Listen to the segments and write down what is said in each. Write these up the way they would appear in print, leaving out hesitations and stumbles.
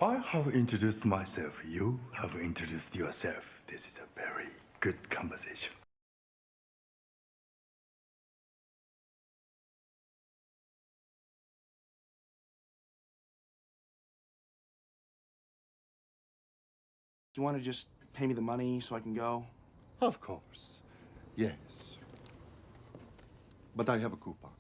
I have introduced myself. You have introduced yourself. This is a very good conversation. Do you want to just pay me the money so I can go? Of course. Yes. But I have a coupon.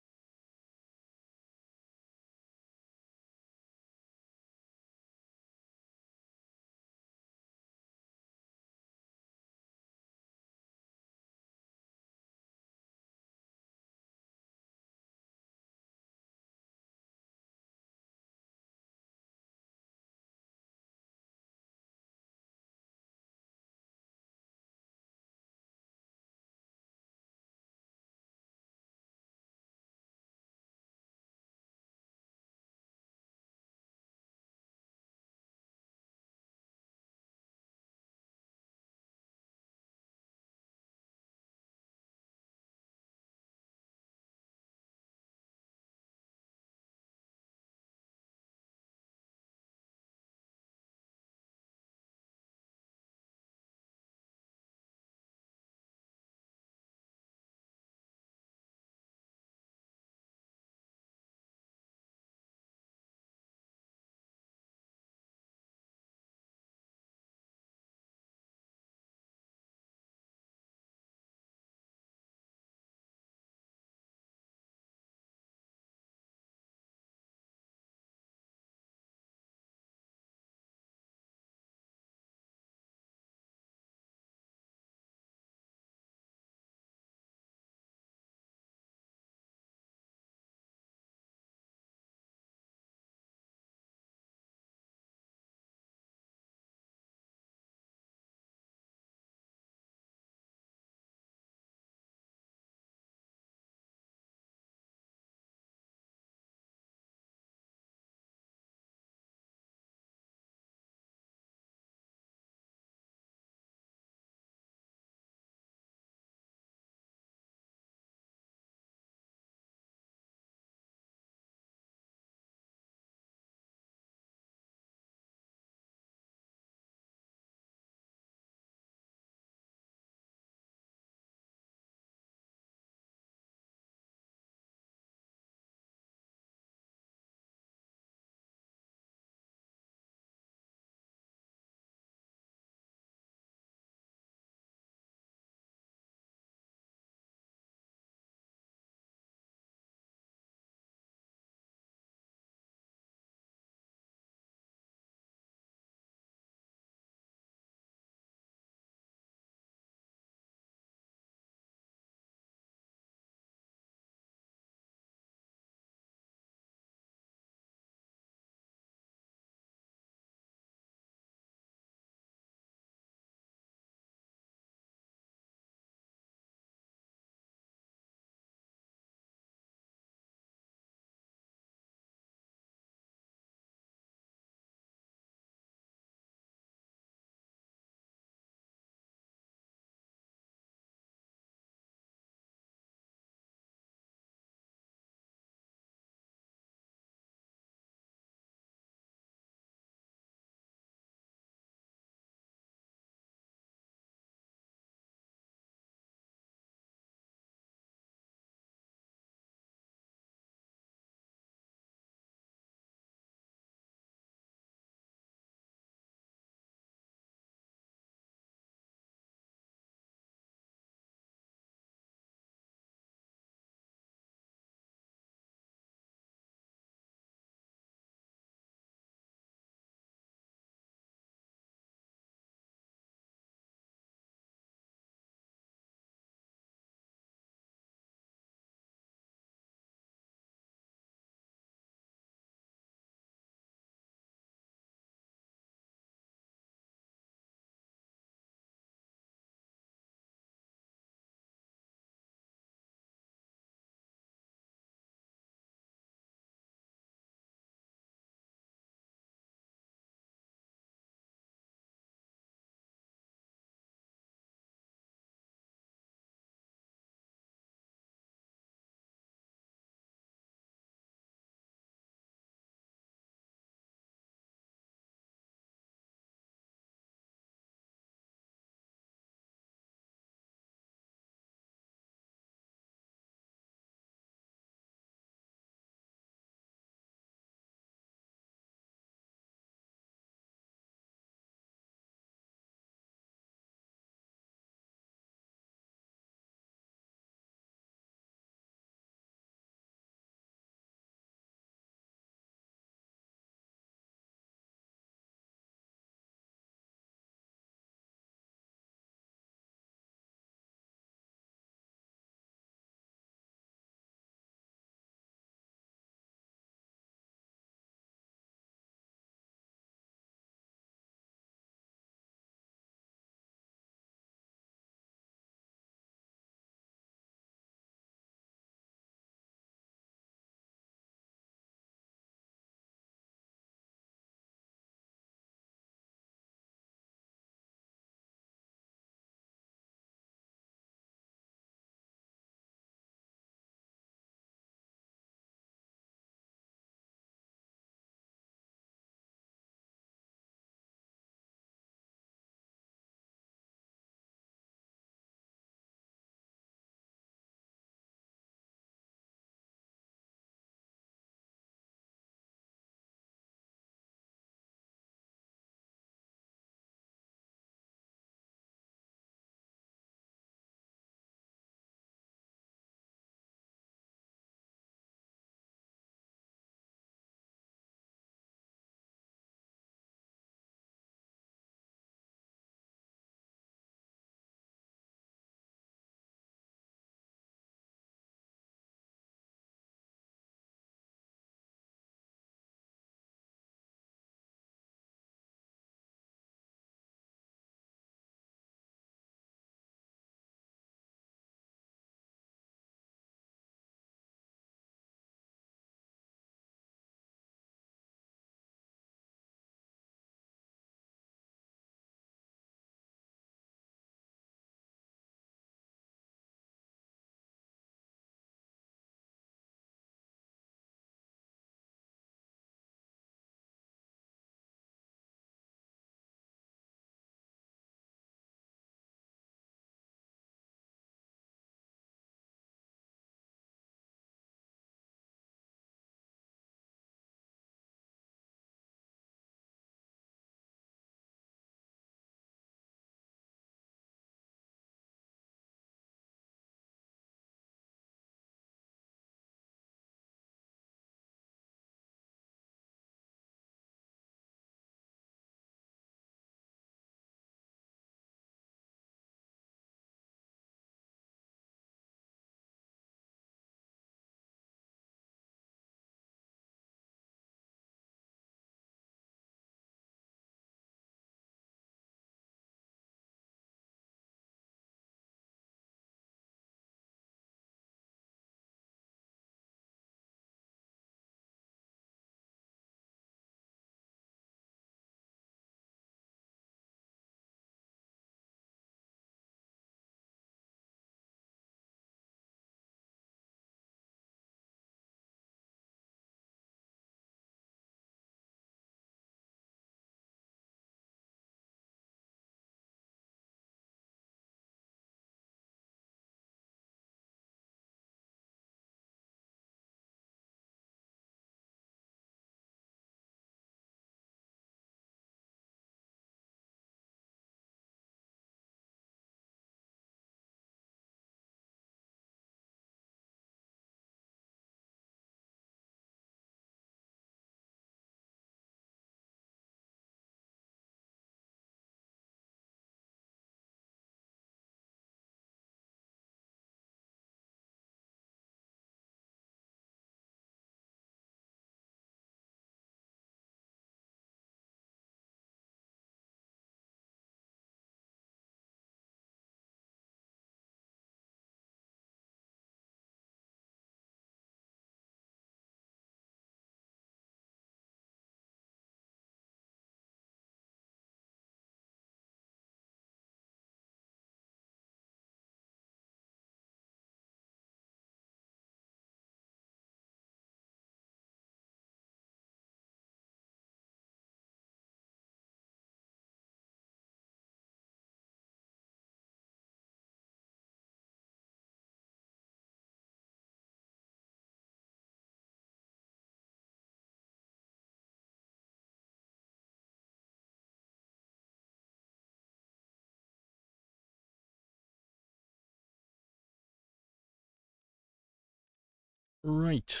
Right.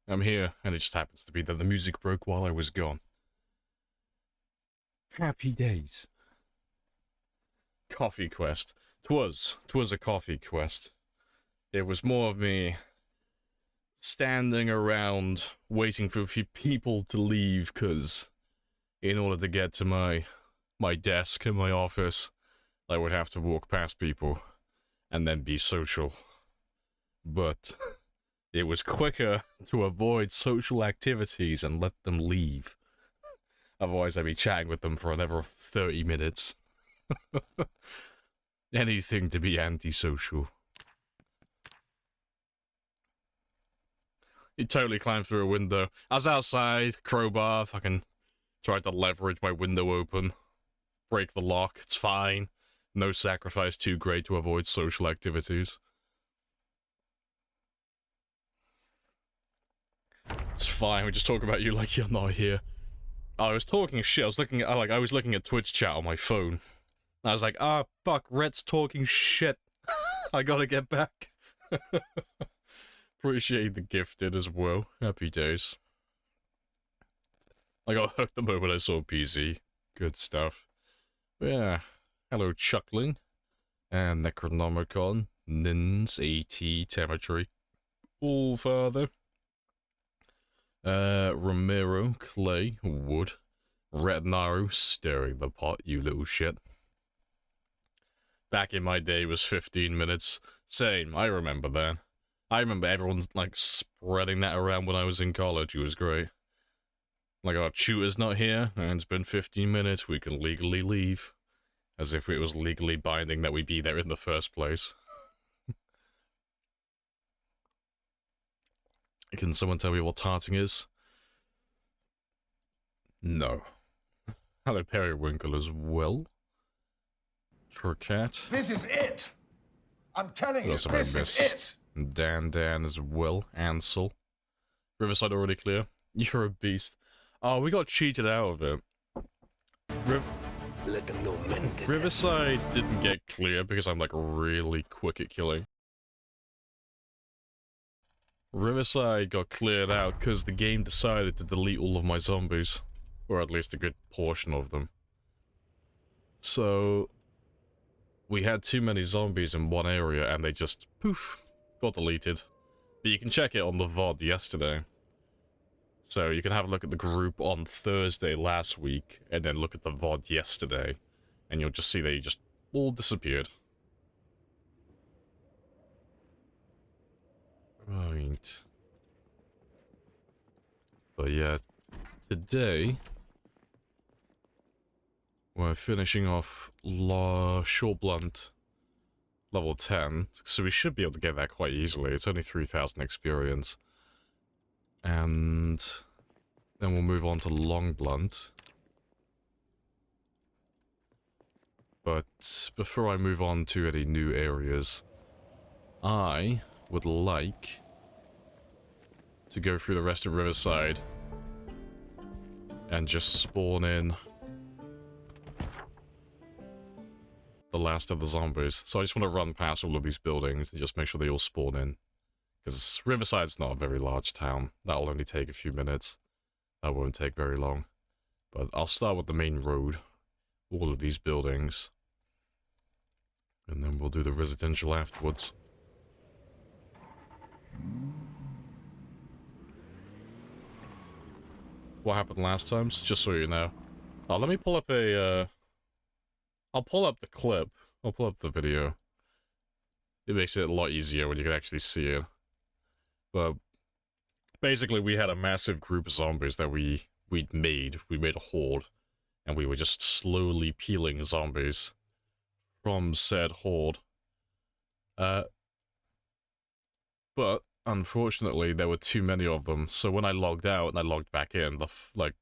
I'm here, and it just happens to be that the music broke while I was gone. Happy days. Coffee quest. Twas a coffee quest. It was more of me standing around waiting for a few people to leave, because in order to get to my desk in my office, I would have to walk past people and then be social. But it was quicker to avoid social activities and let them leave. Otherwise, I'd be chatting with them for another 30 minutes. Anything to be antisocial. He totally climbed through a window. I was outside, crowbar, fucking tried to leverage my window open. Break the lock, it's fine. No sacrifice too great to avoid social activities. It's fine, we just talk about you like you're not here. I was talking shit, I was looking at Twitch chat on my phone. I was like, fuck, Rhett's talking shit. I gotta get back. Appreciate the gifted as well. Happy days. I got hooked the moment I saw PC. Good stuff. Yeah. Hello, Chuckling. And Necronomicon. Nins, AT, Cemetery. Allfather. Ramiro, Clay, Wood. Retnaru, stirring the pot, you little shit. Back in my day was 15 minutes. Same, I remember that. I remember everyone, like, spreading that around when I was in college. It was great. Like, our tutor's not here, and it's been 15 minutes, we can legally leave. As if it was legally binding that we be there in the first place. Can someone tell me what tarting is? No. Hello, Periwinkle as well. Tricat. This is it! I'm telling you, What else have I this is missed? it! Dan as well. Ansel. Riverside already clear? You're a beast. Oh, we got cheated out of it. Let them know men did Riverside didn't get clear because I'm like really quick at killing. Riverside got cleared out because the game decided to delete all of my zombies. Or at least a good portion of them. So we had too many zombies in one area and they just, poof, got deleted. But you can check it on the VOD yesterday. So you can have a look at the group on Thursday last week, and then look at the VOD yesterday, and you'll just see they just all disappeared. Right. But yeah, today we're finishing off Short Blunt level 10, so we should be able to get that quite easily. It's only 3,000 experience. And then we'll move on to Long Blunt. But before I move on to any new areas, I would like to go through the rest of Riverside and just spawn in the last of the zombies. So I just want to run past all of these buildings and just make sure they all spawn in. Because Riverside's not a very large town. That'll only take a few minutes. That won't take very long. But I'll start with the main road. All of these buildings. And then we'll do the residential afterwards. What happened last time? Just so you know. Oh, let me pull up a, I'll pull up the clip. I'll pull up the video. It makes it a lot easier when you can actually see it. But basically, we had a massive group of zombies that we'd made. We made a horde, and we were just slowly peeling zombies from said horde. But unfortunately, there were too many of them. So when I logged out and I logged back in, the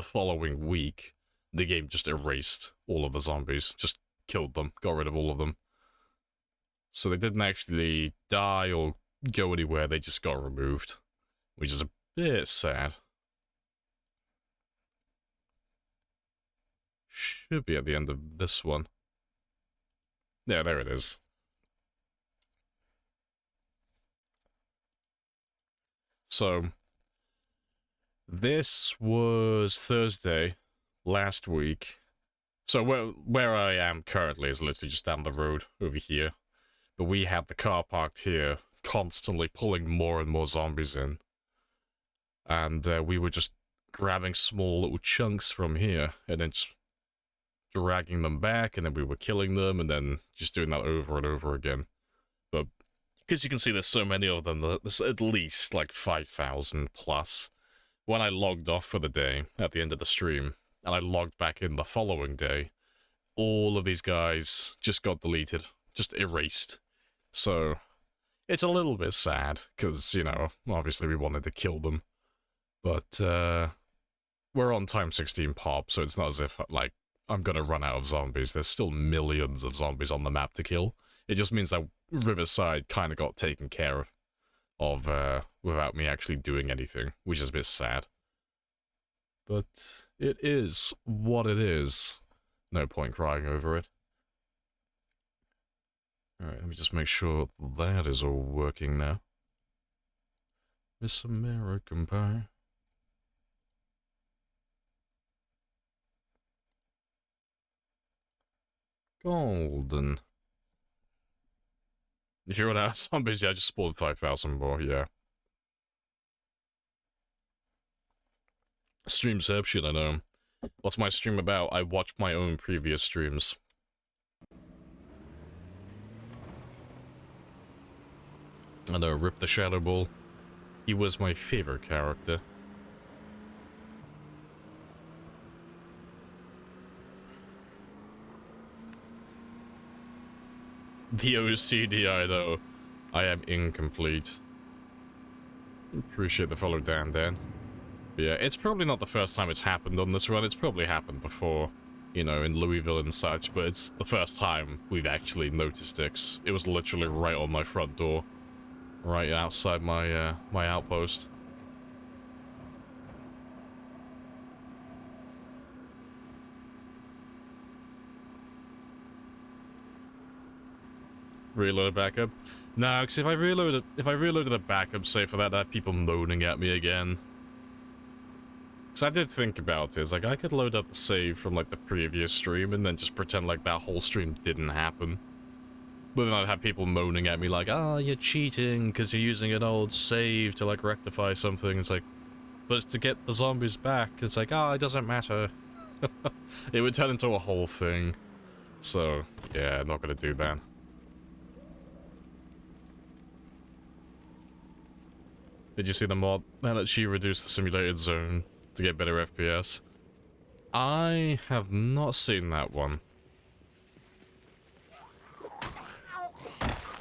following week, the game just erased all of the zombies, just killed them, got rid of all of them. So they didn't actually die or go anywhere, they just got removed, which is a bit sad. Should be at the end of this one. Yeah, there it is. So, this was Thursday last week. So where I am currently is literally just down the road over here. But we had the car parked here, constantly pulling more and more zombies in. And we were just grabbing small little chunks from here, and then just dragging them back, and then we were killing them, and then just doing that over and over again. But because you can see there's so many of them, there's at least like 5,000 plus. When I logged off for the day at the end of the stream, and I logged back in the following day, all of these guys just got deleted, just erased. So, it's a little bit sad, because, you know, obviously we wanted to kill them. But, we're on time 16 pop, so it's not as if, like, I'm gonna run out of zombies. There's still millions of zombies on the map to kill. It just means that Riverside kind of got taken care of without me actually doing anything, which is a bit sad. But it is what it is. No point crying over it. Alright, let me just make sure that is all working now. Miss American Pie. Golden. If you're out of zombies, yeah, I just spawned 5,000 more, yeah. Streamception, I know. What's my stream about? I watched my own previous streams. I know, Rip the Shadow Ball. He was my favorite character. The OCD, I know. I am incomplete. Appreciate the follow, Dan. But yeah, it's probably not the first time it's happened on this run. It's probably happened before, you know, in Louisville and such, but it's the first time we've actually noticed it. It was literally right on my front door. Right outside my, my outpost. Reload backup? No, because if I reloaded the backup save for that, I'd have people moaning at me again. Because I did think about it. It's like, I could load up the save from, like, the previous stream and then just pretend like that whole stream didn't happen. But then I'd have people moaning at me like, oh, you're cheating because you're using an old save to, like, rectify something. It's like, but it's to get the zombies back. It's like, oh, it doesn't matter. It would turn into a whole thing. So, yeah, I'm not gonna do that. Did you see the mod that lets you reduce the simulated zone to get better FPS? I have not seen that one.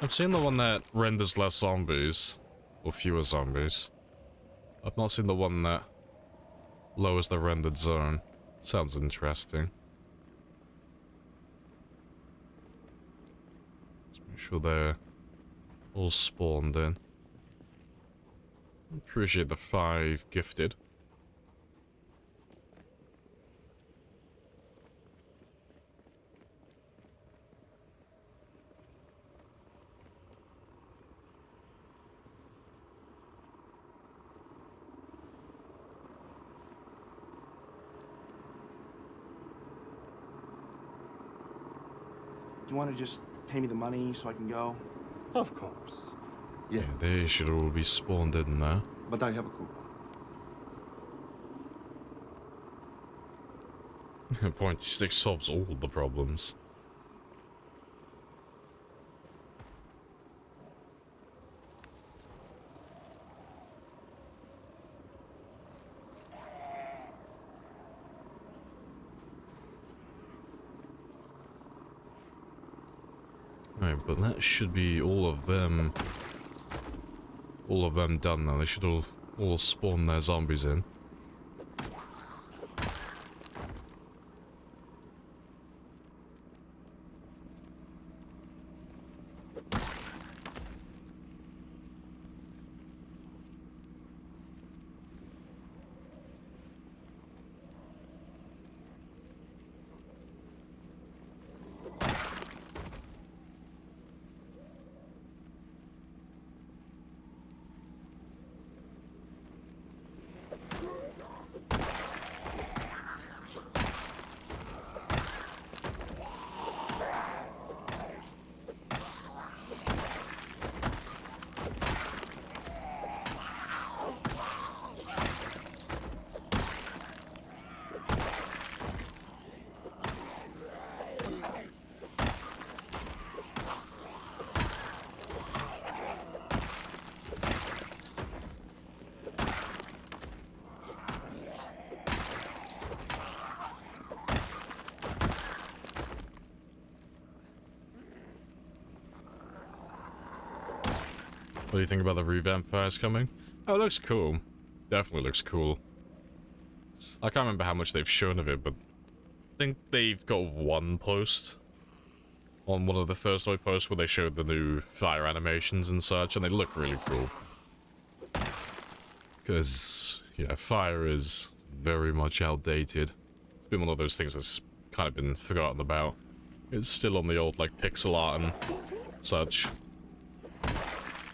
I've seen the one that renders less zombies, or fewer zombies. I've not seen the one that lowers the rendered zone. Sounds interesting. Let's make sure they're all spawned in. Appreciate the 5 gifted. Do you want to just pay me the money so I can go? Of course. Yeah, They should all be spawned in there. but I have a coupon. Point stick solves all the problems. Right, but that should be all of them. All of them done now. They should all spawn their zombies in. What do you think about the revamp fires coming? Oh, it looks cool. Definitely looks cool. I can't remember how much they've shown of it, but I think they've got one post on one of the Thursday posts where they showed the new fire animations and such, and they look really cool. Because, yeah, fire is very much outdated. It's been one of those things that's kind of been forgotten about. It's still on the old, like, pixel art and such.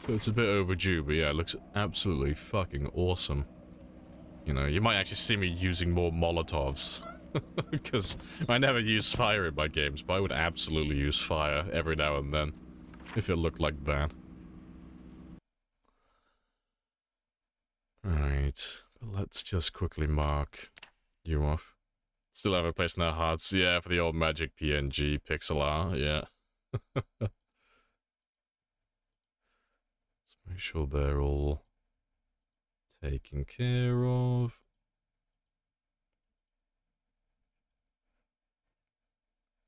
So it's a bit overdue, but yeah, it looks absolutely fucking awesome. You know, you might actually see me using more Molotovs. Because I never use fire in my games, but I would absolutely use fire every now and then. If it looked like that. Alright, let's just quickly mark you off. Still have a place in our hearts, yeah, for the old magic PNG pixel art, yeah. Let's make sure they're all taken care of.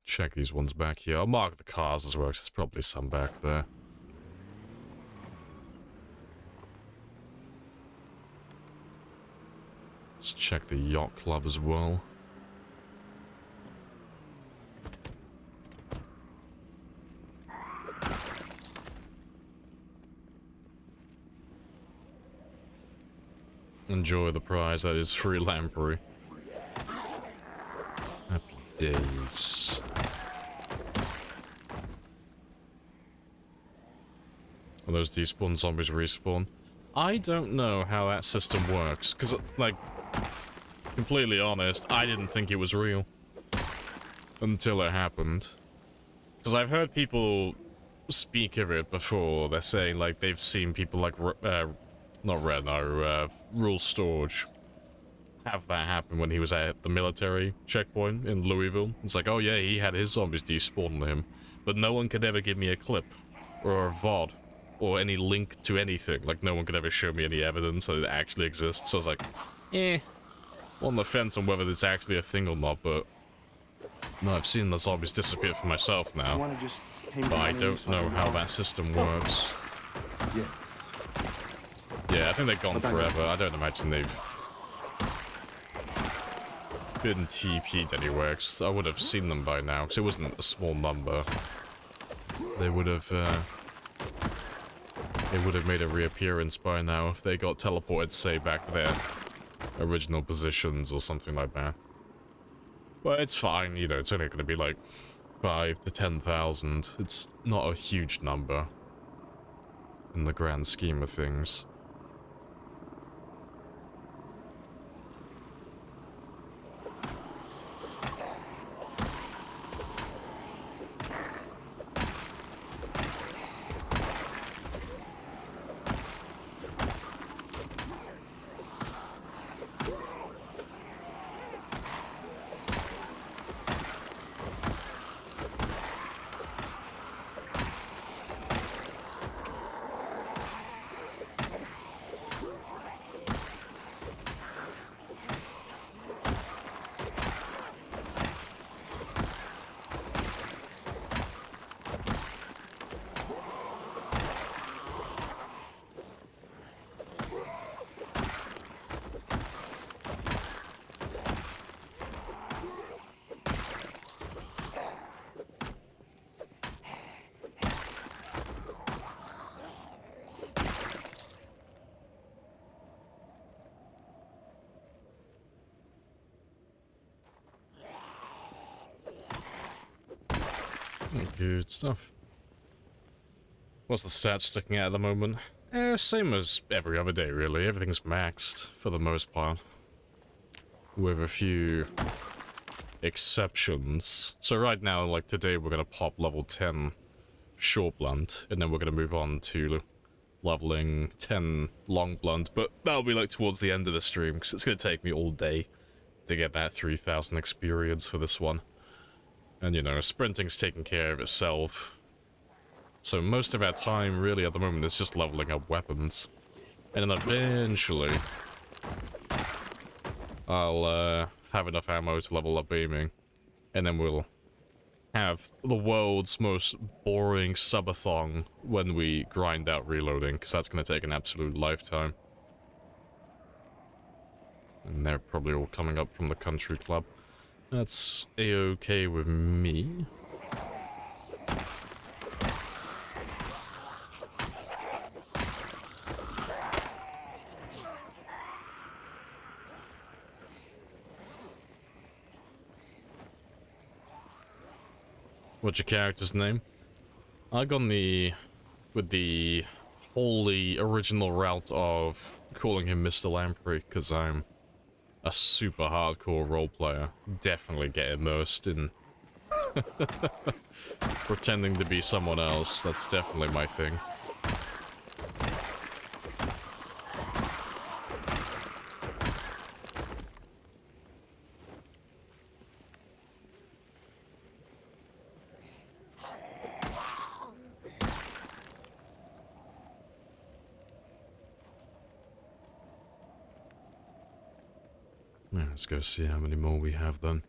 Check these ones back here. I'll mark the cars as well, because there's probably some back there. Let's check the yacht club as well. Enjoy the prize that is free Lamprey. Happy days. Are those despawn zombies respawn? I don't know how that system works, because, like, completely honest, I didn't think it was real. Until it happened. Because I've heard people speak of it before. They're saying, like, they've seen people like, not Reno, Rule Storage have that happen when he was at the military checkpoint in Louisville. It's like, oh yeah, he had his zombies despawn on him. But no one could ever give me a clip. Or a VOD. Or any link to anything. Like, no one could ever show me any evidence that it actually exists. So I was like, on the fence on whether it's actually a thing or not, but no, I've seen the zombies disappear for myself now. But I don't know how that system works. Yeah, I think they're gone forever. I don't imagine they've been TP'd anywhere, 'cause I would have seen them by now, because it wasn't a small number. They would have made a reappearance by now if they got teleported, say, back to their original positions or something like that. But it's fine, you know, it's only going to be like 5 to 10,000. It's not a huge number in the grand scheme of things. Good stuff. What's the stats sticking out at the moment? Same as every other day, really. Everything's maxed, for the most part. With a few exceptions. So right now, like today, we're gonna pop level 10 short blunt, and then we're gonna move on to leveling 10 long blunt, but that'll be like towards the end of the stream, because it's gonna take me all day to get that 3,000 experience for this one. And, you know, sprinting's taking care of itself. So most of our time, really, at the moment, is just leveling up weapons. And then eventually, I'll have enough ammo to level up aiming. And then we'll have the world's most boring subathon when we grind out reloading, because that's going to take an absolute lifetime. And they're probably all coming up from the country club. That's a-okay with me. What's your character's name? I gone with the wholly original route of calling him Mr. Lamprey, because I'm a super hardcore role player. Definitely get immersed in pretending to be someone else. That's definitely my thing. Let's go see how many more we have then.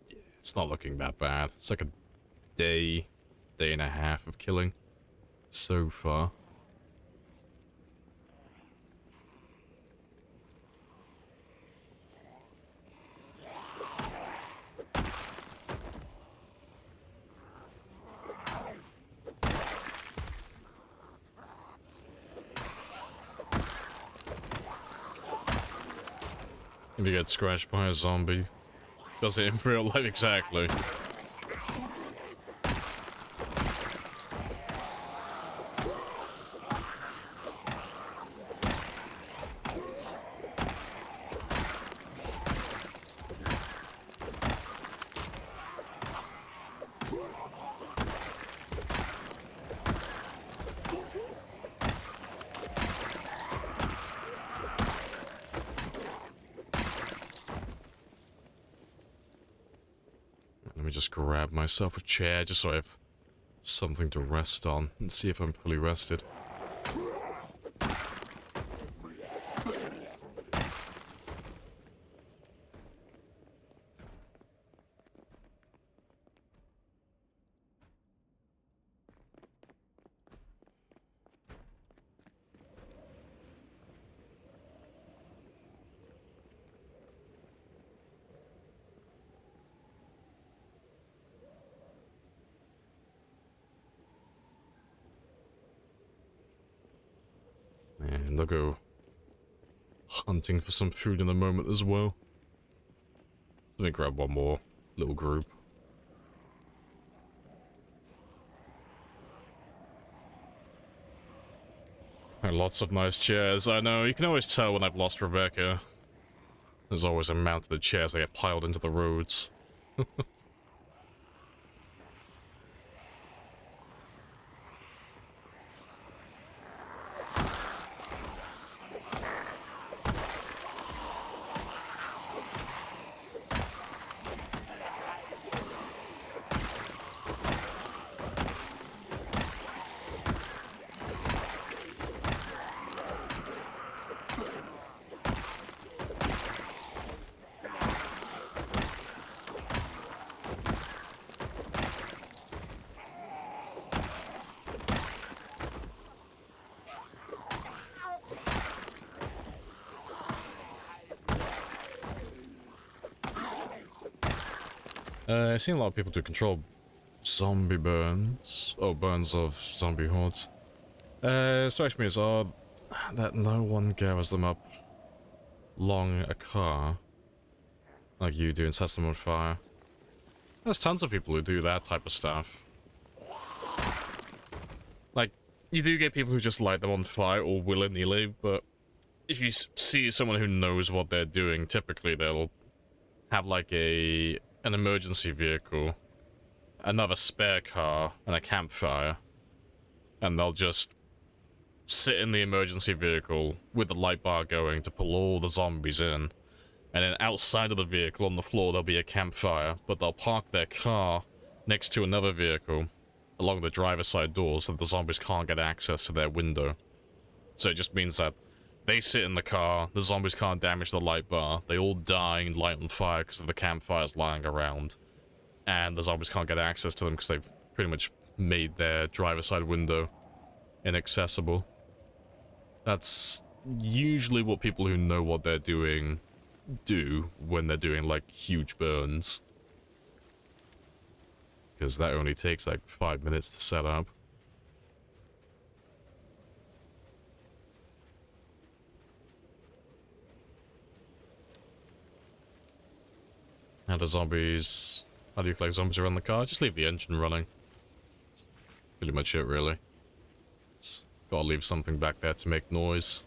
Yeah, it's not looking that bad. It's like a day and a half of killing so far. If you get scratched by a zombie, does it in real life exactly? Let me just grab myself a chair just so I have something to rest on and see if I'm fully rested. And I'll go hunting for some food in a moment as well. Let me grab one more little group. And lots of nice chairs. I know, you can always tell when I've lost Rebecca. There's always a amount of the chairs that get piled into the roads. I've seen a lot of people to control zombie burns. Oh, burns of zombie hordes. It strikes me as odd that no one gathers them up along a car like you do and sets them on fire. There's tons of people who do that type of stuff. Like, you do get people who just light them on fire or willy-nilly, but if you see someone who knows what they're doing, typically they'll have like an emergency vehicle, another spare car, and a campfire, and they'll just sit in the emergency vehicle with the light bar going to pull all the zombies in, and then outside of the vehicle on the floor there'll be a campfire, but they'll park their car next to another vehicle along the driver's side door so that the zombies can't get access to their window. So it just means that they sit in the car, the zombies can't damage the light bar, they all die and light on fire because of the campfires lying around. and the zombies can't get access to them because they've pretty much made their driver's side window inaccessible. That's usually what people who know what they're doing do when they're doing, like, huge burns. Because that only takes, like, 5 minutes to set up. How do you collect zombies around the car? Just leave the engine running. That's pretty much it, really. Just gotta leave something back there to make noise.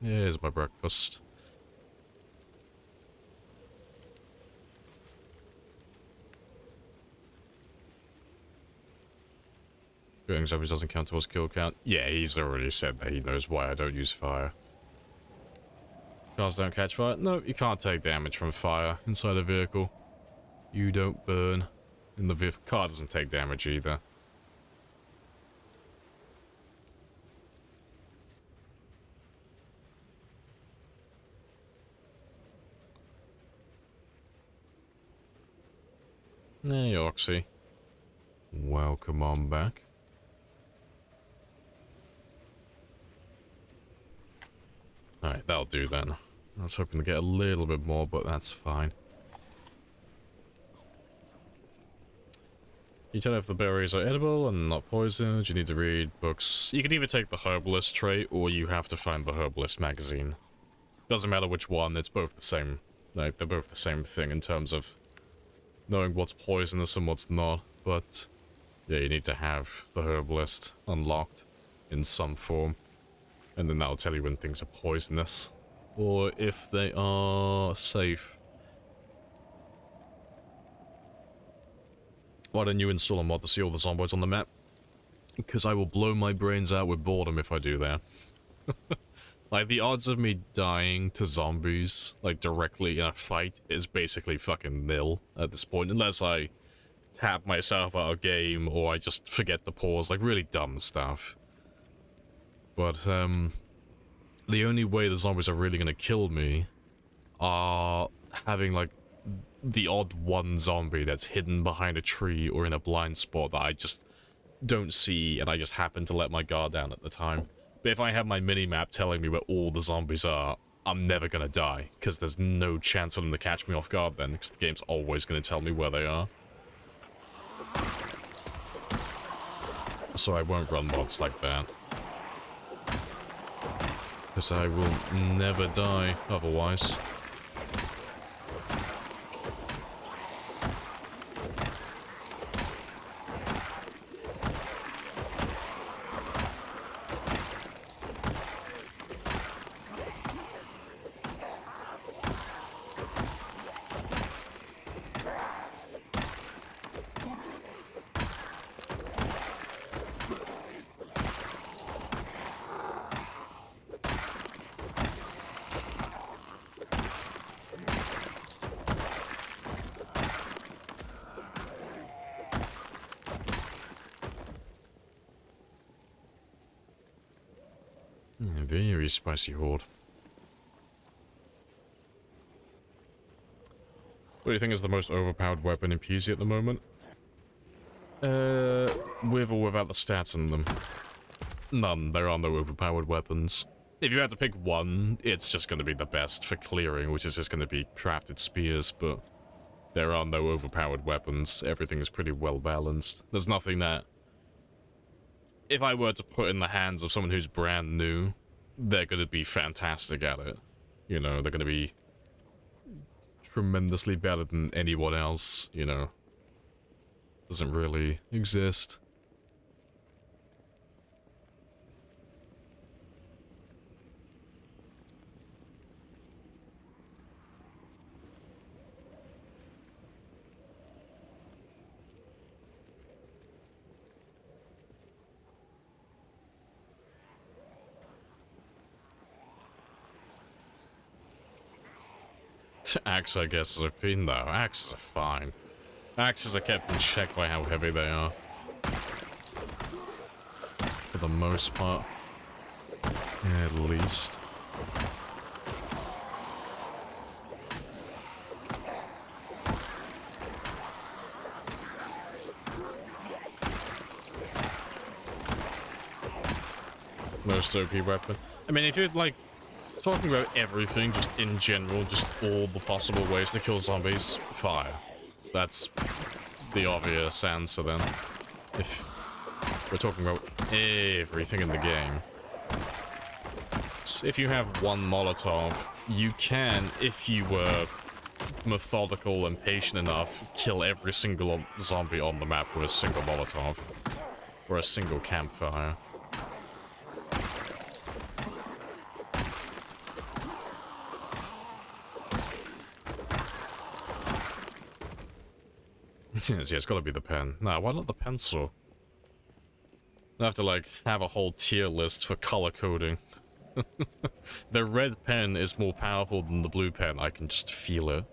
Here's my breakfast. Shooting zombies doesn't count towards kill count. Yeah, he's already said that he knows why I don't use fire. Cars don't catch fire? No, you can't take damage from fire inside a vehicle. You don't burn. And the car doesn't take damage either. Hey, Oxy. Welcome on back. Alright, that'll do then. I was hoping to get a little bit more, but that's fine. You tell if the berries are edible and not poisoned. You need to read books. You can either take the herbalist trait, or you have to find the herbalist magazine. Doesn't matter which one, it's both the same. Like, they're both the same thing in terms of knowing what's poisonous and what's not, but yeah, you need to have the herbalist unlocked in some form, and then that'll tell you when things are poisonous, or if they are safe. Why don't you install a mod to see all the zombies on the map? Because I will blow my brains out with boredom if I do that. Like, the odds of me dying to zombies, like, directly in a fight is basically fucking nil at this point, unless I tap myself out of game or I just forget to pause, like, really dumb stuff. But, the only way the zombies are really gonna kill me are having, like, the odd one zombie that's hidden behind a tree or in a blind spot that I just don't see and I just happen to let my guard down at the time. But if I have my mini-map telling me where all the zombies are, I'm never gonna die, because there's no chance for them to catch me off guard then, because the game's always gonna tell me where they are. So I won't run mods like that. Because I will never die otherwise. Very spicy horde. What do you think is the most overpowered weapon in PC at the moment? With or without the stats in them? None. There are no overpowered weapons. If you had to pick one, it's just going to be the best for clearing, which is just going to be crafted spears, but there are no overpowered weapons. Everything is pretty well balanced. There's nothing that, if I were to put in the hands of someone who's brand new, they're going to be fantastic at it. You know, they're going to be tremendously better than anyone else, you know. Doesn't really exist. Axe, I guess, is a pain, though. Axes are fine. Axes are kept in check by how heavy they are. For the the most part. At least. Most OP weapon. I mean, if you're like talking about everything, just in general, just all the possible ways to kill zombies, fire. That's the obvious answer then. If we're talking about everything in the game. So if you have one Molotov, you can, if you were methodical and patient enough, kill every single zombie on the map with a single Molotov. Or a single campfire. Yes, yeah, it's gotta be the pen. Nah, why not the pencil? I have to, like, have a whole tier list for color coding. The red pen is more powerful than the blue pen. I can just feel it.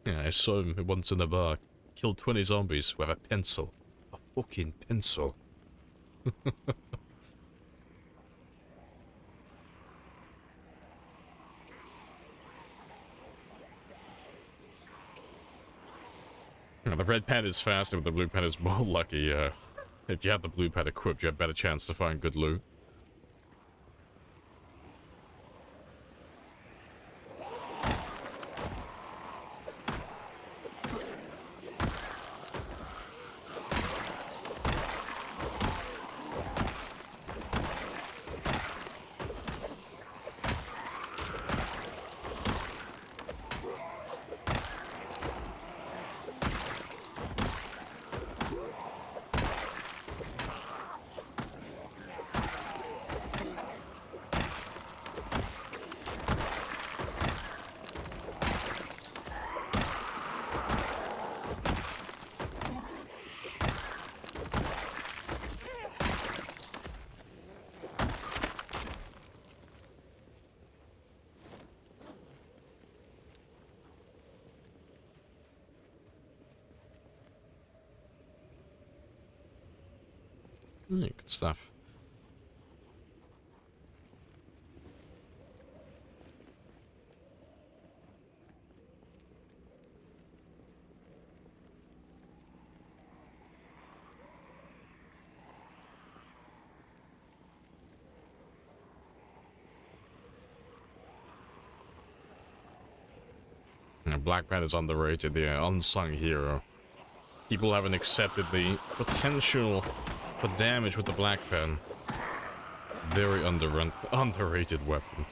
Yeah, I saw him once in a bar. Killed 20 zombies with a pencil. A fucking pencil. The red pen is faster, but the blue pen is more lucky. If you have the blue pen equipped, you have a better chance to find good loot. Good stuff. Black Panther's underrated, the unsung hero. People haven't accepted the potential for damage with the Black Pen. Very underrated weapon.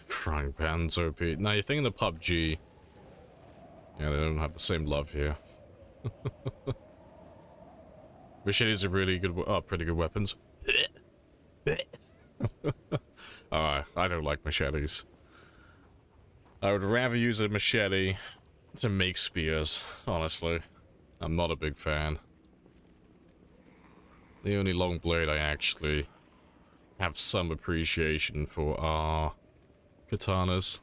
Frying pans OP. Now you're thinking of PUBG. Yeah, they don't have the same love here. Machetes are really good, pretty good weapons. I don't like machetes. I would rather use a machete to make spears, honestly. I'm not a big fan. The only long blade I actually have some appreciation for are katanas.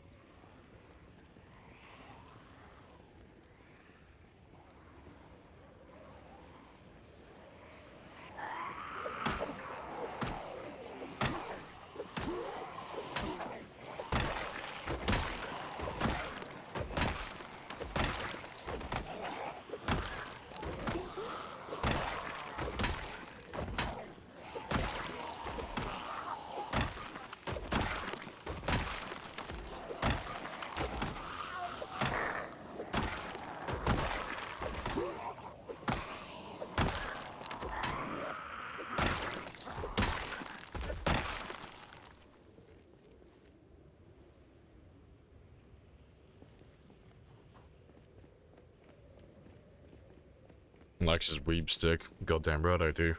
Likes his weeb stick. Goddamn right I do.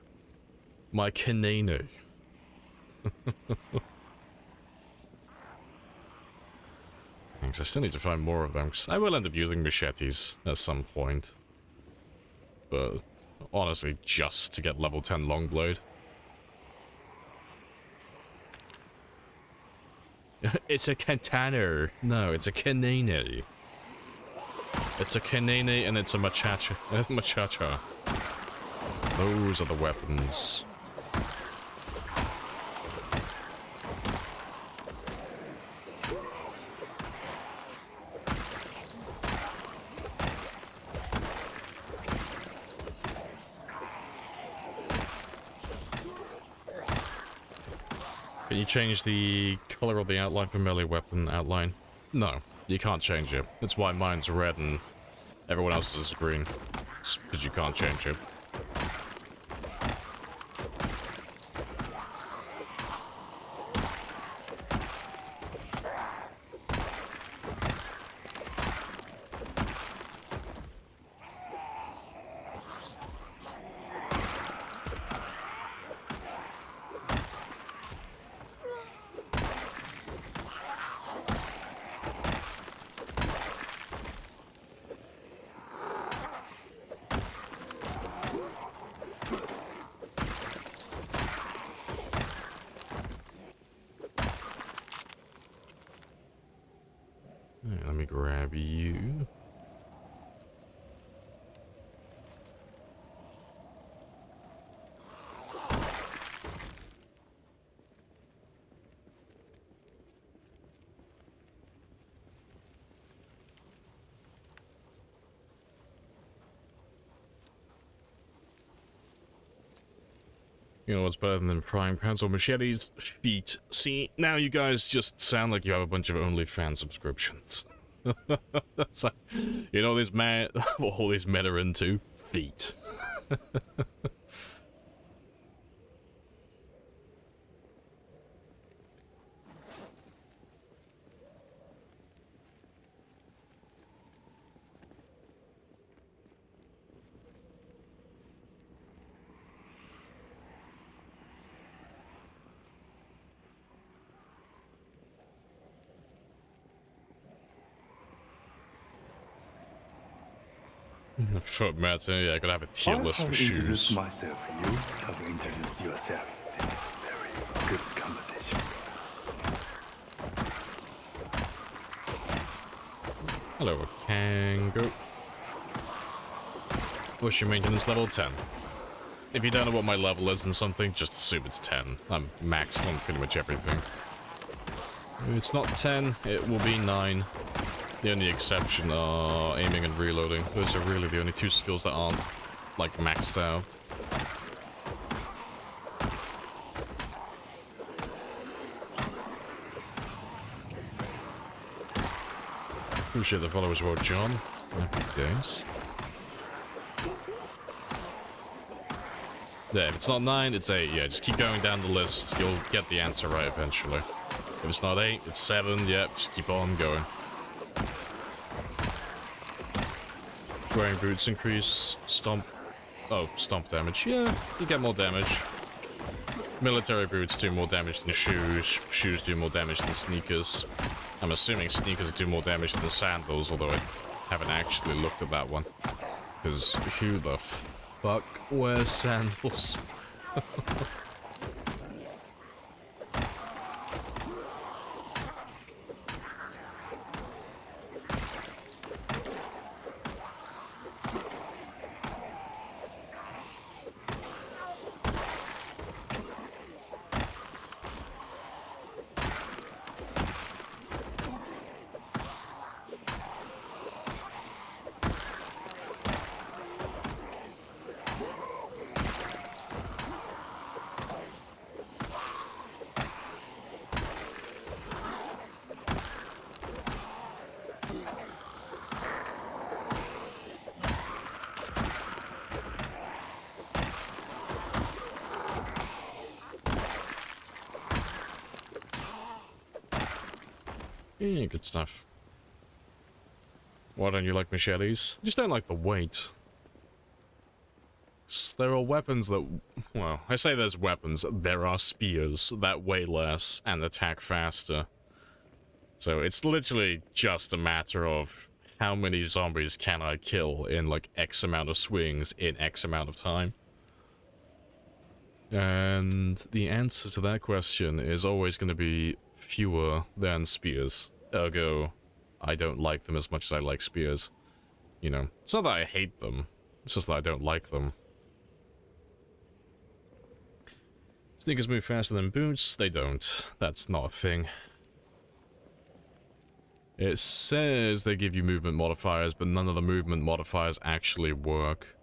My canine. Thanks, I still need to find more of them, because I will end up using machetes at some point. But honestly, just to get level 10 Longblade. It's a katana. No, it's a kanine. It's a kanine and it's a machacha. Machacha. Those are the weapons. Can you change the color of the outline for melee weapon outline? No, you can't change it. That's why mine's red and everyone else's is green. It's because you can't change it. Alright, let me grab you. You know what's better than frying pans or machetes? Feet. See, now you guys just sound like you have a bunch of OnlyFans subscriptions. That's like, you know, this man, all these men are into feet. Fuck, Matt, yeah, I gotta have a tier I list for have introduced shoes. myself. You have introduced yourself. This is a very good conversation. Hello, Kango. What's your maintenance level? 10. If you don't know what my level is in something, just assume it's 10. I'm maxed on pretty much everything. If it's not 10, it will be 9. The only exception are aiming and reloading. Those are really the only two skills that aren't, like, maxed out. Appreciate the follow as well, John. Happy days. Yeah, if it's not 9, it's 8. Yeah, just keep going down the list. You'll get the answer right eventually. If it's not 8, it's 7. Yeah, just keep on going. Wearing boots increase stomp. Oh, stomp damage. Yeah, you get more damage. Military boots do more damage than shoes. Shoes do more damage than sneakers. I'm assuming sneakers do more damage than sandals, although I haven't actually looked at that one. Because who the fuck wears sandals? Yeah, good stuff. Why don't you like machetes? I just don't like the weight. paradox. There are weapons that... Well, I say there's weapons. There are spears that weigh less and attack faster. So it's literally just a matter of how many zombies can I kill in, like, X amount of swings in X amount of time. And the answer to that question is always going to be fewer than spears. Ergo, I don't like them as much as I like spears. You know, it's not that I hate them, it's just that I don't like them. Sneakers move faster than boots? They don't. That's not a thing. It says they give you movement modifiers, but none of the movement modifiers actually work.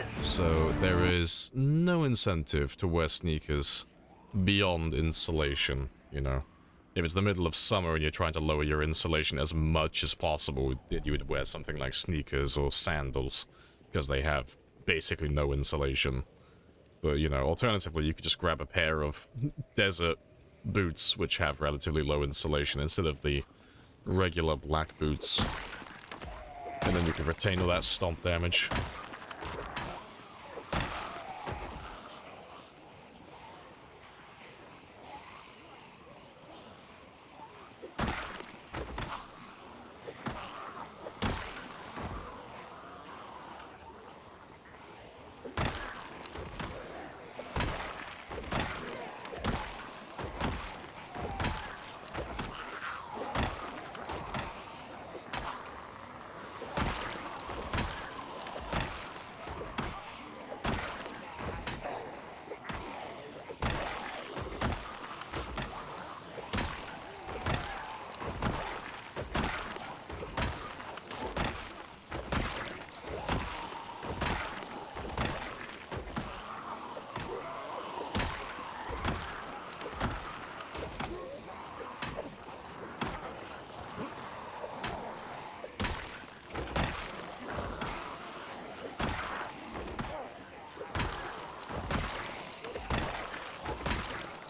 So there is no incentive to wear sneakers beyond insulation, you know. If it's the middle of summer and you're trying to lower your insulation as much as possible, then you would wear something like sneakers or sandals, because they have basically no insulation. But, you know, alternatively, you could just grab a pair of desert boots, which have relatively low insulation, instead of the regular black boots. And then you can retain all that stomp damage.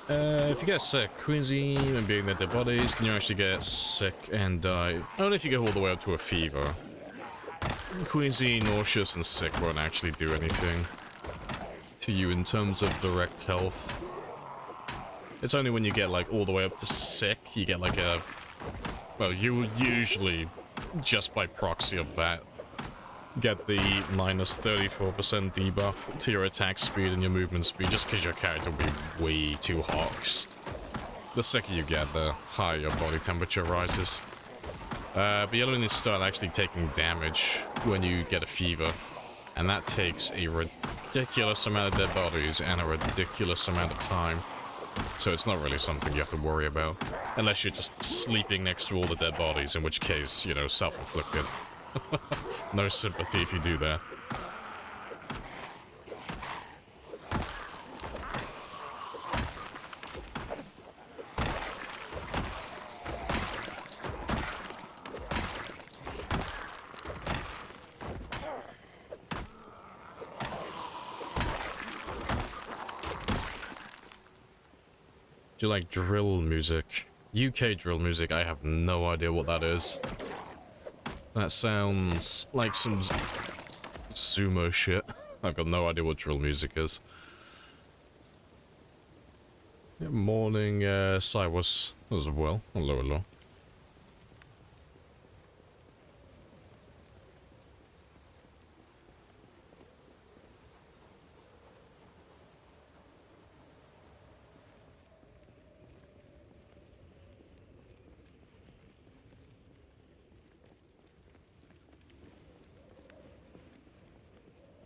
If you get sick, queasy and being that their bodies, can you actually get sick and die? Only if you go all the way up to a fever. Queasy, nauseous, and sick won't actually do anything to you in terms of direct health. It's only when you get, like, all the way up to sick, you get, like, a... Well, you will usually, just by proxy of that, get the minus 34% debuff to your attack speed and your movement speed, just because your character will be way too hot. The sicker you get, the higher your body temperature rises. But you'll only start actually taking damage when you get a fever, and that takes a ridiculous amount of dead bodies and a ridiculous amount of time. So it's not really something you have to worry about, unless you're just sleeping next to all the dead bodies, in which case, you know, self-inflicted. No sympathy if you do that. Do you like drill music? UK drill music, I have no idea what that is. That sounds like some sumo shit. I've got no idea what drill music is. Yeah, morning, Cyrus as well. Hello, hello.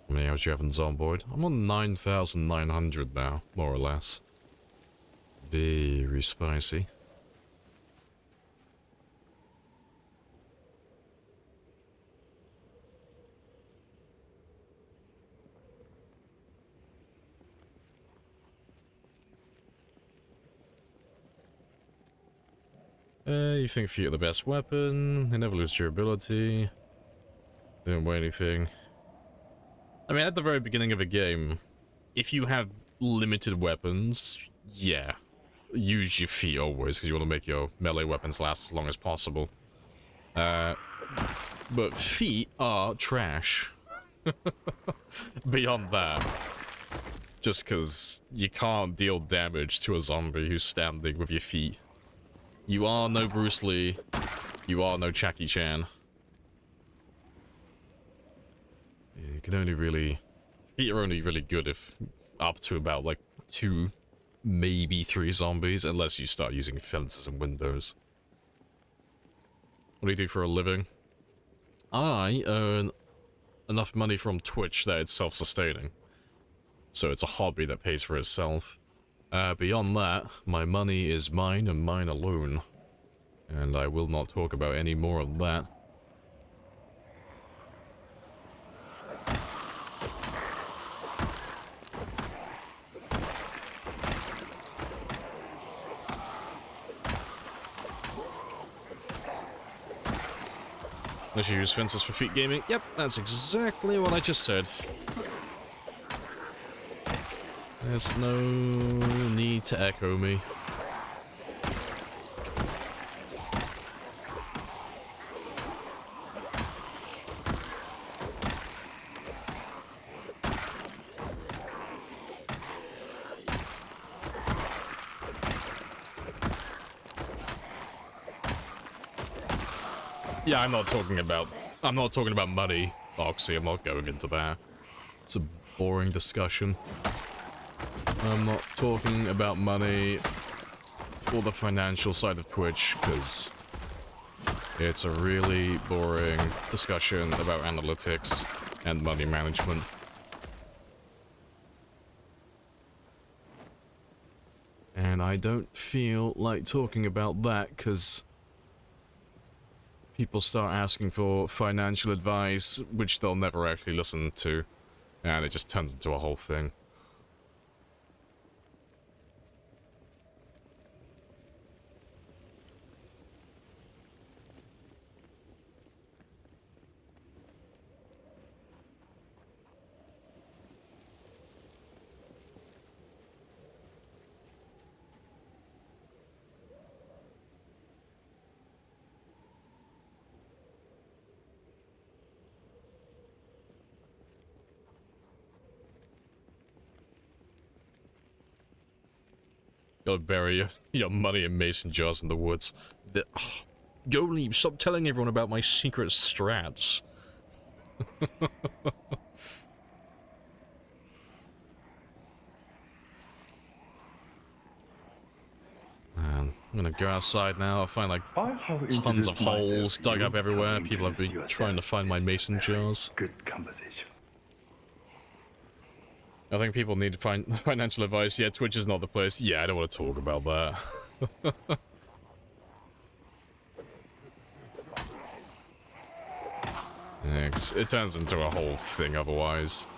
How many hours do you have in Zomboid? I'm on 9,900 now, more or less. Very spicy. You think if you get the best weapon, they never lose durability. They don't weigh anything. I mean, at the very beginning of a game, if you have limited weapons, yeah, use your feet always, because you want to make your melee weapons last as long as possible. But feet are trash. Beyond that. Just because you can't deal damage to a zombie who's standing with your feet. You are no Bruce Lee. You are no Jackie Chan. You can only really... Feet are only really good if up to about, like, 2, maybe 3 zombies, unless you start using fences and windows. What do you do for a living? I earn enough money from Twitch that it's self-sustaining. So it's a hobby that pays for itself. Beyond that, my money is mine and mine alone. And I will not talk about any more of that. Unless you use fences for feet gaming. Yep, that's exactly what I just said. There's no need to echo me. Yeah, I'm not talking about money, Oxy. I'm not going into that. It's a boring discussion. I'm not talking about money or the financial side of Twitch, because it's a really boring discussion about analytics and money management. And I don't feel like talking about that, because people start asking for financial advice, which they'll never actually listen to, and it just turns into a whole thing. Gotta bury your money in mason jars in the woods. Go leave, stop telling everyone about my secret strats. Man, I'm gonna go outside now. I'll find like tons of holes dug up everywhere. People have been trying to find my mason jars. Good conversation. I think people need to find financial advice. Yeah, Twitch is not the place. Yeah, I don't want to talk about that. It turns into a whole thing otherwise.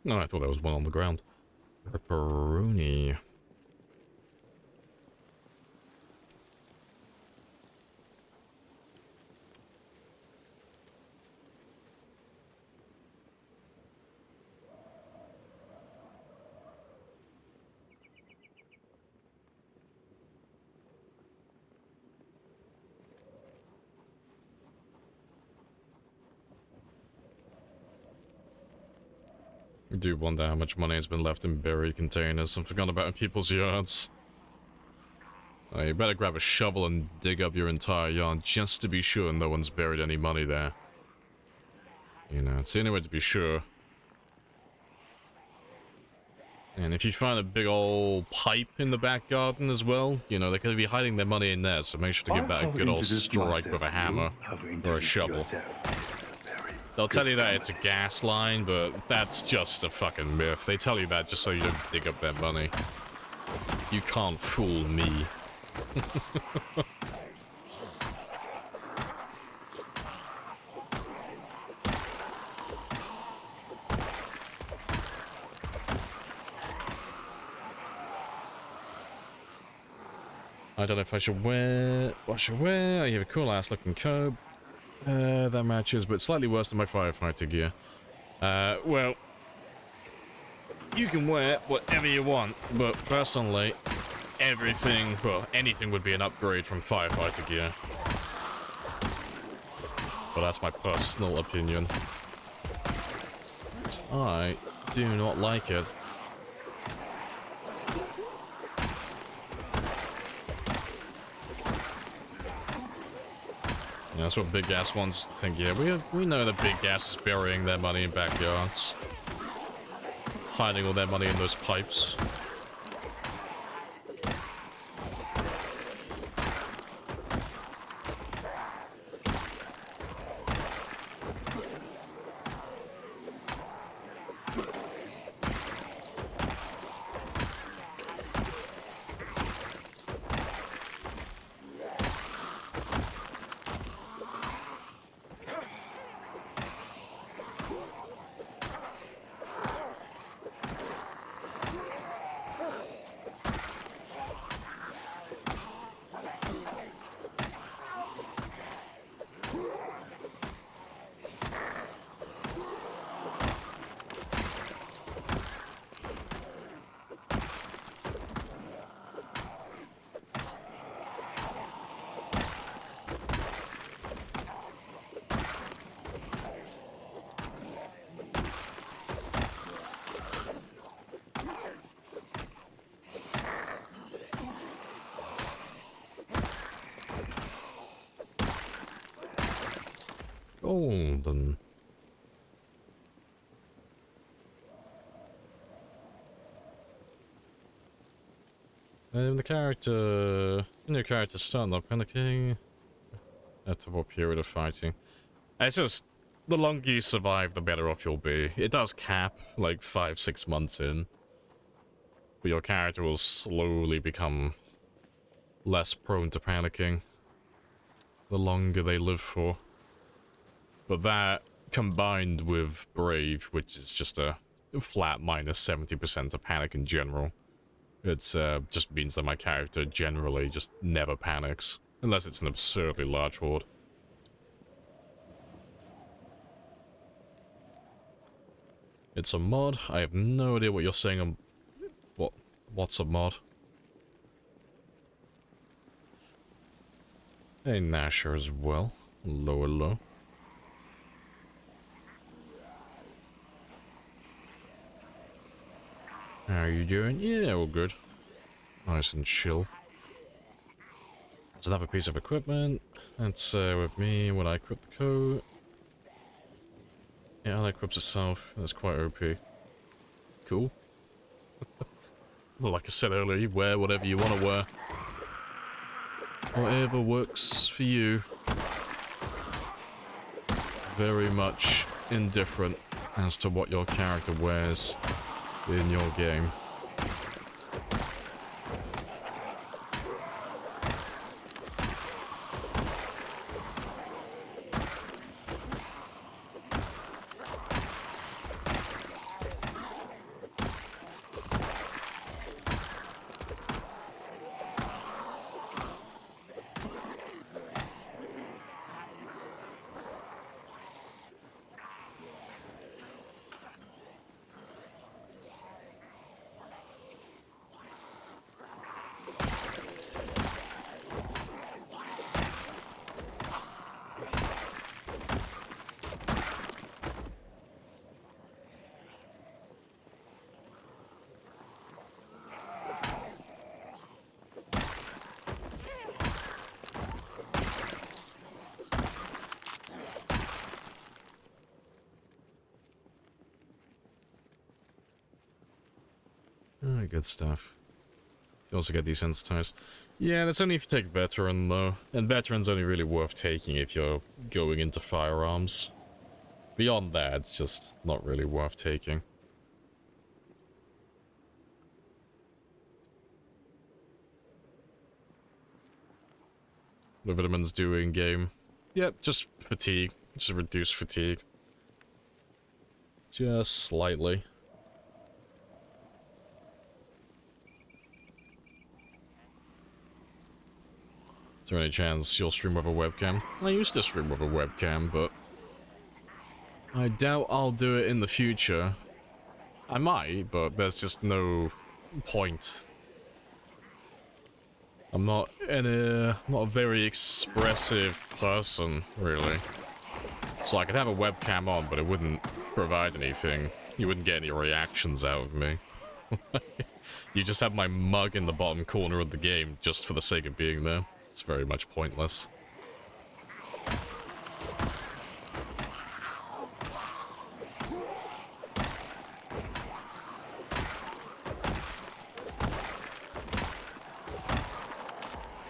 No, I thought there was one on the ground. Pepperoni. I do wonder how much money has been left in buried containers and forgotten about in people's yards. You better grab a shovel and dig up your entire yard just to be sure no one's buried any money there. You know, it's the only way to be sure. And if you find a big old pipe in the back garden as well, you know, they could be hiding their money in there, so make sure to give that a good old strike with a hammer or a shovel. This is a very They'll tell you that it's a gas line, but that's just a fucking myth. They tell you that just so you don't dig up their money. You can't fool me. I don't know if I should wear... What I should wear? I have a cool ass looking coat. That matches, but slightly worse than my firefighter gear. Well... You can wear whatever you want, but personally, everything... Well, anything would be an upgrade from firefighter gear. But that's my personal opinion. I do not like it. Yeah, that's what big gas wants to think. Yeah, we know that big gas is burying their money in backyards. Hiding all their money in those pipes. Golden. The character... New character start not panicking. After what period of fighting? It's just... The longer you survive, the better off you'll be. It does cap, like 5-6 months in. But your character will slowly become less prone to panicking the longer they live for. But that, combined with Brave, which is just a flat minus 70% of panic in general, it's just means that my character generally just never panics, unless it's an absurdly large horde. It's a mod. I have no idea what you're saying. What's a mod? Hey, Nasher as well. Lower low. How are you doing? Yeah, all good. Nice and chill. There's another piece of equipment. That's with me when I equip the coat. Yeah, it equips itself. That's quite OP. Cool. Well, like I said earlier, you wear whatever you want to wear. Whatever works for you. Very much indifferent as to what your character wears in your game. Alright, good stuff. You also get desensitized. Yeah, that's only if you take veteran though. And veteran's only really worth taking if you're going into firearms. Beyond that, it's just not really worth taking. The vitamins do in game. Yep, just fatigue. Just reduce fatigue. Just slightly. Is there any chance you'll stream with a webcam? I used to stream with a webcam, but I doubt I'll do it in the future. I might, but there's just no point. I'm not a very expressive person, really. So I could have a webcam on, but it wouldn't provide anything. You wouldn't get any reactions out of me. You just have my mug in the bottom corner of the game just for the sake of being there. It's very much pointless.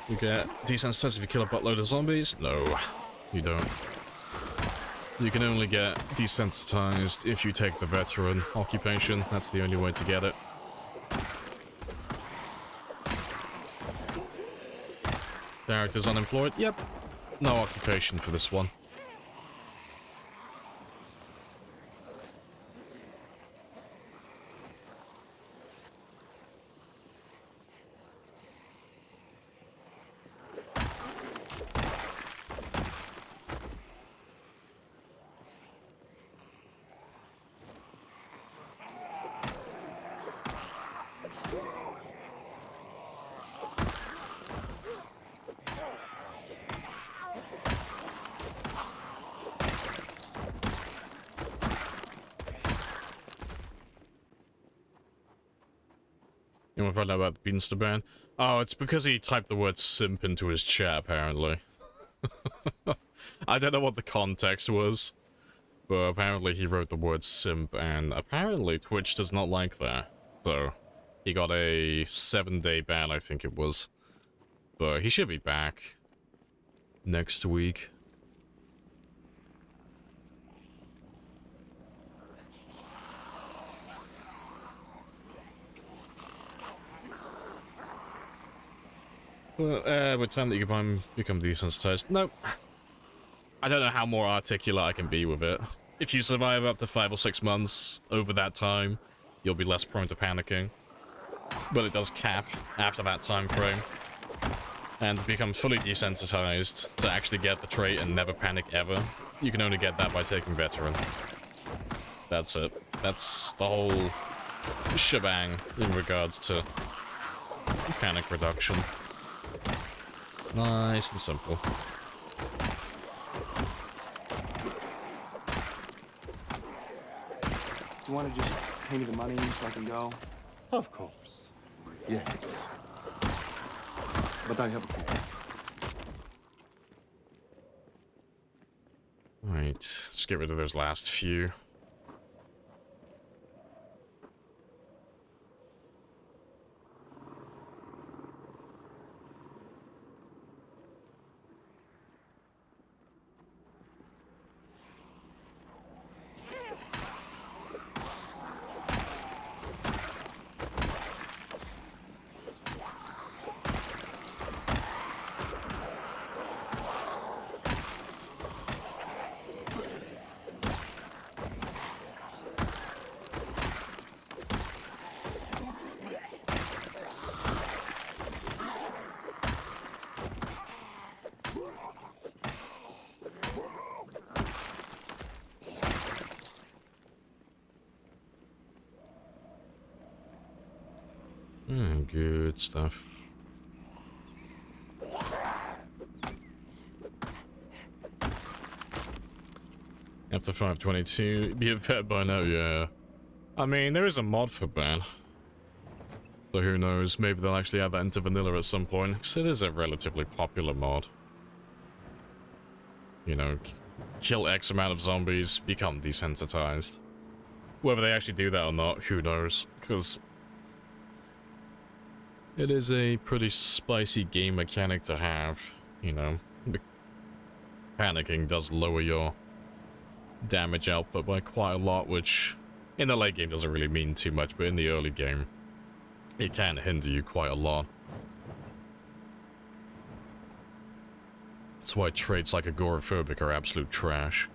You get desensitized if you kill a buttload of zombies? No, you don't. You can only get desensitized if you take the veteran occupation. That's the only way to get it. Characters unemployed? Yep. No occupation for this one. You want to find out about the Beanster ban? Oh, it's because he typed the word simp into his chat, apparently. I don't know what the context was, but apparently he wrote the word simp, and apparently Twitch does not like that. So, he got a 7-day ban, I think it was. But he should be back next week. Well, with time that you can become desensitized. Nope. I don't know how more articulate I can be with it. If you survive up to 5 or 6 months over that time, you'll be less prone to panicking. But it does cap after that time frame. And become fully desensitized to actually get the trait and never panic ever. You can only get that by taking veteran. That's it. That's the whole shebang in regards to panic reduction. Nice and simple. Do you want to just pay me the money so I can go? Of course. Yes. But I have a question. Right, let's get rid of those last few. Good stuff. After 522, be a vet by now, yeah. I mean, there is a mod for ban. So who knows, maybe they'll actually add that into vanilla at some point, because it is a relatively popular mod. You know, kill X amount of zombies, become desensitized. Whether they actually do that or not, who knows, because it is a pretty spicy game mechanic to have, you know. Panicking does lower your damage output by quite a lot, which in the late game doesn't really mean too much, but in the early game, it can hinder you quite a lot. That's why traits like agoraphobic are absolute trash.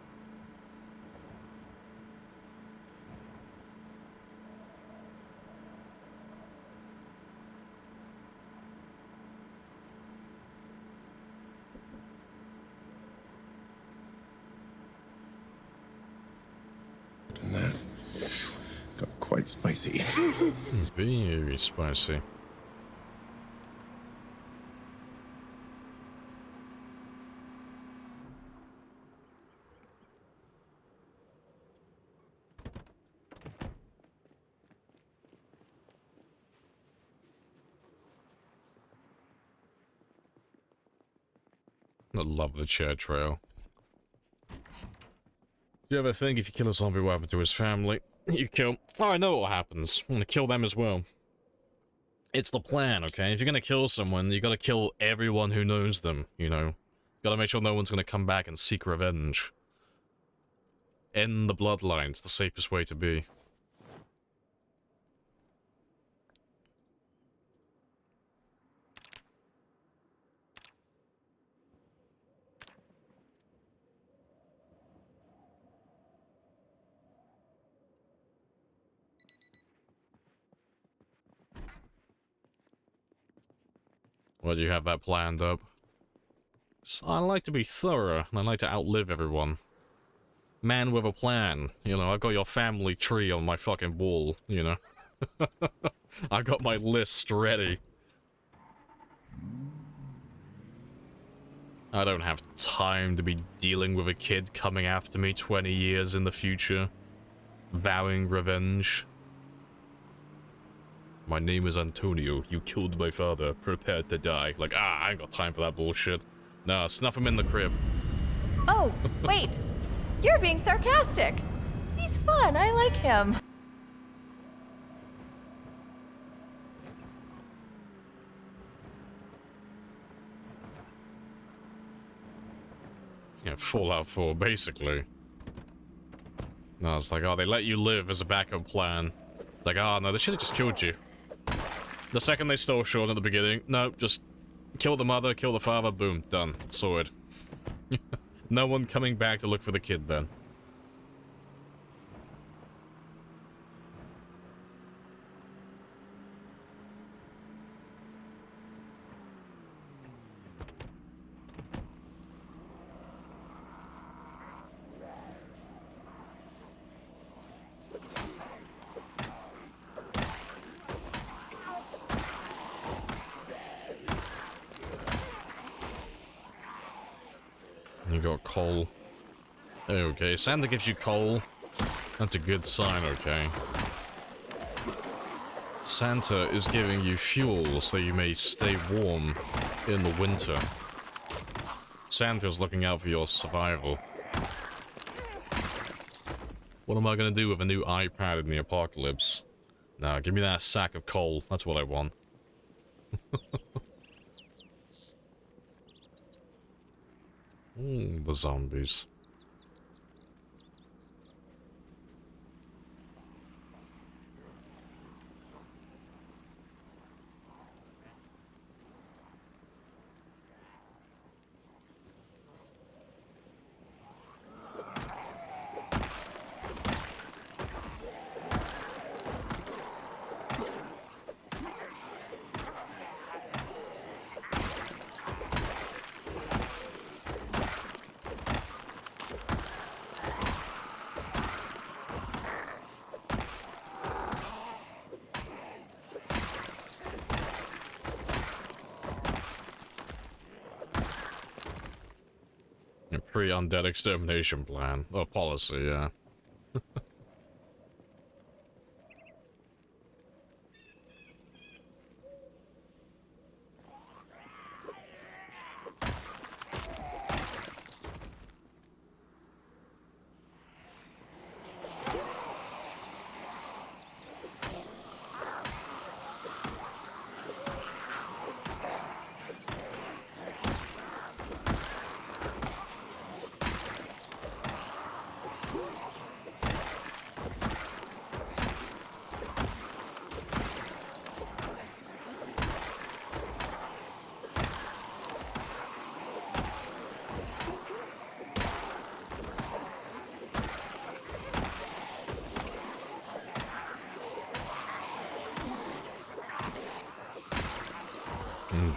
That got quite spicy. Very spicy. I love the chair trail. Do you ever think if you kill a zombie, what happened to his family? You kill... Oh, I know what happens. I'm gonna kill them as well. It's the plan, okay? If you're gonna kill someone, you gotta kill everyone who knows them, you know? Gotta make sure no one's gonna come back and seek revenge. End the bloodlines, the safest way to be. Why do you have that planned up? I like to be thorough, and I like to outlive everyone. Man with a plan, you know, I got your family tree on my fucking wall, you know? I got my list ready. I don't have time to be dealing with a kid coming after me 20 years in the future, vowing revenge. My name is Antonio. You killed my father. Prepared to die. Like, I ain't got time for that bullshit. Nah, snuff him in the crib. Oh, wait. You're being sarcastic. He's fun. I like him. Yeah, Fallout 4, basically. No, it's like, oh, they let you live as a backup plan. Like, oh, no, they should have just killed you. The second they stole Sean at the beginning, no, just kill the mother, kill the father, boom, done. Sorted. No one coming back to look for the kid then. You got coal. Okay, Santa gives you coal. That's a good sign, okay. Santa is giving you fuel so you may stay warm in the winter. Santa's looking out for your survival. What am I gonna do with a new iPad in the apocalypse? Nah, give me that sack of coal. That's what I want. Ooh, the zombies. Pre-undead extermination plan. Or policy, yeah.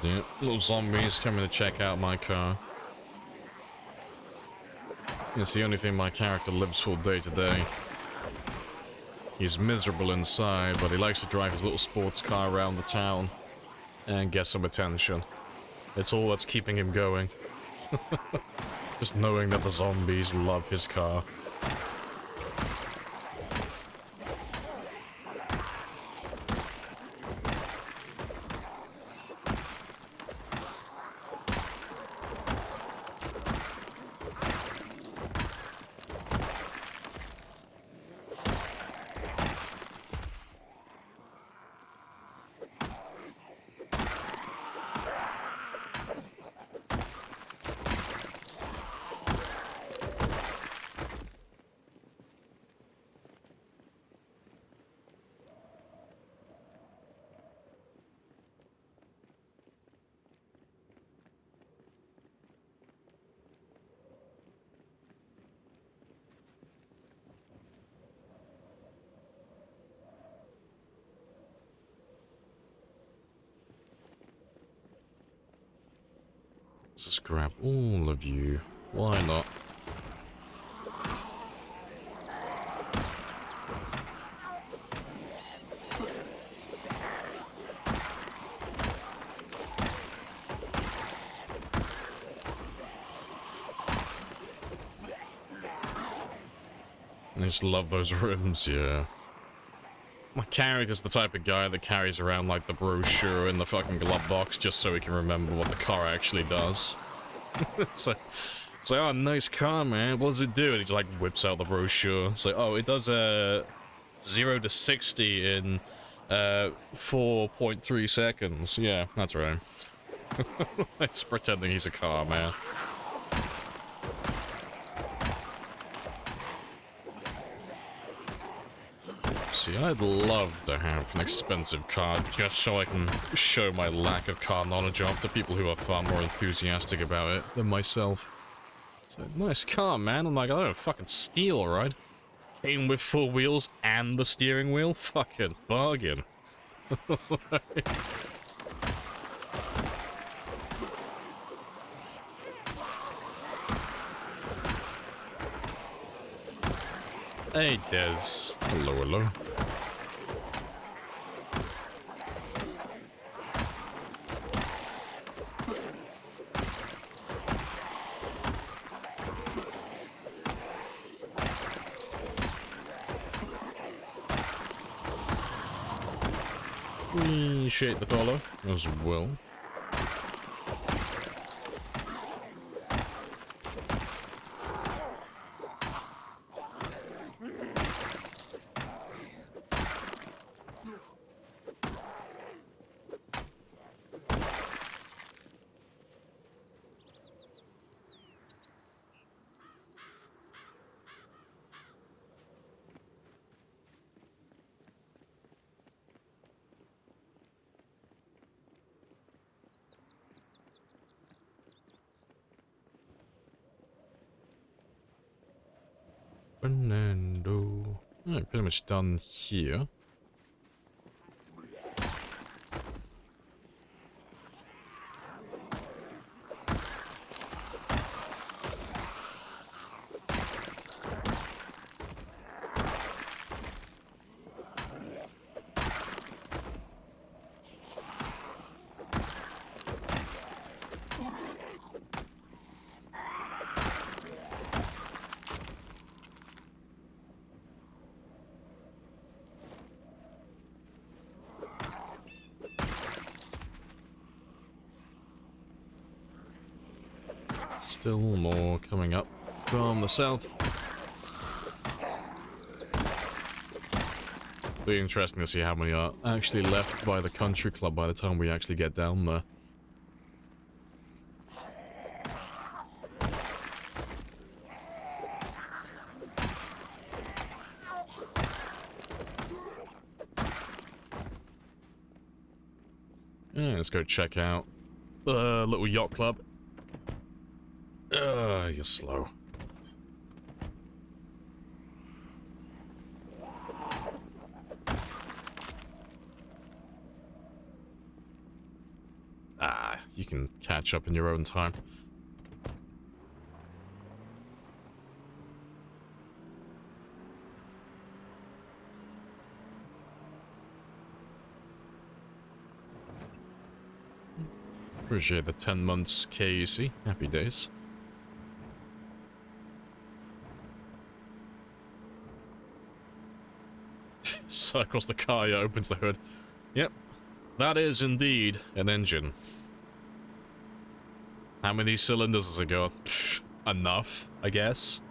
Yeah, little zombies coming to check out my car. It's the only thing my character lives for day to day. He's miserable inside, but he likes to drive his little sports car around the town and get some attention. It's all that's keeping him going. Just knowing that the zombies love his car. Let's just grab all of you. Why not? I just love those rims, yeah. My character's the type of guy that carries around, like, the brochure in the fucking glove box just so he can remember what the car actually does. it's like, oh, nice car, man. What does it do? And he just, like, whips out the brochure. It's like, oh, it does, 0 to 60 in, 4.3 seconds. Yeah, that's right. It's pretending he's a car, man. See, I'd love to have an expensive car just so I can show my lack of car knowledge off to people who are far more enthusiastic about it than myself. So, nice car, man. I'm like, I don't fucking steal, right? Came with 4 wheels and the steering wheel? Fucking bargain. Hey, Des. Hello, hello. Appreciate the follow as well. Fernando. Alright, pretty much done here. Still more coming up from the south. Be interesting to see how many are actually left by the country club by the time we actually get down there. Yeah, let's go check out the little yacht club. You're slow. Ah. can catch up in your own time. Appreciate the 10 months, KUC. Happy days. Circles the car, yeah, opens the hood. Yep, that is indeed an engine. How many cylinders has it got? Pfft, enough, I guess.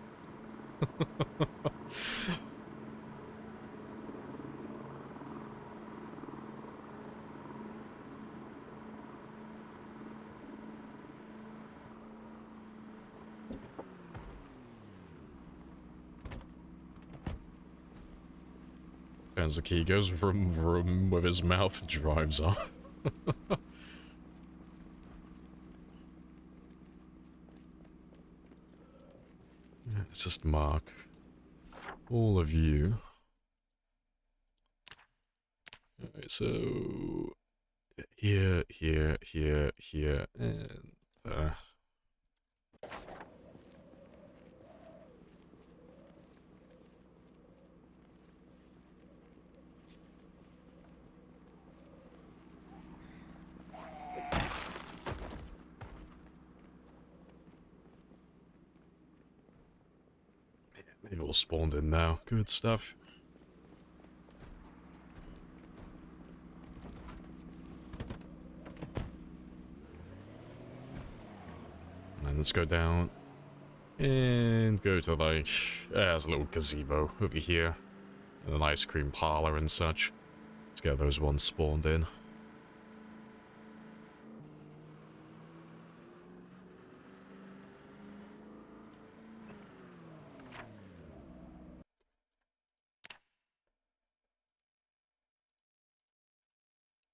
Turns the key, goes vroom vroom with his mouth and drives off. Let's just mark all of you. Alright, so here, here, here, here, and there. They've all spawned in now. Good stuff. And let's go down and go to like, there's a little gazebo over here and an ice cream parlor and such. Let's get those ones spawned in.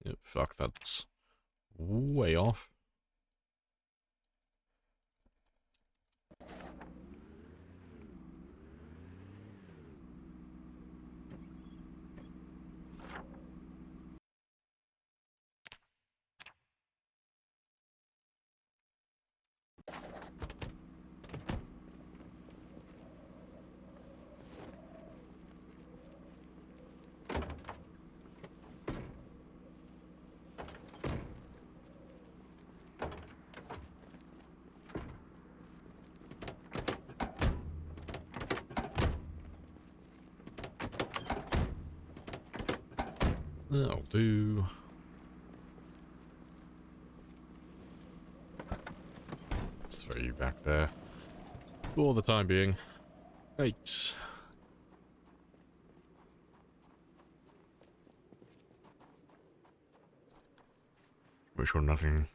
Yep, fuck, that's way off. That'll do. Let's throw you back there. For the time being. Right. Make sure nothing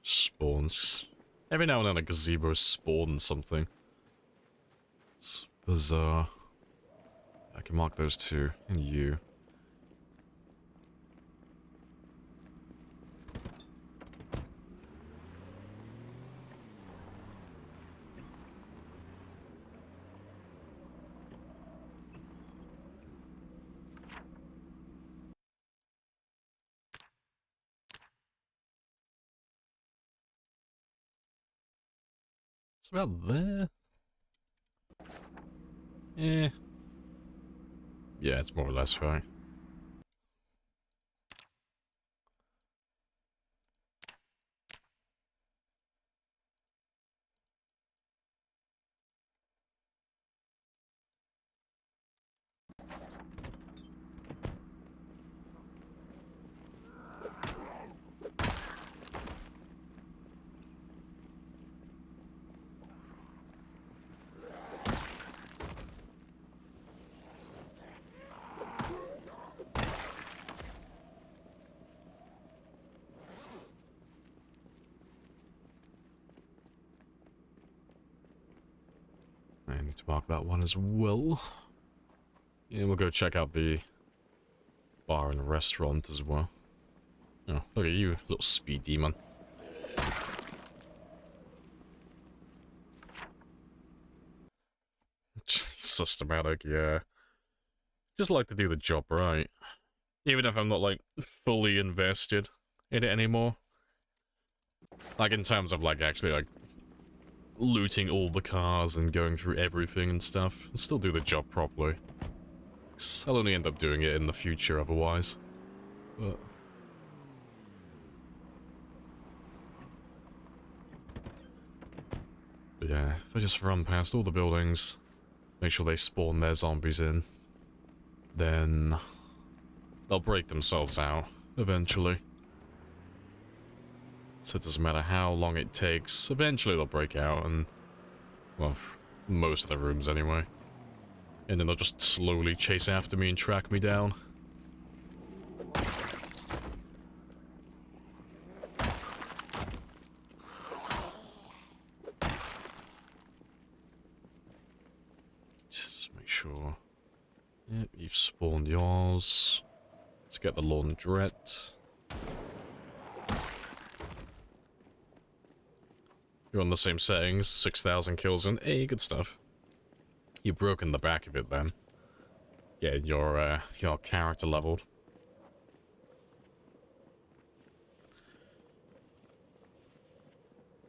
spawns. Every now and then a gazebo spawns something. It's bizarre. I can mark those two, and you. It's about there. Eh. Yeah, it's more or less right. I need to mark that one as well. And we'll go check out the bar and restaurant as well. Oh, look at you, little speed demon. Systematic, yeah. Just like to do the job right. Even if I'm not, like, fully invested in it anymore. Like, in terms of, like, actually, like, looting all the cars and going through everything and stuff. I'll still do the job properly. 'Cause I'll only end up doing it in the future otherwise. But... yeah, if I just run past all the buildings, make sure they spawn their zombies in, then they'll break themselves out eventually. So it doesn't matter how long it takes, eventually they'll break out, and, well, most of the rooms anyway. And then they'll just slowly chase after me and track me down. Just make sure. Yep, you've spawned yours. Let's get the laundrette. You're on the same settings, 6,000 kills and good stuff. You've broken the back of it then. Yeah, your character leveled.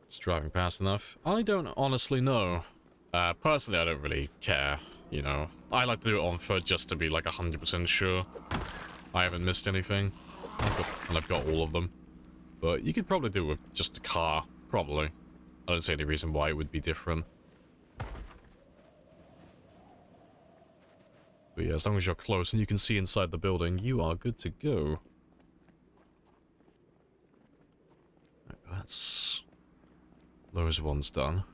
It's driving fast enough. I don't honestly know. Personally, I don't really care, you know. I like to do it on foot just to be like 100% sure I haven't missed anything. And I've got all of them. But you could probably do it with just a car, probably. I don't see any reason why it would be different. But yeah, as long as you're close and you can see inside the building, you are good to go. Right, that's... those ones done.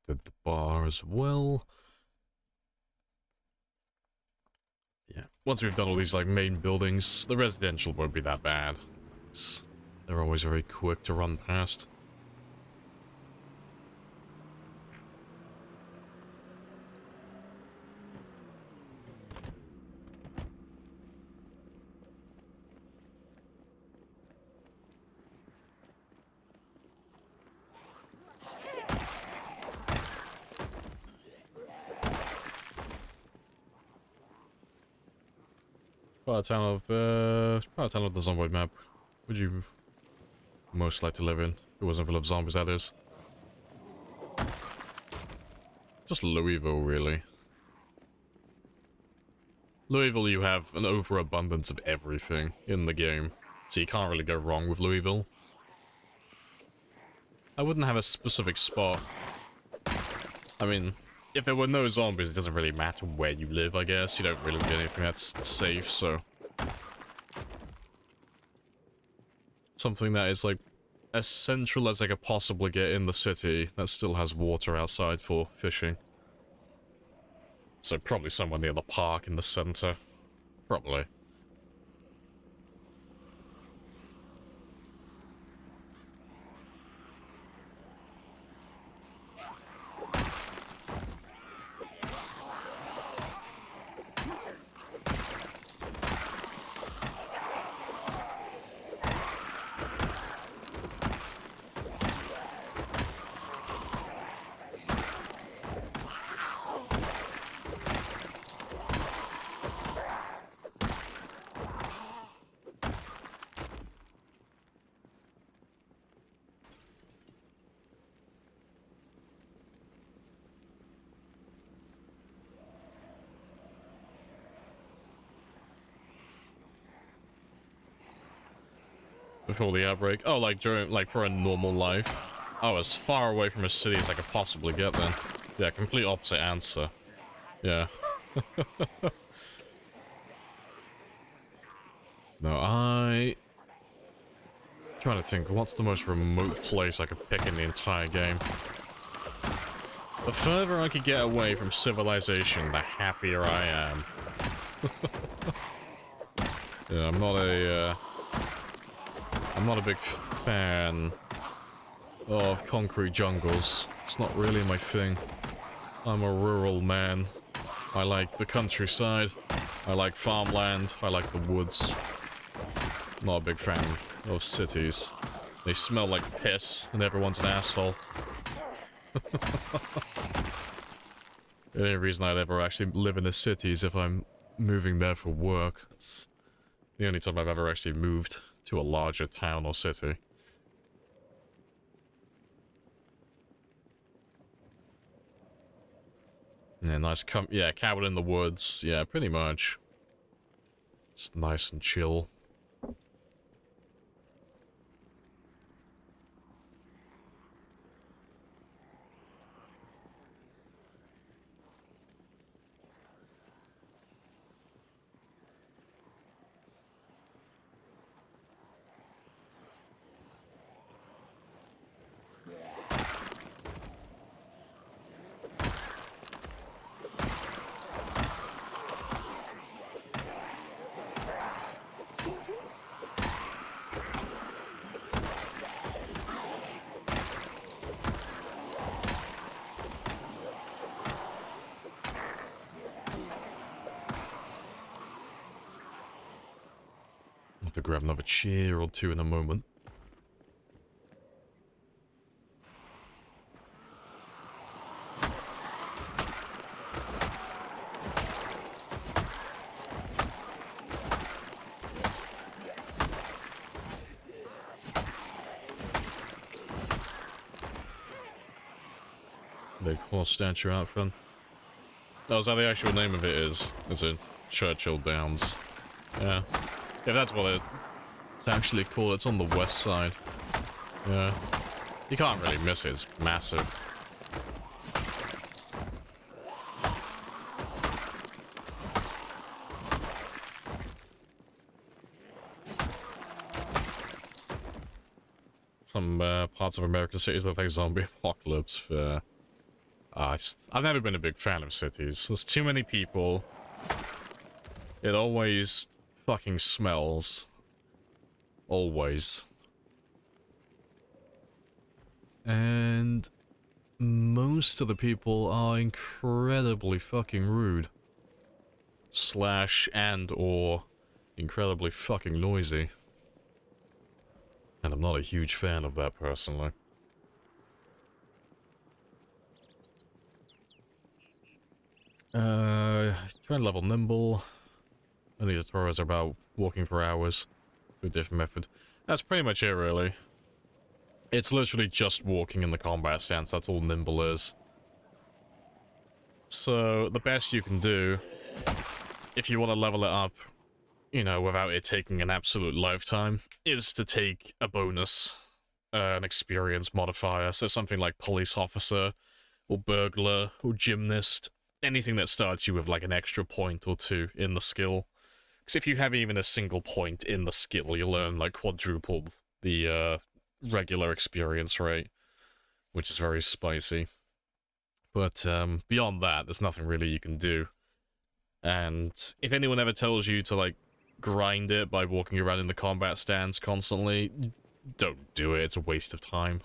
Did the bar as well. Yeah, once we've done all these like main buildings, the residential won't be that bad. They're always very quick to run past. Part of town of the zombie map. Would you most like to live in? If it wasn't full of zombies, that is. Just Louisville, really. Louisville, you have an overabundance of everything in the game, so you can't really go wrong with Louisville. I wouldn't have a specific spot. I mean, if there were no zombies, it doesn't really matter where you live, I guess. You don't really get anything that's safe, so... something that is, like, as central as I could possibly get in the city, that still has water outside for fishing. So probably somewhere near the park in the center. Probably. Before the outbreak. Oh, like during, like for a normal life. Oh, as far away from a city as I could possibly get then. Yeah, complete opposite answer. Yeah. No, trying to think, what's the most remote place I could pick in the entire game? The further I could get away from civilization, the happier I am. Yeah, I'm not a big fan of concrete jungles. It's not really my thing. I'm a rural man. I like the countryside. I like farmland. I like the woods. Not a big fan of cities. They smell like piss, and everyone's an asshole. The only reason I'd ever actually live in a city is if I'm moving there for work. That's the only time I've ever actually moved to a larger town or city. Yeah, nice yeah, cabin in the woods. Yeah, pretty much. Just nice and chill. I'll have to grab another chair or two in a moment. Big horse statue out front. Oh, is that the actual name of it is? Is it Churchill Downs? Yeah. If that's what it's actually called, it's on the west side. Yeah. You can't really miss it, it's massive. Some parts of American cities look like zombie apocalypse for... I've never been a big fan of cities. There's too many people. It always fucking smells. Always. And most of the people are incredibly fucking rude. /or incredibly fucking noisy. And I'm not a huge fan of that personally. Try and level nimble. Only tutorials are about walking for hours. A different method. That's pretty much it, really. It's literally just walking in the combat stance. That's all nimble is. So, the best you can do, if you want to level it up, you know, without it taking an absolute lifetime, is to take a bonus, an experience modifier. So something like police officer, or burglar, or gymnast. Anything that starts you with like an extra point or two in the skill. Because if you have even a single point in the skill, you'll earn like quadruple the regular experience rate, which is very spicy. But beyond that, there's nothing really you can do. And if anyone ever tells you to like grind it by walking around in the combat stance constantly, don't do it. It's a waste of time.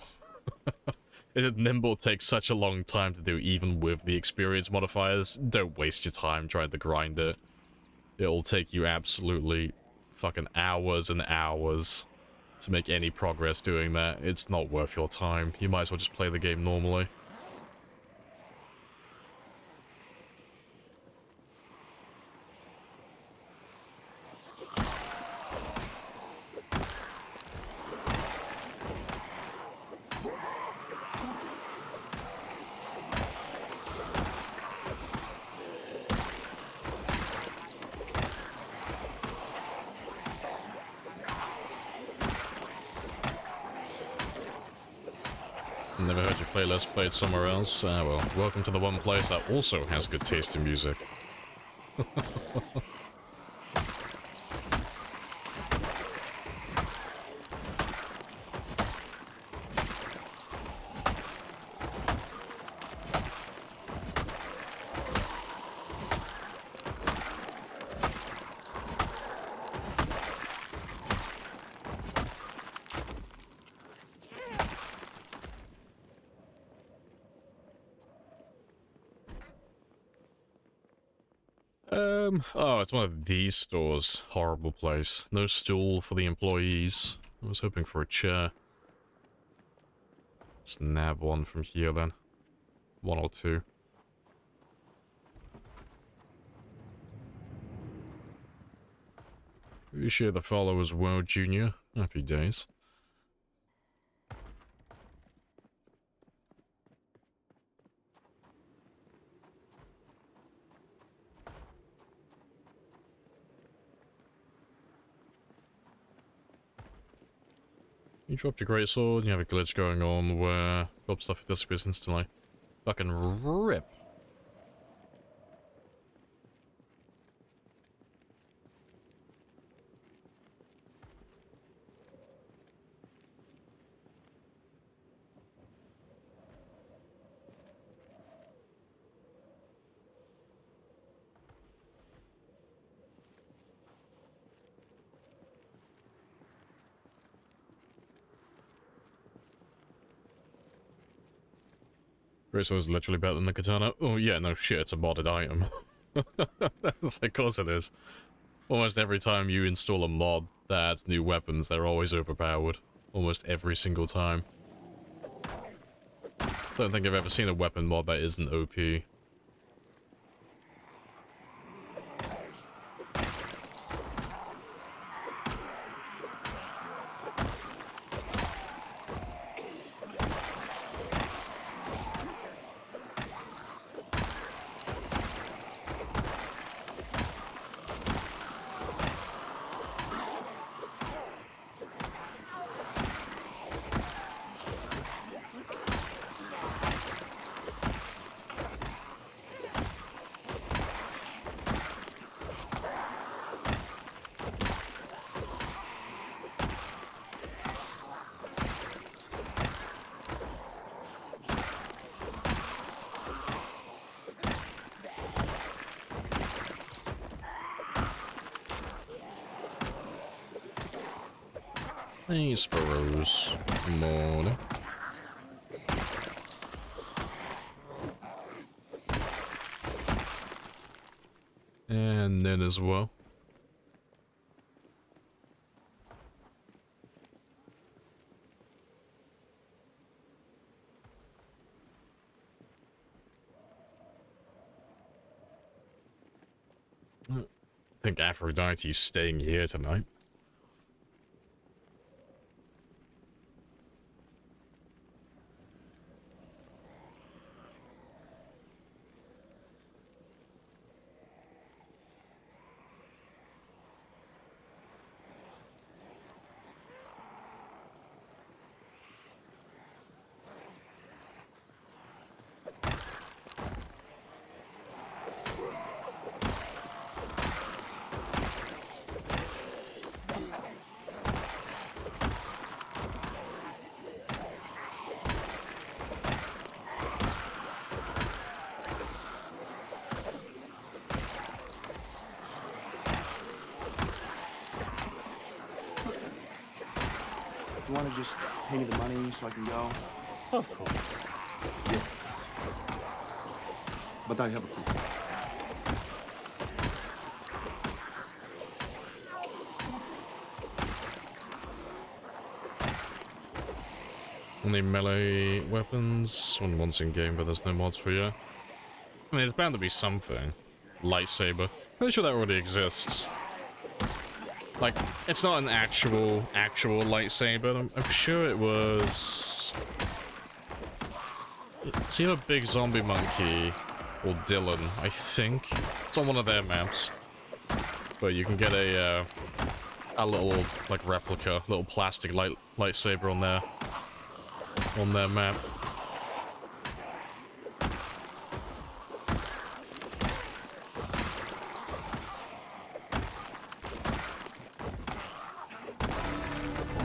Nimble takes such a long time to do even with the experience modifiers. Don't waste your time trying to grind it. It'll take you absolutely fucking hours and hours to make any progress doing that. It's not worth your time. You might as well just play the game normally. Never heard your playlist played somewhere else. Well, welcome to the one place that also has good taste in music. Oh, it's one of these stores. Horrible place. No stool for the employees. I was hoping for a chair. Let's nab one from here then. One or two. Appreciate the follow as well, Junior. Happy days. You dropped your greatsword, you have a glitch going on where drop stuff disappears instantly. Fucking rip. Greatsword is literally better than the katana. Oh yeah, no shit, it's a modded item. Of course it is. Almost every time you install a mod that adds new weapons, they're always overpowered. Almost every single time. Don't think I've ever seen a weapon mod that isn't OP. Hey, Sparrows. Good morning. And then as well. I think Aphrodite's staying here tonight. You want to just pay me the money so I can go? Of course. Yes. But I have a clue. Only melee weapons. One once in game, but there's no mods for you. I mean, there's bound to be something. Lightsaber. Pretty sure that already exists. Like, it's not an actual lightsaber. I'm sure it was... It's either Big Zombie Monkey or Dylan, I think. It's on one of their maps. But you can get a little, like, replica, little plastic lightsaber on their map.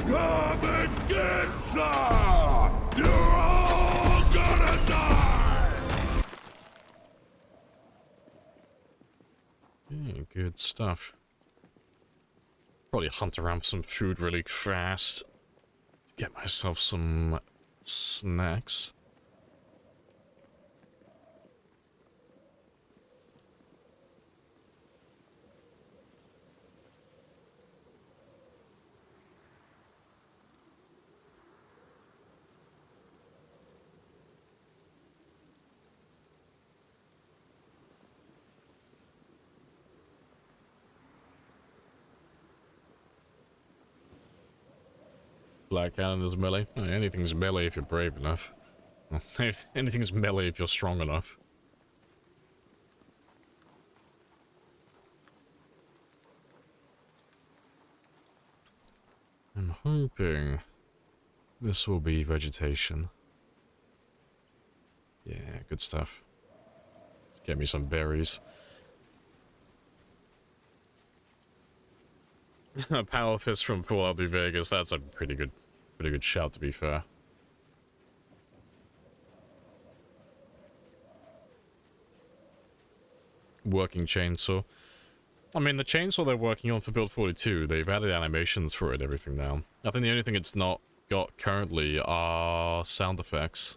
Come and get some! You're all gonna die! Yeah, good stuff. Probably hunt around for some food really fast. Get myself some snacks. Black Cannon is melee. Anything's melee if you're brave enough. Anything's melee if you're strong enough. I'm hoping this will be vegetation. Yeah, good stuff. Let's get me some berries. Power Fist from Fallout New Vegas, that's a pretty good shout, to be fair. Working chainsaw. I mean, the chainsaw they're working on for Build 42, they've added animations for it and everything now. I think the only thing it's not got currently are sound effects.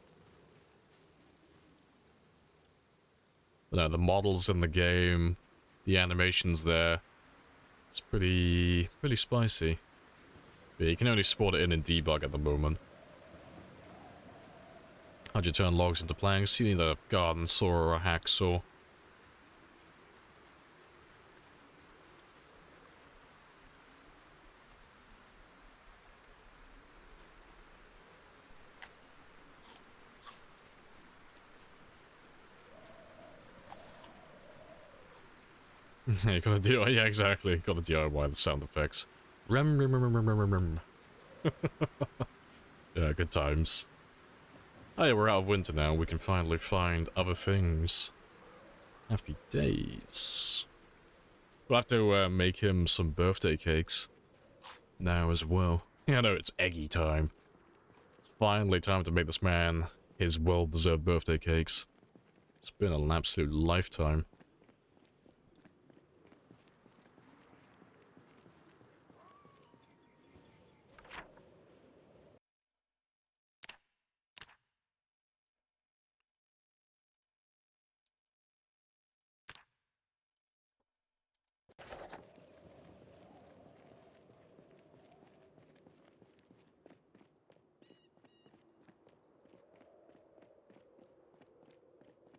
But no, the models in the game, the animations there, it's pretty spicy. But you can only spot it in debug at the moment. How'd you turn logs into planks? You need a garden saw or a hacksaw. You gotta DIY, yeah, exactly. Gotta DIY the sound effects. Rem, rem, rem, rem, rem, rem. Yeah, good times. Oh yeah, we're out of winter now. We can finally find other things. Happy days. We'll have to make him some birthday cakes now as well. Yeah, I know, it's eggy time. It's finally time to make this man his well-deserved birthday cakes. It's been an absolute lifetime.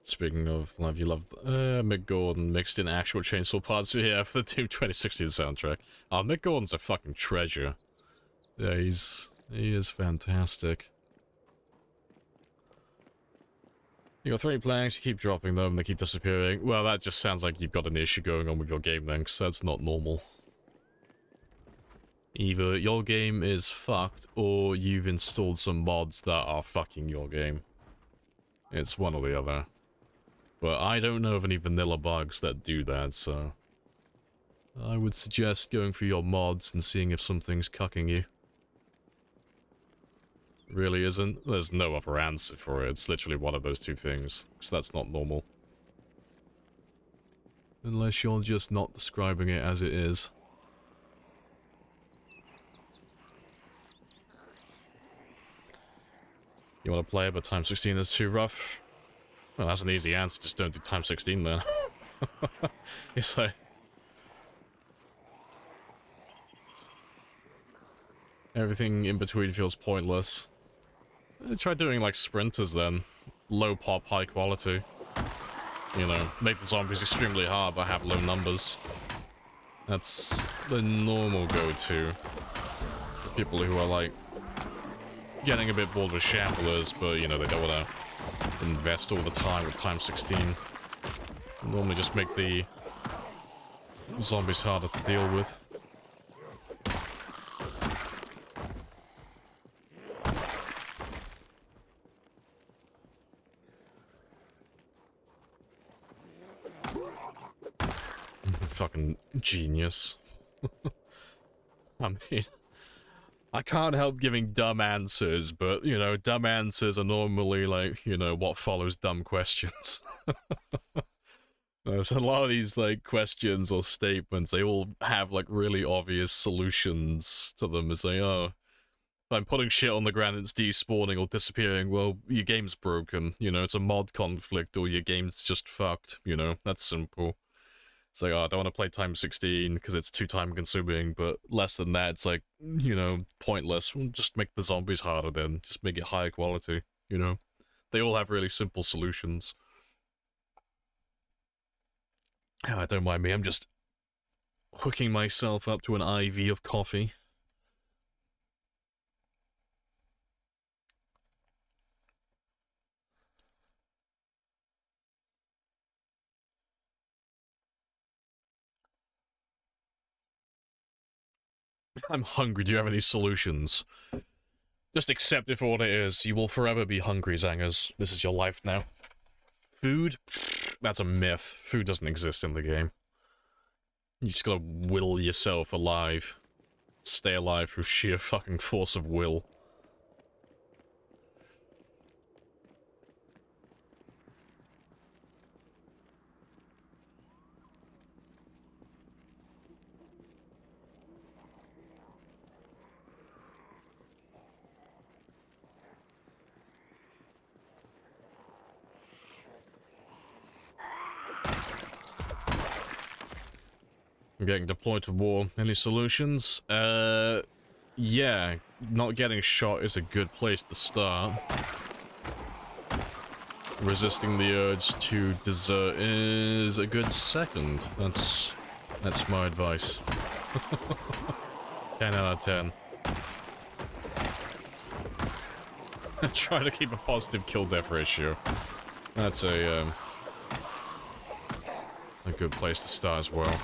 Speaking of love, you love Mick Gordon mixed in actual chainsaw parts here for the Doom 2016 soundtrack. Oh, Mick Gordon's a fucking treasure. Yeah, he is fantastic. You got 3 planks, you keep dropping them, they keep disappearing. Well, that just sounds like you've got an issue going on with your game then, 'cause that's not normal. Either your game is fucked, or you've installed some mods that are fucking your game. It's one or the other. But I don't know of any vanilla bugs that do that, so I would suggest going through your mods and seeing if something's cucking you. Really isn't? There's no other answer for it. It's literally one of those two things, because that's not normal. Unless you're just not describing it as it is. You want to play it, but time 16 is too rough? Well, that's an easy answer. Just don't do time 16 then. It's like... everything in between feels pointless. Try doing like sprinters then. Low pop, high quality. You know, make the zombies extremely hard but have low numbers. That's the normal go-to. People who are like... getting a bit bored with shamblers, but you know, they don't want to invest all the time with time 16. Normally just make the zombies harder to deal with. Fucking genius. I mean... I can't help giving dumb answers, but, you know, dumb answers are normally, like, you know, what follows dumb questions. So a lot of these, like, questions or statements, they all have, like, really obvious solutions to them. It's like, oh, if I'm putting shit on the ground and it's despawning or disappearing, well, your game's broken, you know, it's a mod conflict, or your game's just fucked, you know, that's simple. It's like, oh, I don't want to play time 16 because it's too time consuming, but less than that, it's like, you know, pointless. We'll just make the zombies harder then. Just make it higher quality, you know? They all have really simple solutions. Oh, don't mind me, I'm just hooking myself up to an IV of coffee. I'm hungry. Do you have any solutions? Just accept it for what it is. You will forever be hungry, Zangers. This is your life now. Food? That's a myth. Food doesn't exist in the game. You just gotta will yourself alive. Stay alive through sheer fucking force of will. I'm getting deployed to war. Any solutions? Yeah. Not getting shot is a good place to start. Resisting the urge to desert is a good second. That's my advice. 10 out of 10. Try to keep a positive kill-death ratio. That's a good place to start as well.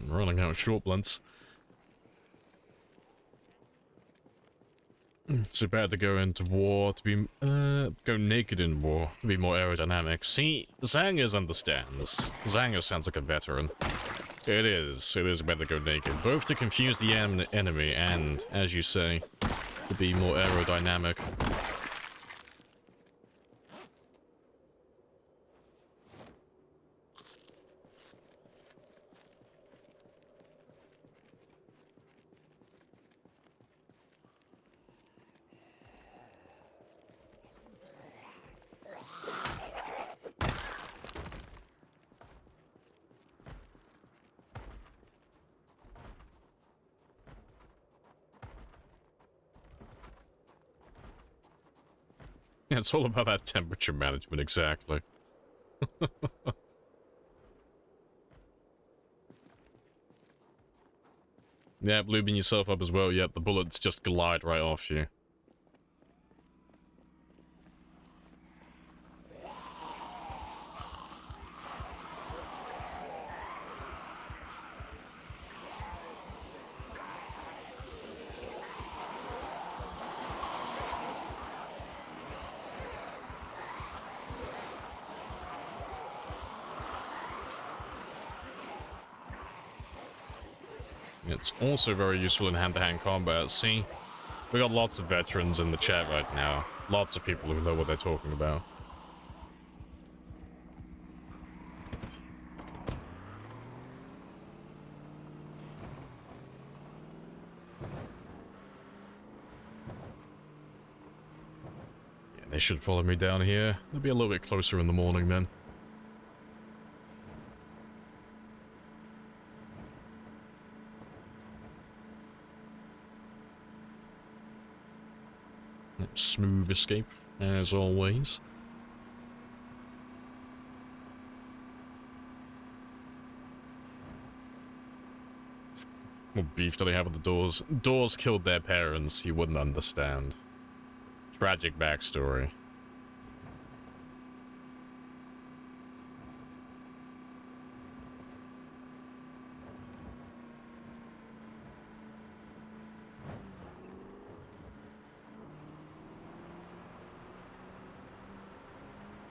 Running out of short blunts. It's bad to go into war to be go naked in war to be more aerodynamic. See, Zangers understands. Zangers sounds like a veteran. It is better to go naked, both to confuse the enemy and, as you say, to be more aerodynamic. Yeah, it's all about that temperature management, exactly. Yeah, lubing yourself up as well, yep, the bullets just glide right off you. It's also very useful in hand-to-hand combat. See, we got lots of veterans in the chat right now. Lots of people who know what they're talking about. Yeah, they should follow me down here. They'll be a little bit closer in the morning then. Smooth escape, as always. What beef do they have with the Doors? Doors killed their parents, you wouldn't understand. Tragic backstory.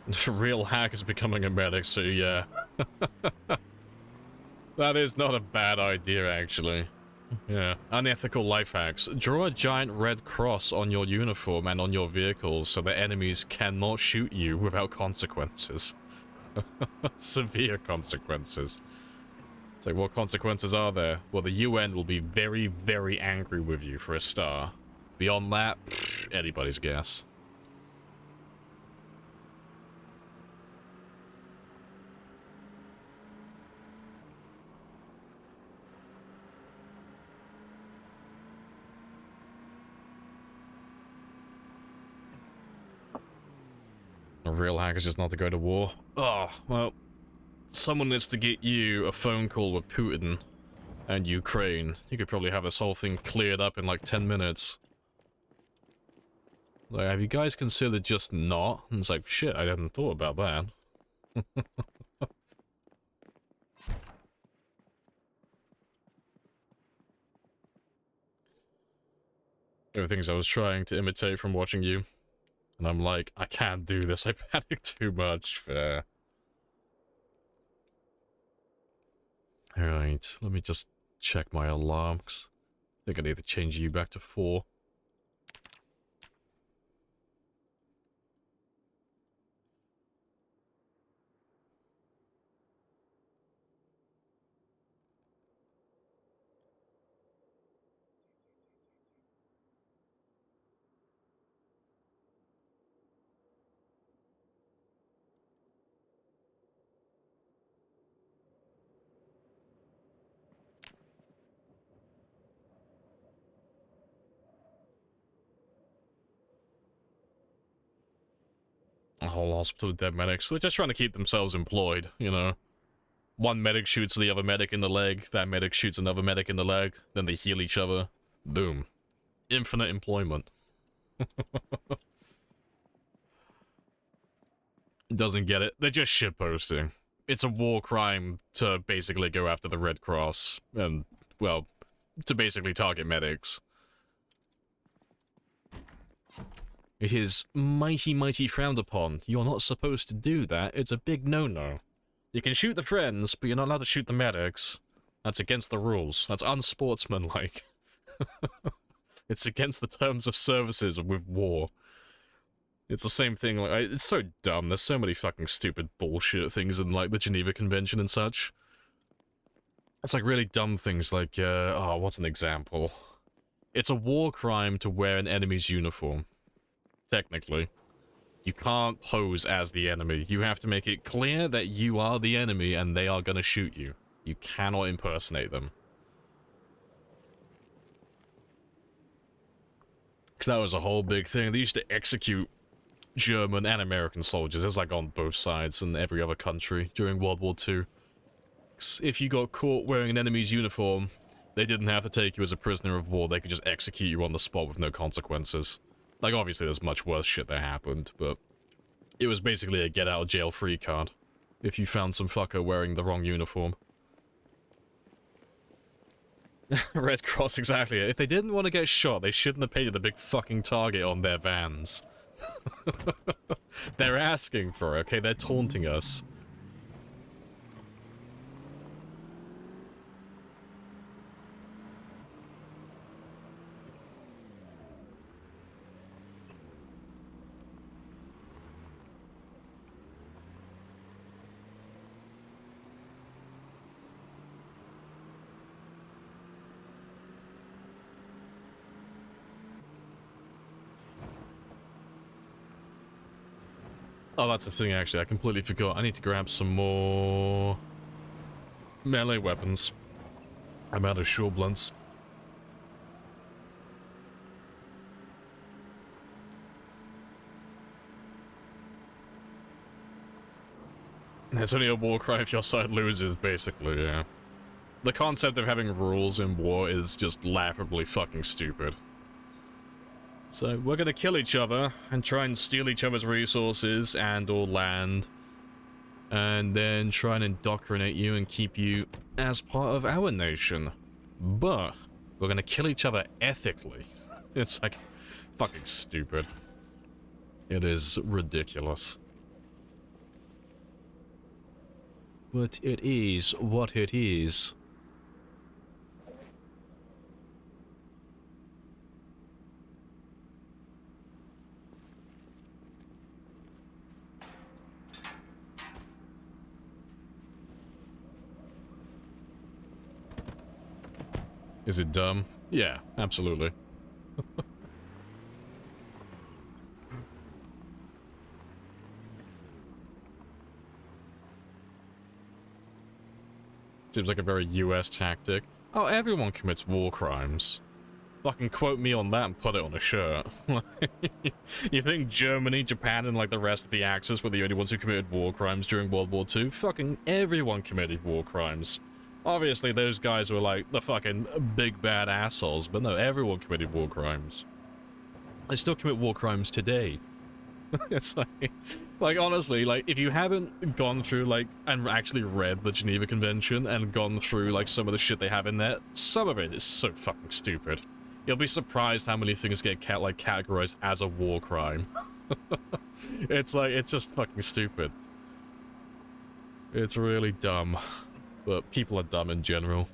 The real hack is becoming a medic, so yeah. That is not a bad idea, actually. Yeah. Unethical life hacks. Draw a giant red cross on your uniform and on your vehicles so that enemies cannot shoot you without consequences. Severe consequences. It's like, what consequences are there? Well, the UN will be very, very angry with you for a start. Beyond that, anybody's guess. real hack is just not to go to war. Oh, well, someone needs to get you a phone call with Putin and Ukraine. You could probably have this whole thing cleared up in like 10 minutes. Like, have you guys considered just not? And it's like, shit, I hadn't thought about that. There were things I was trying to imitate from watching you. And I'm like, I can't do this, I panic too much. Fair. Alright, let me just check my alarms. I think I need to change you back to 4. A whole hospital of dead medics. We're just trying to keep themselves employed, you know. One medic shoots the other medic in the leg, that medic shoots another medic in the leg, then they heal each other. Boom. Infinite employment. Doesn't get it. They're just shitposting. It's a war crime to basically go after the Red Cross, and, well, to basically target medics. It is mighty, mighty frowned upon. You're not supposed to do that. It's a big no-no. You can shoot the friends, but you're not allowed to shoot the medics. That's against the rules. That's unsportsmanlike. It's against the terms of services with war. It's the same thing, like, it's so dumb. There's so many fucking stupid bullshit things in, like, the Geneva Convention and such. It's like really dumb things like, oh, what's an example? It's a war crime to wear an enemy's uniform. Technically. You can't pose as the enemy. You have to make it clear that you are the enemy and they are gonna shoot you. You cannot impersonate them. Because that was a whole big thing. They used to execute German and American soldiers. It was like on both sides in every other country during World War II. If you got caught wearing an enemy's uniform, they didn't have to take you as a prisoner of war. They could just execute you on the spot with no consequences. Like, obviously there's much worse shit that happened, but it was basically a get-out-of-jail-free card if you found some fucker wearing the wrong uniform. Red Cross, exactly. If they didn't want to get shot, they shouldn't have painted the big fucking target on their vans. They're asking for it, okay? They're taunting us. Oh, that's the thing, actually. I completely forgot. I need to grab some more melee weapons. I'm out of short blunts. It's only a war cry if your side loses, basically, yeah. The concept of having rules in war is just laughably fucking stupid. So, we're gonna kill each other, and try and steal each other's resources and or land, and then try and indoctrinate you and keep you as part of our nation. But, we're gonna kill each other ethically. It's like, fucking stupid. It is ridiculous. But it is what it is. Is it dumb? Yeah, absolutely. Seems like a very US tactic. Oh, everyone commits war crimes. Fucking quote me on that and put it on a shirt. You think Germany, Japan, and like the rest of the Axis were the only ones who committed war crimes during World War II? Fucking everyone committed war crimes. Obviously, those guys were like the fucking big bad assholes, but no, everyone committed war crimes. They still commit war crimes today. It's like honestly, like if you haven't gone through like and actually read the Geneva Convention and gone through like some of the shit they have in there, some of it is so fucking stupid. You'll be surprised how many things get categorized as a war crime. It's like, it's just fucking stupid. It's really dumb. But people are dumb in general.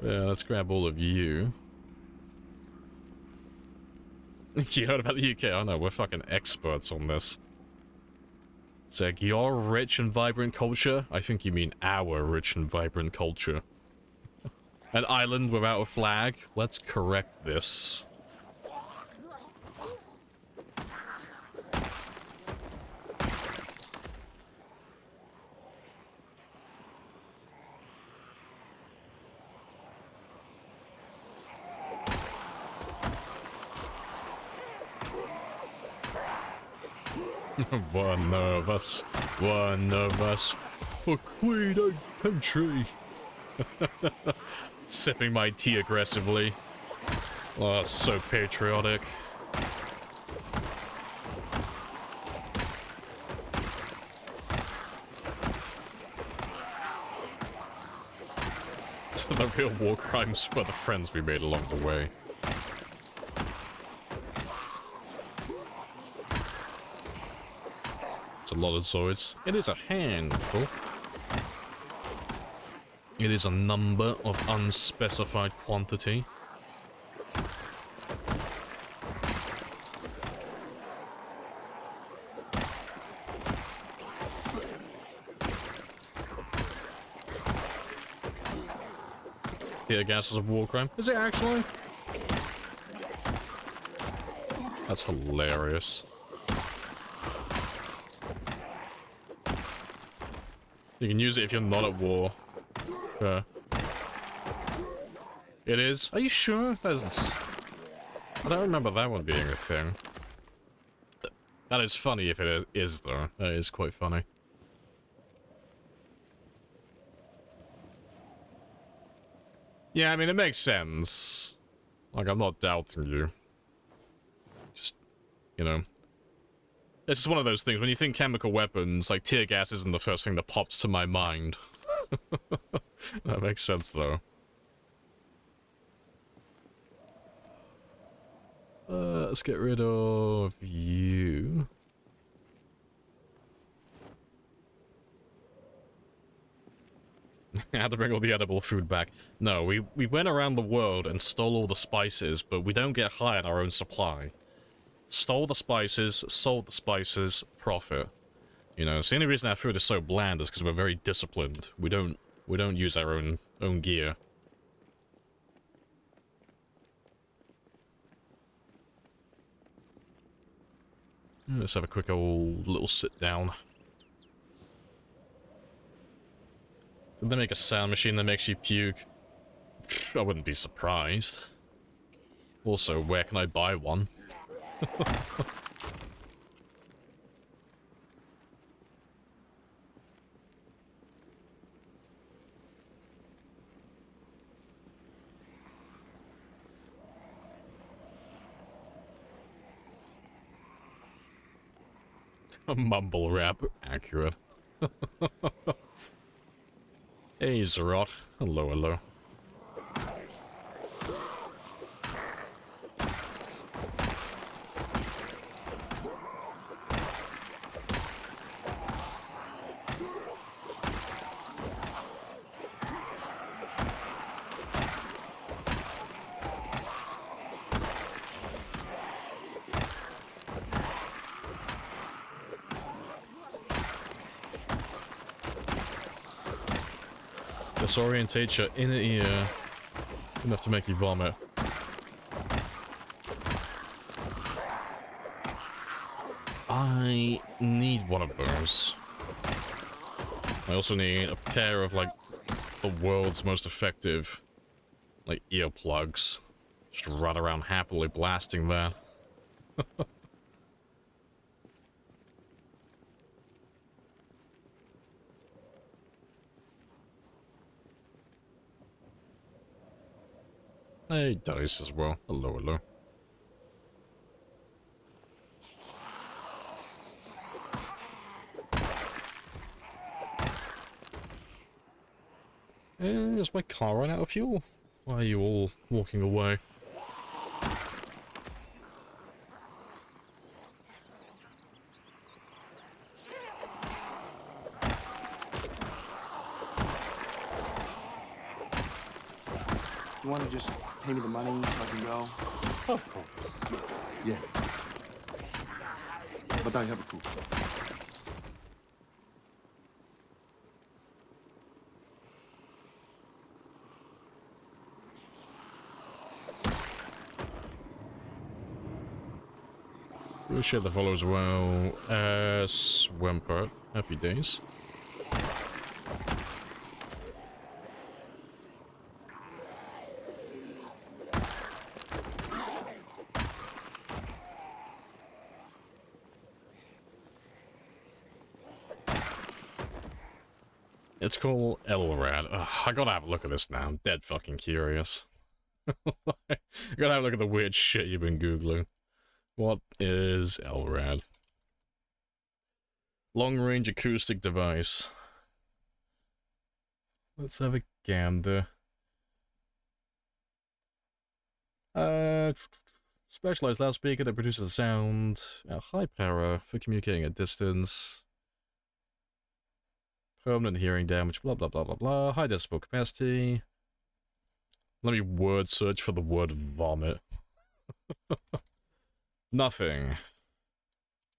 Yeah, let's grab all of you. You heard about the UK? Oh no, we're fucking experts on this. It's like, your rich and vibrant culture? I think you mean our rich and vibrant culture. An island without a flag? Let's correct this. One of us, for Queen and country. Sipping my tea aggressively. Oh, so patriotic. The real war crimes were the friends we made along the way. It's a lot of Zoids. It is a handful. It is a number of unspecified quantity. Tear gas is a war crime. Is it actually? That's hilarious. You can use it if you're not at war. It is? Are you sure? That's... I don't remember that one being a thing. That is funny if it is, though. That is quite funny. Yeah, I mean, it makes sense. Like, I'm not doubting you. Just, you know. It's just one of those things. When you think chemical weapons, like, tear gas isn't the first thing that pops to my mind. That makes sense, though. Let's get rid of you. I had to bring all the edible food back. No, we went around the world and stole all the spices, but we don't get high on our own supply. Stole the spices, sold the spices, profit. You know, it's the only reason our food is so bland is because we're very disciplined. We don't use our own gear. Let's have a quick old little sit down. Did they make a sound machine that makes you puke? I wouldn't be surprised. Also, where can I buy one? A mumble rap, accurate. Hey, Zerot. Hello, hello. Disorientate your inner ear enough to make you vomit. I need one of those. I also need a pair of, like, the world's most effective like earplugs. Just run around happily blasting that. Hey, dice as well. Hello, hello. Is my car run out of fuel? Why are you all walking away? You want to just pay me the money so I can go? Of course. Yeah. But I have to. We'll share the follow as well. Swampert. Happy days. It's called Elrad. Ugh, I gotta have a look at this now. I'm dead fucking curious. I gotta have a look at the weird shit you've been Googling. What is LRAD? Long-range acoustic device. Let's have a gander. Specialized loudspeaker that produces a sound. High power for communicating at distance. Permanent hearing damage. Blah blah blah blah blah. High decibel capacity. Let me word search for the word vomit. Nothing.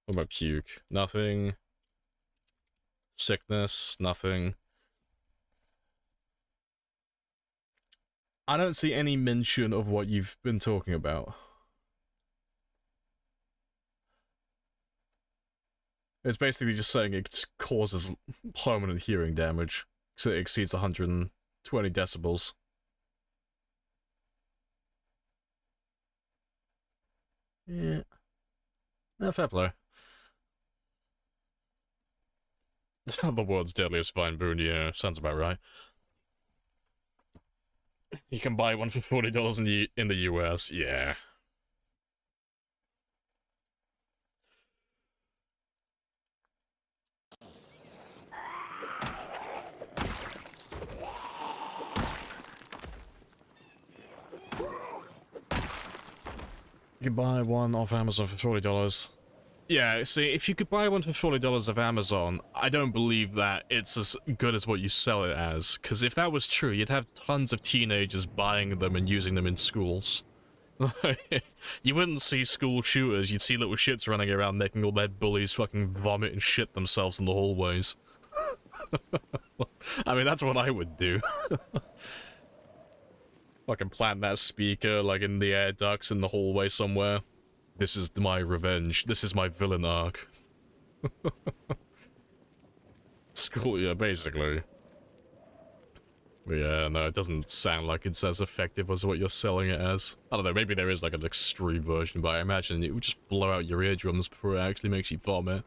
What about puke? Nothing. Sickness? Nothing. I don't see any mention of what you've been talking about. It's basically just saying it causes permanent hearing damage, because it exceeds 120 decibels. Yeah. No, fair play. The world's deadliest fine boon, yeah, sounds about right. You can buy one for $40 in the US, yeah. You can buy one off Amazon for $40. Yeah, see, if you could buy one for $40 off Amazon, I don't believe that it's as good as what you sell it as. Because if that was true, you'd have tons of teenagers buying them and using them in schools. You wouldn't see school shooters, you'd see little shits running around making all their bullies fucking vomit and shit themselves in the hallways. I mean, that's what I would do. Fucking plant that speaker, like, in the air ducts in the hallway somewhere. This is my revenge. This is my villain arc. School, yeah, basically. But yeah, no, it doesn't sound like it's as effective as what you're selling it as. I don't know, maybe there is like an extreme version, but I imagine it would just blow out your eardrums before it actually makes you vomit.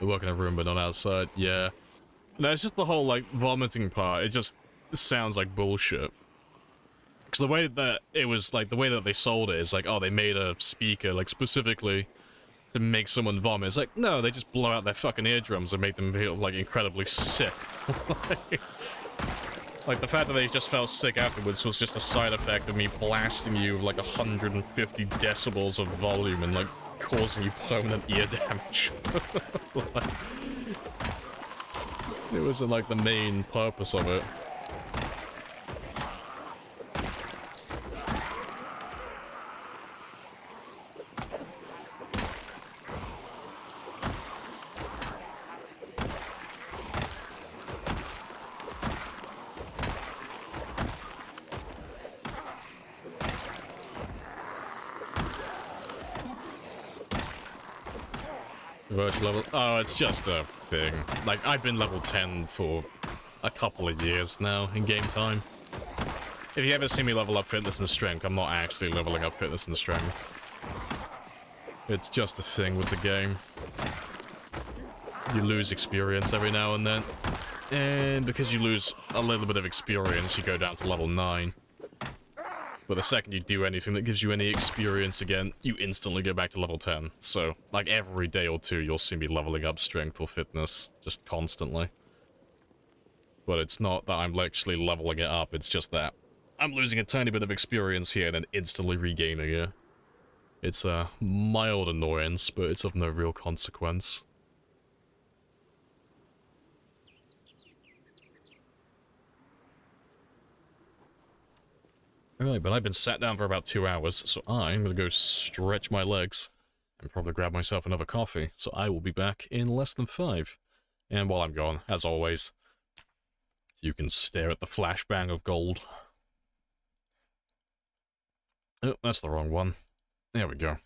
We work in a room but not outside, yeah. No, it's just the whole, like, vomiting part. It just sounds like bullshit. Because the way that it was, like, the way that they sold it is like, oh, they made a speaker, like, specifically to make someone vomit. It's like, no, they just blow out their fucking eardrums and make them feel, like, incredibly sick. Like, the fact that they just felt sick afterwards was just a side effect of me blasting you with, like, 150 decibels of volume and, like, causing you permanent ear damage. Like, it wasn't like the main purpose of it. Virtual level. Oh, it's just a thing. Like, I've been level 10 for a couple of years now in game time. If you ever see me level up fitness and strength, I'm not actually leveling up fitness and strength. It's just a thing with the game. You lose experience every now and then. And because you lose a little bit of experience, you go down to level 9. But the second you do anything that gives you any experience again, you instantly go back to level 10. So, like, every day or two, you'll see me leveling up strength or fitness, just constantly. But it's not that I'm actually leveling it up, it's just that I'm losing a tiny bit of experience here and then instantly regaining it. It's a mild annoyance, but it's of no real consequence. Alright, but I've been sat down for about 2 hours, so I'm gonna go stretch my legs and probably grab myself another coffee, so I will be back in less than 5. And while I'm gone, as always, you can stare at the flashbang of gold. Oh, that's the wrong one. There we go.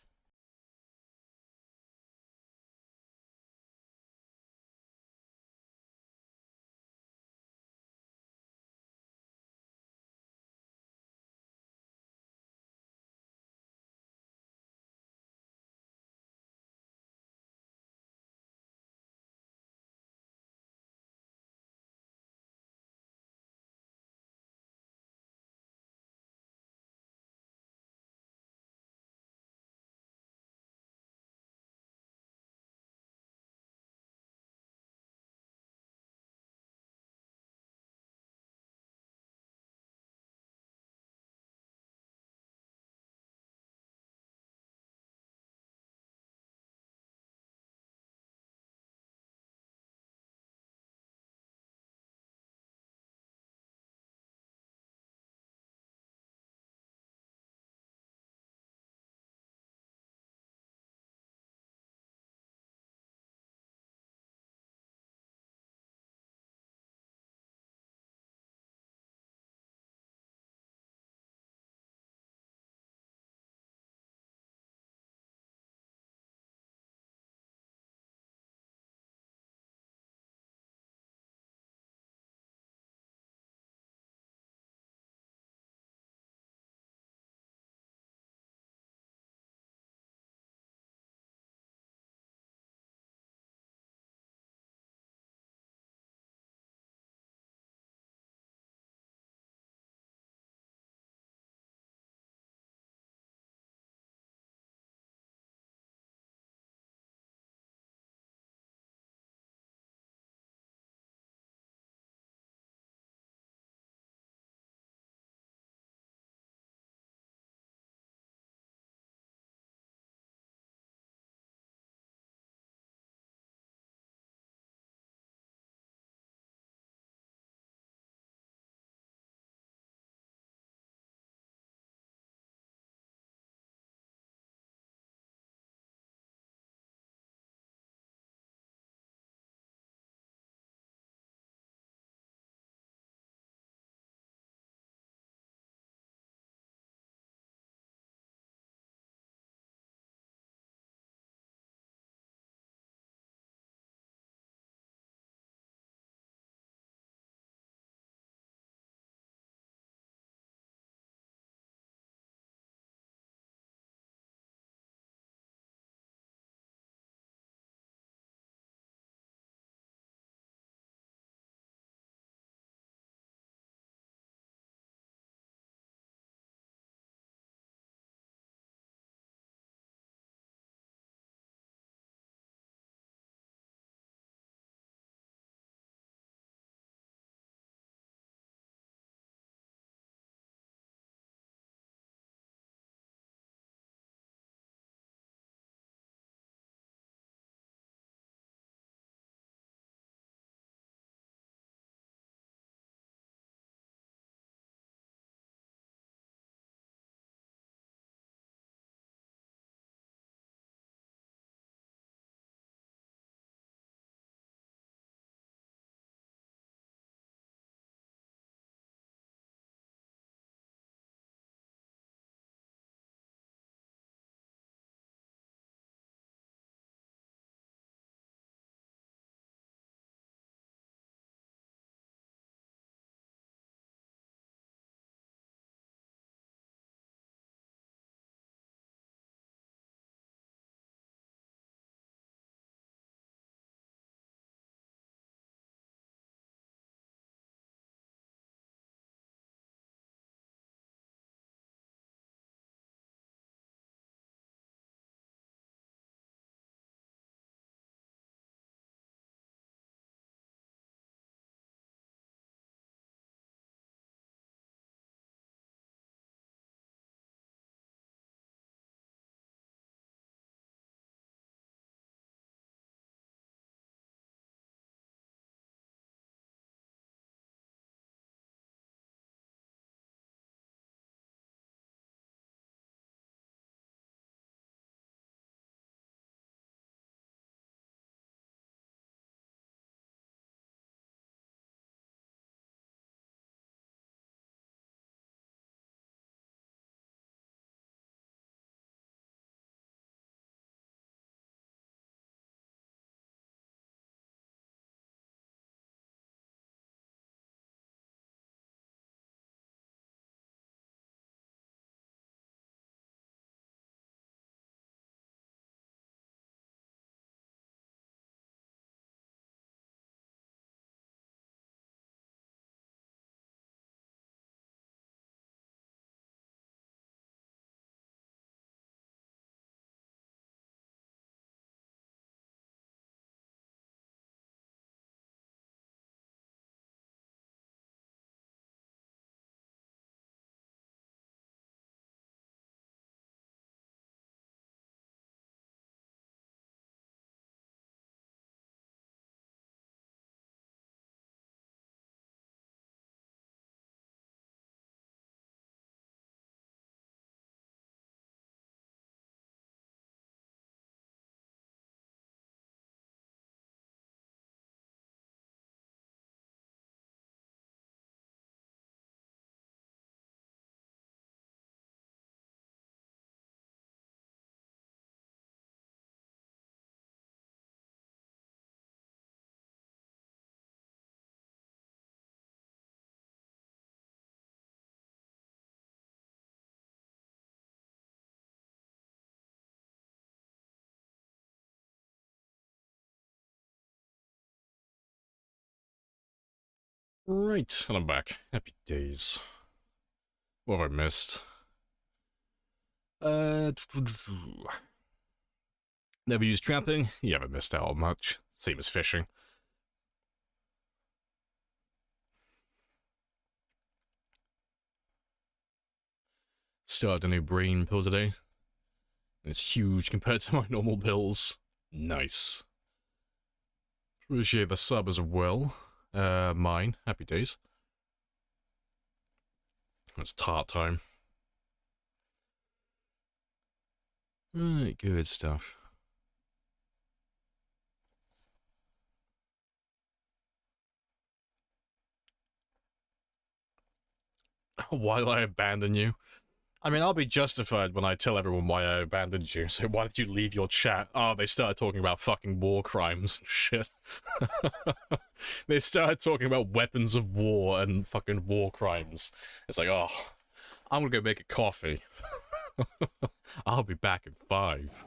Right, and I'm back. Happy days. What have I missed? Never used trapping. You haven't missed out on much. Same as fishing. Started a new brain pill today. It's huge compared to my normal pills. Nice. Appreciate the sub as well. Mine. Happy days. It's tart time. Right, good stuff. Why did I abandon you? I mean, I'll be justified when I tell everyone why I abandoned you. So why did you leave your chat? Oh, they started talking about fucking war crimes and shit. They started talking about weapons of war and fucking war crimes. It's like, oh, I'm gonna go make a coffee. I'll be back in 5.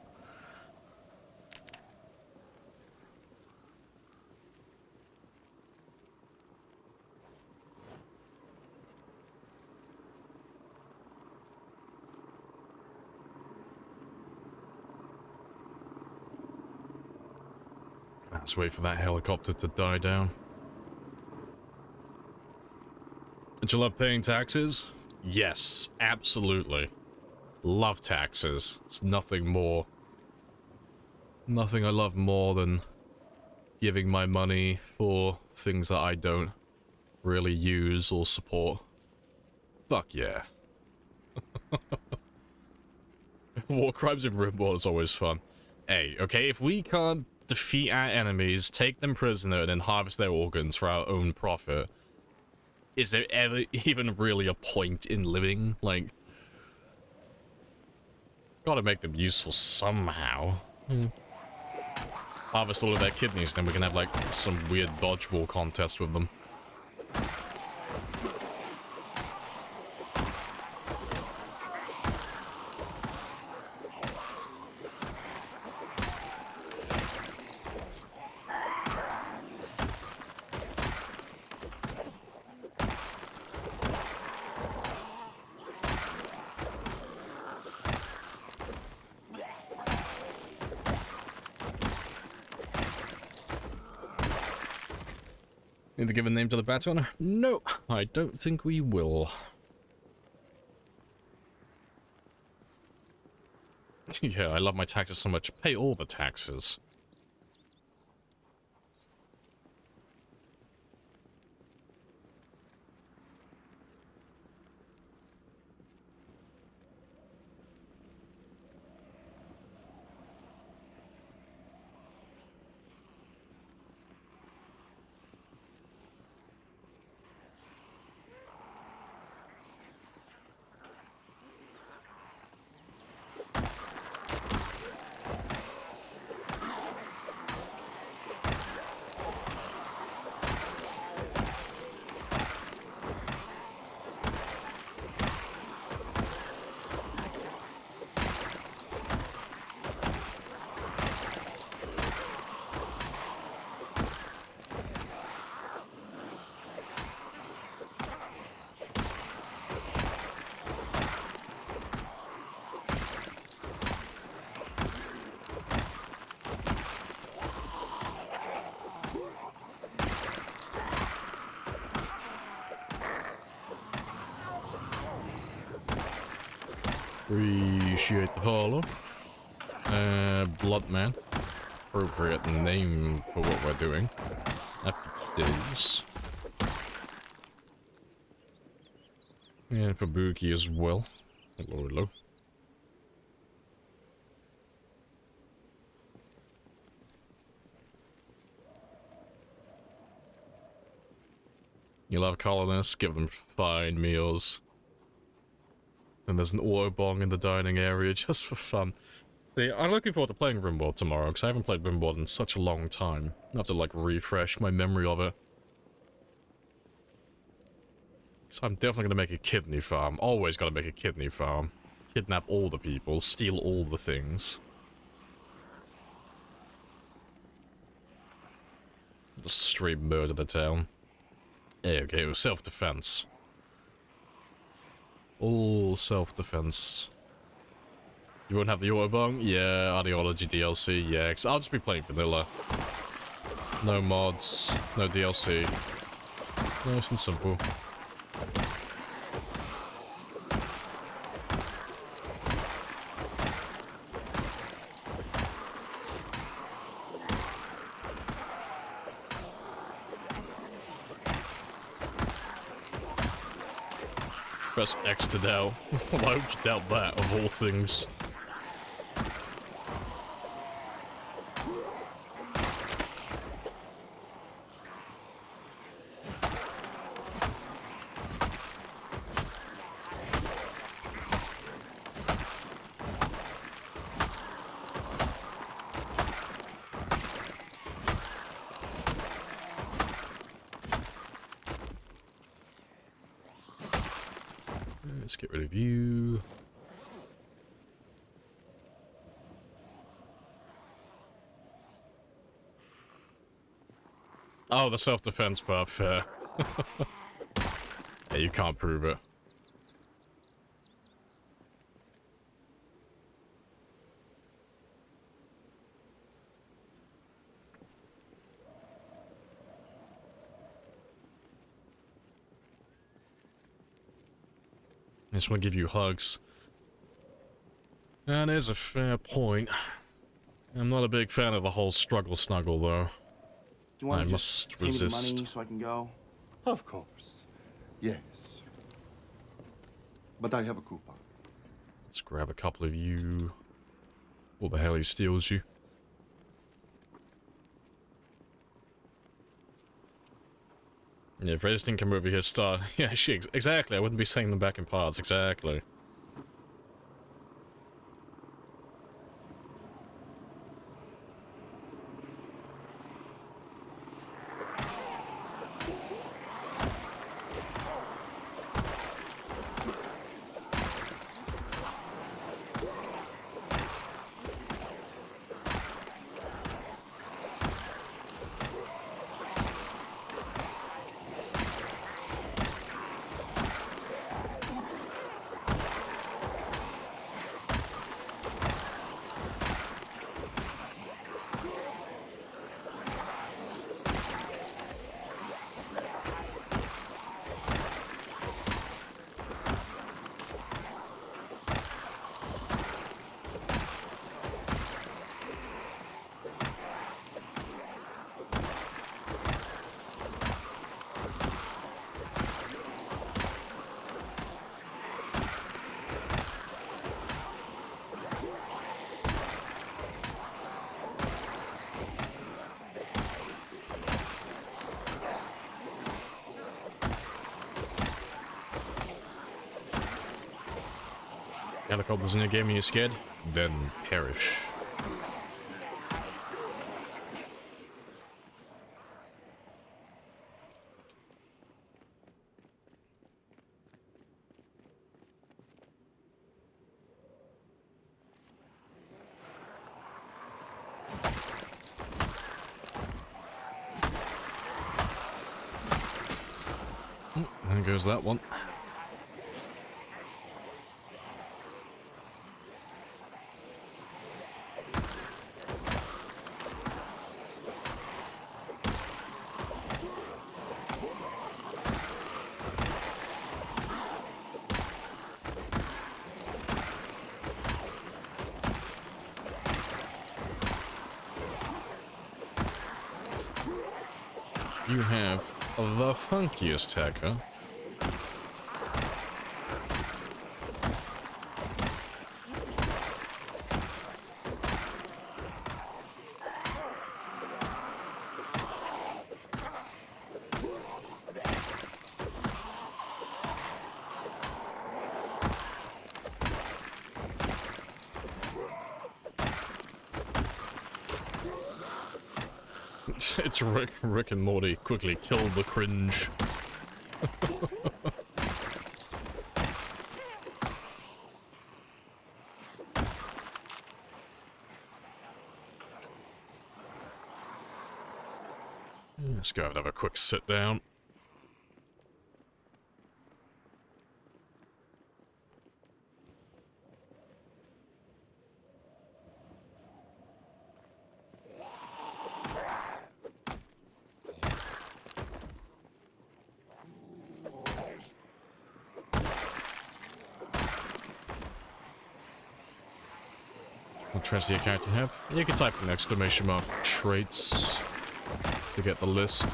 Let's wait for that helicopter to die down. Did you love paying taxes? Yes, absolutely. Love taxes. It's nothing more. Nothing I love more than giving my money for things that I don't really use or support. Fuck yeah. War crimes in RimWorld is always fun. Hey, okay, if we can't defeat our enemies, take them prisoner, and then harvest their organs for our own profit, is there ever even really a point in living? Like, gotta make them useful somehow. Harvest all of their kidneys, then we can have, like, some weird dodgeball contest with them. Need to give a name to the baton? No, I don't think we will. Yeah, I love my taxes so much. Pay all the taxes. Appreciate the follow. Bloodman. Appropriate name for what we're doing. Happy days. And for Buki as well. Hello, hello. You love colonists, give them fine meals. And there's an auto-bong in the dining area just for fun. See, I'm looking forward to playing RimWorld tomorrow, because I haven't played RimWorld in such a long time. I have to, like, refresh my memory of it. So I'm definitely gonna make a kidney farm. Always gotta make a kidney farm. Kidnap all the people, steal all the things. Just straight murder the town. Okay, it was self-defense. All self-defense. You won't have the Autobong? Yeah, Ideology DLC, yeah. 'Cause I'll just be playing vanilla. No mods, no DLC. Nice and simple. Press X to Dell. Why would you doubt that, of all things? Let's get rid of you. Oh, the self-defense part, fair. Yeah, you can't prove it. I just want to give you hugs. That is a fair point. I'm not a big fan of the whole struggle snuggle, though. Do you want I to must just pay me the resist. money so I can go? Of course. Yes. But I have a coupon. Let's grab a couple of you. What the hell, he steals you? Yeah, if Redis didn't come over here, start. Yeah, shit, exactly. I wouldn't be saying them back in parts, exactly. Helicopters in your game and you're scared? Then perish. There goes that one. You have the funkiest hacker. It's Rick and Morty. Quickly kill the cringe. Let's go have a quick sit down. What traits do your character have? You can type an exclamation mark traits to get the list.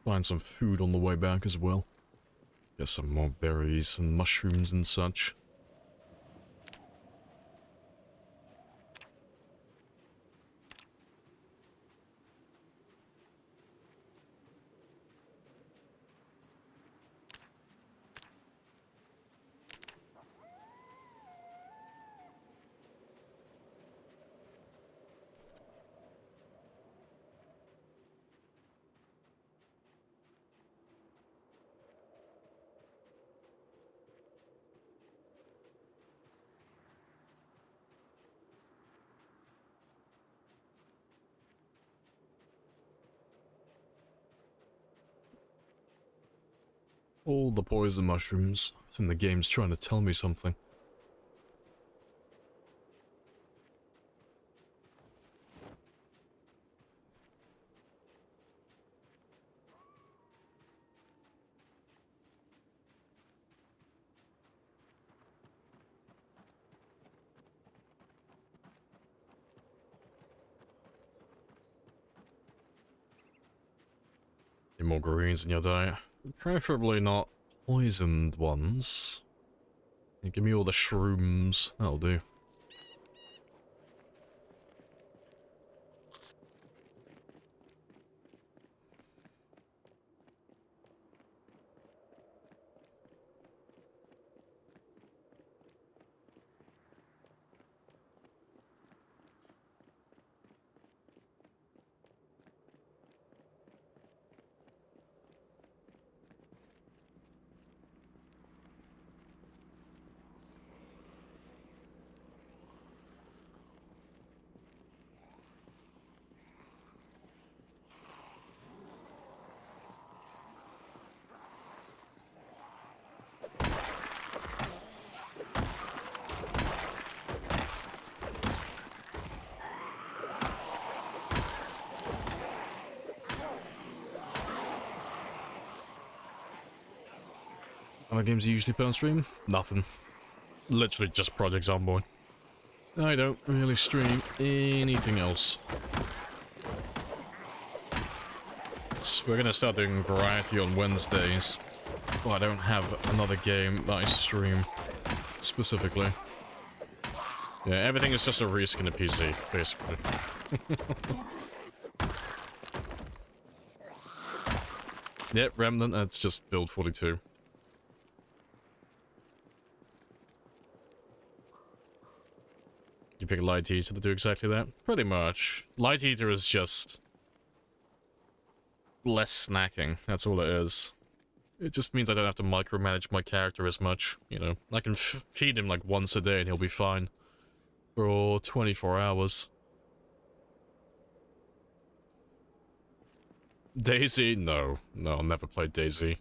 Find some food on the way back as well. Get some more berries and mushrooms and such. All the poison mushrooms. I think the game's trying to tell me something. Need more greens in your diet. Preferably not poisoned ones. Yeah, give me all the shrooms. That'll do. Other games you usually play on stream? Nothing. Literally just Project Zomboid. I don't really stream anything else. So we're gonna start doing variety on Wednesdays. But I don't have another game that I stream specifically. Yeah, everything is just a reskin of PC, basically. Yep, Remnant, that's just build 42. You pick a Light Eater to do exactly that? Pretty much. Light Eater is just less snacking, that's all it is. It just means I don't have to micromanage my character as much, you know. I can feed him like once a day and he'll be fine for 24 hours. Daisy? No. No, I'll never play Daisy.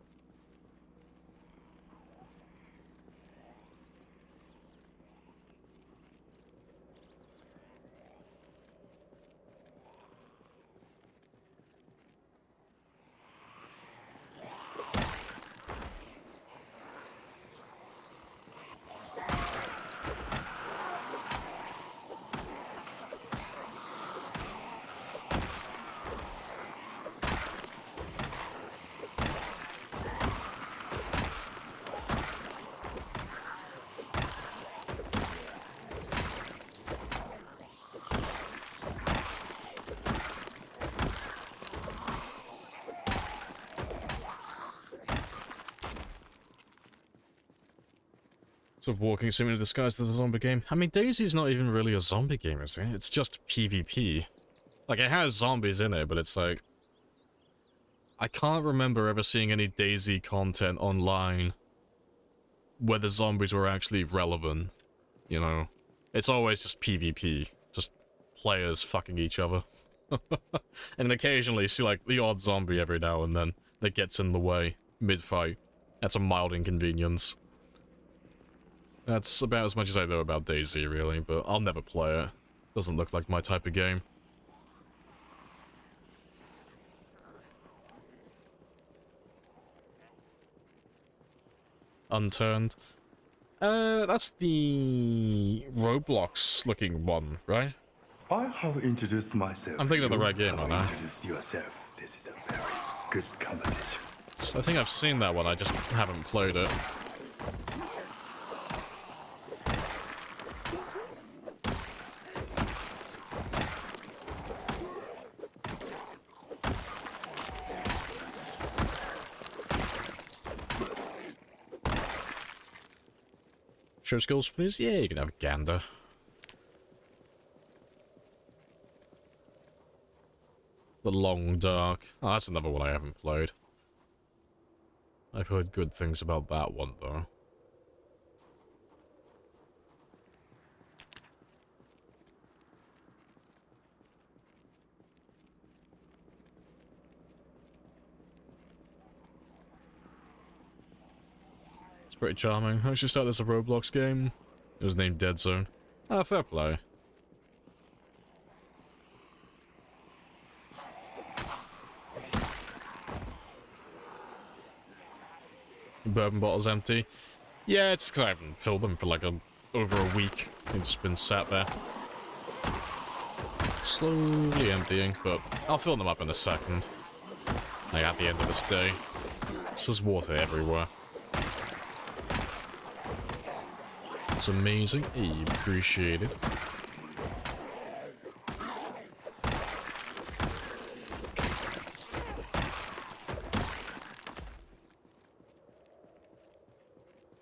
So walking simulator disguised as a zombie game. I mean, Daisy's not even really a zombie game, is it? It's just PvP. Like, it has zombies in it, but it's like... I can't remember ever seeing any Daisy content online where the zombies were actually relevant, you know. It's always just PvP, just players fucking each other. And occasionally you see like the odd zombie every now and then that gets in the way mid-fight. That's a mild inconvenience. That's about as much as I know about DayZ, really, but I'll never play it. Doesn't look like my type of game. Unturned. That's the Roblox looking one, right? I have introduced myself. I'm thinking of the right game, You aren't have I? introduced yourself. This is a very good conversation. I think I've seen that one, I just haven't played it. Show skills, please? Yeah, you can have a gander. The Long Dark. Oh, that's another one I haven't played. I've heard good things about that one, though. It's pretty charming. I actually started as a Roblox game. It was named Dead Zone. Ah, fair play. Bourbon bottle's empty. Yeah, it's because I haven't filled them for like over a week. They've just been sat there. Slowly emptying, but I'll fill them up in a second. Like at the end of this day. There's water everywhere. It's amazing. I appreciate it.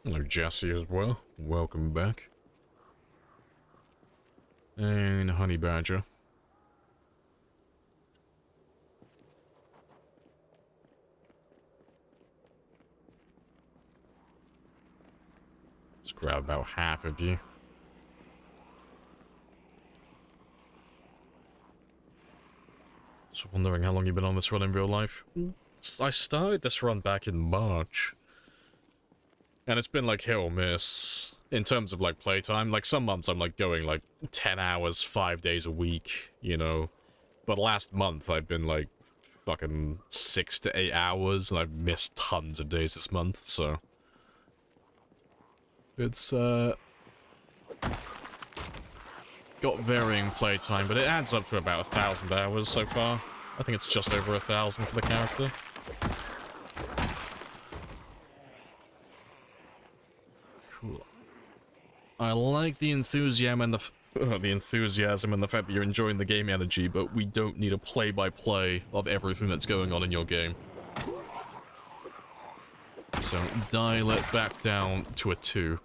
Hello, Jesse, as well. Welcome back. And Honey Badger. Let's grab about half of you. Just wondering how long you've been on this run in real life. I started this run back in March. And it's been like hit or miss in terms of like playtime. Like some months I'm like going like 10 hours, 5 days a week, you know. But last month I've been like fucking 6 to 8 hours and I've missed tons of days this month, so. It's got varying playtime, but it adds up to about 1,000 hours so far. I think it's just over 1,000 for the character. Cool. I like the enthusiasm and the fact that you're enjoying the game energy, but we don't need a play-by-play of everything that's going on in your game. So dial it back down to a 2.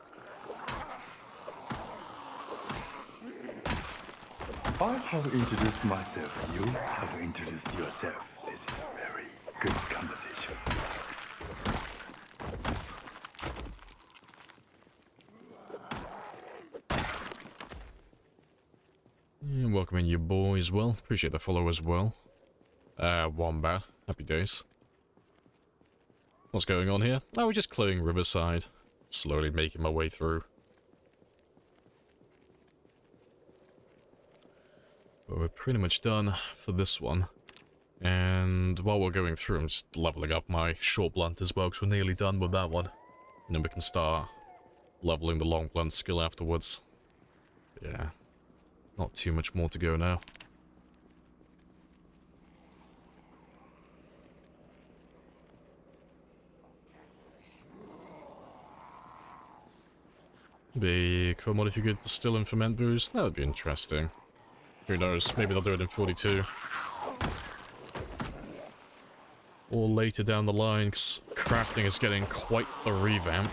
I have introduced myself. You have introduced yourself. This is a very good conversation. And welcoming your boy as well. Appreciate the follow as well. Wombat. Happy days. What's going on here? Oh, we're just clearing Riverside. Slowly making my way through. But we're pretty much done for this one. And while we're going through, I'm just leveling up my short blunt as well, because we're nearly done with that one. And then we can start leveling the long blunt skill afterwards. Yeah. Not too much more to go now. Be cool mod if you could distill and ferment booze. That would be interesting. Who knows? Maybe they'll do it in 42. Or later down the line, 'cause crafting is getting quite a revamp.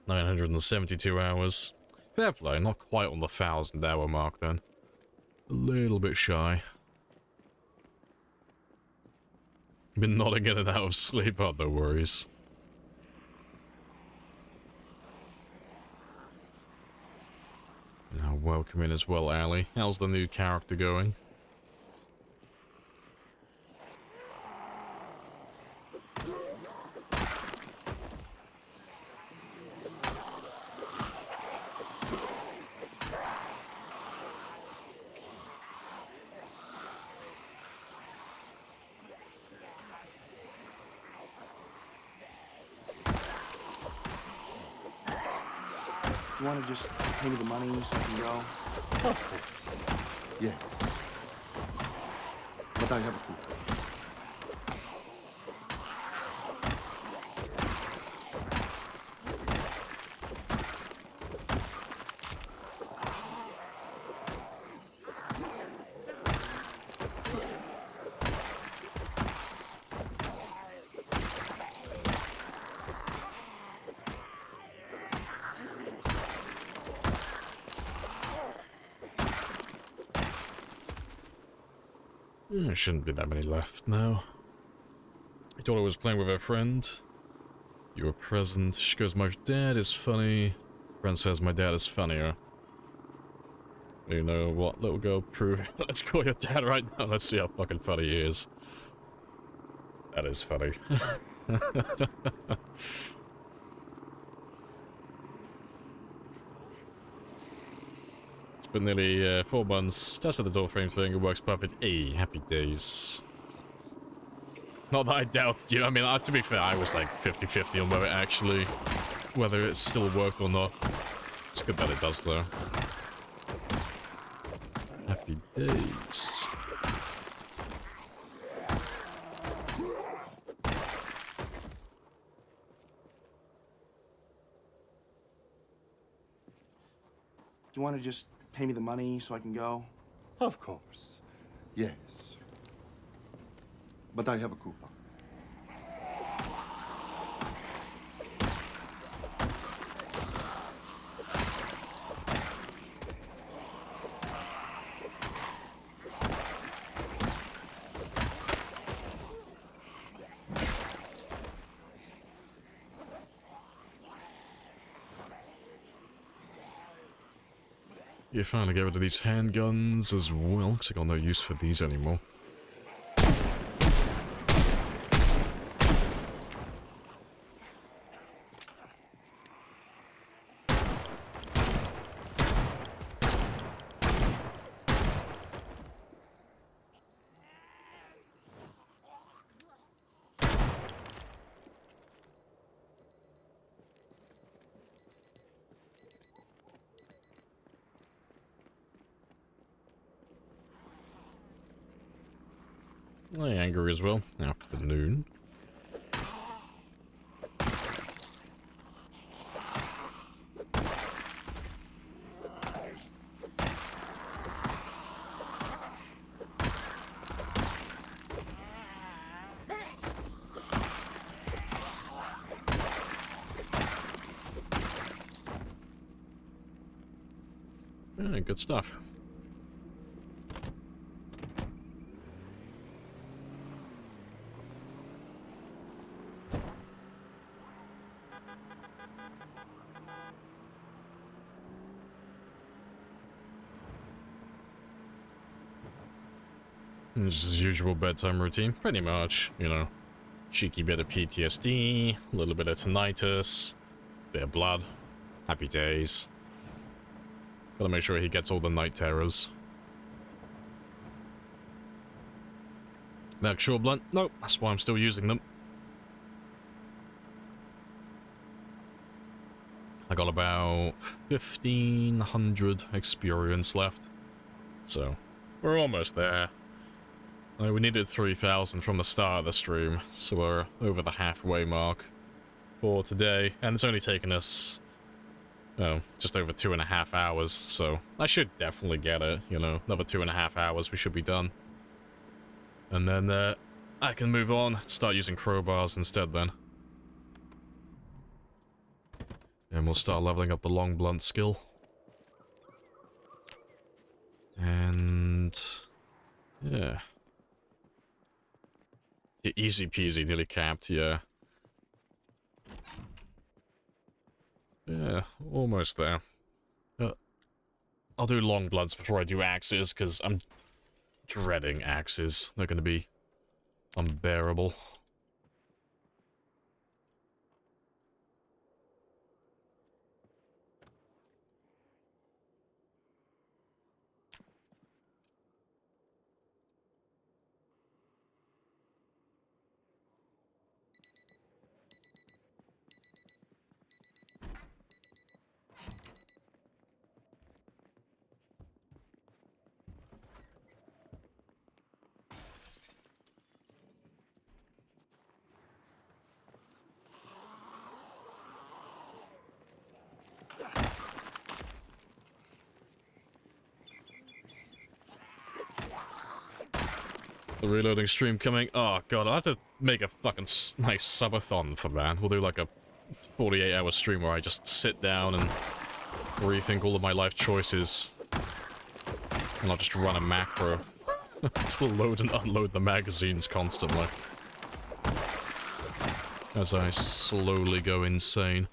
972 hours. Fair play, not quite on the 1,000-hour mark then. A little bit shy. Been nodding in and out of sleep, oh, no worries. Now, welcome in as well, Ali. How's the new character going? You want to just pay me the money so I can go? Of course. Yes. But I have a coupon. There shouldn't be that many left now. I thought I was playing with a friend. You were present. She goes, my dad is funny. Friend says, my dad is funnier. You know what, little girl, prove it. Let's call your dad right now. Let's see how fucking funny he is. That is funny. It's been nearly 4 months. Tested the door frame thing. It works perfect. Hey, happy days. Not that I doubted you. I mean, to be fair, I was like 50-50 on whether it still worked or not. It's good that it does, though. Happy days. Do you want to just pay me the money so I can go? Of course. Yes. But I have a coupon. You finally get rid of these handguns as well, because I got no use for these anymore. Angry as well, afternoon. Yeah, good stuff. Just his usual bedtime routine, pretty much, you know. Cheeky bit of PTSD, a little bit of tinnitus, bit of blood, happy days. Gotta make sure he gets all the night terrors. The actual blunt? Nope, that's why I'm still using them. I got about 1,500 experience left. So, we're almost there. We needed 3,000 from the start of the stream, so we're over the halfway mark for today, and it's only taken us, oh, just over 2.5 hours, so I should definitely get it, you know, another 2.5 hours, we should be done. And then, I can move on, start using crowbars instead then. And we'll start leveling up the long blunt skill. And... yeah. Easy peasy, nearly capped, yeah. Yeah, almost there. I'll do long blunts before I do axes, because I'm dreading axes. They're going to be unbearable. The reloading stream coming. Oh god, I have to make a fucking nice subathon for that. We'll do like a 48-hour stream where I just sit down and rethink all of my life choices. And I'll just run a macro to load and unload the magazines constantly. As I slowly go insane.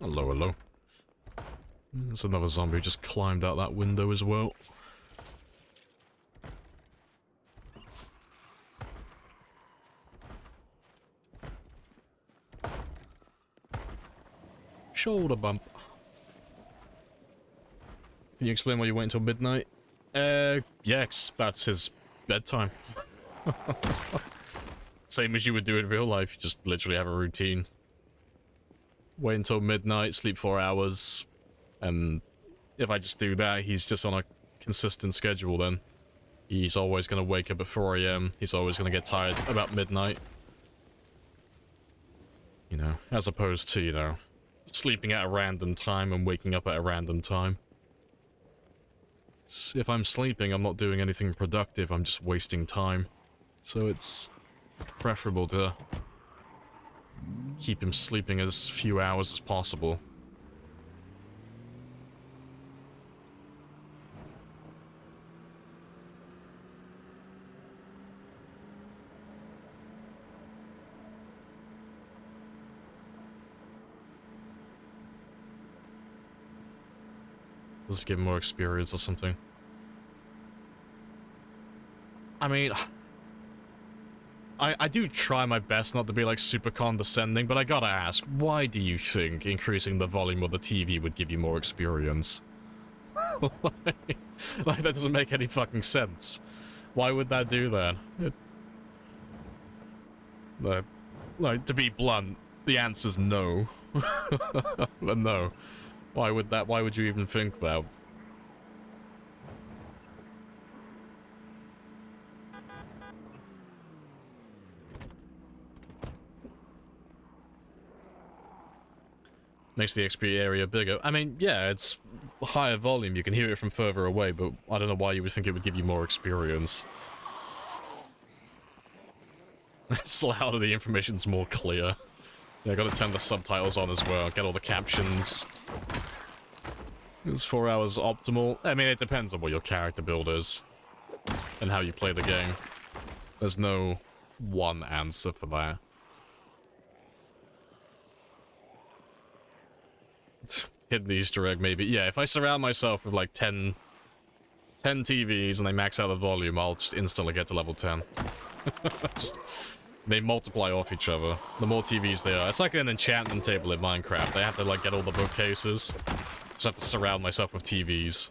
Hello, hello. There's another zombie who just climbed out that window as well. Shoulder bump. Can you explain why you wait until midnight? Yeah, 'cause that's his bedtime. Same as you would do in real life, you just literally have a routine. Wait until midnight, sleep 4 hours, and if I just do that, he's just on a consistent schedule then. He's always going to wake up at 4 AM, he's always going to get tired about midnight. You know, as opposed to, you know, sleeping at a random time and waking up at a random time. If I'm sleeping, I'm not doing anything productive, I'm just wasting time. So it's preferable to keep him sleeping as few hours as possible. Let's give him more experience or something. I mean, I do try my best not to be, like, super condescending, but I gotta ask, why do you think increasing the volume of the TV would give you more experience? Like, that doesn't make any fucking sense. Why would that do that? Like, to be blunt, the answer's no. But no. Why would you even think that? Makes the XP area bigger. I mean, yeah, it's higher volume, you can hear it from further away, but I don't know why you would think it would give you more experience. It's louder, the information's more clear. Yeah, I gotta turn the subtitles on as well, get all the captions. Is 4 hours optimal? I mean, it depends on what your character build is, and how you play the game. There's no one answer for that. Hidden Easter egg, maybe. Yeah, if I surround myself with like 10 TVs and they max out the volume, I'll just instantly get to level 10. They multiply off each other. The more TVs there are. It's like an enchantment table in Minecraft. They have to like get all the bookcases. Just have to surround myself with TVs.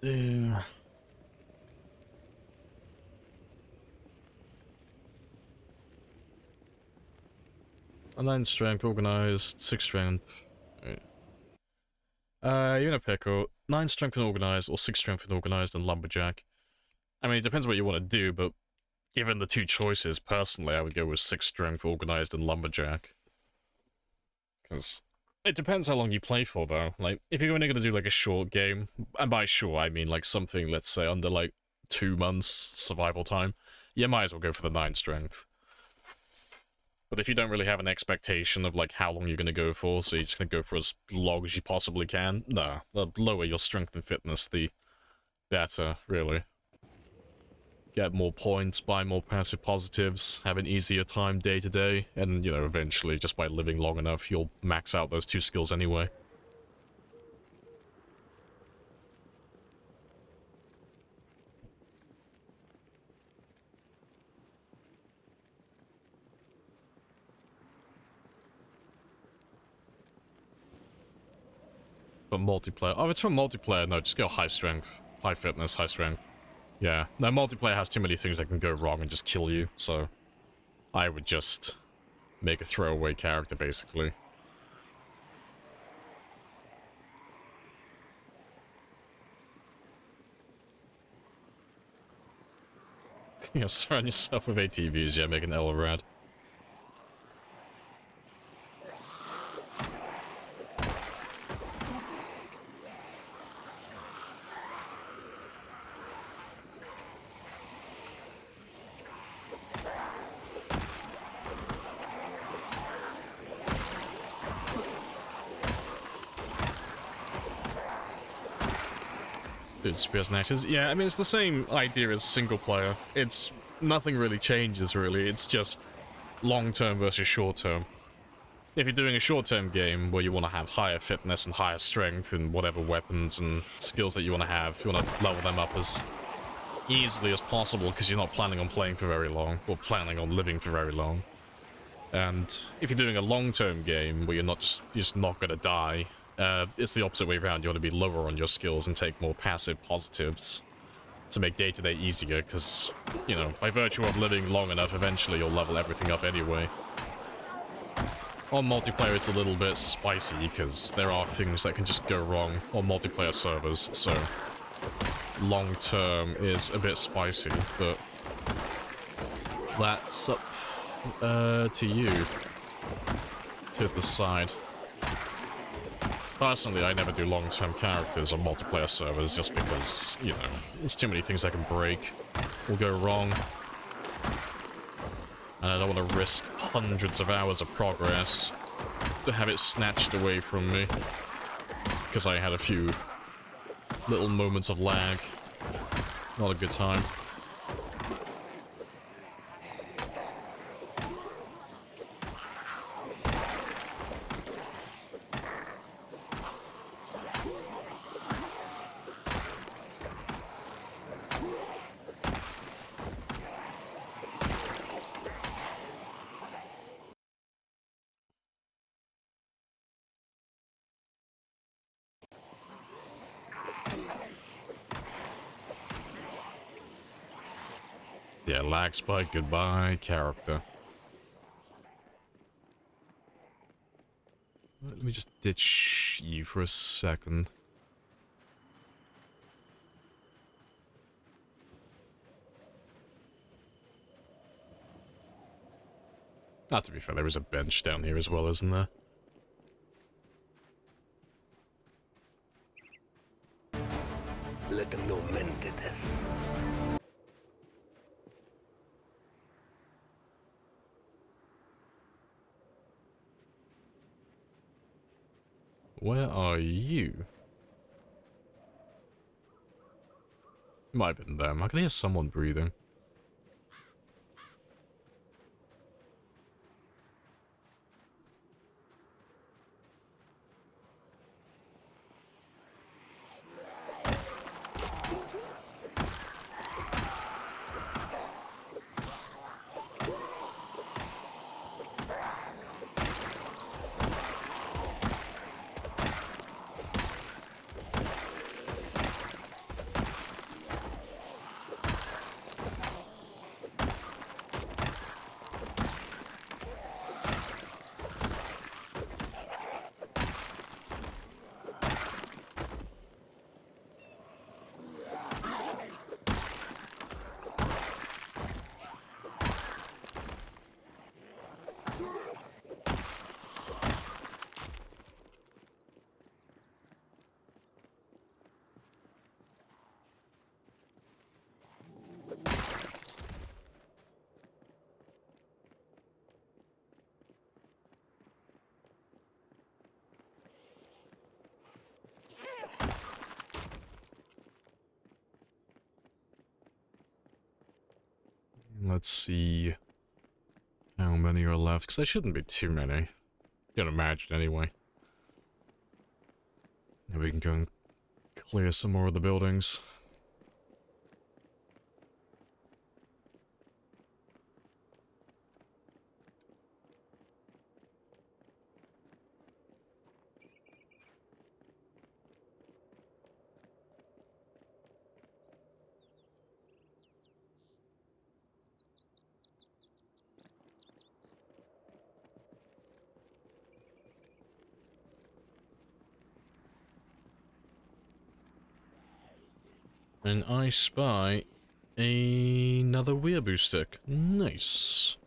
do. A 9 strength, organized, 6 strength. You're in a pickle. 9 strength and organized, or 6 strength and organized and lumberjack. I mean, it depends what you want to do, but given the two choices, personally, I would go with 6 strength, organized, and lumberjack. Because it depends how long you play for, though. Like, if you're only going to do, like, a short game, and by short, I mean, like, something, let's say, under, like, 2 months survival time, you might as well go for the 9 strength. But if you don't really have an expectation of, like, how long you're going to go for, so you're just going to go for as long as you possibly can, nah, the lower your strength and fitness, the better, really. Get more points, buy more passive positives, have an easier time day to day, and, you know, eventually, just by living long enough, you'll max out those 2 skills anyway. But multiplayer... Oh, it's from multiplayer. No, just go high strength. High fitness, high strength. Yeah. No, multiplayer has too many things that can go wrong and just kill you, so... I would just... make a throwaway character, basically. Yeah, surround yourself with ATVs, yeah, make an Elrad. Spears and axes. Yeah, I mean, it's the same idea as single player. It's... nothing really changes, really. It's just long-term versus short-term. If you're doing a short-term game where you want to have higher fitness and higher strength and whatever weapons and skills that you want to have, you want to level them up as easily as possible because you're not planning on playing for very long, or planning on living for very long. And if you're doing a long-term game where you're just not going to die, it's the opposite way around. You want to be lower on your skills and take more passive positives to make day-to-day easier, because, you know, by virtue of living long enough, eventually you'll level everything up anyway. On multiplayer, it's a little bit spicy, because there are things that can just go wrong on multiplayer servers, so long-term is a bit spicy, but that's up to you to decide. Personally, I never do long-term characters on multiplayer servers just because, you know, there's too many things that can break or go wrong. And I don't want to risk hundreds of hours of progress to have it snatched away from me. Because I had a few little moments of lag. Not a good time. Yeah, lag spike, goodbye, character. Let me just ditch you for a second. Ah, to be fair, there is a bench down here as well, isn't there? Let them know men did this. Where are you? Might have been them. I can hear someone breathing. let's see how many are left, because there shouldn't be too many. Can't imagine, anyway. Now we can go and clear some more of the buildings. And I spy another weeaboo stick. Nice.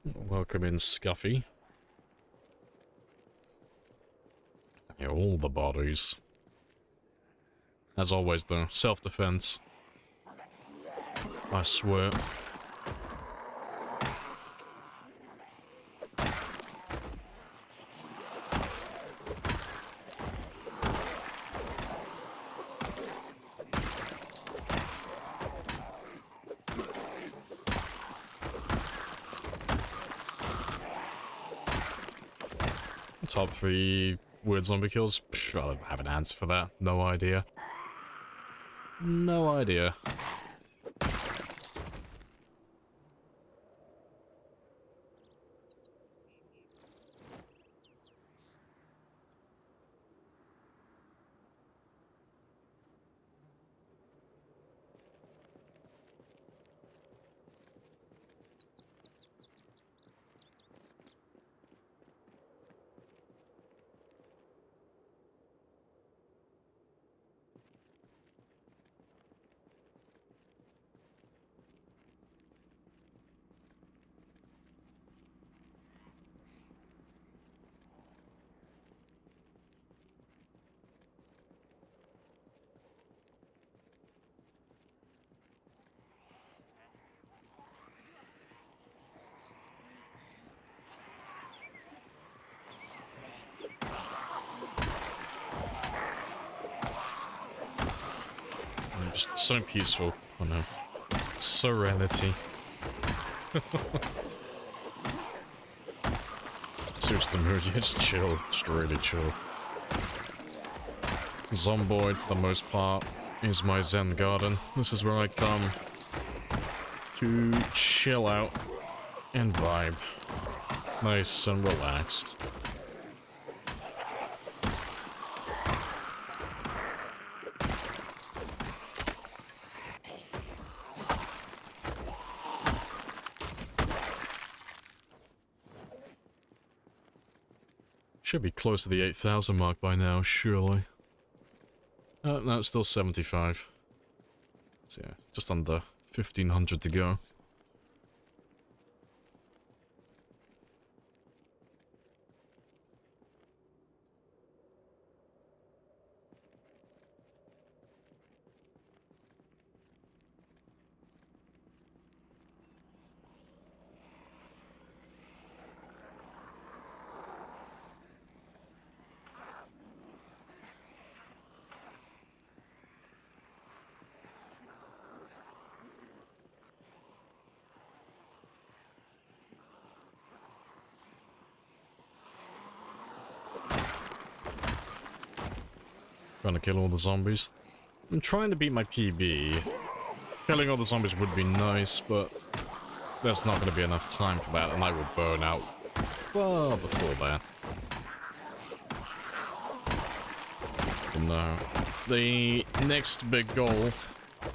Welcome in, Scuffy. Yeah, all the bodies. As always, though, self-defense. I swear. Top 3 weird zombie kills? Psh, I don't have an answer for that. No idea. No idea. Just so peaceful. I know. Serenity. Suits the mood. Yeah, just chill. Just really chill. Zomboid, for the most part, is my Zen garden. This is where I come to chill out and vibe. Nice and relaxed. Should be close to the 8,000 mark by now, surely. Oh, no, it's still 75. So yeah, just under 1,500 to go. Trying to kill all the zombies. I'm trying to beat my PB. Killing all the zombies would be nice, but there's not going to be enough time for that, and I will burn out well before that. No. The next big goal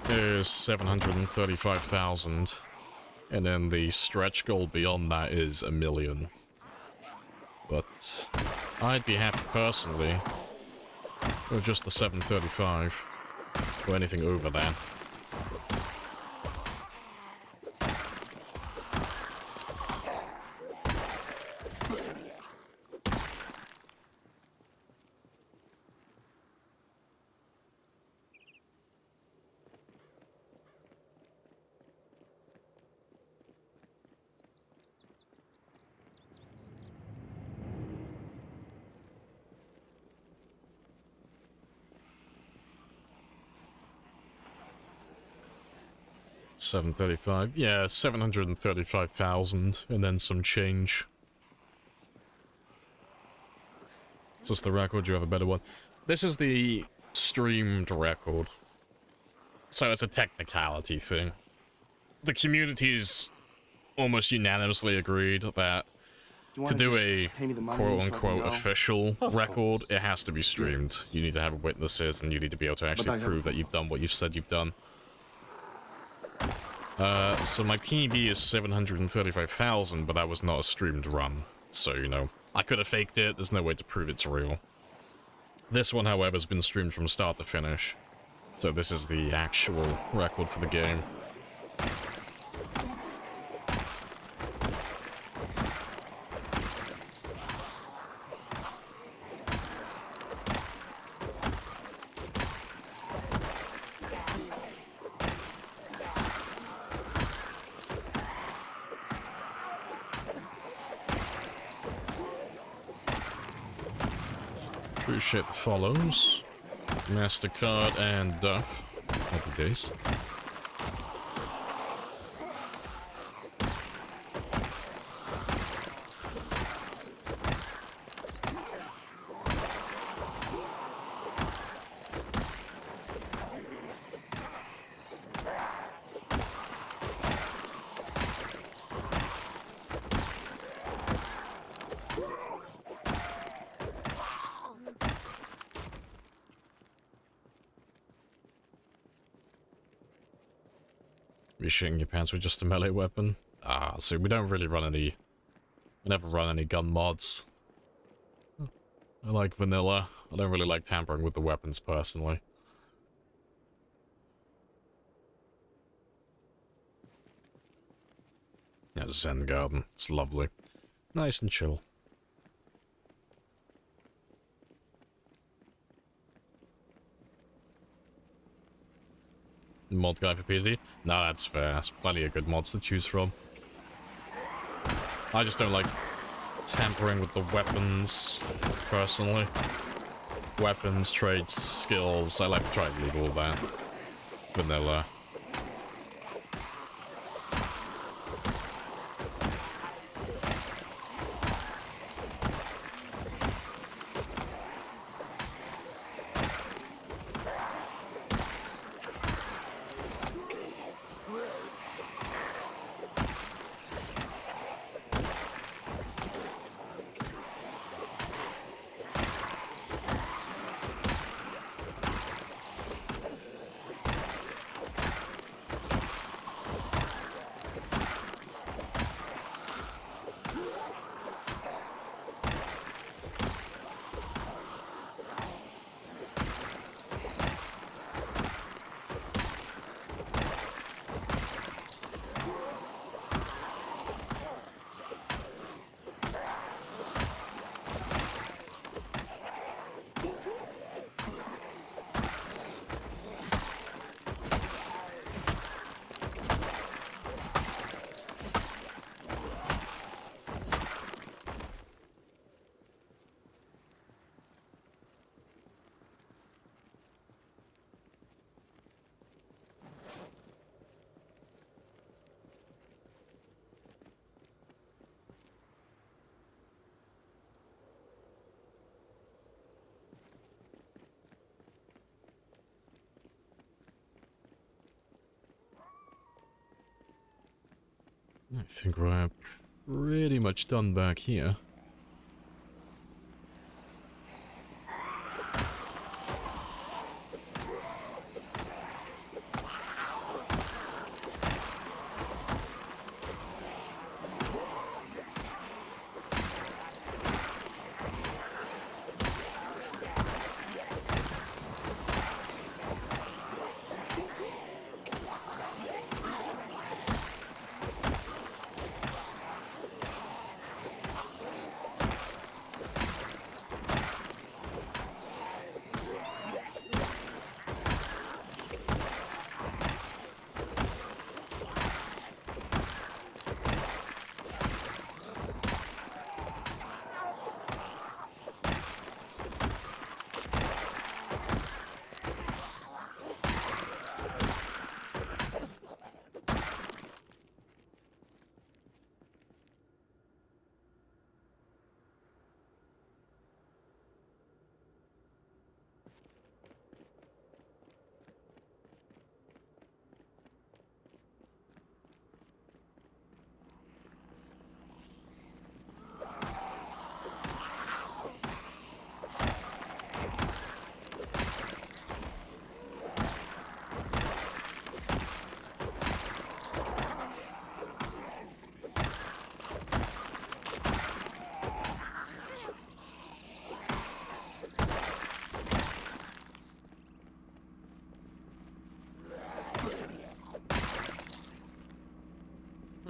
is 735,000, and then the stretch goal beyond that is 1 million. But I'd be happy personally or just the 735, or anything over that. 735. Yeah, 735,000 and then some change. Is this the record? Do you have a better one? This is the streamed record. So it's a technicality thing. The community's almost unanimously agreed that to do a quote-unquote official record, it has to be streamed. You need to have witnesses and you need to be able to actually prove that you've done what you've said you've done. So my PB is 735,000, but that was not a streamed run. So, you know, I could have faked it, there's no way to prove it's real. This one, however, has been streamed from start to finish. So this is the actual record for the game. Appreciate the follows. MasterCard and Duff. Happy days. Be shitting your pants with just a melee weapon. Ah, so we don't really run any... We never run any gun mods. I like vanilla. I don't really like tampering with the weapons, personally. Yeah, Zen Garden. It's lovely. Nice and chill. Mod guy for PC? No, that's fair. There's plenty of good mods to choose from. I just don't like tampering with the weapons, personally. Weapons, traits, skills. I like to try and leave all that. Vanilla. I think we're pretty much done back here.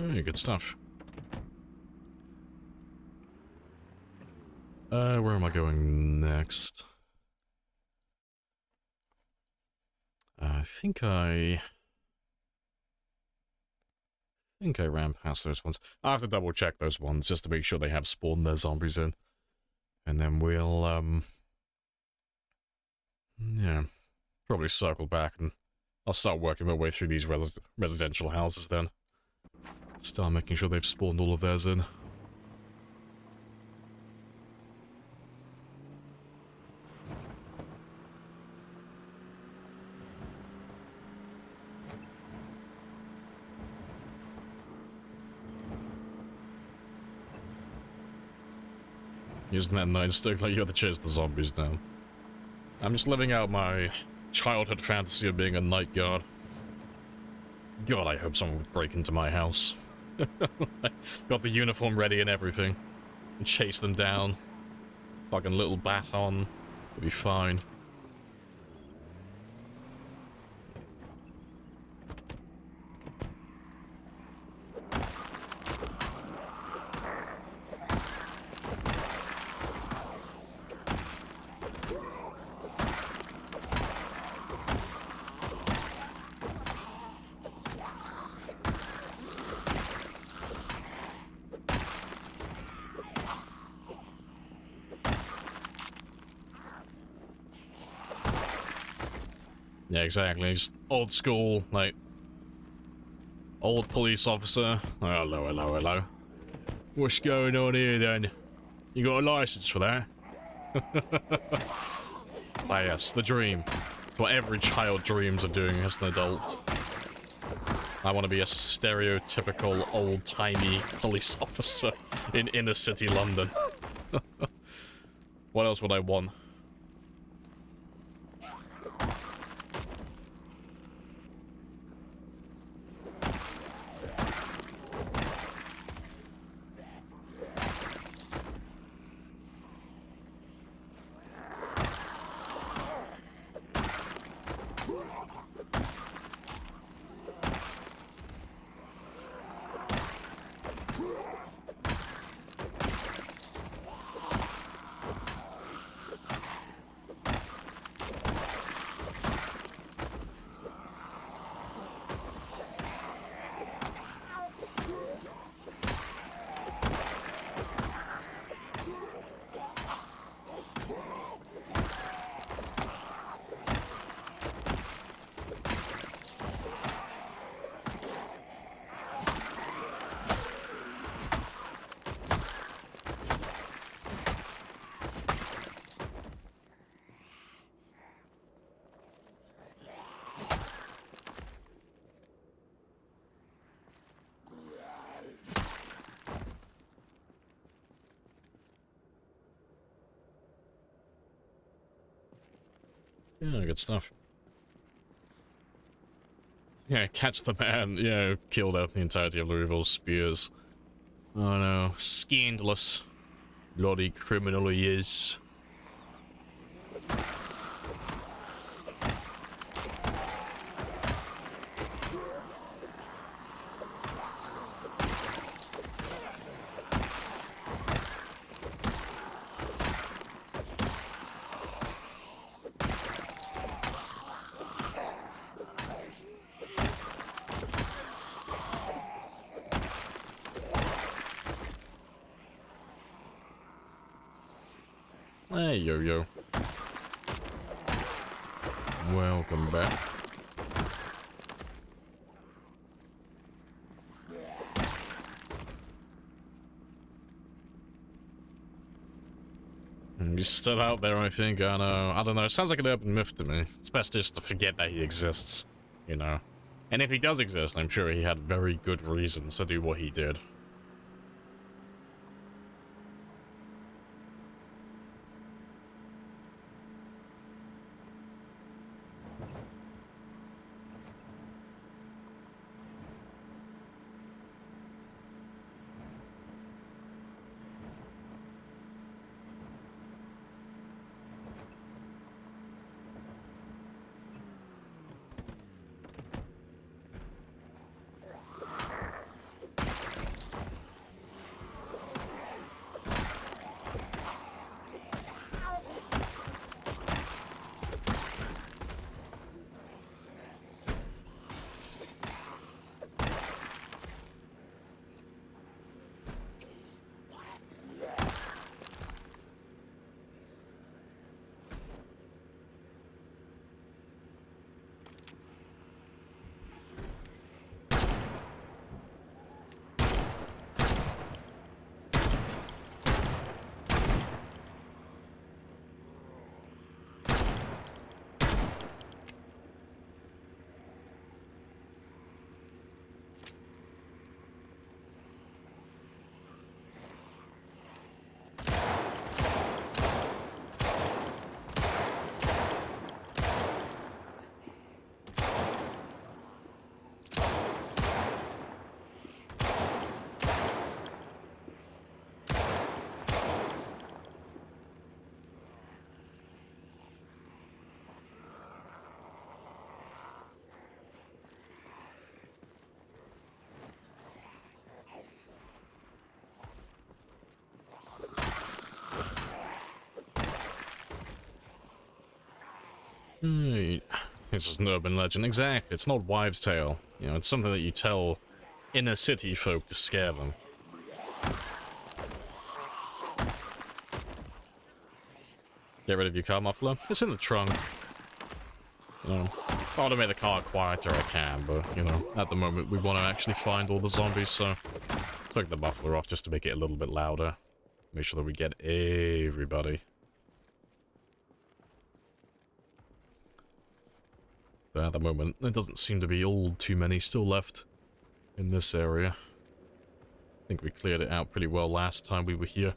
Yeah, good stuff. Where am I going next? I think I ran past those ones. I have to double check those ones just to make sure they have spawned their zombies in. And then we'll, yeah, probably circle back and I'll start working my way through these residential houses then. Start making sure they've spawned all of theirs in. Using that nightstick like you have to chase the zombies down. I'm just living out my childhood fantasy of being a night guard. God, I hope someone would break into my house. Got the uniform ready and everything. And chase them down. Fucking little baton. It'll be fine. Yeah, exactly. Just old school, like, old police officer. Oh, hello, hello, hello. What's going on here, then? You got a license for that? Ah, yes, the dream. It's what every child dreams of doing as an adult. I want to be a stereotypical, old-timey police officer in inner-city London. What else would I want? Yeah, good stuff. Yeah, catch the man, you know, killed out the entirety of Louisville's spears. Oh no, scandalous. Bloody criminal he is. Hey, yo-yo. Welcome back. He's still out there, I think. I know. I don't know. It sounds like an urban myth to me. It's best just to forget that he exists, you know. And if he does exist, I'm sure he had very good reasons to do what he did. Right. It's just an urban legend. Exactly. It's not wives' tale. You know, it's something that you tell inner city folk to scare them. Get rid of your car muffler. It's in the trunk. You know, I want to make the car quieter I can, but, you know, at the moment we want to actually find all the zombies, so took the muffler off just to make it a little bit louder. Make sure that we get everybody. But at the moment, there doesn't seem to be all too many still left in this area. I think we cleared it out pretty well last time we were here.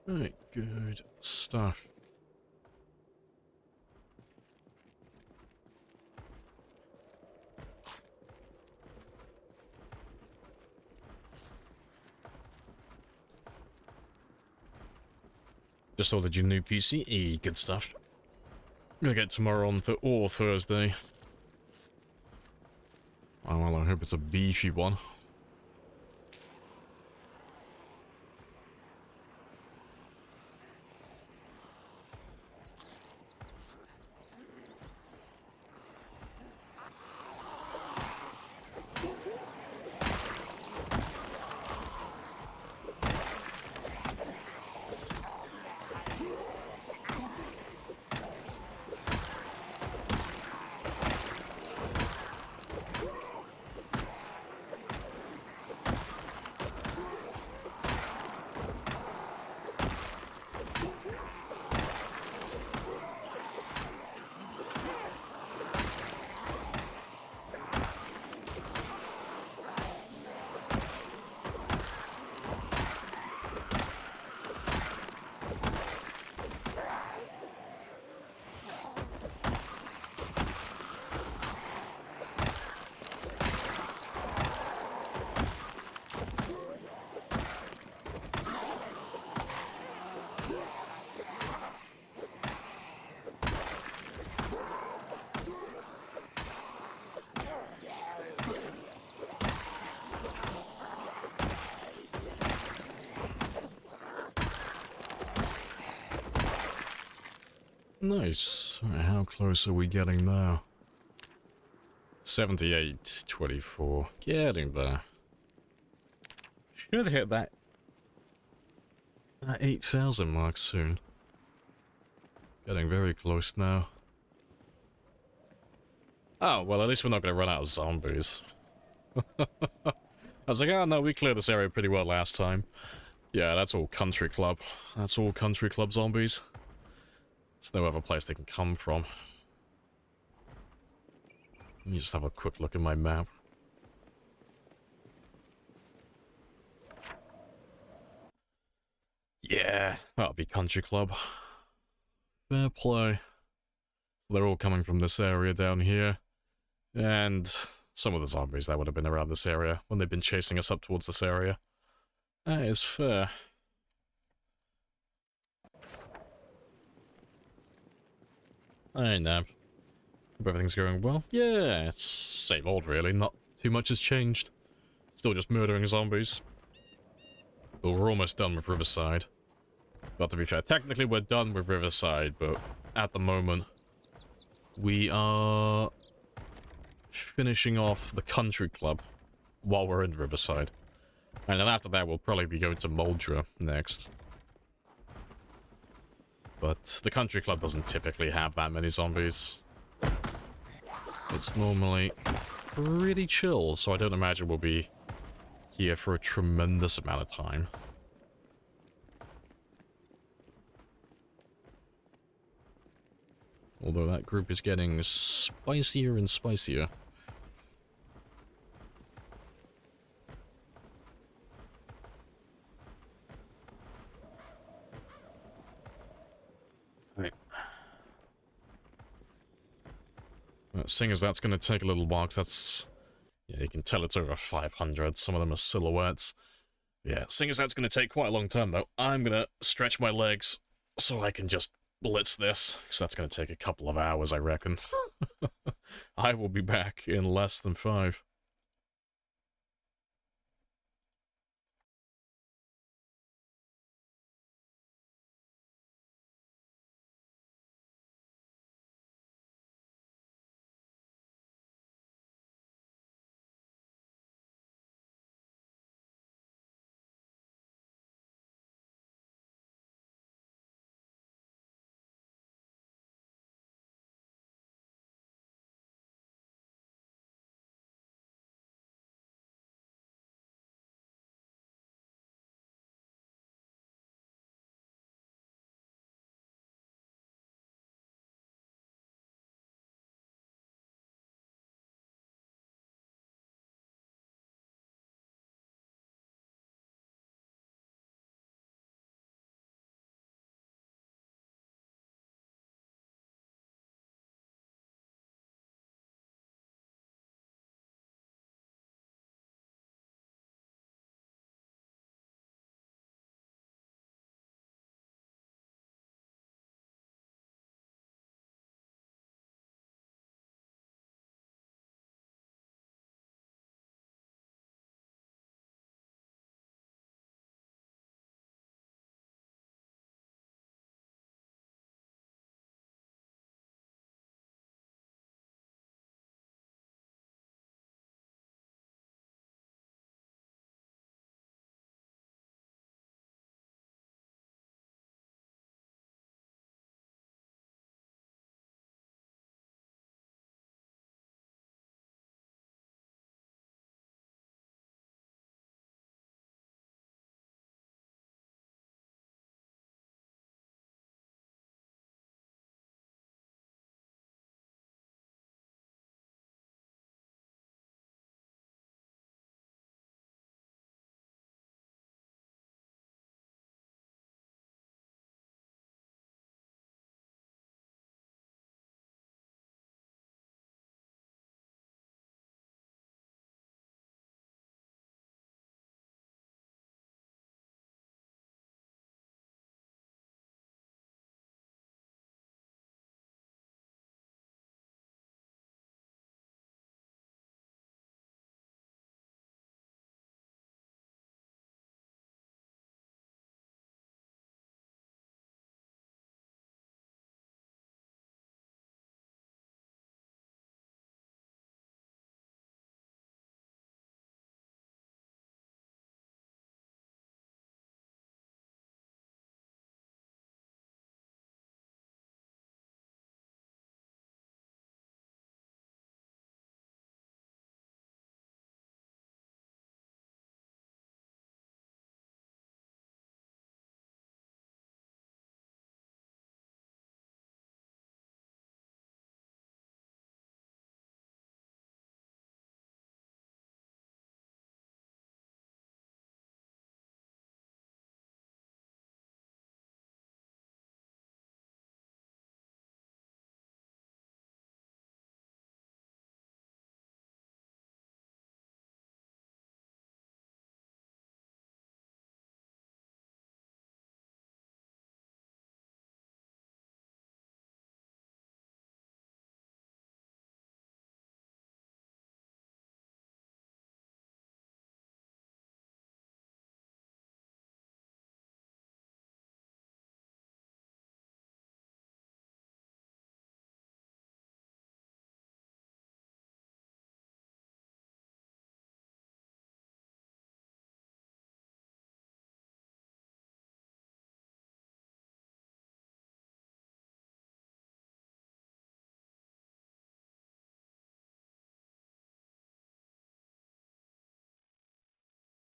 Right, good stuff. Just ordered your new PC. Good stuff. Gonna get tomorrow on or Thursday. Oh, well, I hope it's a beefy one. Nice. Right, how close are we getting now? 78, 24. Getting there. Should hit that 8,000 mark soon. Getting very close now. Oh, well, at least we're not going to run out of zombies. I was like, oh no, we cleared this area pretty well last time. Yeah, that's all country club. That's all country club zombies. There's no other place they can come from. Let me just have a quick look at my map. Yeah, that'll be Country Club. Fair play. They're all coming from this area down here. And some of the zombies that would have been around this area when they've been chasing us up towards this area. That is fair. Hey, Nab. Hope everything's going well. Yeah, it's same old really. Not too much has changed. Still just murdering zombies. But we're almost done with Riverside. Well, to be fair, technically we're done with Riverside, but at the moment we are finishing off the Country Club while we're in Riverside. And then after that we'll probably be going to Muldra next. But the Country Club doesn't typically have that many zombies. It's normally pretty chill, so I don't imagine we'll be here for a tremendous amount of time. Although that group is getting spicier and spicier. Right. Seeing as that's going to take a little while, 'cause that's... Yeah, you can tell it's over 500. Some of them are silhouettes. Yeah, seeing as that's going to take quite a long time, though, I'm going to stretch my legs so I can just blitz this, because that's going to take a couple of hours, I reckon. I will be back in less than 5.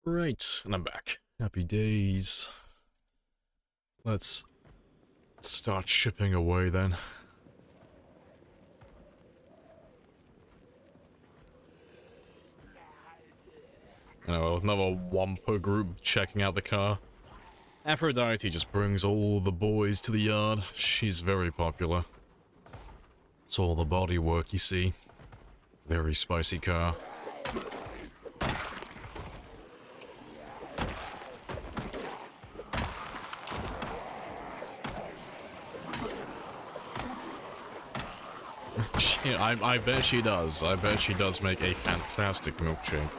Right, and I'm back. Happy days. Let's start shipping away then. Another Wampa group checking out the car. Aphrodite just brings all the boys to the yard. She's very popular. It's all the body work, you see. Very spicy car. I bet she does. I bet she does make a fantastic milkshake.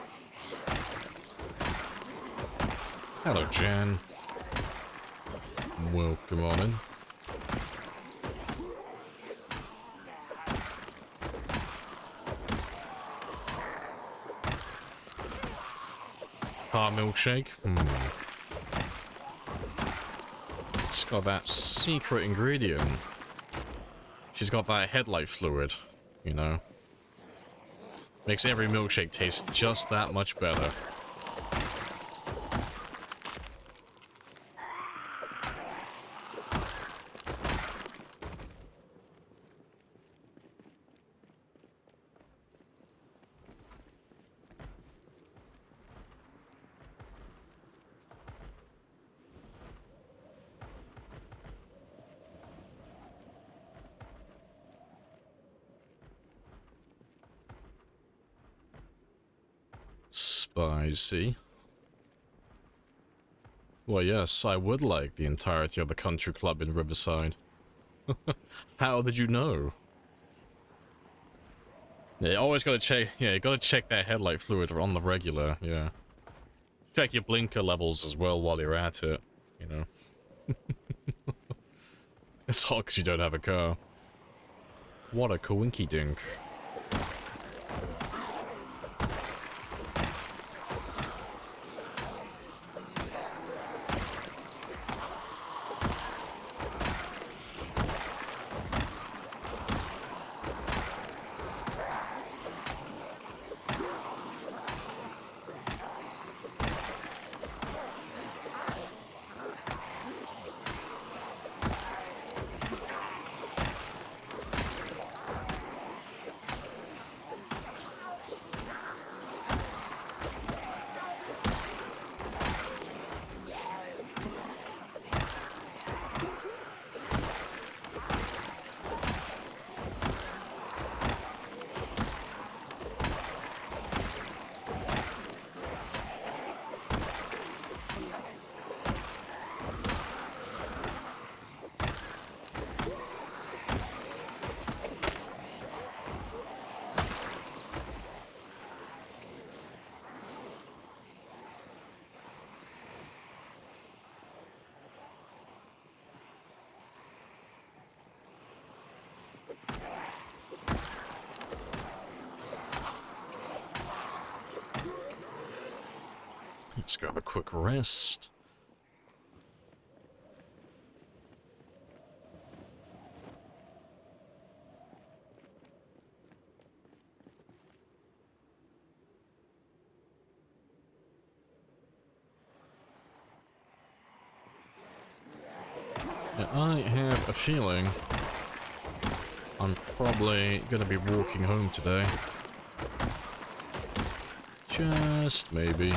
Hello, Jan. Welcome on in. Car milkshake? She's got that secret ingredient. She's got that headlight fluid, you know. Makes every milkshake taste just that much better. Spicy. Well, yes, I would like the entirety of the country club in Riverside. How did you know? Yeah, you always gotta check. Yeah, you gotta check that headlight fluid on the regular. Yeah, check your blinker levels as well while you're at it. You know, it's all because you don't have a car. What a coinky dink. Let's grab a quick rest. Yeah, I have a feeling I'm probably gonna be walking home today. Just maybe.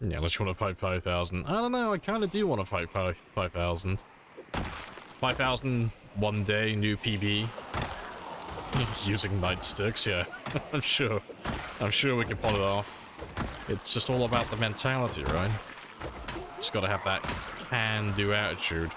Yeah, unless you want to fight 5,000. I don't know, I kind of do want to fight 5,000. 5,000 one day, new PB. Using nightsticks, yeah. I'm sure we can pull it off. It's just all about the mentality, right? Just gotta have that can-do attitude.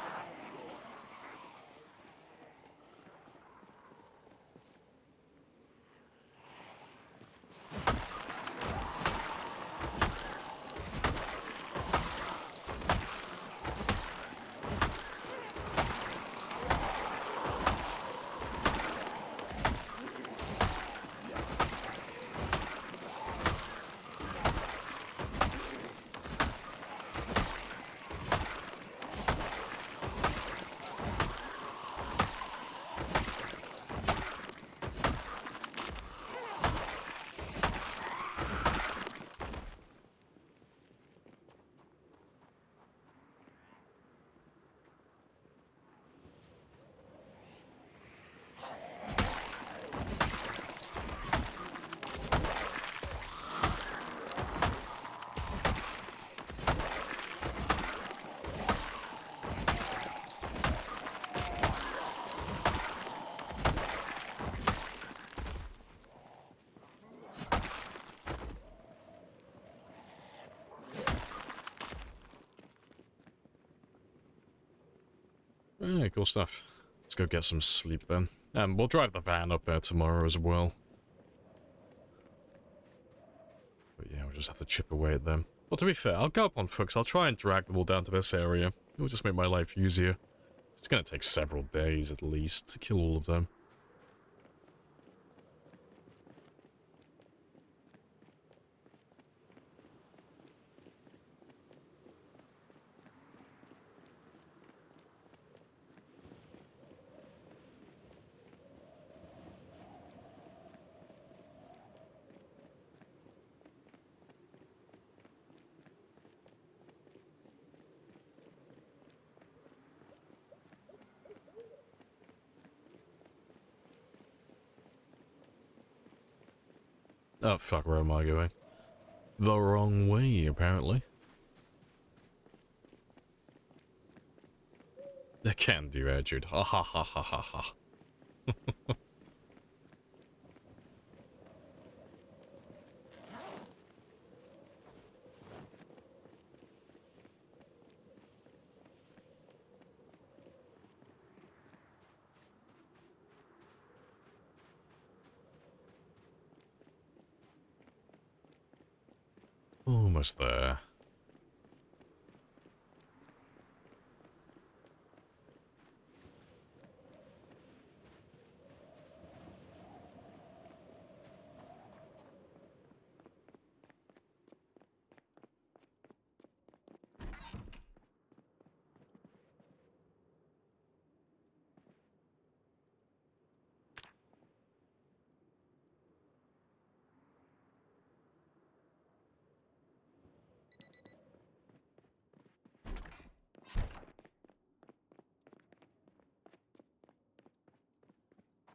Yeah, cool stuff. Let's go get some sleep then. We'll drive the van up there tomorrow as well. But yeah, we'll just have to chip away at them. Well, to be fair, I'll go up on foot, 'cause I'll try and drag them all down to this area. It will just make my life easier. It's gonna take several days at least to kill all of them. Oh, fuck, where am I going? The wrong way, apparently. I can do that, Jude. Ha ha ha ha ha ha. Almost there.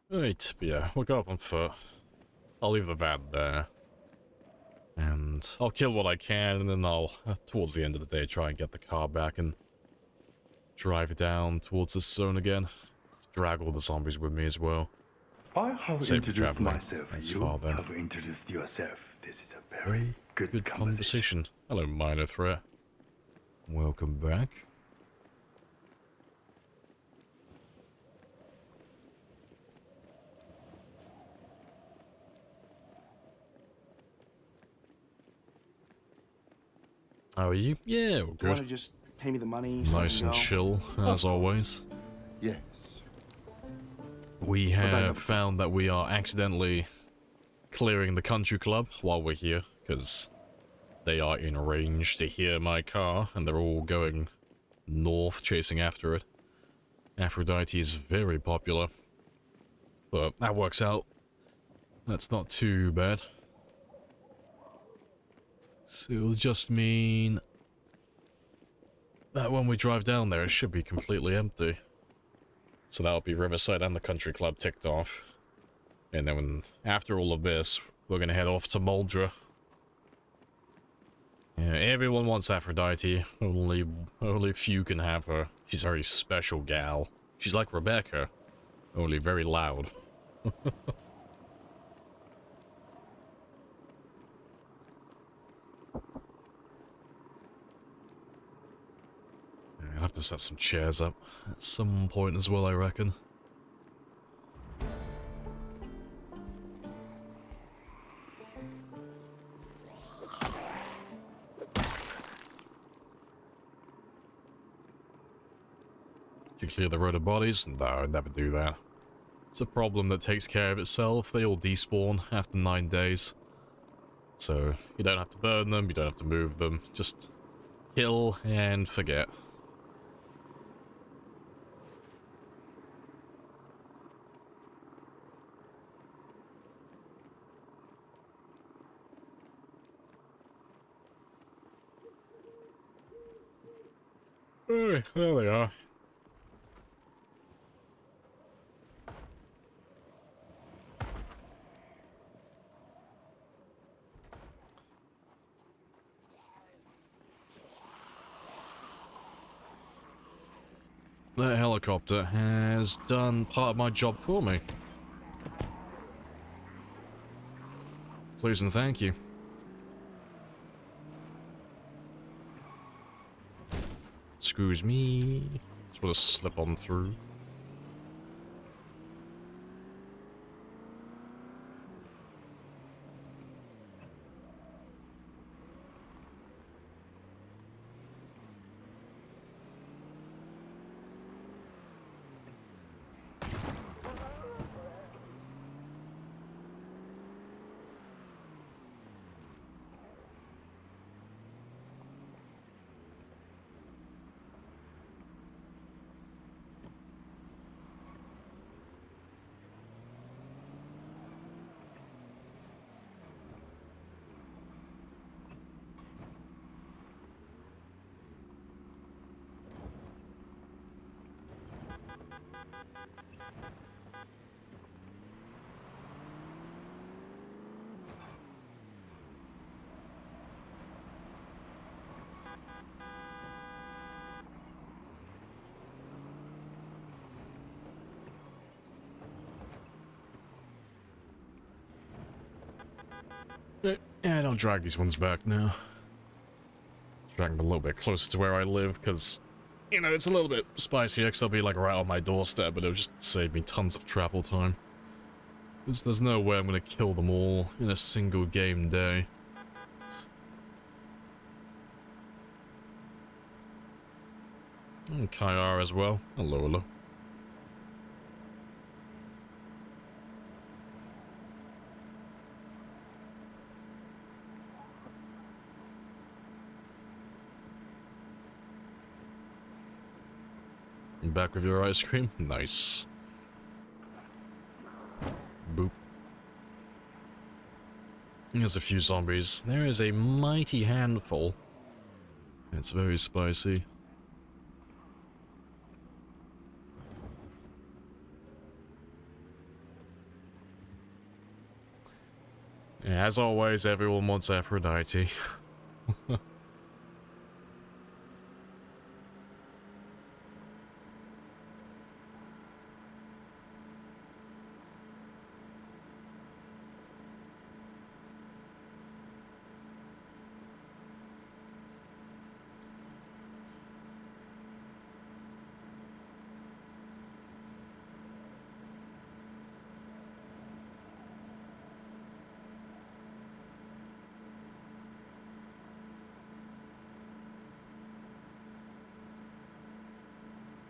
Right, but yeah, we'll go up on foot. I'll leave the van there. And I'll kill what I can, and then I'll, towards the end of the day, try and get the car back and drive down towards this zone again. Drag all the zombies with me as well. I have Safe introduced traveling. myself. Thanks, You Father. have introduced yourself. This is a very good, Good conversation. conversation. Hello, minor threat. Welcome back. How are you? Yeah, all Do you want to good. just pay me the money so Nice I and can go? chill, as always. Yes. We I have have- found that we are accidentally clearing the country club while we're here, because they are in range to hear my car, and they're all going north chasing after it. Aphrodite is very popular, but that works out. That's not too bad. So it'll just mean that when we drive down there, it should be completely empty. So that'll be Riverside and the country club ticked off. And then after all of this, we're gonna head off to Muldra. Yeah, everyone wants Aphrodite. Only few can have her. She's a very special gal. She's like Rebecca, only very loud. I'll have to set some chairs up at some point as well, I reckon. Did you clear the road of bodies? No, I'd never do that. It's a problem that takes care of itself. They all despawn after 9 days. So, you don't have to burn them, you don't have to move them. Just kill and forget. Hey, there they are. That helicopter has done part of my job for me. Please and thank you. Excuse me. Just want to slip on through. And I'll drag these ones back now. Drag them a little bit closer to where I live, because, you know, it's a little bit spicy, because they'll be, like, right on my doorstep, but it'll just save me tons of travel time. Because there's no way I'm going to kill them all in a single game day. And Kayar as well. Hello, hello. Back with your ice cream? Nice. Boop. There's a few zombies. There is a mighty handful. It's very spicy. As always, everyone wants Aphrodite.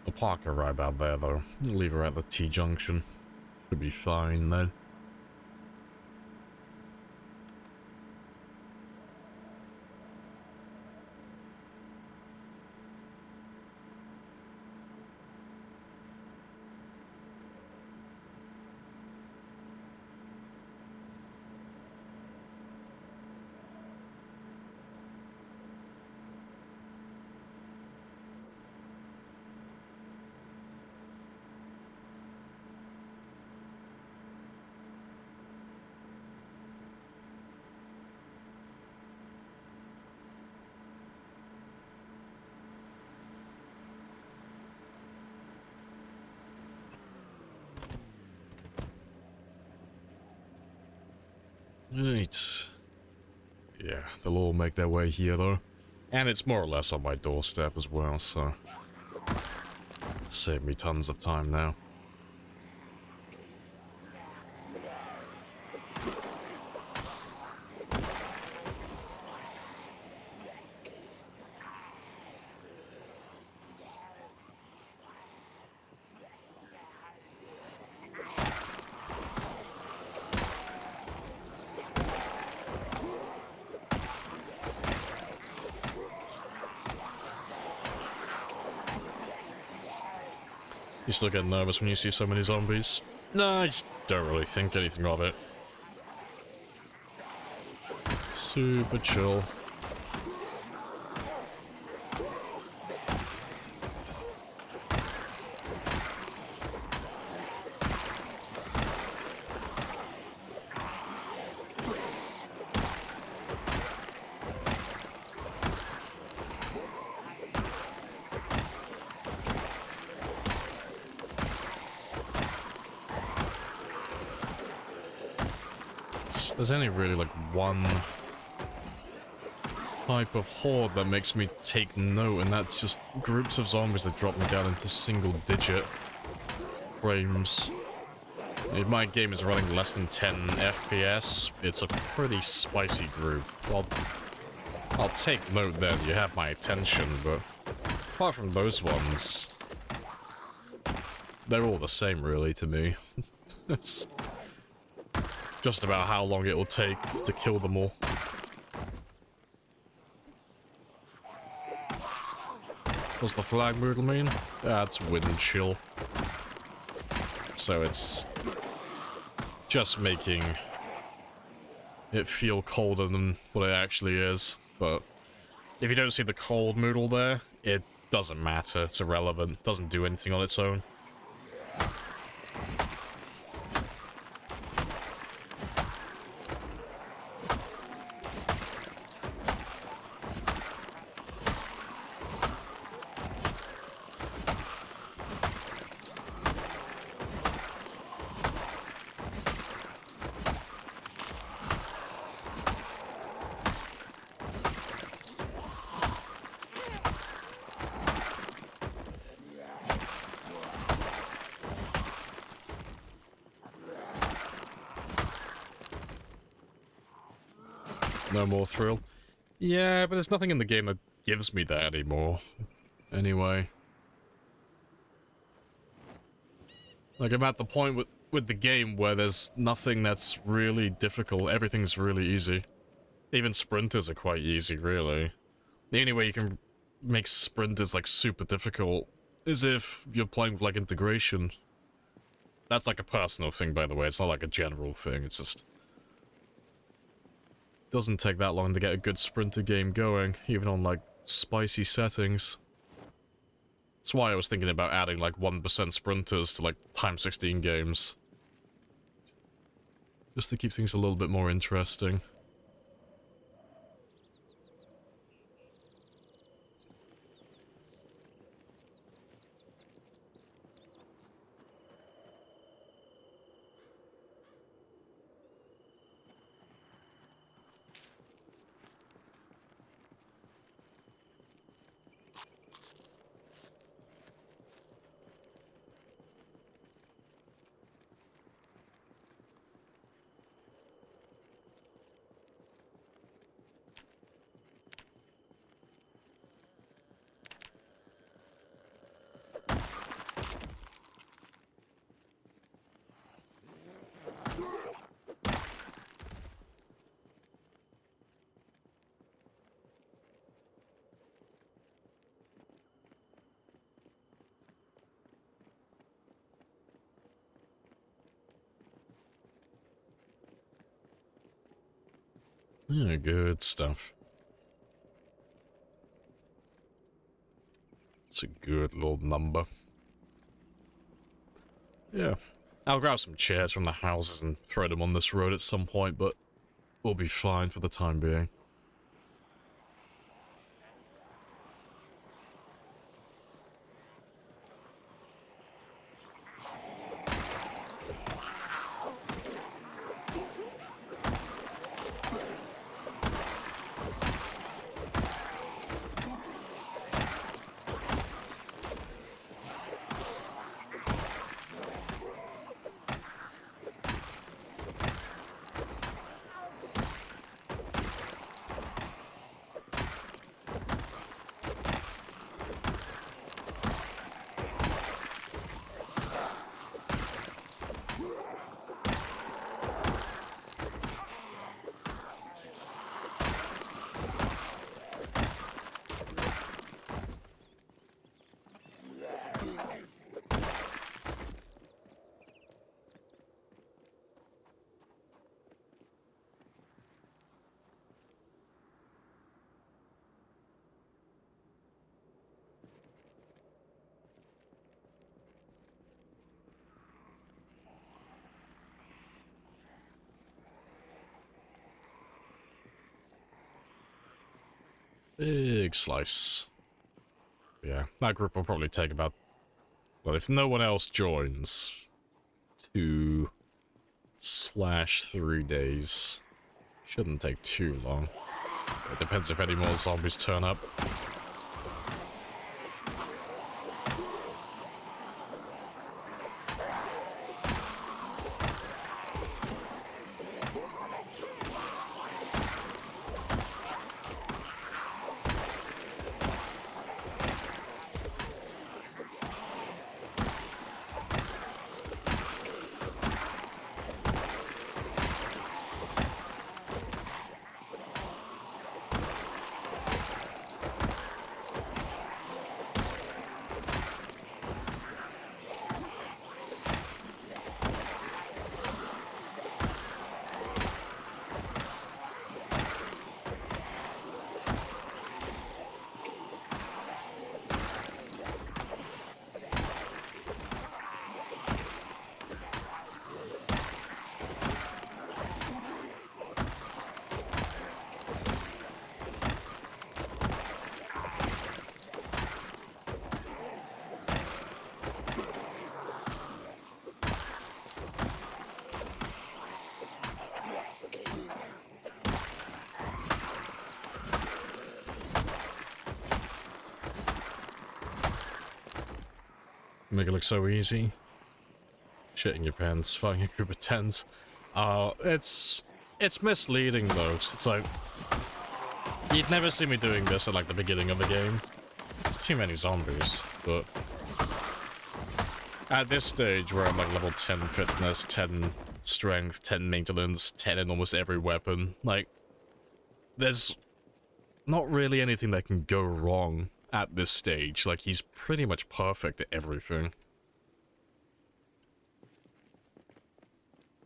I'll park her right about there, though. Leave her at the T-junction. Should be fine, then. Right. Yeah, they'll all make their way here, though. And it's more or less on my doorstep as well, so... Save me tons of time now. You still get nervous when you see so many zombies? No, I just don't really think anything of it. Super chill. There's only really like one type of horde that makes me take note, and that's just groups of zombies that drop me down into single-digit frames. If my game is running less than 10 FPS, it's a pretty spicy group. I'll take note that you have my attention, but apart from those ones, they're all the same, really, to me. It's just about how long it will take to kill them all. What's the flag moodle mean? That's wind chill. So it's just making it feel colder than what it actually is. But if you don't see the cold moodle there, it doesn't matter. It's irrelevant. It doesn't do anything on its own. No more thrill. Yeah, but there's nothing in the game that gives me that anymore. Anyway. Like, I'm at the point with the game where there's nothing that's really difficult. Everything's really easy. Even sprinters are quite easy, really. The only way you can make sprinters, like, super difficult is if you're playing with, like, integration. That's, like, a personal thing, by the way. It's not, like, a general thing. It's just... doesn't take that long to get a good sprinter game going, even on, like, spicy settings. That's why I was thinking about adding, like, 1% sprinters to, like, x16 games. Just to keep things a little bit more interesting. Yeah, good stuff. It's a good little number. Yeah. I'll grab some chairs from the houses and throw them on this road at some point, but we'll be fine for the time being. Big slice. Yeah, that group will probably take about... well, if no one else joins, 2/3 days. Shouldn't take too long. It depends if any more zombies turn up. Make it look so easy. Shitting your pants, fighting a group of tens. It's misleading though, 'cause it's like you'd never see me doing this at like the beginning of the game. It's too many zombies, but at this stage where I'm like level 10 fitness, 10 strength, 10 maintenance, 10 in almost every weapon, like there's not really anything that can go wrong at this stage. Like, he's pretty much perfect at everything.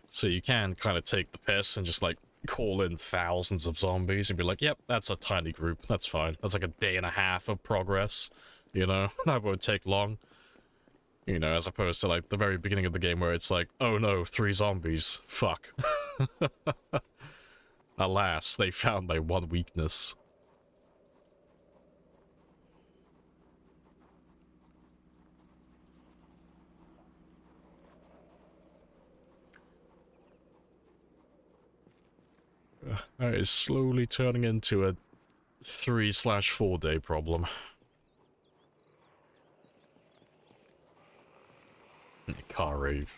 So you can kind of take the piss and just, like, call in thousands of zombies and be like, yep, that's a tiny group, that's fine. That's like a day and a half of progress, you know? That won't take long. You know, as opposed to, like, the very beginning of the game where it's like, oh no, 3 zombies. Fuck. Alas, they found my one weakness. That is slowly turning into a 3/4 day problem. Car rave.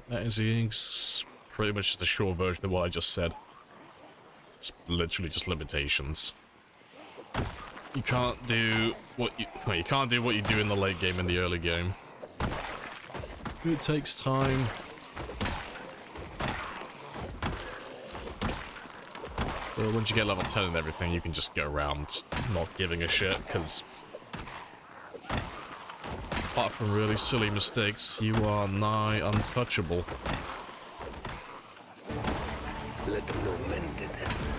That is pretty much just a short version of what I just said. It's literally just limitations. You can't do what you can't do what you do in the late game and the early game. It takes time. But once you get level 10 and everything, you can just go around just not giving a shit, because apart from really silly mistakes, you are nigh untouchable. Let them know men did this.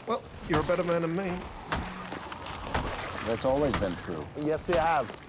Well, you're a better man than me. That's always been true. Yes, it has.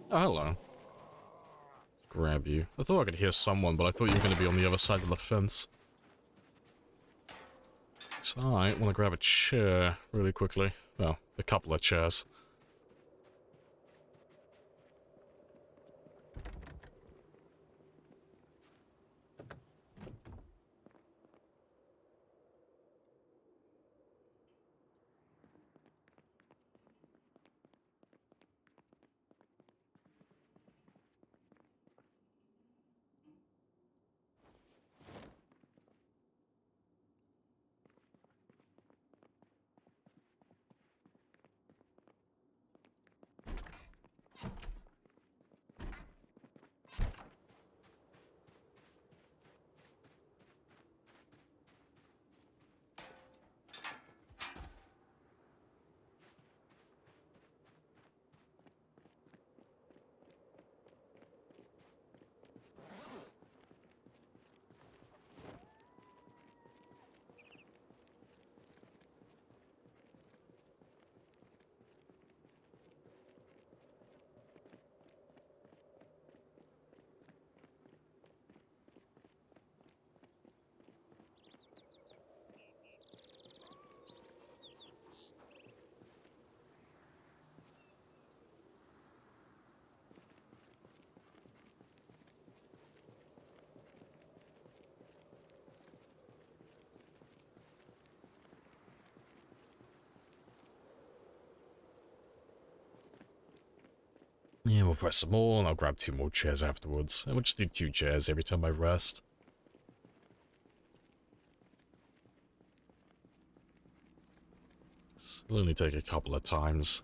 Oh, hello. Grab you. I thought I could hear someone, but I thought you were going to be on the other side of the fence. So I want to grab a chair really quickly. Well, a couple of chairs. Yeah, we'll press some more, and I'll grab 2 more chairs afterwards. And we'll just do 2 chairs every time I rest. It'll only take a couple of times.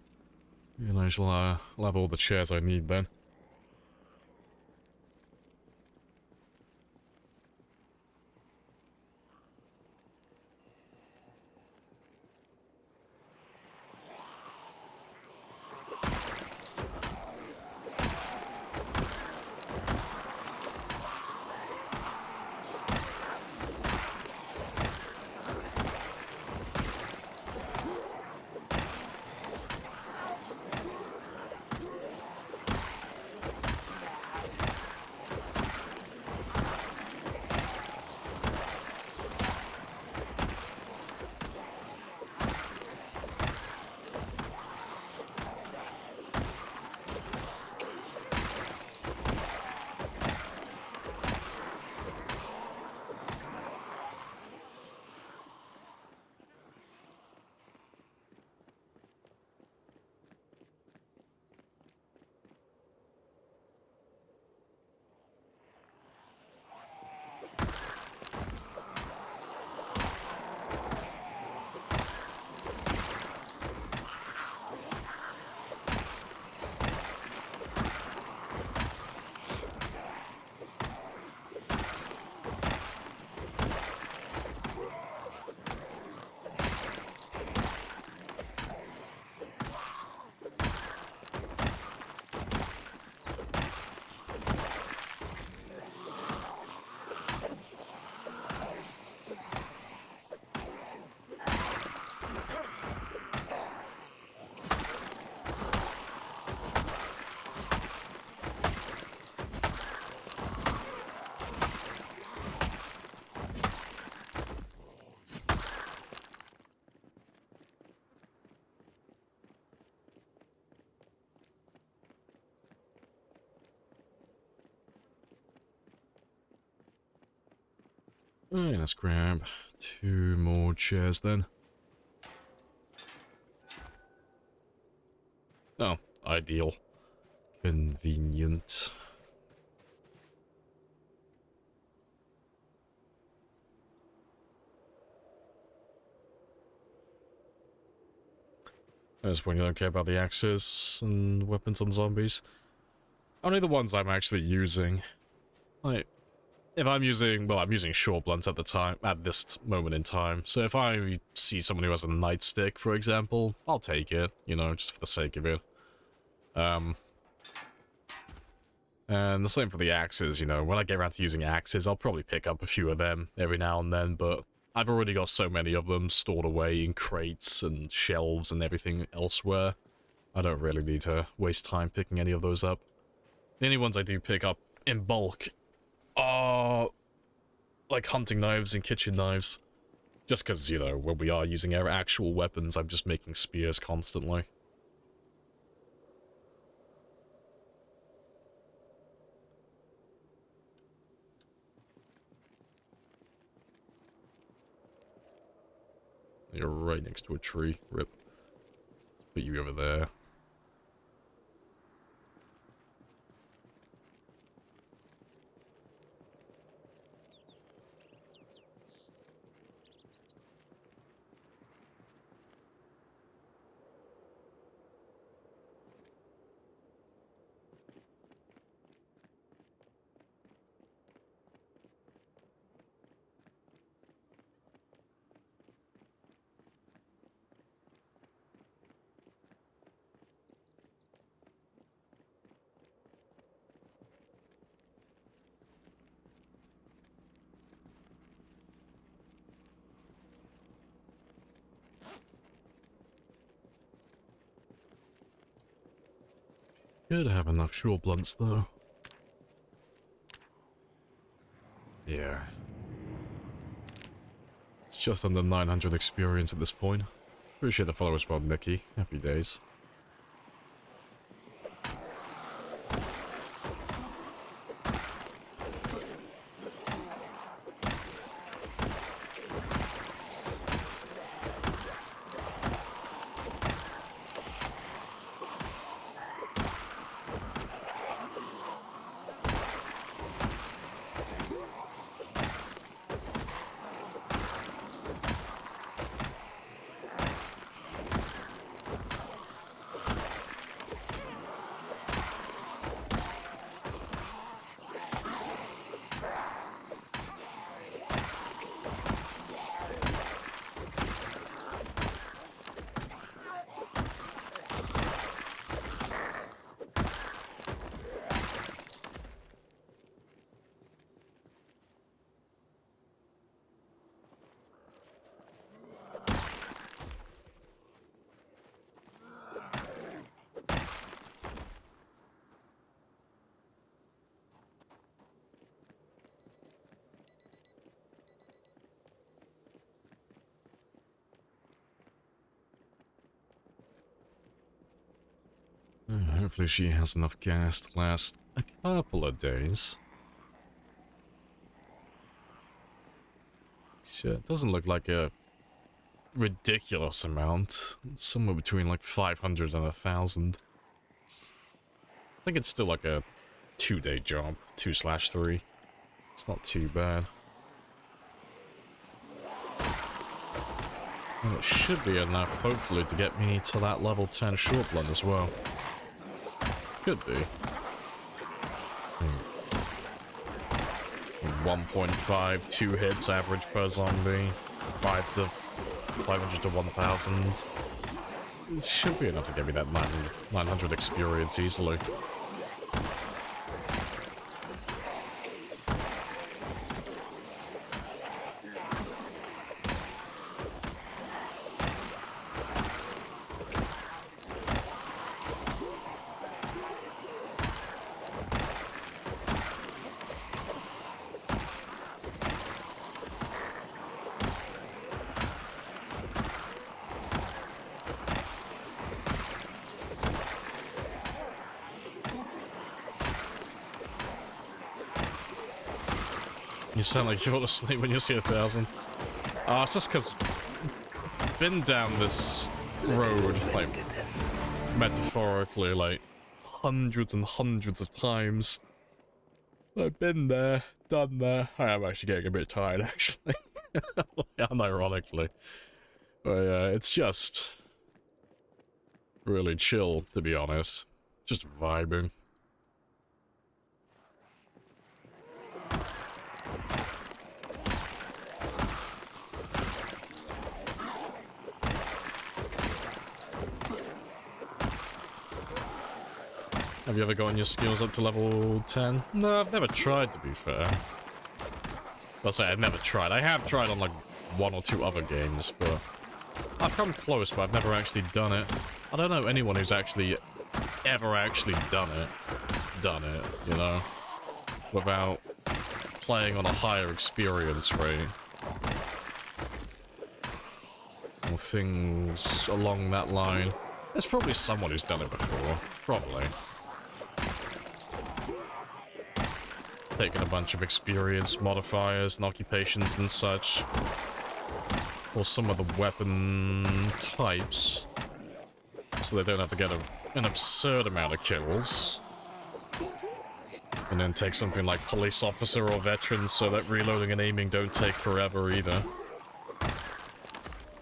And I'll have all the chairs I need then. Alright, let's grab 2 more chairs then. Oh, ideal. Convenient. I just when you don't care about the axes and weapons on zombies. Only the ones I'm actually using. Like, if I'm using, well, I'm using short blunts at the time, at this moment in time. So if I see someone who has a nightstick, for example, I'll take it, you know, just for the sake of it. And the same for the axes, you know, when I get around to using axes, I'll probably pick up a few of them every now and then, but I've already got so many of them stored away in crates and shelves and everything elsewhere. I don't really need to waste time picking any of those up. The only ones I do pick up in bulk are like hunting knives and kitchen knives. Just because, you know, when we are using our actual weapons, I'm just making spears constantly. You're right next to a tree. Rip. Put you over there. Should have enough short blunts though. Yeah. It's just under 900 experience at this point. Appreciate the follow as well, Nikki. Happy days. Hopefully she has enough gas to last a couple of days. Shit, it doesn't look like a ridiculous amount. Somewhere between like 500 and 1,000. I think it's still like a 2-day job. 2/3. It's not too bad. And it should be enough, hopefully, to get me to that level 10 short blunt as well. Could be. 1.5, 2 hits average per zombie. 500 to 1,000. It should be enough to get me that 900 experience easily. You sound like you fall asleep when you see 1,000. It's just because I've been down this road, like, metaphorically, like, hundreds and hundreds of times. I've been there, done that. I am actually getting a bit tired, actually. Unironically. But yeah, it's just really chill, to be honest. Just vibing. Have you ever gotten your skills up to level 10? No, I've never tried, to be fair. I'll say I've never tried. I have tried on like 1 or 2 other games, but I've come close, but I've never actually done it. I don't know anyone who's actually ever actually done it. done it, you know, without playing on a higher experience rate. Or things along that line. There's probably someone who's done it before. Probably. Taking a bunch of experience modifiers and occupations and such. Or some of the weapon types. So they don't have to get an absurd amount of kills. And then take something like police officer or veteran so that reloading and aiming don't take forever either.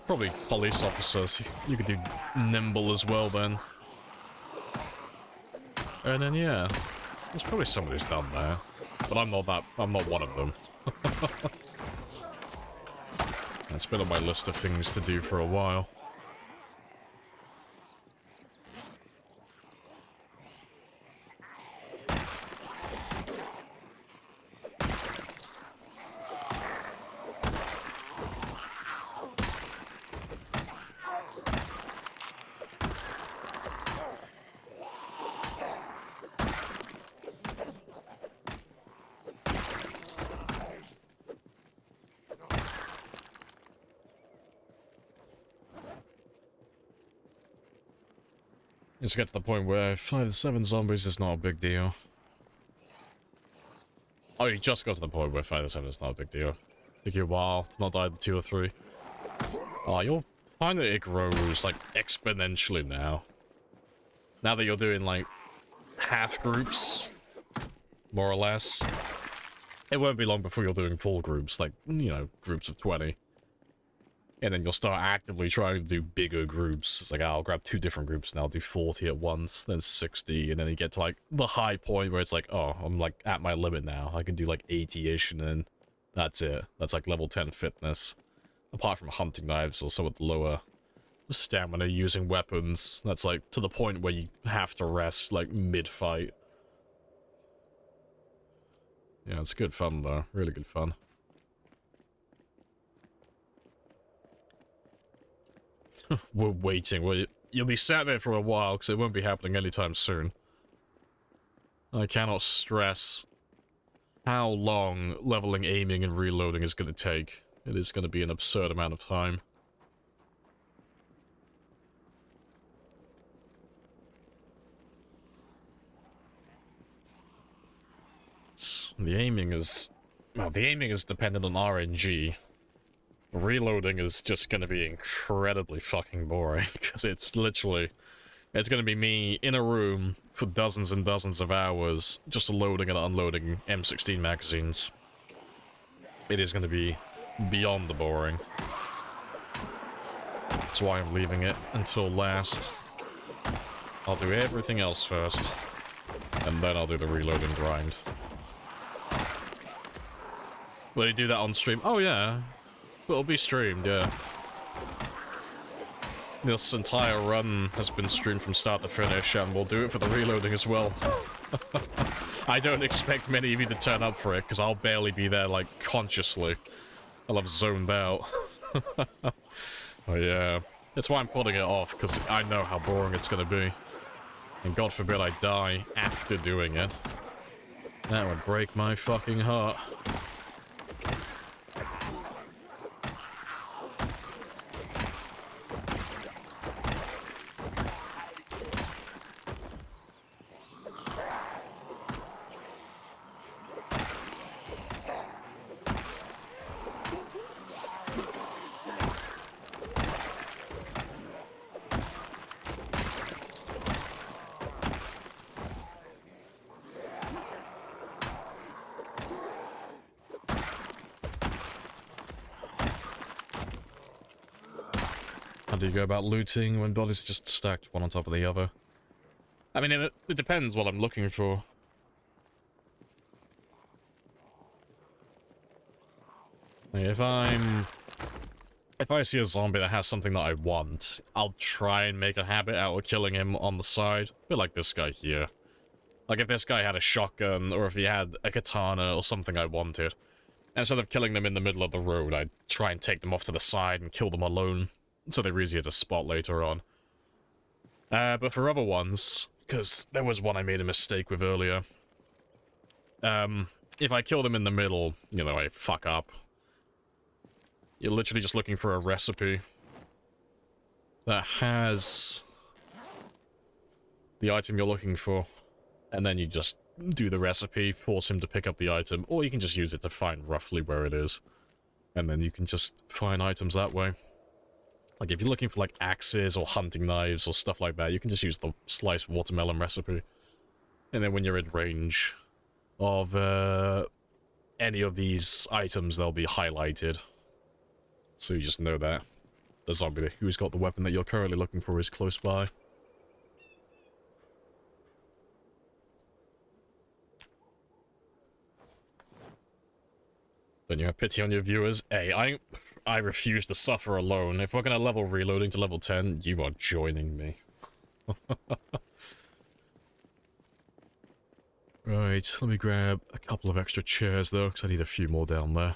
Probably police officers. You could do nimble as well then. And then yeah, there's probably someone who's done that. But I'm not one of them. It's been on my list of things to do for a while. Just get to the point where 5 to 7 zombies is not a big deal. Oh, you just got to the point where 5 to 7 is not a big deal. Took you a while to not die to 2 or 3. Oh, you'll find that it grows, like, exponentially now. Now that you're doing, like, half groups, more or less. It won't be long before you're doing full groups, like, you know, groups of 20. And then you'll start actively trying to do bigger groups. It's like, oh, I'll grab 2 different groups and I'll do 40 at once, then 60, and then you get to, like, the high point where it's like, oh, I'm, like, at my limit now. I can do, like, 80-ish, and then that's it. That's, like, level 10 fitness. Apart from hunting knives or some of the lower stamina using weapons. That's, like, to the point where you have to rest, like, mid-fight. Yeah, it's good fun, though. Really good fun. We're waiting. Well, you'll be sat there for a while, because it won't be happening anytime soon. I cannot stress how long leveling, aiming, and reloading is going to take. It is going to be an absurd amount of time. The aiming is... well, the aiming is dependent on RNG. Reloading is just going to be incredibly fucking boring, because it's literally... it's going to be me in a room for dozens and dozens of hours, just loading and unloading M16 magazines. It is going to be beyond the boring. That's why I'm leaving it until last. I'll do everything else first, and then I'll do the reloading grind. Will you do that on stream? Oh yeah. It'll be streamed, yeah. This entire run has been streamed from start to finish, and we'll do it for the reloading as well. I don't expect many of you to turn up for it, because I'll barely be there, like, consciously. I'll have zoned out. Oh yeah. That's why I'm putting it off, because I know how boring it's gonna be. And God forbid I die after doing it. That would break my fucking heart. How do you go about looting when bodies just stacked one on top of the other? I mean, it depends what I'm looking for. Like, if I see a zombie that has something that I want, I'll try and make a habit out of killing him on the side. A bit like this guy here. Like, if this guy had a shotgun, or if he had a katana or something I wanted, instead of killing them in the middle of the road, I'd try and take them off to the side and kill them alone, so they're easier to spot later on. But for other ones, because there was one I made a mistake with earlier. If I kill them in the middle, you know, I fuck up. You're literally just looking for a recipe that has the item you're looking for, and then you just do the recipe, force him to pick up the item, or you can just use it to find roughly where it is, and then you can just find items that way. Like, if you're looking for, like, axes or hunting knives or stuff like that, you can just use the sliced watermelon recipe. And then when you're in range of any of these items, they'll be highlighted. So you just know that the zombie who's got the weapon that you're currently looking for is close by. Then you have pity on your viewers. Hey, I refuse to suffer alone. If we're gonna level reloading to level 10, you are joining me. Right, let me grab a couple of extra chairs though, because I need a few more down there.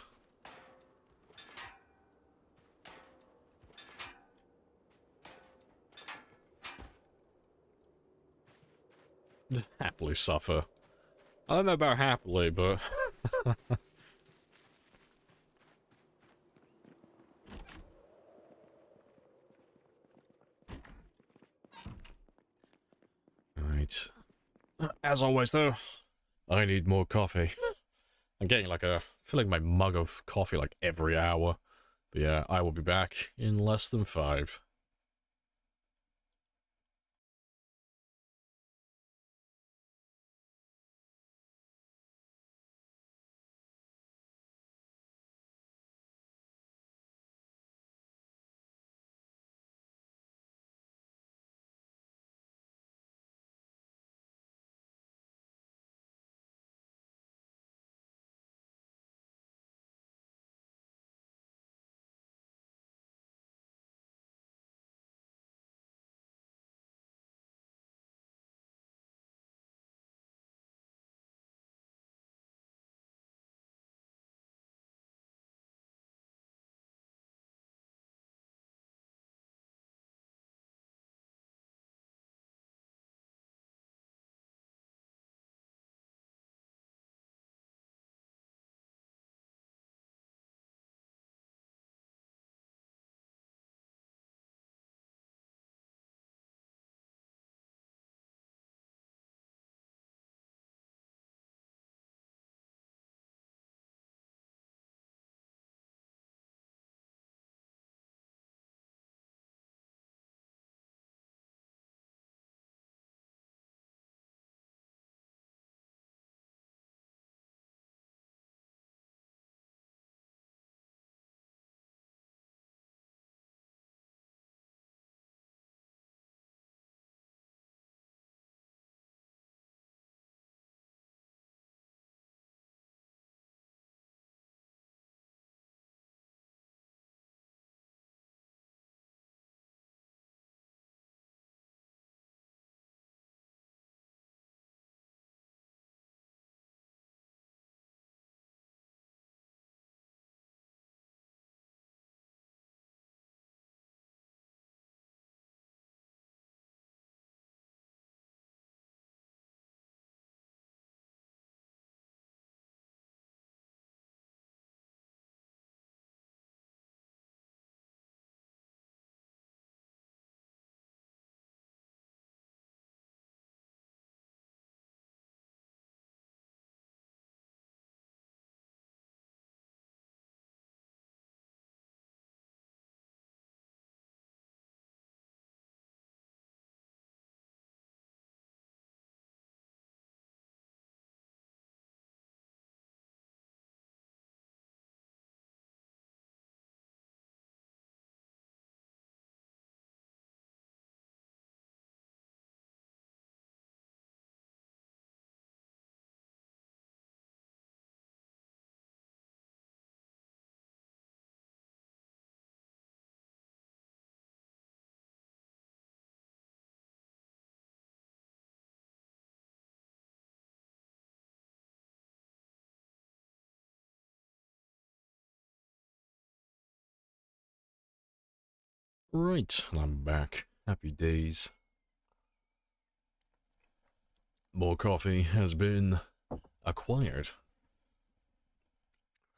Happily suffer. I don't know about happily, but... Right. As always, though, I need more coffee. I'm getting like filling my mug of coffee like every hour. But yeah, I will be back in less than 5. Right, and I'm back. Happy days. More coffee has been acquired.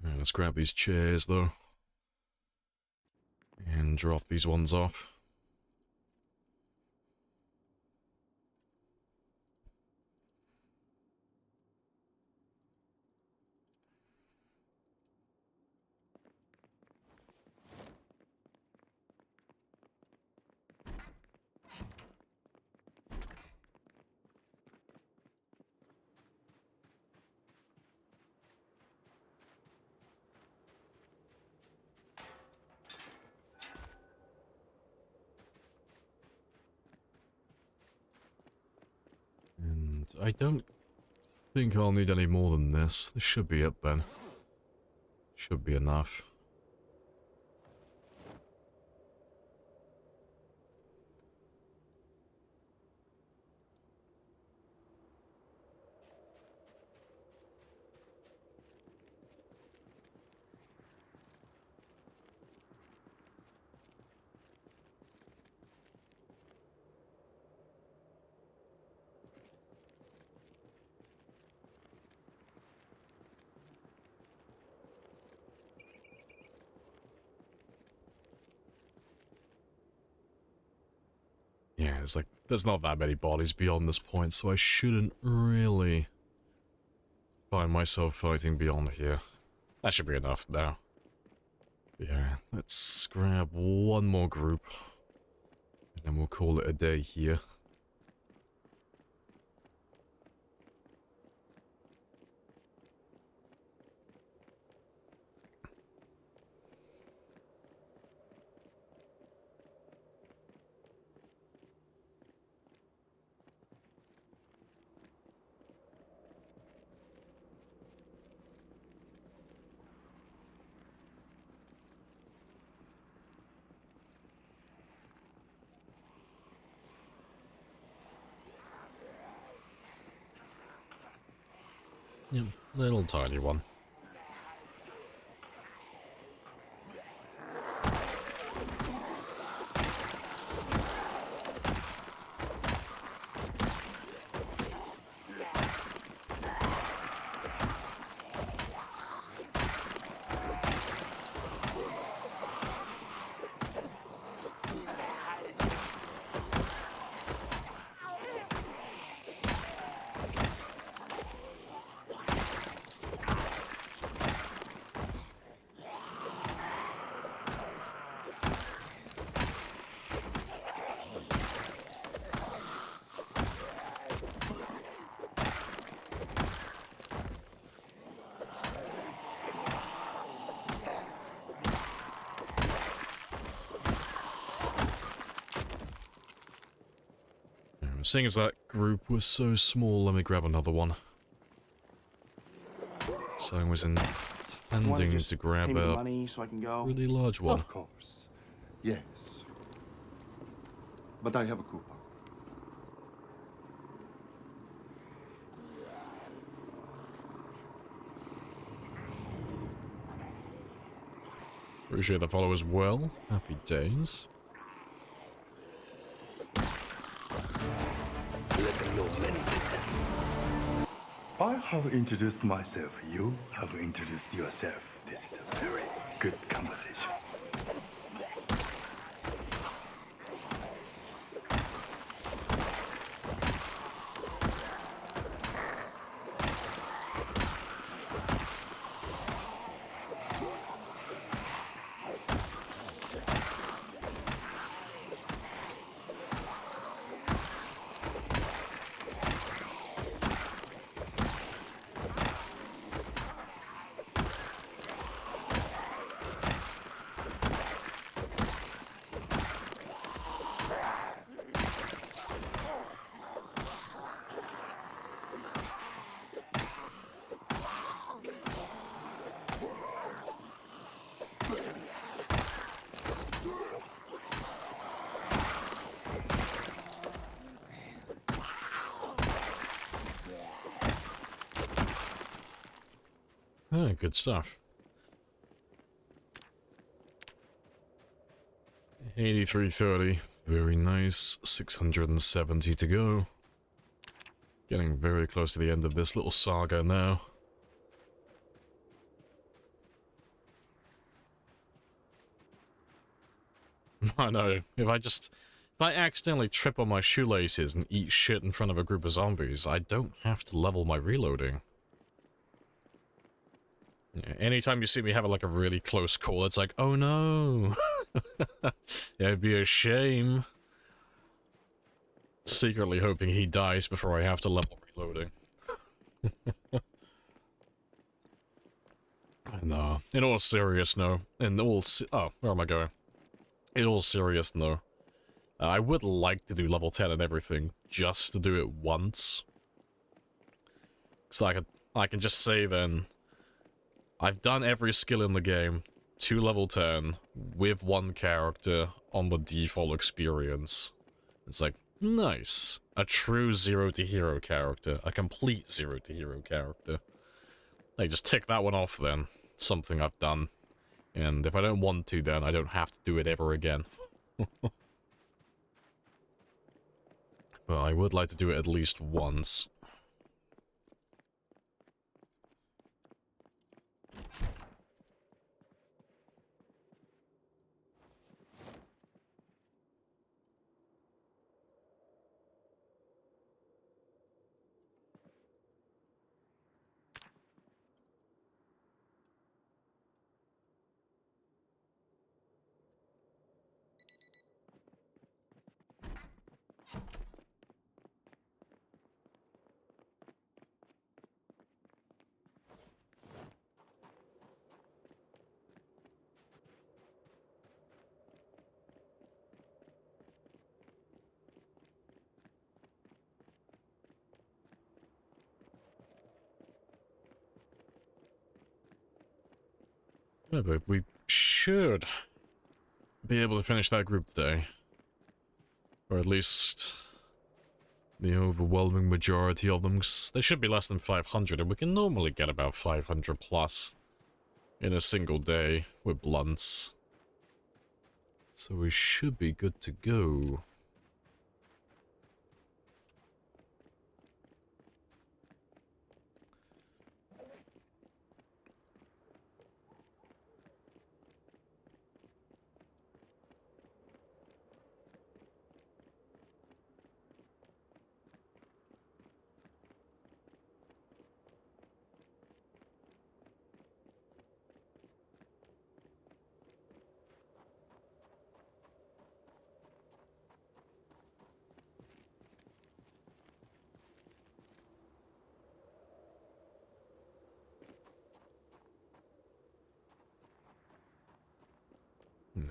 Alright, let's grab these chairs though. And drop these ones off. And I don't think I'll need any more than this. This should be it then. Should be enough. Yeah, it's like, there's not that many bodies beyond this point, so I shouldn't really find myself fighting beyond here. That should be enough now. Yeah, let's grab one more group, and then we'll call it a day here. Yep, little tiny one. Seeing as that group was so small, let me grab another one. So I was intending to grab a money so I can go? really large one. Of course. Yes. But I have a coupon. Appreciate the follow as well. Happy days. I have introduced myself. You have introduced yourself. This is a very good conversation. Ah, good stuff. 8330, very nice. 670 to go. Getting very close to the end of this little saga now. I know, if I accidentally trip on my shoelaces and eat shit in front of a group of zombies, I don't have to level my reloading. Yeah, anytime you see me have like a really close call, it's like, oh no! It'd be a shame. Secretly hoping he dies before I have to level reloading. No, in all serious, no. Oh, where am I going? In all serious, no. I would like to do level 10 and everything, just to do it once. So I can just say then, I've done every skill in the game to level 10 with one character on the default experience. It's like, nice. A true zero to hero character. A complete zero to hero character. They just tick that one off then. Something I've done. And if I don't want to, then I don't have to do it ever again. But I would like to do it at least once. Yeah, but we should be able to finish that group today. Or at least the overwhelming majority of them. They should be less than 500, and we can normally get about 500 plus in a single day with blunts. So we should be good to go.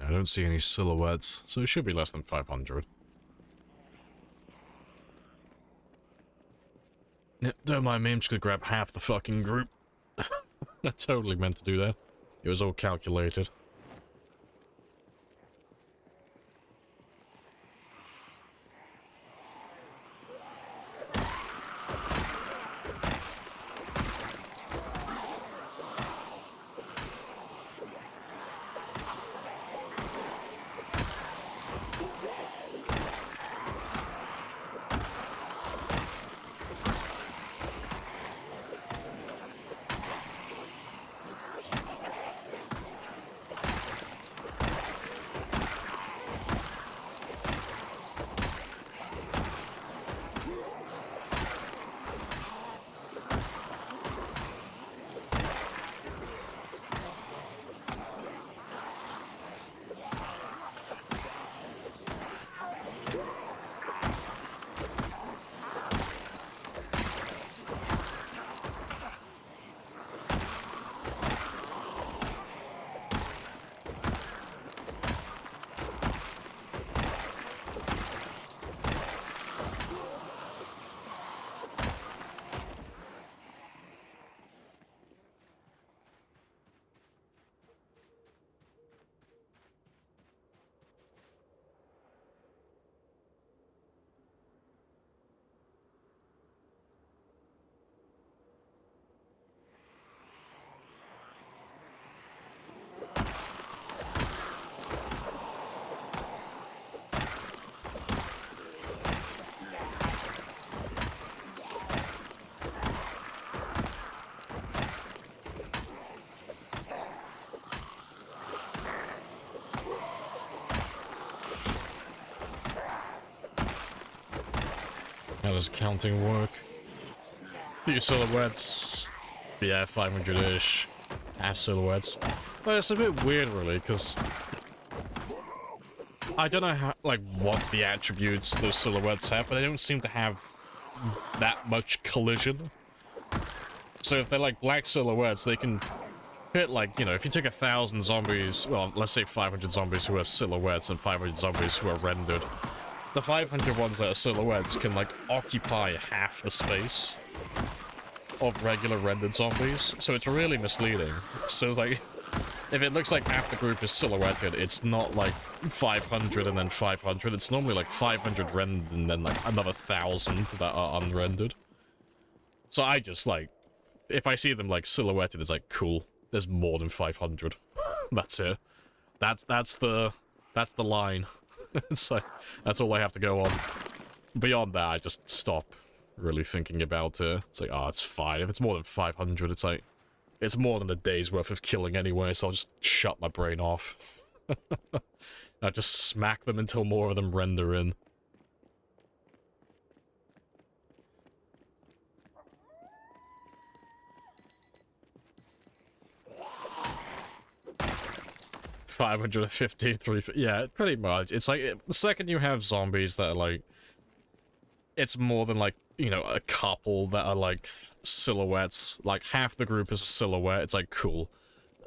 I don't see any silhouettes, so it should be less than 500. Yeah, don't mind me, I'm just gonna grab half the fucking group. I totally meant to do that. It was all calculated. does counting work? Few silhouettes. Yeah, 500-ish. Half silhouettes. But it's a bit weird, really, because I don't know how, like, what the attributes those silhouettes have, but they don't seem to have that much collision. So if they're like black silhouettes, they can fit, like, you know, if you took 1,000 zombies, well, let's say 500 zombies who are silhouettes and 500 zombies who are rendered, the 500 ones that are silhouettes can, like, occupy half the space of regular rendered zombies, so it's really misleading. So it's like, if it looks like half the group is silhouetted, it's not like 500 and then 500, it's normally like 500 rendered and then like another 1,000 that are unrendered. So I just, like, if I see them like silhouetted, it's like, cool, there's more than 500. That's it. That's the line. It's like, that's all I have to go on. Beyond that, I just stop really thinking about it. It's like, oh, it's fine. If it's more than 500, it's like, it's more than a day's worth of killing anyway, so I'll just shut my brain off. I'll just smack them until more of them render in. $553, yeah, pretty much. It's like, the second you have zombies that are like, it's more than like, you know, a couple that are like silhouettes, like half the group is a silhouette, it's like, cool.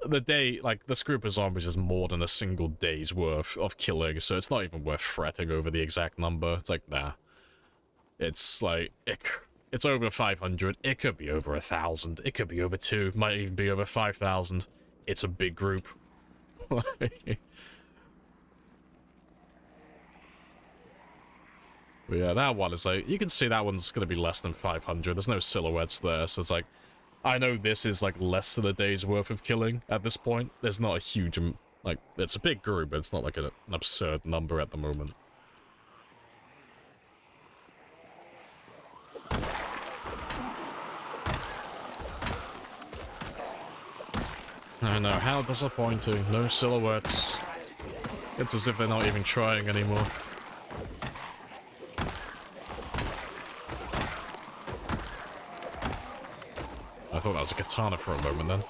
The day, like, this group of zombies is more than a single day's worth of killing, so it's not even worth fretting over the exact number. It's like, nah. It's like, it's over 500, it could be over 1,000, it could be over 2, might even be over 5,000. It's a big group. But yeah, that one is like, you can see that one's gonna be less than 500. There's no silhouettes there, so it's like, I know this is like less than a day's worth of killing at this point. There's not a huge, like, it's a big group, but it's not like an absurd number at the moment. I know, how disappointing. No silhouettes. It's as if they're not even trying anymore. I thought that was a katana for a moment then.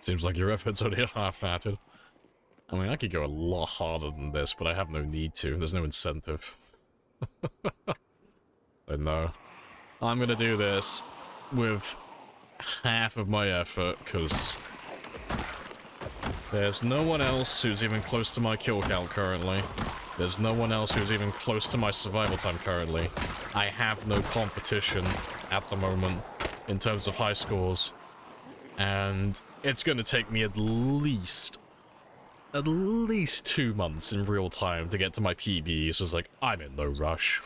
Seems like your efforts only half-hearted. I mean, I could go a lot harder than this, but I have no need to. There's no incentive. But no. I'm gonna do this with half of my effort, because there's no one else who's even close to my kill count currently. There's no one else who's even close to my survival time currently. I have no competition at the moment in terms of high scores. And it's going to take me at least 2 months in real time to get to my PB, so it's like, I'm in no rush.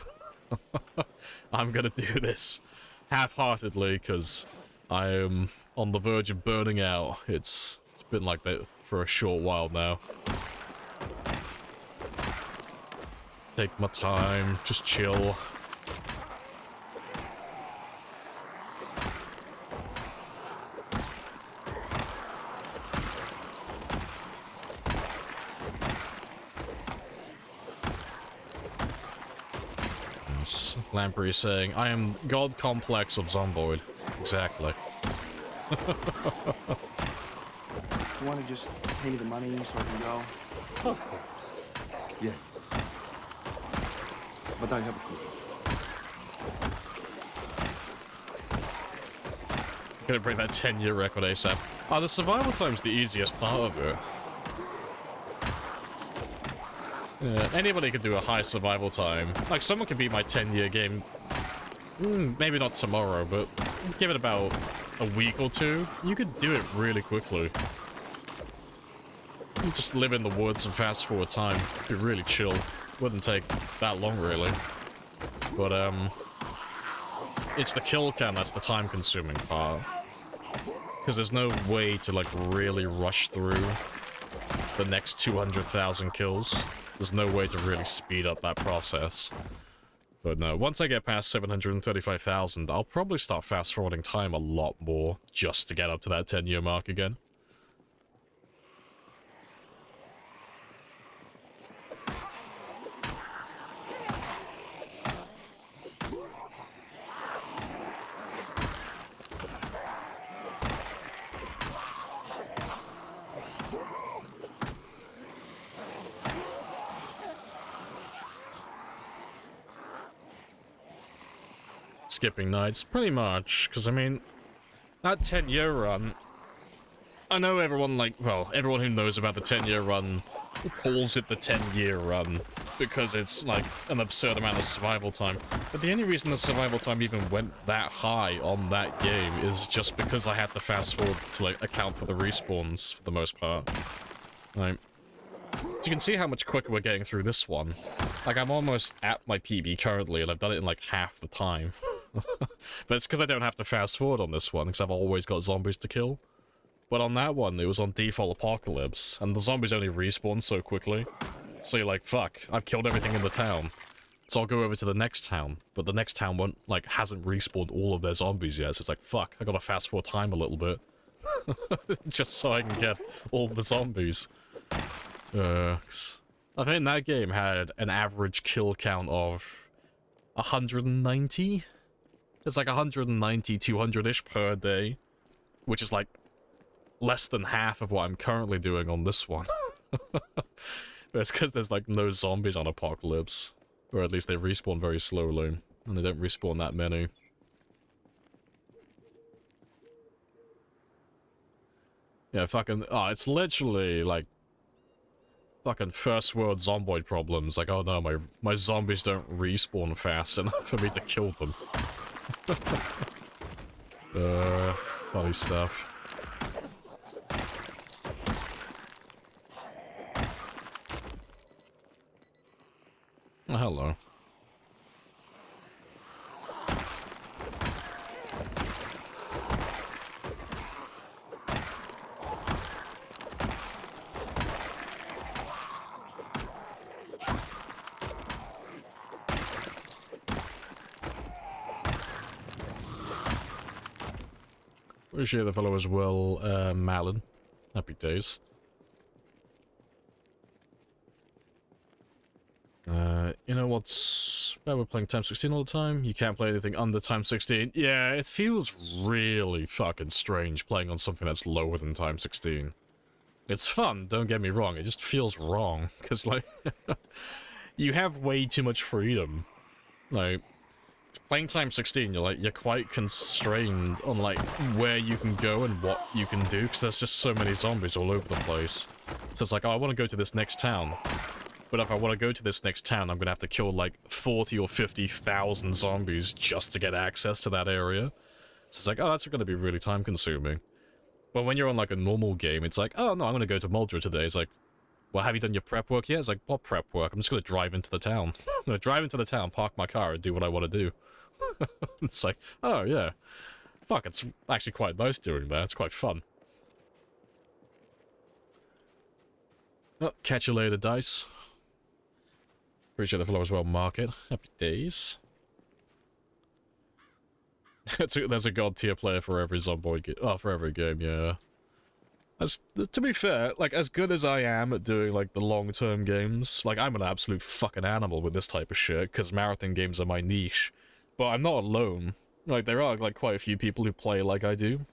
I'm going to do this half-heartedly, because I am on the verge of burning out. It's been like that for a short while now. Take my time, just chill. Lamprey is saying, I am God Complex of Zomboid. Exactly. You want to just pay me the money so I can go? Of course. Yes. But I have a clue. Gonna break that 10-year record ASAP. Oh, the survival time's the easiest part of it. Anybody could do a high survival time. Like, someone could beat my 10-year game. Maybe not tomorrow, but give it about a week or two. You could do it really quickly. You just live in the woods and fast forward time. Be really chill. Wouldn't take that long, really. But, it's the kill cam that's the time-consuming part. Because there's no way to, like, really rush through the next 200,000 kills. There's no way to really speed up that process. But no, once I get past 735,000, I'll probably start fast-forwarding time a lot more just to get up to that 10-year mark again. Skipping nights, pretty much, because I mean, that 10-year run, I know everyone, like, well, everyone who knows about the 10-year run calls it the 10-year run, because it's, like, an absurd amount of survival time, but the only reason the survival time even went that high on that game is just because I had to fast forward to, like, account for the respawns, for the most part. Like, you can see how much quicker we're getting through this one. Like, I'm almost at my PB currently, and I've done it in, like, half the time. But it's because I don't have to fast forward on this one, because I've always got zombies to kill. But on that one, it was on default apocalypse, and the zombies only respawn so quickly. So you're like, fuck, I've killed everything in the town. So I'll go over to the next town, but the next town won't, like, hasn't respawned all of their zombies yet, so it's like, fuck, I gotta fast forward time a little bit. Just so I can get all the zombies. I think that game had an average kill count of 190? It's like 190, 200-ish per day, which is like less than half of what I'm currently doing on this one. But it's because there's like no zombies on Apocalypse, or at least they respawn very slowly, and they don't respawn that many. Yeah, fucking, oh, it's literally like fucking first world zomboid problems. Like, oh no, my zombies don't respawn fast enough for me to kill them. Funny stuff. Oh, hello. Appreciate the follow as well, Malin. Happy days. You know what's bad with playing times 16 all the time? You can't play anything under times 16. Yeah, it feels really fucking strange playing on something that's lower than times 16. It's fun, don't get me wrong, it just feels wrong, because, like, you have way too much freedom. Like, playing times 16, you're quite constrained on, like, where you can go and what you can do, because there's just so many zombies all over the place. So it's like, oh, I want to go to this next town. But if I want to go to this next town, I'm going to have to kill, like, 40 or 50,000 zombies just to get access to that area. So it's like, oh, that's going to be really time-consuming. But when you're on, like, a normal game, it's like, oh, no, I'm going to go to Muldra today. It's like, well, have you done your prep work yet? It's like, what prep work? I'm just going to drive into the town. I'm going to drive into the town, park my car, and do what I want to do. It's like, oh, yeah. Fuck, it's actually quite nice doing that. It's quite fun. Oh, catch you later, Dice. Appreciate the follow as well, Market. Happy days. There's a god tier player for every Zomboid game. Oh, for every game, yeah. To be fair, like, as good as I am at doing, like, the long-term games, like, I'm an absolute fucking animal with this type of shit, because marathon games are my niche. But I'm not alone. Like, there are, like, quite a few people who play like I do.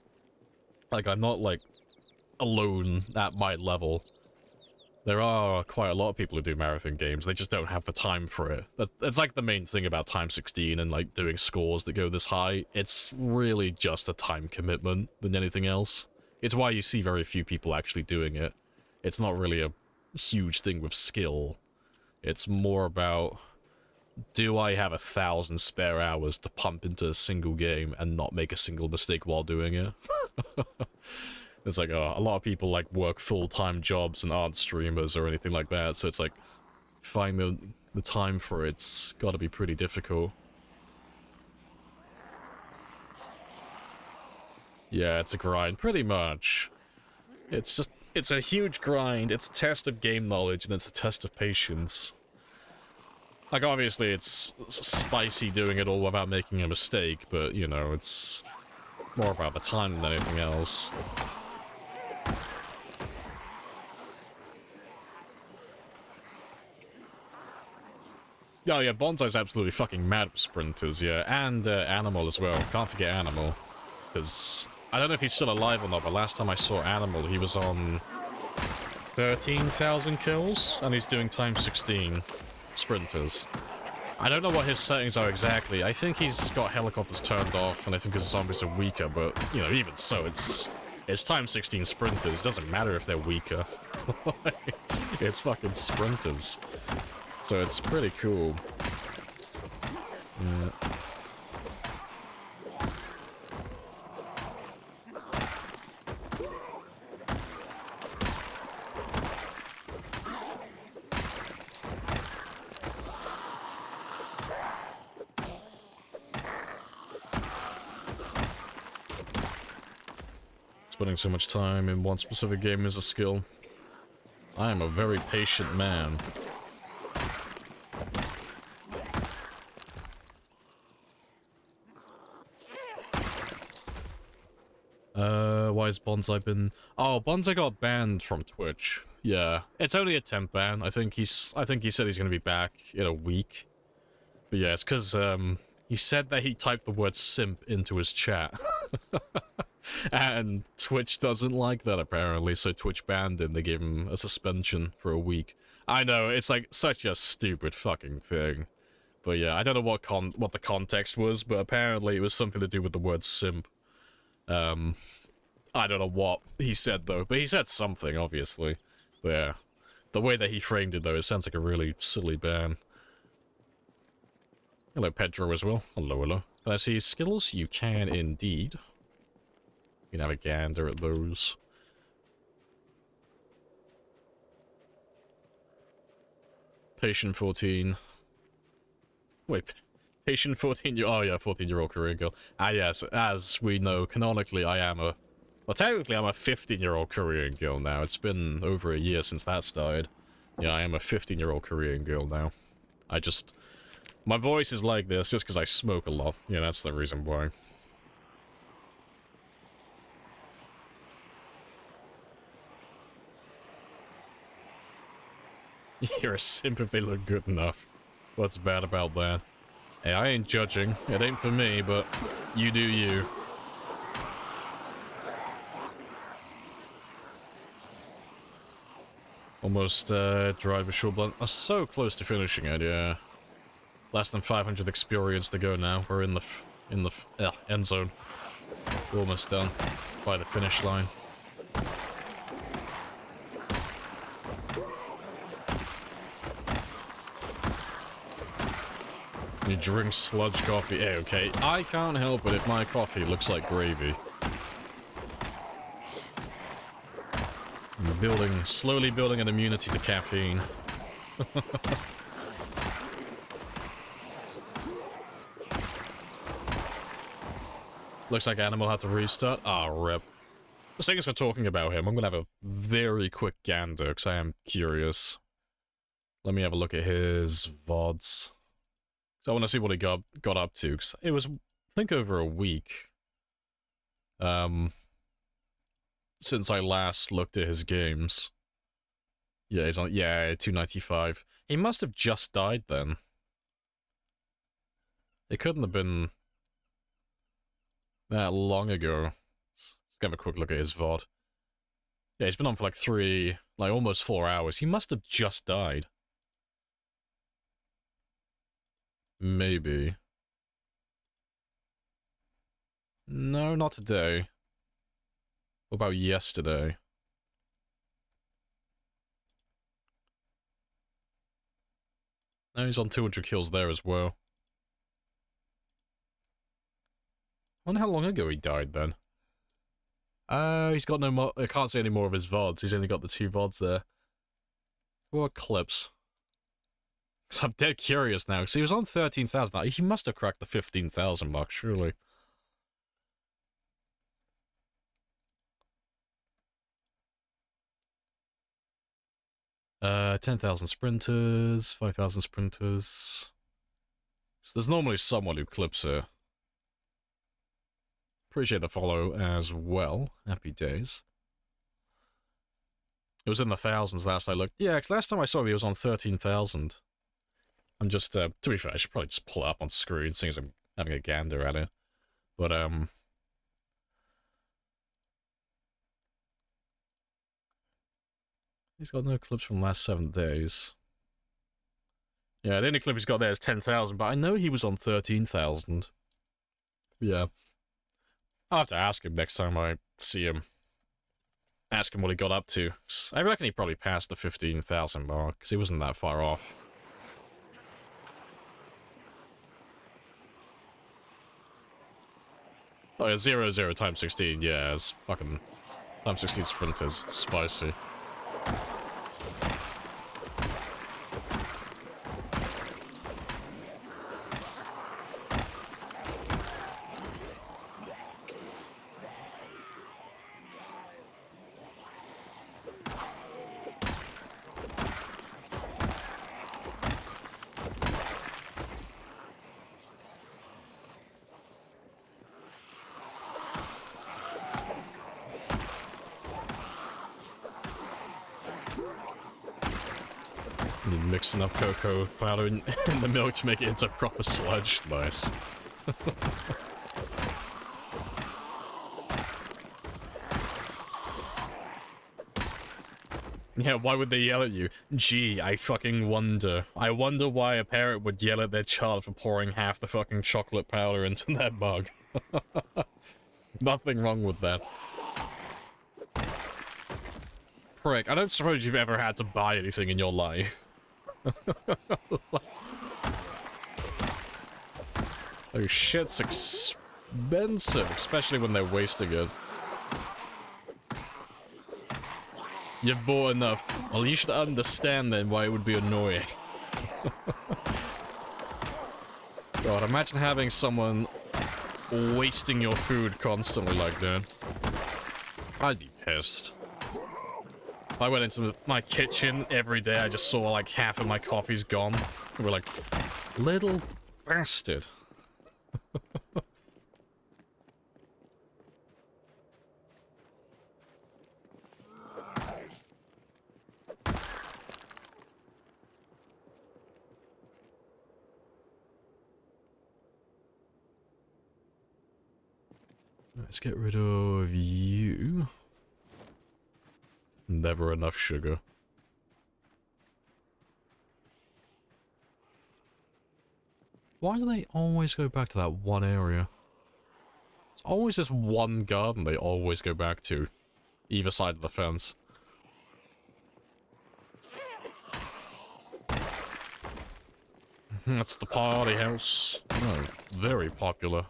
Like, I'm not, like, alone at my level. There are quite a lot of people who do marathon games, they just don't have the time for it. That's like the main thing about Time 16 and like doing scores that go this high. It's really just a time commitment than anything else. It's why you see very few people actually doing it. It's not really a huge thing with skill. It's more about, do I have 1,000 spare hours to pump into a single game and not make a single mistake while doing it? It's like, a lot of people like work full-time jobs and aren't streamers or anything like that, so it's like, finding the time for it's gotta be pretty difficult. Yeah, it's a grind, pretty much. It's just, it's a huge grind, it's a test of game knowledge, and it's a test of patience. Like, obviously, it's spicy doing it all without making a mistake, but, you know, it's more about the time than anything else. Oh yeah, Bonsai's absolutely fucking mad with sprinters, yeah, and Animal as well. Can't forget Animal, because I don't know if he's still alive or not, but last time I saw Animal, he was on 13,000 kills, and he's doing times 16 sprinters. I don't know what his settings are exactly. I think he's got helicopters turned off, and I think his zombies are weaker, but, you know, even so, it's times 16 sprinters. Doesn't matter if they're weaker. It's fucking sprinters. So it's pretty cool. Yeah. Spending so much time in one specific game is a skill. I am a very patient man. Why has Bonsai been... Oh, Bonsai got banned from Twitch. Yeah. It's only a temp ban. I think he said he's gonna be back in a week. But yeah, it's because, he said that he typed the word simp into his chat. And Twitch doesn't like that, apparently, so Twitch banned him. They gave him a suspension for a week. I know, it's like such a stupid fucking thing. But yeah, I don't know what the context was, but apparently it was something to do with the word simp. I don't know what he said, though, but he said something, obviously. But yeah, the way that he framed it, though, it sounds like a really silly ban. Hello, Pedro, as well. Hello, hello. Can I see his skills? You can indeed. You can have a gander at those. Patient 14. Wait, Patient 14 year... Oh yeah, 14-year-old Korean girl. Ah yes, as we know, canonically I am a... Well, technically I'm a 15-year-old Korean girl now. It's been over a year since that started. Yeah, I am a 15-year-old Korean girl now. I just... My voice is like this just because I smoke a lot. Yeah, that's the reason why. You're a simp if they look good enough. What's bad about that? Hey, I ain't judging. It ain't for me, but you do you. Almost, drive a short blunt. I'm so close to finishing it, yeah. Less than 500 experience to go now. We're in the end zone. We're almost done. By the finish line. You drink sludge coffee. Hey, okay. I can't help it if my coffee looks like gravy. I'm slowly building an immunity to caffeine. Looks like Animal had to restart. Ah, rip. Just thanks for talking about him. I'm gonna have a very quick gander, because I am curious. Let me have a look at his VODs. So I want to see what he got up to, because it was, I think, over a week. Since I last looked at his games. Yeah, he's on, yeah, 295. He must have just died then. It couldn't have been that long ago. Let's have a quick look at his VOD. Yeah, he's been on for like almost 4 hours. He must have just died. Maybe. No, not today. What about yesterday? Now he's on 200 kills there as well. I wonder how long ago he died then. He's got no more. I can't see any more of his VODs. He's only got the 2 VODs there. What clips? So I'm dead curious now, because he was on 13,000. He must have cracked the 15,000 mark, surely. 10,000 sprinters, 5,000 sprinters. So there's normally someone who clips here. Appreciate the follow as well. Happy days. It was in the thousands last I looked. Yeah, because last time I saw him, he was on 13,000. I'm just, to be fair, I should probably just pull it up on screen, seeing as I'm having a gander at it. But, he's got no clips from the last 7 days. Yeah, the only clip he's got there is 10,000, but I know he was on 13,000. Yeah. I'll have to ask him next time I see him. Ask him what he got up to. I reckon he probably passed the 15,000 mark, because he wasn't that far off. Oh yeah, 0 times 16, yeah, it's fucking times 16 sprinters, spicy. Mixing up cocoa powder in the milk to make it into proper sludge. Nice. Yeah, why would they yell at you? Gee, I fucking wonder. I wonder why a parent would yell at their child for pouring half the fucking chocolate powder into their mug. Nothing wrong with that. Prick, I don't suppose you've ever had to buy anything in your life. Oh, shit's expensive, especially when they're wasting it. You've bought enough. Well, you should understand then why it would be annoying. God, imagine having someone wasting your food constantly like that. I'd be pissed. If I went into my kitchen every day, I just saw like half of my coffee's gone. We're like, little bastard. Let's get rid of you. Never enough sugar. Why do they always go back to that one area? It's always this one garden they always go back to. Either side of the fence. That's the party house. Oh, very popular.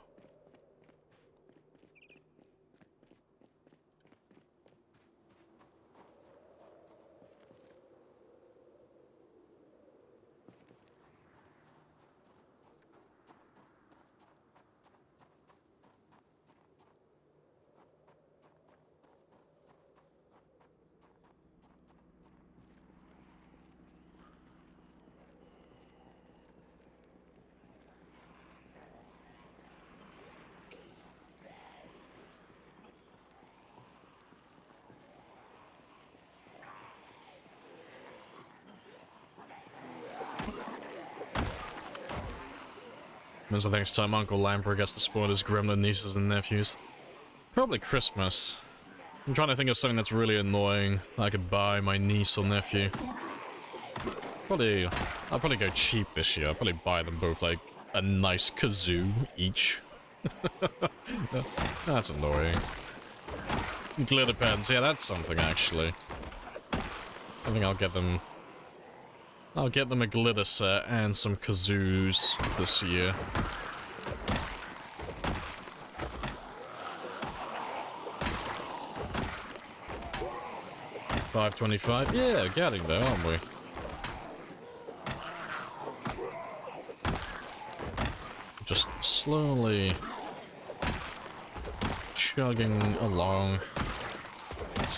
When's the next time Uncle Lamprey gets to spoil his gremlin nieces and nephews? Probably Christmas. I'm trying to think of something that's really annoying that I could buy my niece or nephew. I'll probably go cheap this year. I'll probably buy them both like a nice kazoo each. That's annoying. Glitter pens, yeah, that's something actually. I think I'll get them I'll get them a glitter set and some kazoos this year. $5.25? Yeah, getting there, aren't we? Just slowly chugging along.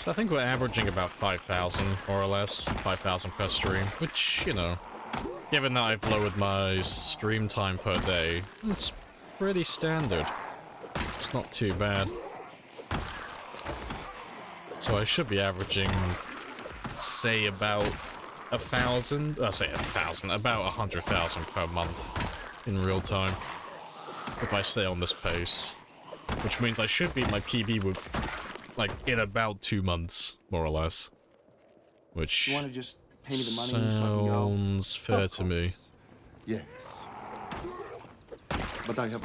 I think we're averaging about 5,000, more or less. 5,000 per stream, which, you know, given that I've lowered my stream time per day, it's pretty standard. It's not too bad. So I should be averaging, say, about 1,000, about 100,000 per month in real time, if I stay on this pace. Which means I should beat my PB with, like, in about 2 months, more or less. Which You want to just pay me the money so I can go? sounds fair Of to me. course. Yes. But I have...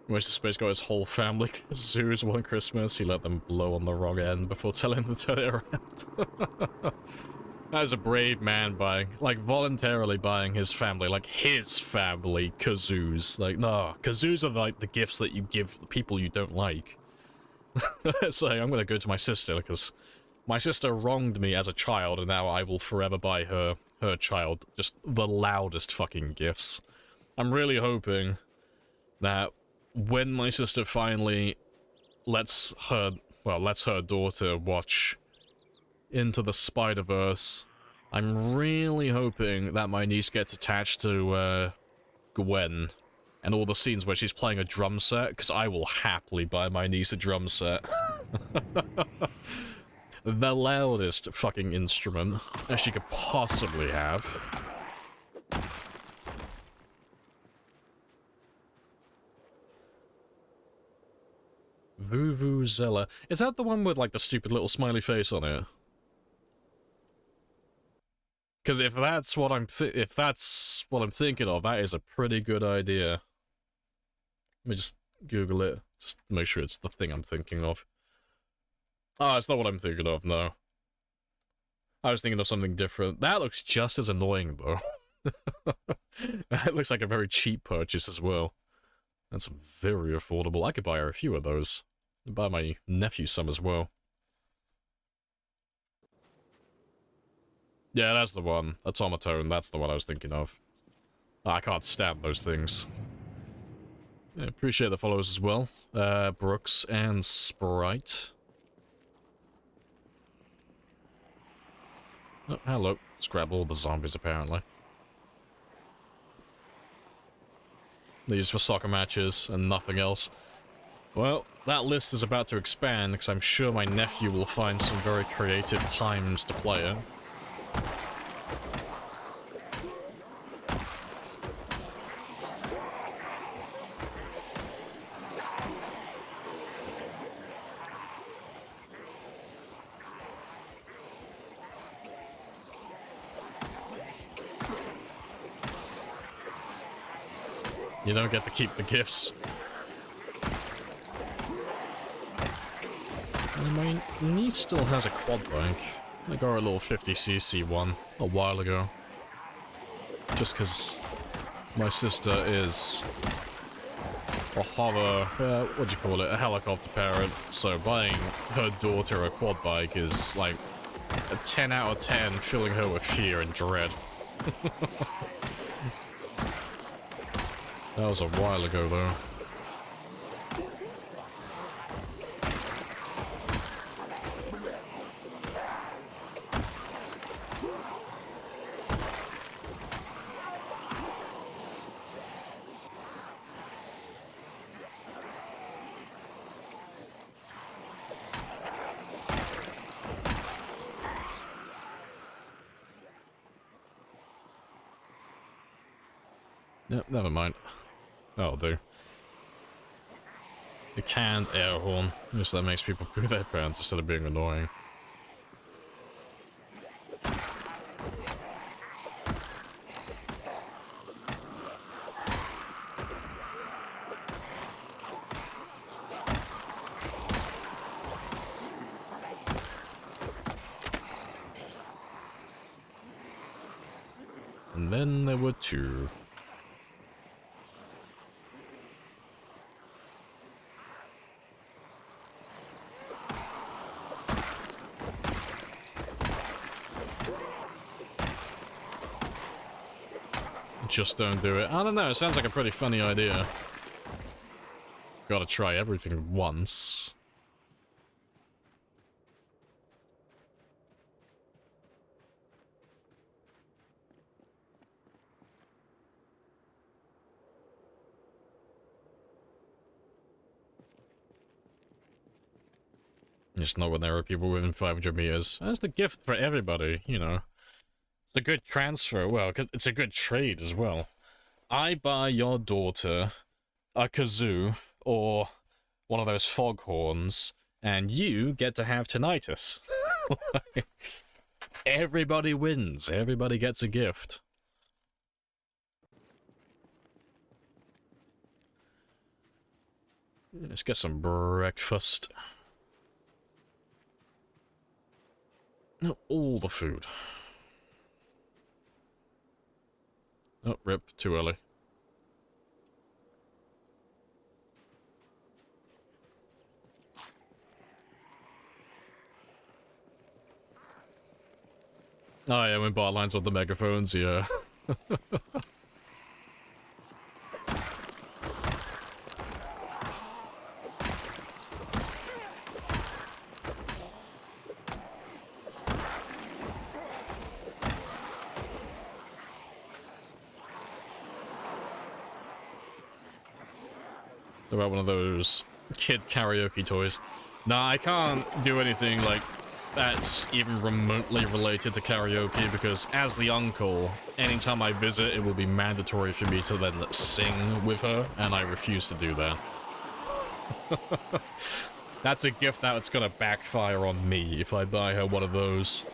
Where's the space got his whole family zoos one Christmas? He let them blow on the wrong end before telling them to turn it around. That is a brave man buying, like, voluntarily buying his family, like, his family, kazoos. Like, no, kazoos are, like, the gifts that you give people you don't like. So I'm gonna go to my sister, because my sister wronged me as a child, and now I will forever buy her child just the loudest fucking gifts. I'm really hoping that when my sister finally lets her daughter watch Into the Spider-Verse, I'm really hoping that my niece gets attached to Gwen and all the scenes where she's playing a drum set, because I will happily buy my niece a drum set. The loudest fucking instrument that she could possibly have. Vuvuzela. Is that the one with, like, the stupid little smiley face on it? Because if that's what I'm thinking of, that is a pretty good idea. Let me just Google it. Just make sure it's the thing I'm thinking of. Oh, it's not what I'm thinking of, no. I was thinking of something different. That looks just as annoying, though. That looks like a very cheap purchase as well. That's very affordable. I could buy her a few of those. I'd buy my nephew some as well. Yeah, that's the one. Automaton, that's the one I was thinking of. I can't stand those things. Yeah, appreciate the followers as well. Brooks and Sprite. Oh, hello. Let's grab all the zombies, apparently. They're used for soccer matches and nothing else. Well, that list is about to expand, because I'm sure my nephew will find some very creative times to play it. You don't get to keep the gifts. And my niece still has a quad bike. I got her a little 50cc one a while ago. Just because my sister is a what do you call it? A helicopter parent. So buying her daughter a quad bike is like a 10 out of 10, filling her with fear and dread. That was a while ago, though. Yep, never mind. That'll do. A canned air horn. Just that makes people poo their pants instead of being annoying. And then there were 2. Just don't do it. I don't know, it sounds like a pretty funny idea. Gotta try everything once. Just not when there are people within 500 meters. That's the gift for everybody, you know. It's a good transfer. Well, it's a good trade as well. I buy your daughter a kazoo or one of those foghorns, and you get to have tinnitus. Everybody wins. Everybody gets a gift. Let's get some breakfast. All the food. Oh, rip. Too early. Oh yeah, when bar lines on the megaphones, yeah. About one of those kid karaoke toys. Nah, I can't do anything like that's even remotely related to karaoke because as the uncle, anytime I visit, it will be mandatory for me to then sing with her, and I refuse to do that. That's a gift that's gonna backfire on me if I buy her one of those.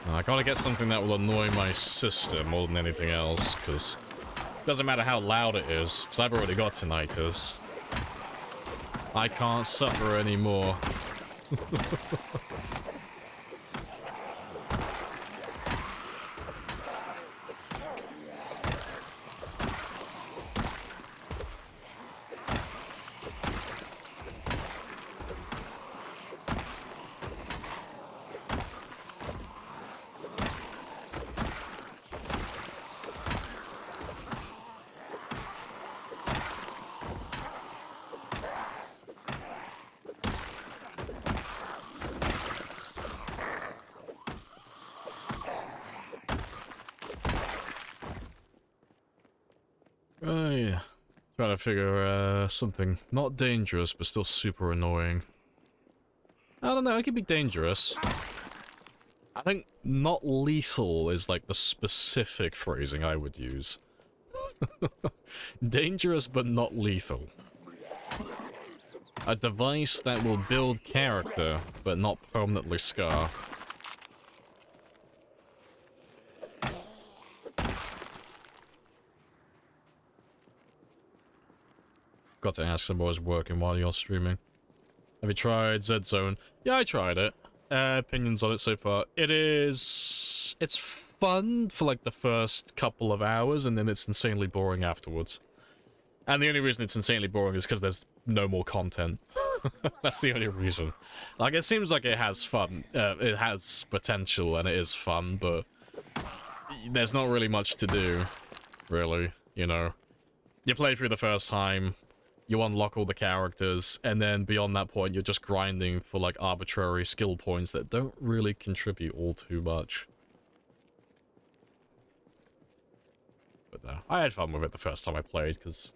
I gotta get something that will annoy my sister more than anything else, because it doesn't matter how loud it is, because I've already got tinnitus. I can't suffer anymore. Trying to figure something not dangerous, but still super annoying. I don't know, it could be dangerous. I think not lethal is like the specific phrasing I would use. Dangerous but not lethal. A device that will build character, but not permanently scar. Got to ask them what is working while you're streaming. Have you tried Z-Zone? Yeah, I tried it. Opinions on it so far. It's fun for like the first couple of hours, and then it's insanely boring afterwards. And the only reason it's insanely boring is because there's no more content. That's the only reason. Like, it seems like it has fun. It has potential, and it is fun, but there's not really much to do, really, you know. You play through the first time, you unlock all the characters, and then beyond that point, you're just grinding for, like, arbitrary skill points that don't really contribute all too much. But no, I had fun with it the first time I played, because...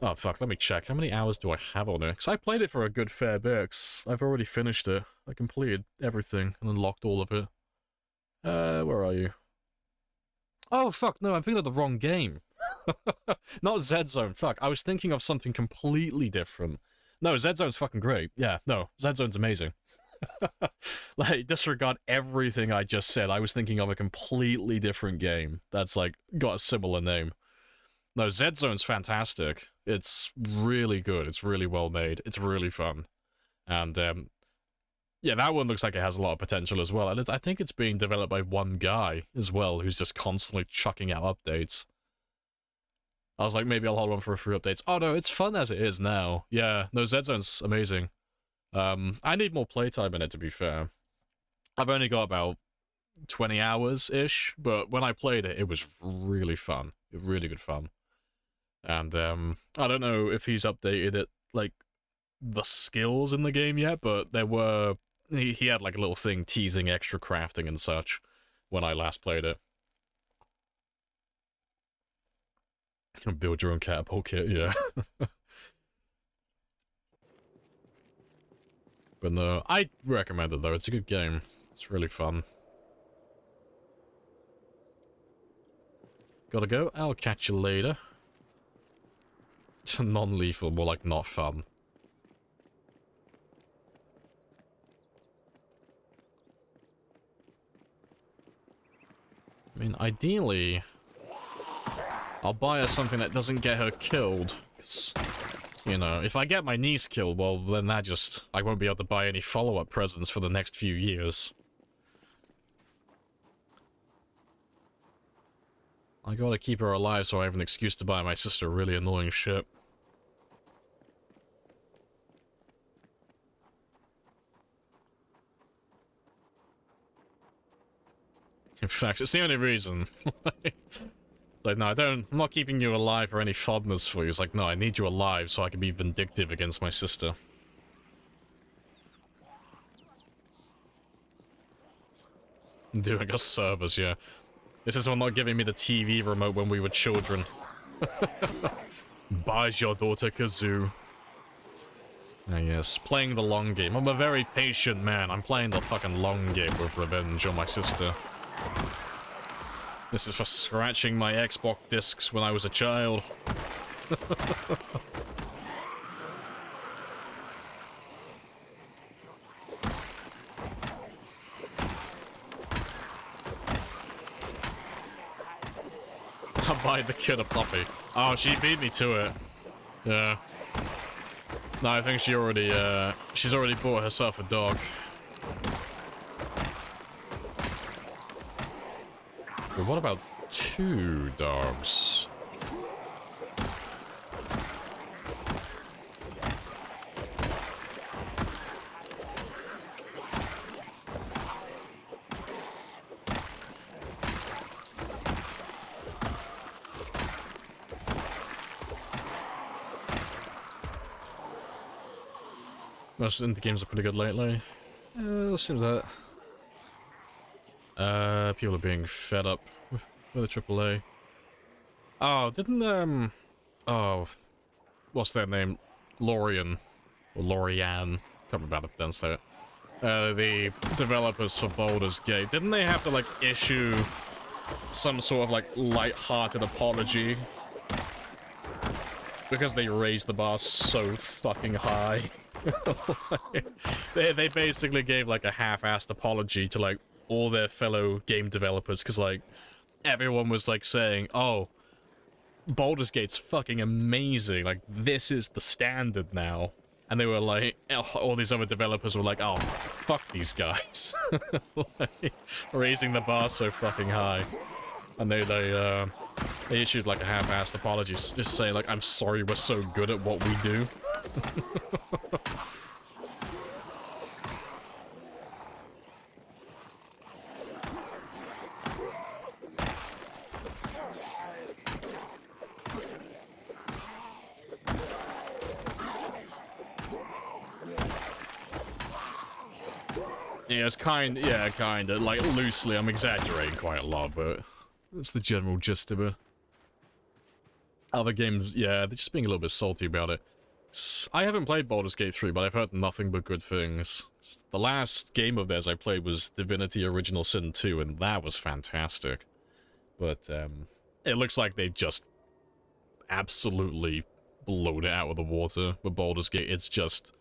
Oh, fuck, let me check. How many hours do I have on it? Because I played it for a good fair bit, 'cause I've already finished it. I completed everything and unlocked all of it. Where are you? Oh, fuck, no, I'm thinking of the wrong game. Not Z-Zone, fuck. I was thinking of something completely different. No, Z-Zone's fucking great. Yeah, no, Z-Zone's amazing. Like, disregard everything I just said. I was thinking of a completely different game that's, like, got a similar name. No, Z-Zone's fantastic. It's really good. It's really well made. It's really fun. And yeah, that one looks like it has a lot of potential as well. And I think it's being developed by one guy as well, who's just constantly chucking out updates. I was like, maybe I'll hold on for a few updates. Oh no, it's fun as it is now. Yeah, no, Z-Zone's amazing. I need more playtime in it, to be fair. I've only got about 20 hours-ish, but when I played it, it was really fun. Really good fun. And, I don't know if he's updated it, like, the skills in the game yet, but there were... He had, like, a little thing teasing extra crafting and such when I last played it. Build your own catapult kit, yeah. But no, I recommend it though, it's a good game. It's really fun. Gotta go, I'll catch you later. Non-lethal, more like not fun. I mean, ideally... I'll buy her something that doesn't get her killed. 'Cause, you know, if I get my niece killed, well, then that just... I won't be able to buy any follow-up presents for the next few years. I gotta keep her alive so I have an excuse to buy my sister really annoying shit. In fact, it's the only reason. Like, no, I'm not keeping you alive for any fondness for you. It's like, no, I need you alive so I can be vindictive against my sister. Doing a service, yeah. This is for not giving me the TV remote when we were children. Buys your daughter Kazoo. Ah, yes, playing the long game. I'm a very patient man. I'm playing the fucking long game with revenge on my sister. This is for scratching my Xbox discs when I was a child. I'll buy the kid a puppy. Oh, she beat me to it. Yeah. No, I think she's already bought herself a dog. But what about 2 dogs? Most indie games are pretty good lately. It seems that. People are being fed up with the AAA. Oh, didn't, oh, what's their name? Lorian. Or Lorian. Can't remember how to pronounce that. The developers for Baldur's Gate, didn't they have to, like, issue some sort of, like, light-hearted apology? Because they raised the bar so fucking high. They basically gave, like, a half-assed apology to, like, all their fellow game developers, because, like, everyone was, like, saying, oh, Baldur's Gate's fucking amazing, like, this is the standard now. And they were like, all these other developers were like, oh, fuck these guys. Like, raising the bar so fucking high. And they issued, like, a half-assed apology, just saying, like, I'm sorry we're so good at what we do. Yeah, it's kinda, like, loosely, I'm exaggerating quite a lot, but that's the general gist of it. Other games, yeah, they're just being a little bit salty about it. I haven't played Baldur's Gate 3, but I've heard nothing but good things. The last game of theirs I played was Divinity Original Sin 2, and that was fantastic. But, it looks like they've just absolutely blown it out of the water with Baldur's Gate. It's just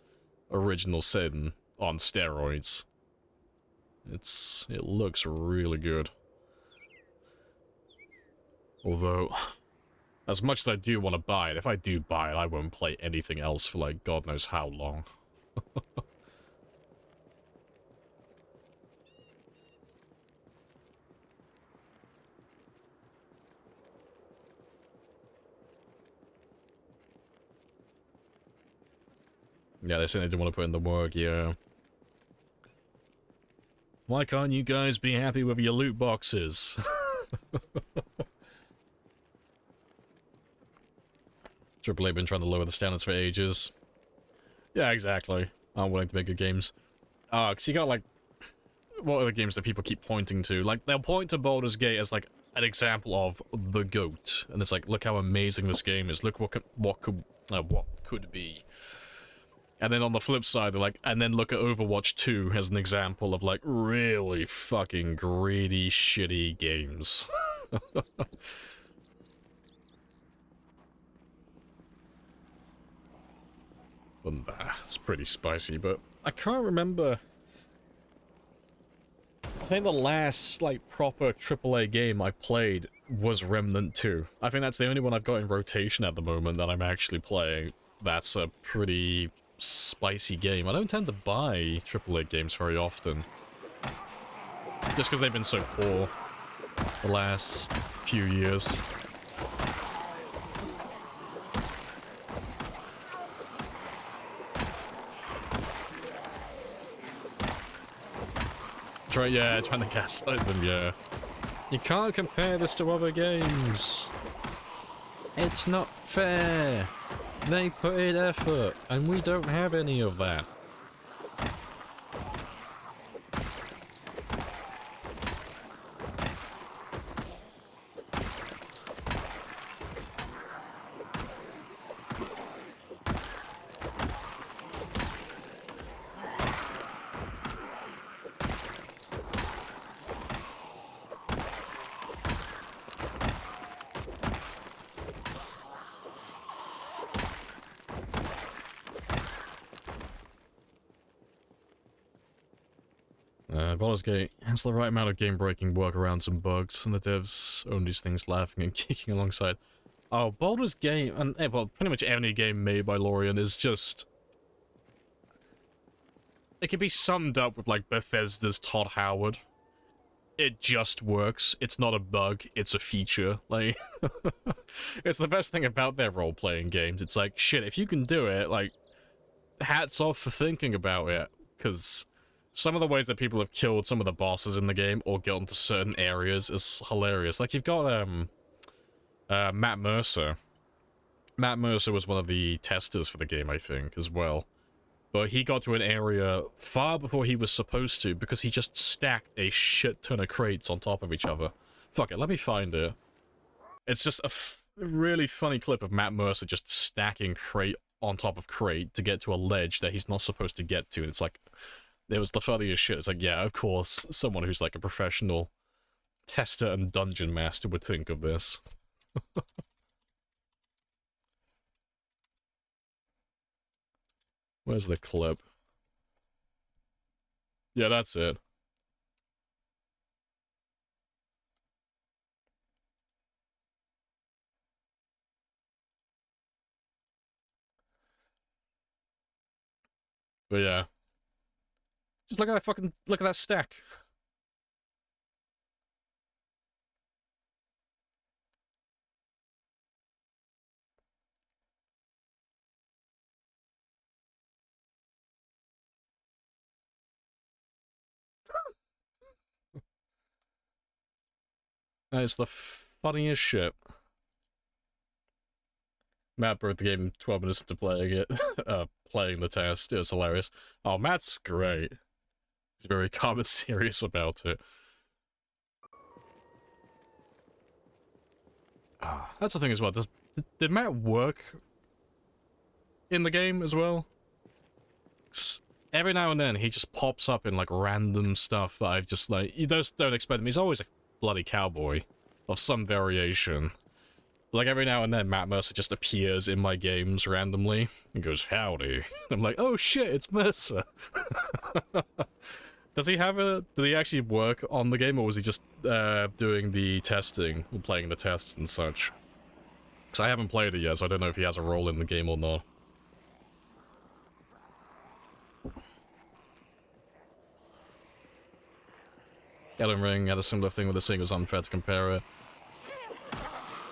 Original Sin on steroids. It looks really good. Although, as much as I do want to buy it, if I do buy it, I won't play anything else for, like, God knows how long. Yeah, they said they didn't want to put in the work, yeah. Why can't you guys be happy with your loot boxes? AAA been trying to lower the standards for ages. Yeah, exactly. I'm willing to make good games. Cause you got, like... What are the games that people keep pointing to? Like, they'll point to Baldur's Gate as, like, an example of the GOAT. And it's like, look how amazing this game is. Look what could be. And then on the flip side, they're like, and then look at Overwatch 2 as an example of, like, really fucking greedy, shitty games. It's pretty spicy, but I can't remember. I think the last, like, proper AAA game I played was Remnant 2. I think that's the only one I've got in rotation at the moment that I'm actually playing. That's a pretty spicy game. I don't tend to buy AAA games very often. Just because they've been so poor the last few years. Trying to gaslight them, yeah. You can't compare this to other games. It's not fair. They put in effort, and we don't have any of that. Baldur's Gate has the right amount of game-breaking workarounds and bugs, and the devs own these things laughing and kicking alongside. Oh, Baldur's Gate, and well, pretty much any game made by Lorien is just... It can be summed up with, like, Bethesda's Todd Howard. It just works. It's not a bug, it's a feature. Like, it's the best thing about their role-playing games. It's like, shit, if you can do it, like, hats off for thinking about it, because... Some of the ways that people have killed some of the bosses in the game or gotten to certain areas is hilarious. Like, you've got, Matt Mercer. Matt Mercer was one of the testers for the game, I think, as well. But he got to an area far before he was supposed to because he just stacked a shit ton of crates on top of each other. Fuck it, let me find it. It's just a really funny clip of Matt Mercer just stacking crate on top of crate to get to a ledge that he's not supposed to get to, and it's like... It was the funniest shit. It's like, yeah, of course, someone who's like a professional tester and dungeon master would think of this. Where's the clip? Yeah, that's it. But yeah. Just look at that fucking, look at that stack. That is the funniest shit. Matt brought the game 12 minutes to playing it, playing the test. It was hilarious. Oh, Matt's great. He's very calm and serious about it. That's the thing as well. Did Matt work in the game as well? Every now and then he just pops up in like random stuff that I've just like... You just don't expect him. He's always a bloody cowboy of some variation. Like every now and then Matt Mercer just appears in my games randomly and goes, howdy. I'm like, oh shit, it's Mercer. Does he have a... Did he actually work on the game, or was he just doing the testing, and playing the tests and such? Because I haven't played it yet, so I don't know if he has a role in the game or not. Elden Ring had a similar thing with the singles unfair to compare it.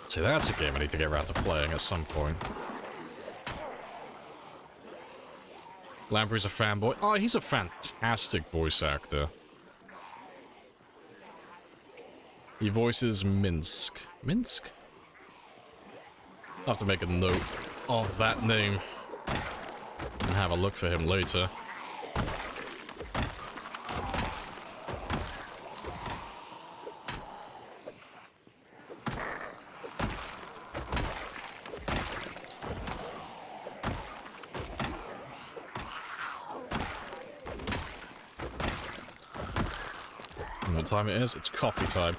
See, that's a game I need to get around to playing at some point. Lamprey's a fanboy. Oh, he's a fantastic voice actor. He voices Minsk. Minsk? I'll have to make a note of that name and have a look for him later. What time it is? It's coffee time.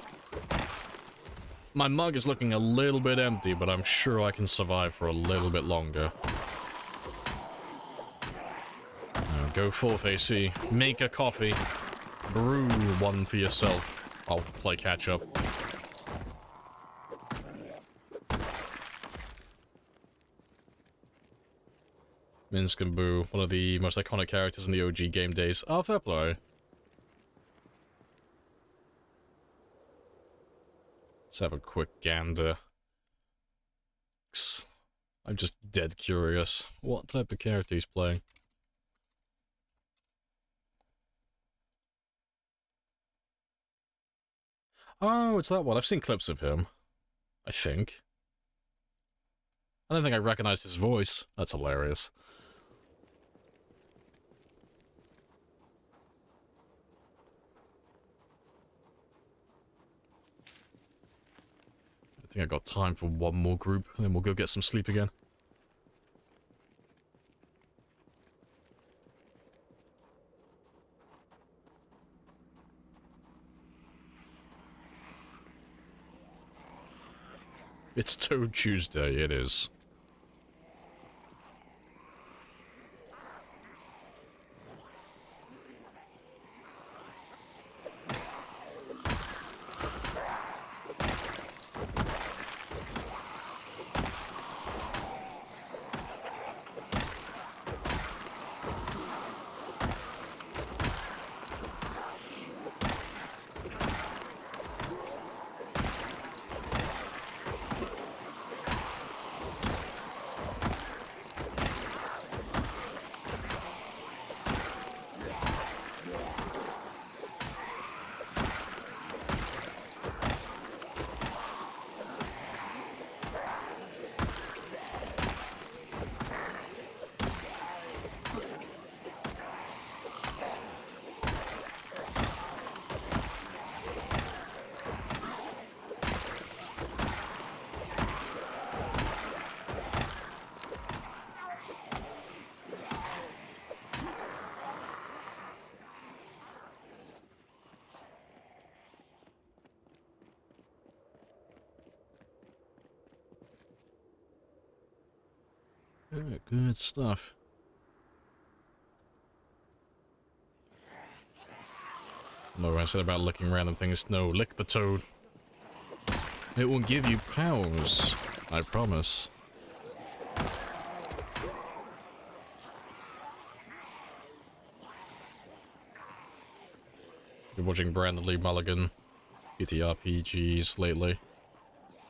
My mug is looking a little bit empty, but I'm sure I can survive for a little bit longer. Now go forth, AC. Make a coffee. Brew one for yourself. I'll play catch up. Minsk and Boo, one of the most iconic characters in the OG game days. Oh, fair play. Let's have a quick gander. I'm just dead curious. What type of character he's playing? Oh, it's that one. I've seen clips of him. I think. I don't think I recognized his voice. That's hilarious. I think I got time for one more group, and then we'll go get some sleep again. It's Toad Tuesday, it is. Good stuff. No, I said about licking random things. No, lick the toad. It will give you powers. I promise. Been watching Brandon Lee Mulligan TTRPGs lately.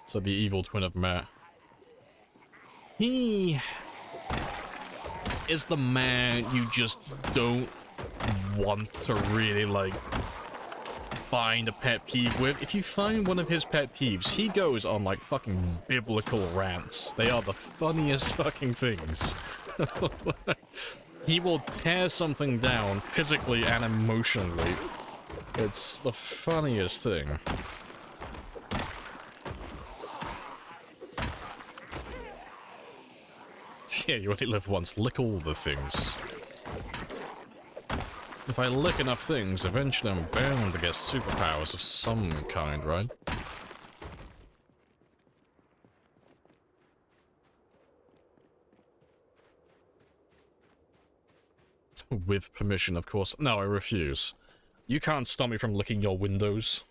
So the evil twin of Matt. He is the man you just don't want to really, like, find a pet peeve with. If you find one of his pet peeves, he goes on, like, fucking biblical rants. They are the funniest fucking things. He will tear something down physically and emotionally. It's the funniest thing. Yeah, you only live once. Lick all the things. If I lick enough things, eventually I'm bound to get superpowers of some kind, right? With permission, of course. No, I refuse. You can't stop me from licking your windows.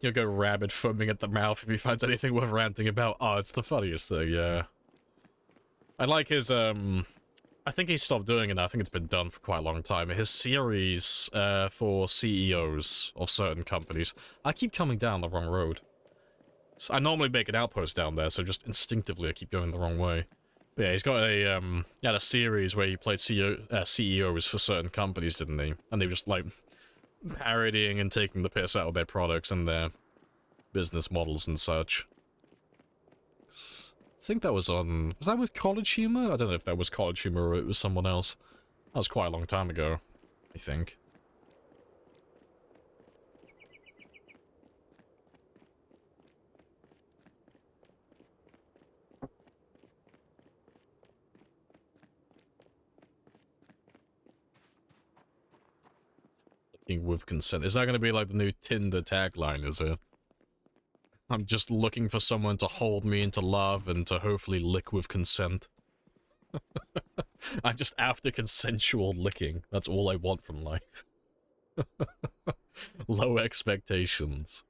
He'll go rabid, foaming at the mouth if he finds anything worth ranting about. Oh, it's the funniest thing, yeah. I like his, I think he stopped doing it. I think it's been done for quite a long time. His series for CEOs of certain companies. I keep coming down the wrong road. So I normally make an outpost down there, so just instinctively I keep going the wrong way. But yeah, he's got a he had a series where he played CEOs for certain companies, didn't he? And they were just like parodying and taking the piss out of their products and their business models and such. I think that was on... Was that with College Humor? I don't know if that was College Humor or it was someone else. That was quite a long time ago, I think. Looking with consent. Is that going to be like the new Tinder tagline, is it? I'm just looking for someone to hold me into love and to hopefully lick with consent. I'm just after consensual licking. That's all I want from life. Low expectations.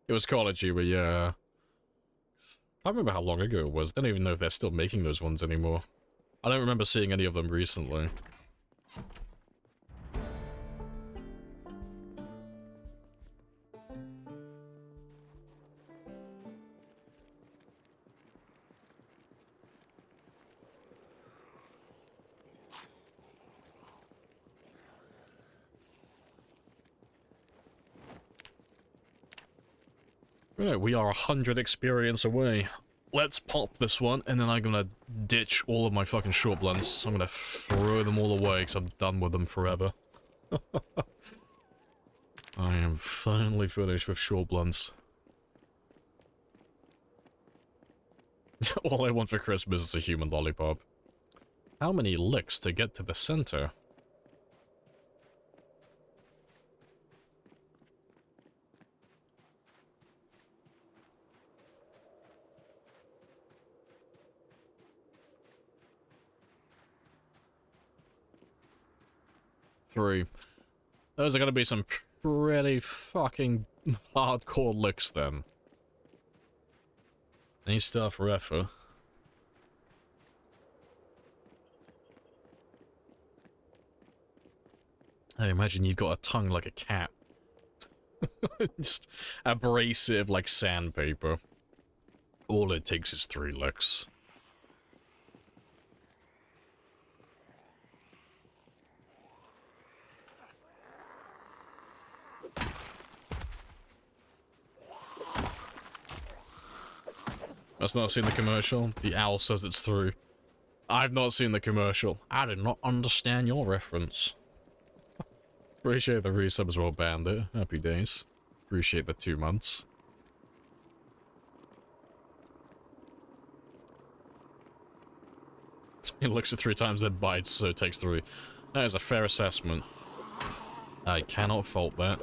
It was College Humor, yeah. I can't remember how long ago it was. I don't even know if they're still making those ones anymore. I don't remember seeing any of them recently. Right, we are 100 experience away. Let's pop this one, and then I'm gonna ditch all of my fucking short blunts. I'm gonna throw them all away, because I'm done with them forever. I am finally finished with short blunts. All I want for Christmas is a human lollipop. How many licks to get to the center? Three. Those are gonna be some pretty fucking hardcore licks then. Any stuff for effort. I imagine you've got a tongue like a cat. Just abrasive like sandpaper. All it takes is 3 licks. That's not seen the commercial. The owl says it's through. I've not seen the commercial. I did not understand your reference. Appreciate the resub as well, Bandit. Happy days. Appreciate the 2 months. He looks at 3 times, then bites, so it takes 3. That is a fair assessment. I cannot fault that.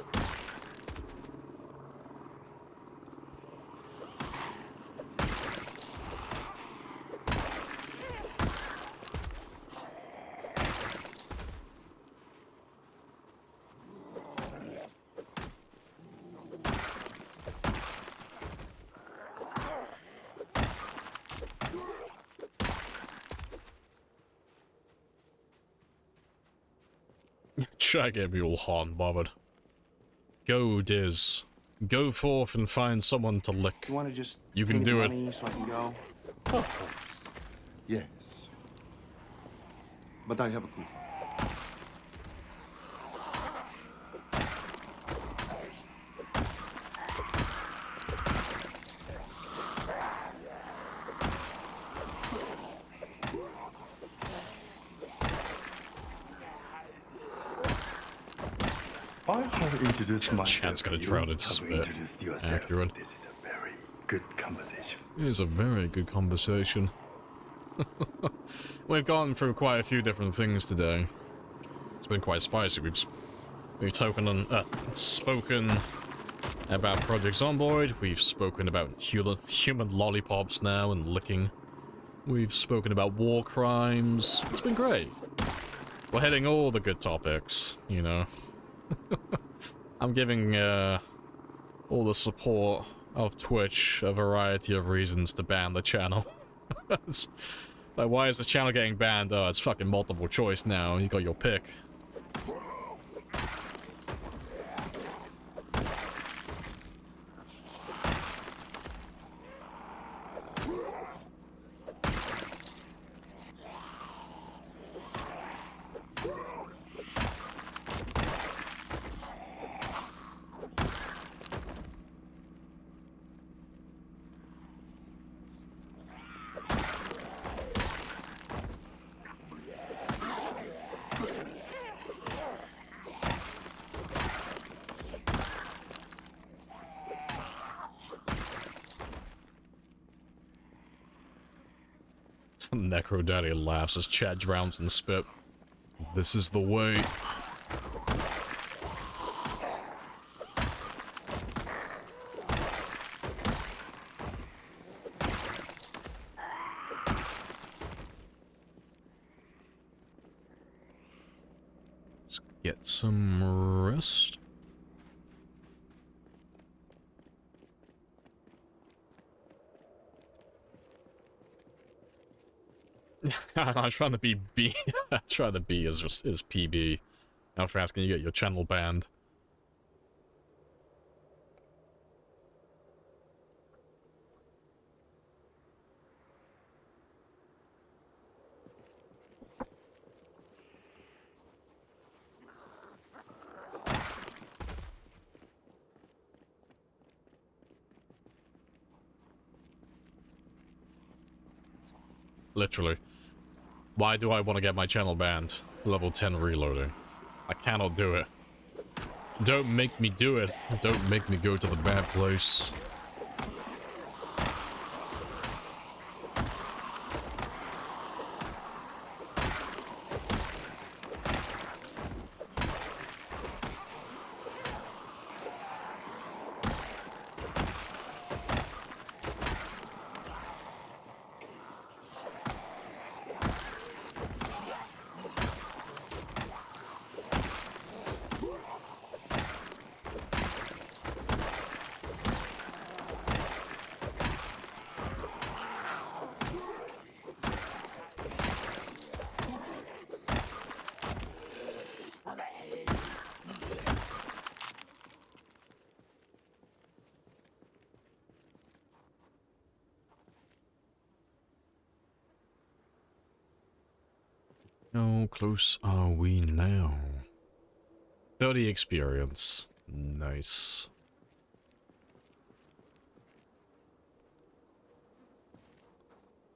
Try get me all hot and bothered. Go, Diz. Go forth and find someone to lick. You want to just You pay can me do the it. money so I can go? Of course. Yes. But I have a clue. I have introduced myself. Chad's got a You shrouded have spit. introduced yourself. Accurate. This is a very good conversation. It is a very good conversation. We've gone through quite a few different things today. It's been quite spicy. We've spoken about Project Zomboid. We've spoken about human lollipops now and licking. We've spoken about war crimes. It's been great. We're hitting all the good topics, you know. I'm giving all the support of Twitch a variety of reasons to ban the channel. It's like, why is this channel getting banned? Oh, it's fucking multiple choice now. You got your pick. Necro Daddy laughs as Chad drowns in spit. This is the way. Let's get some rest. I'm trying to be B. Trying to be as PB. How fast can you get your channel banned? Literally. Why do I want to get my channel banned? Level 10 reloading. I cannot do it. Don't make me do it. Don't make me go to the bad place. How close are we now? 30 experience. Nice.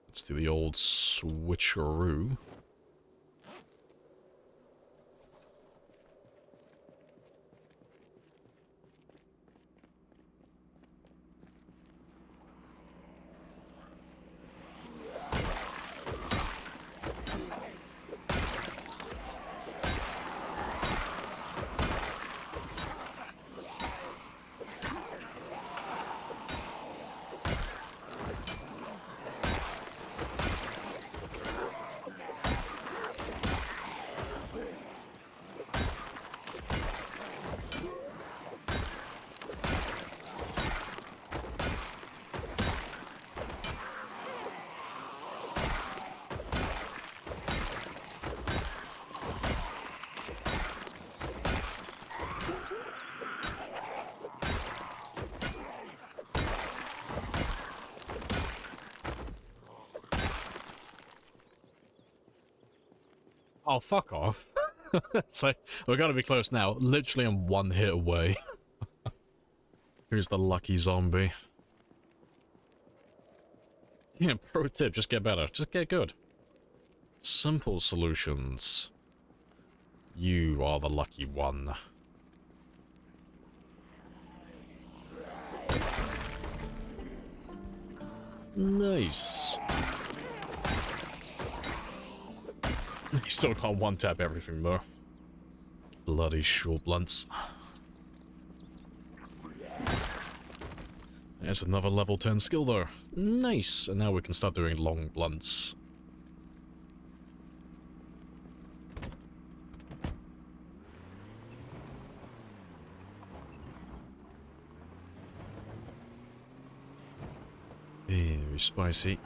Let's do the old switcheroo. Oh, fuck off. It's like, we're gonna be close now. Literally I'm one hit away. Who's the lucky zombie? Yeah, pro tip, just get better. Just get good. Simple solutions. You are the lucky one. Nice. You still can't one-tap everything, though. Bloody short blunts. There's another level 10 skill, though. Nice! And now we can start doing long blunts. Very spicy.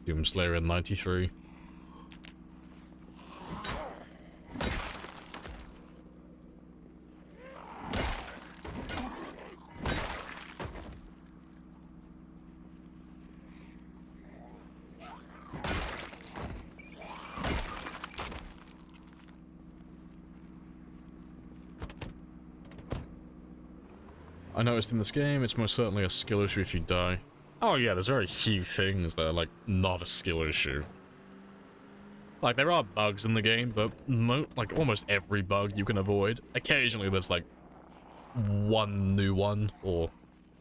Doom Slayer in 93. I noticed in this game, it's most certainly a skill issue if you die. Oh yeah, there's very few things that are, like, not a skill issue. Like, there are bugs in the game, but like, almost every bug you can avoid. Occasionally there's, like, one new one, or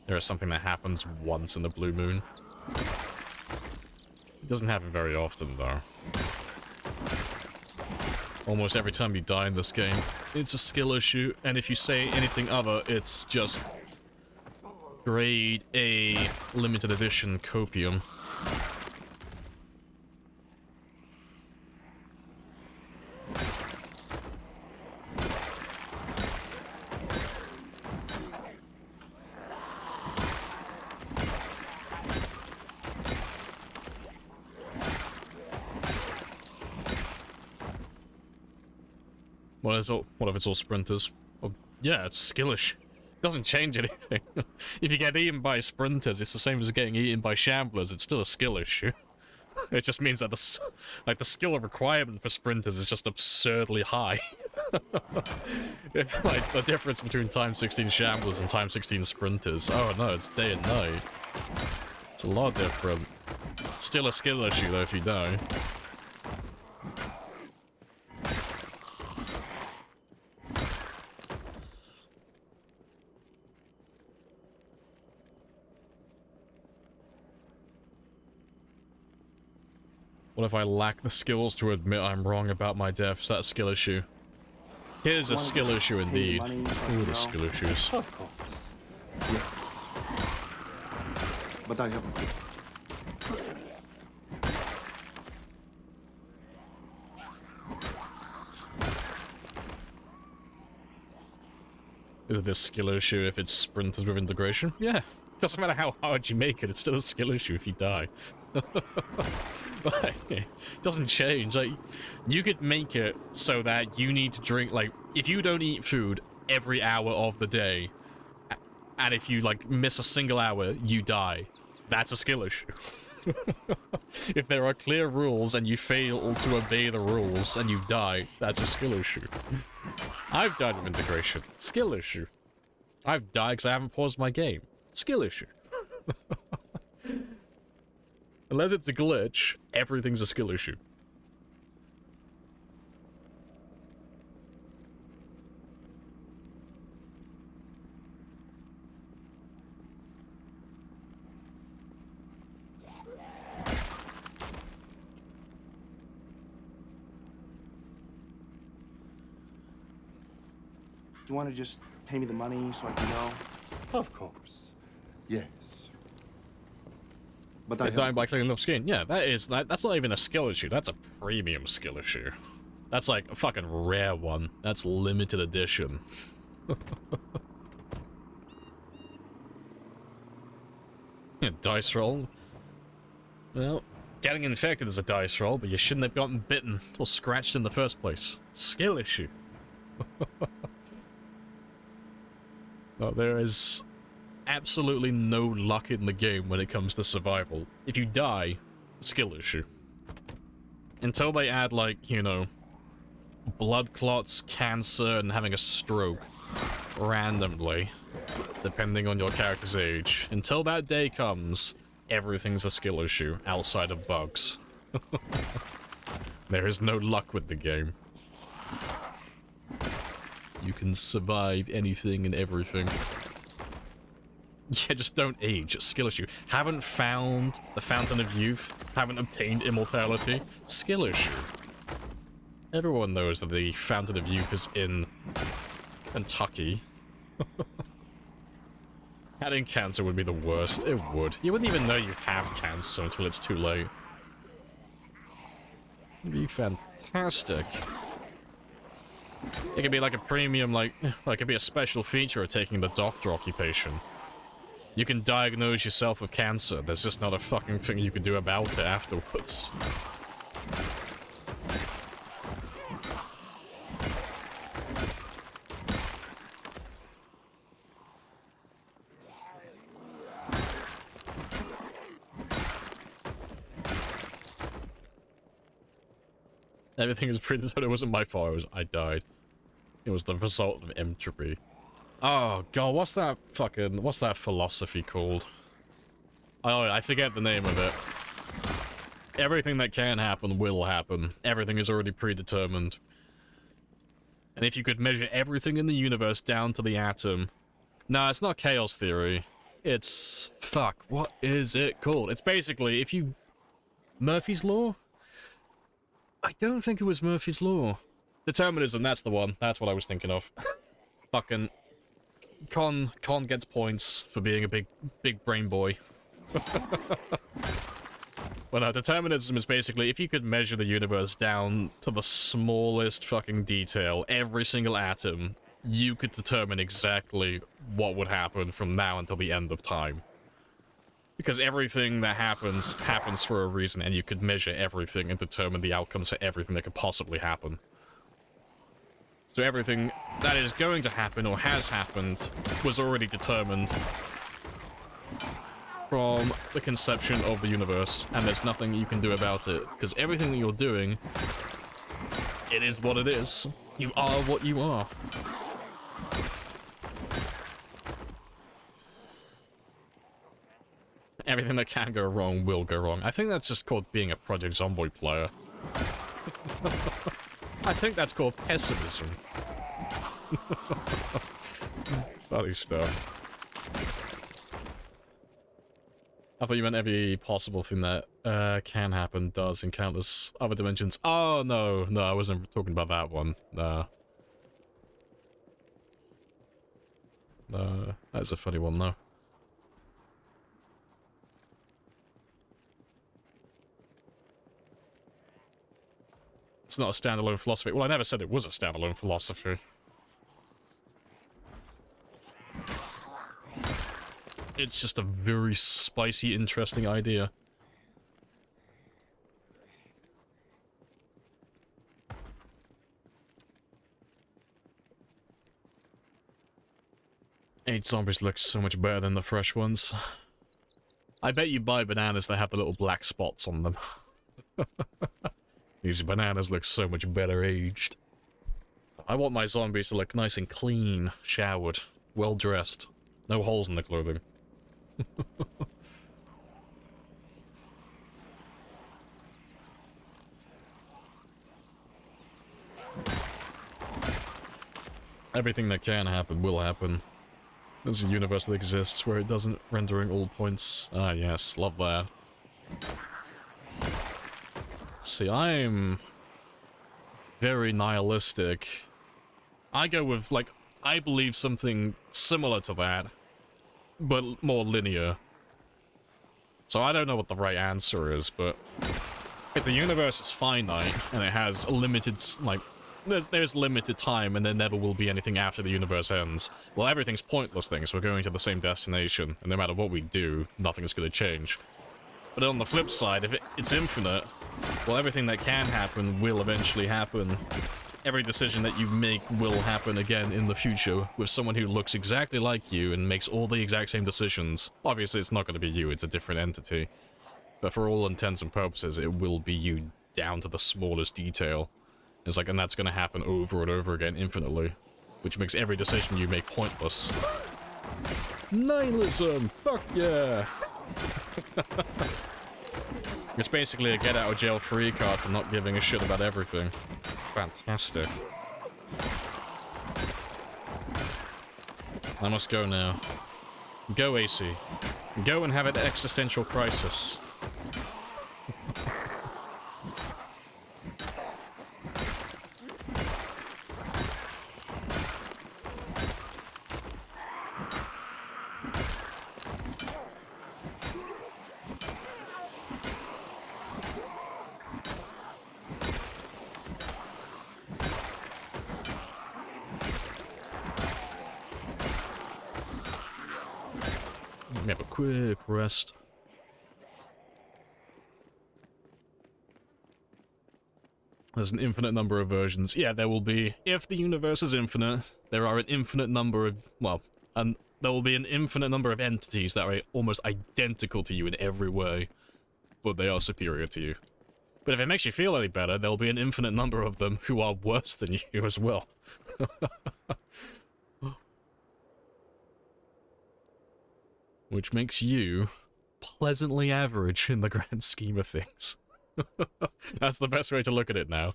there is something that happens once in a blue moon. It doesn't happen very often, though. Almost every time you die in this game, it's a skill issue, and if you say anything other, it's just grade A limited edition copium. What if it's all sprinters? Well, yeah, it's skillish. It doesn't change anything. If you get eaten by sprinters, it's the same as getting eaten by shamblers. It's still a skill issue. It just means that the skill requirement for sprinters is just absurdly high. Like, the difference between time 16 shamblers and time 16 sprinters. Oh no, it's day and night. It's a lot different. It's still a skill issue though if you die. What if I lack the skills to admit I'm wrong about my death? Is that a skill issue? Here's a skill issue indeed. Ooh, the skill issues. Of course. Yeah. But I haven't. Is it this skill issue if it's sprinters with integration? Yeah. Doesn't matter how hard you make it, it's still a skill issue if you die. It doesn't change. Like, you could make it so that you need to drink, like, if you don't eat food every hour of the day, and if you, like, miss a single hour, you die. That's a skill issue. If there are clear rules and you fail to obey the rules and you die, that's a skill issue. I've died with integration. Skill issue. I've died because I haven't paused my game. Skill issue. Unless it's a glitch, everything's a skill issue. Do you want to just pay me the money so I can go? Of course. Yes. But Dying by clearing enough skin. Yeah, that's not even a skill issue. That's a premium skill issue. That's like a fucking rare one. That's limited edition. Yeah, dice roll. Well, getting infected is a dice roll, but you shouldn't have gotten bitten or scratched in the first place. Skill issue. Oh, there is absolutely no luck in the game when it comes to survival. If you die, skill issue. Until they add, like, you know, blood clots, cancer, and having a stroke randomly, depending on your character's age. Until that day comes, everything's a skill issue outside of bugs. There is no luck with the game. You can survive anything and everything. Yeah, just don't age. It's a skill issue. Haven't found the Fountain of Youth. Haven't obtained immortality. Skill issue. Everyone knows that the Fountain of Youth is in Kentucky. Having cancer would be the worst. It would. You wouldn't even know you have cancer until it's too late. It'd be fantastic. It could be like a premium, like it could be a special feature of taking the doctor occupation. You can diagnose yourself with cancer. There's just not a fucking thing you can do about it afterwards. Everything is predetermined. It wasn't my fault. I died. It was the result of entropy. Oh god, what's that philosophy called? Oh, I forget the name of it. Everything that can happen will happen. Everything is already predetermined. And if you could measure everything in the universe down to the atom... No, it's not chaos theory. It's... fuck, what is it called? It's basically, if you... Murphy's Law? I don't think it was Murphy's Law. Determinism, that's the one. That's what I was thinking of. Fucking... Con gets points for being a big brain boy. Well, no, determinism is basically, if you could measure the universe down to the smallest fucking detail, every single atom, you could determine exactly what would happen from now until the end of time. Because everything that happens for a reason, and you could measure everything and determine the outcomes for everything that could possibly happen. So everything that is going to happen or has happened was already determined from the conception of the universe, and there's nothing you can do about it, because everything that you're doing, it is what it is. You are what you are. Everything that can go wrong will go wrong. I think that's just called being a Project Zomboid player. I think that's called pessimism. Funny stuff. I thought you meant every possible thing that can happen does in countless other dimensions. Oh, no, I wasn't talking about that one. No, that's a funny one, though. It's not a standalone philosophy. Well, I never said it was a standalone philosophy. It's just a very spicy, interesting idea. Aged zombies look so much better than the fresh ones. I bet you buy bananas that have the little black spots on them. These bananas look so much better aged. I want my zombies to look nice and clean, showered, well dressed. No holes in the clothing. Everything that can happen will happen. There's a universe that exists where it doesn't, rendering all points. Ah yes, love that. See, I'm very nihilistic. I go with, like, I believe something similar to that, but more linear. So I don't know what the right answer is, but if the universe is finite and it has a limited, like, there's limited time and there never will be anything after the universe ends, well, everything's pointless things. We're going to the same destination, and no matter what we do, nothing is going to change. But on the flip side, if it's infinite, well, everything that can happen will eventually happen. Every decision that you make will happen again in the future with someone who looks exactly like you and makes all the exact same decisions. Obviously, it's not going to be you, it's a different entity. But for all intents and purposes, it will be you down to the smallest detail. It's like, and that's going to happen over and over again infinitely, which makes every decision you make pointless. Nihilism! Fuck yeah! It's basically a get-out-of-jail-free card for not giving a shit about everything. Fantastic. I must go now. Go, AC. Go and have an existential crisis. me have a quick rest. There's an infinite number of versions. Yeah, there will be. If the universe is infinite, there are an infinite number of, well, and there will be an infinite number of entities that are almost identical to you in every way, but they are superior to you. But if it makes you feel any better, there will be an infinite number of them who are worse than you as well. Which makes you pleasantly average in the grand scheme of things. That's the best way to look at it now.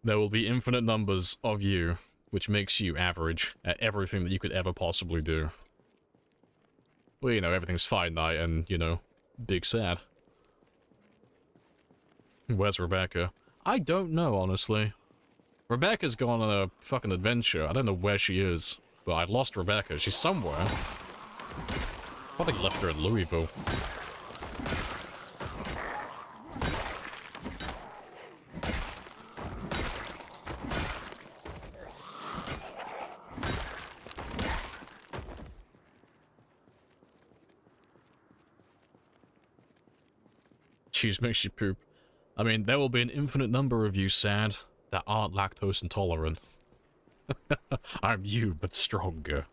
There will be infinite numbers of you, which makes you average at everything that you could ever possibly do. Well, you know, everything's finite and, you know, big sad. Where's Rebecca? I don't know, honestly. Rebecca's gone on a fucking adventure. I don't know where she is, but I've lost Rebecca. She's somewhere. Probably left her in Louisville. Cheese makes you poop. I mean, there will be an infinite number of you, sad, that aren't lactose intolerant. I'm you, but stronger.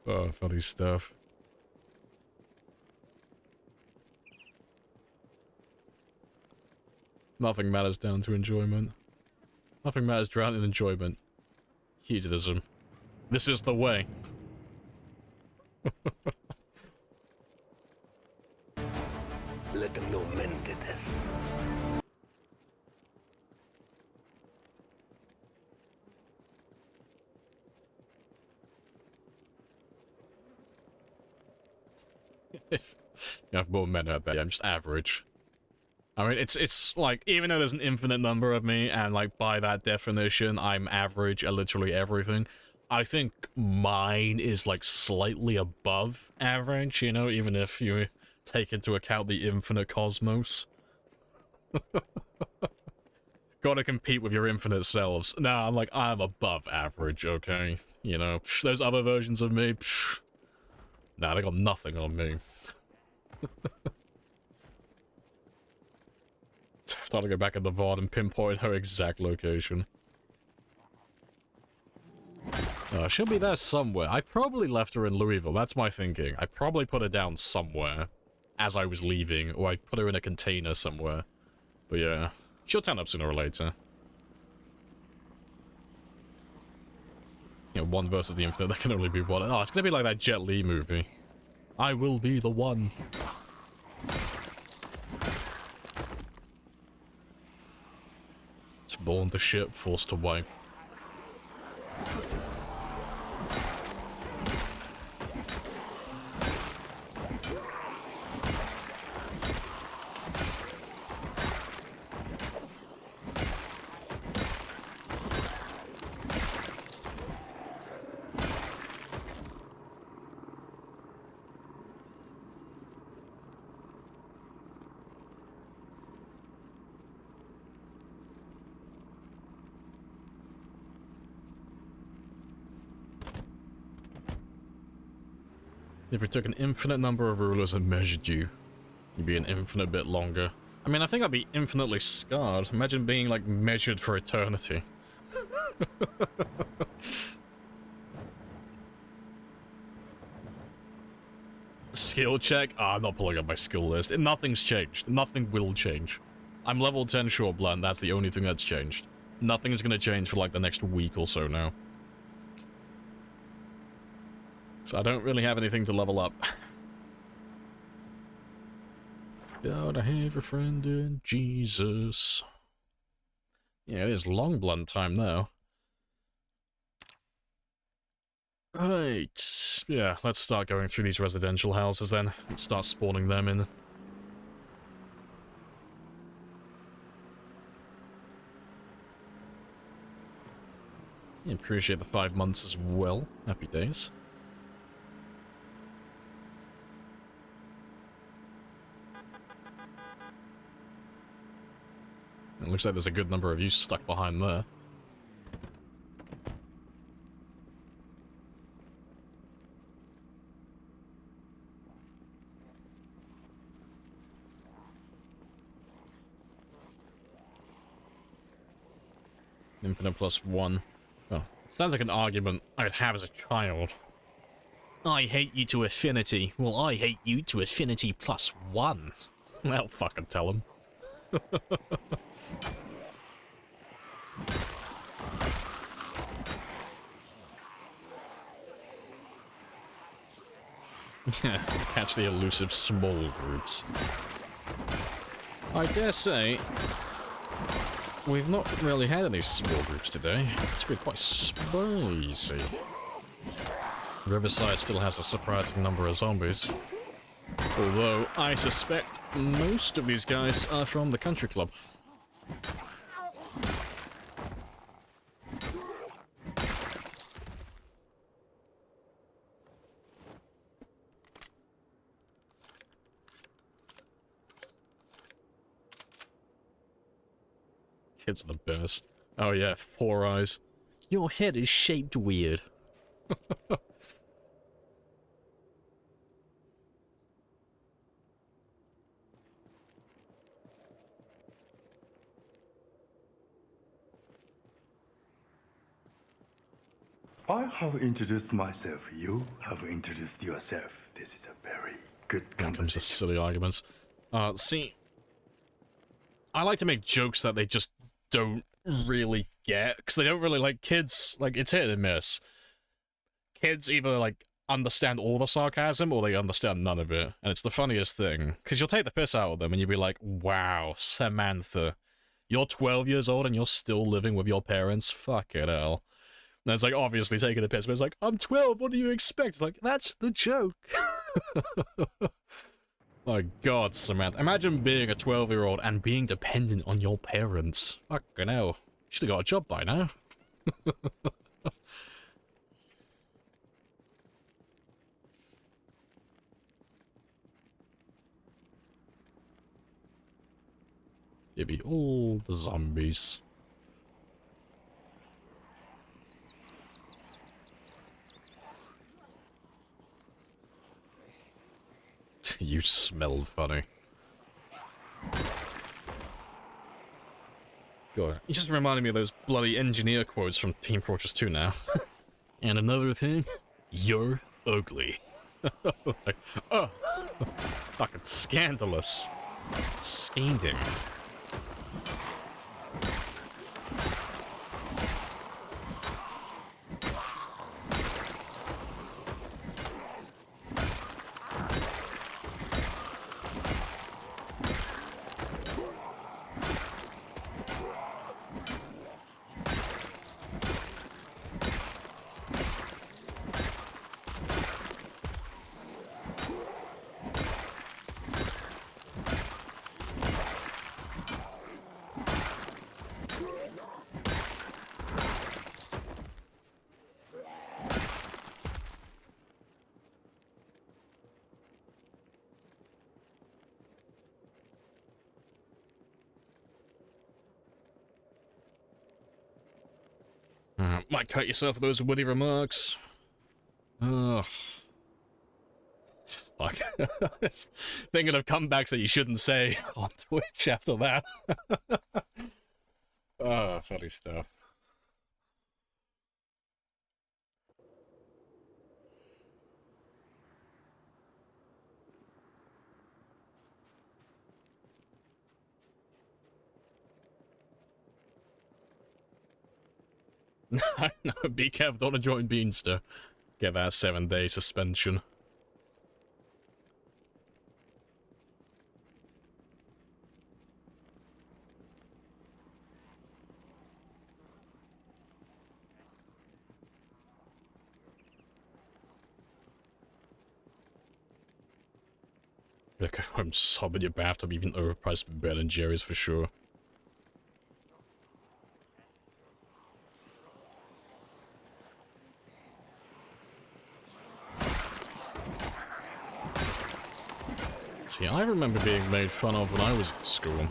Oh, funny stuff. Nothing matters down to enjoyment. Nothing matters drowned in enjoyment. Hedonism. This is the way. Letting no men to death. You have more men out there. I'm just average. I mean, it's like, even though there's an infinite number of me, and like by that definition, I'm average at literally everything, I think mine is like slightly above average, you know, even if you take into account the infinite cosmos. Gotta compete with your infinite selves. Nah, I'm above average, okay? You know, those other versions of me, nah, they got nothing on me. Start to go back in the VOD and pinpoint her exact location. She'll be there somewhere. I probably left her in Louisville, that's my thinking. I probably put her down somewhere as I was leaving, or I put her in a container somewhere. But yeah, she'll turn up sooner or later. You know, one versus the infinite, there can only be one. Oh, it's gonna be like that Jet Li movie. I will be the one. It's born to ship, forced to wipe. If we took an infinite number of rulers and measured you, you'd be an infinite bit longer. I mean, I think I'd be infinitely scarred. Imagine being, like, measured for eternity. Skill check? Ah, I'm not pulling up my skill list. Nothing's changed. Nothing will change. I'm level 10 short blunt, that's the only thing that's changed. Nothing's gonna change for, like, the next week or so now. So I don't really have anything to level up. Gotta have a friend in Jesus. Yeah, it is long blunt time now. Right. Yeah, let's start going through these residential houses then. Let's start spawning them in. Yeah, appreciate the 5 months as well. Happy days. It looks like there's a good number of you stuck behind there. Infinite plus 1. Oh, sounds like an argument I'd have as a child. I hate you to affinity. Well, I hate you to affinity plus 1. Well, fucking tell him. Catch the elusive small groups. I dare say, we've not really had any small groups today. It's been quite spicy. Riverside still has a surprising number of zombies. Although, I suspect most of these guys are from the country club. Kids are the best. Oh yeah, 4 eyes. Your head is shaped weird. I have introduced myself. You have introduced yourself. This is a very good Here comes the conversation. silly arguments. See, I like to make jokes that they just don't really get, because they don't really like kids. Like, it's hit and miss. Kids either, like, understand all the sarcasm, or they understand none of it. And it's the funniest thing, because you'll take the piss out of them, and you'll be like, wow, Samantha, you're 12 years old and you're still living with your parents? Fuck it hell. And it's like, obviously taking the piss, but it's like, I'm 12, what do you expect? Like, that's the joke. My god, Samantha. Imagine being a 12-year-old and being dependent on your parents. Fucking hell. You should have got a job by now. Give me all the zombies. You smell funny. God, you just reminded me of those bloody engineer quotes from Team Fortress 2 now. And another thing, you're ugly. Like, oh, fucking scandalous. Scathing. Might cut yourself with those witty remarks. Ugh. Fuck. Thinking of comebacks that you shouldn't say on Twitch after that. Oh, funny stuff. No, be careful, don't want to join Beanster. Get that 7-day suspension. Like, I'm sobbing your bathtub, even overpriced Ben and Jerry's for sure. See, I remember being made fun of when I was at school.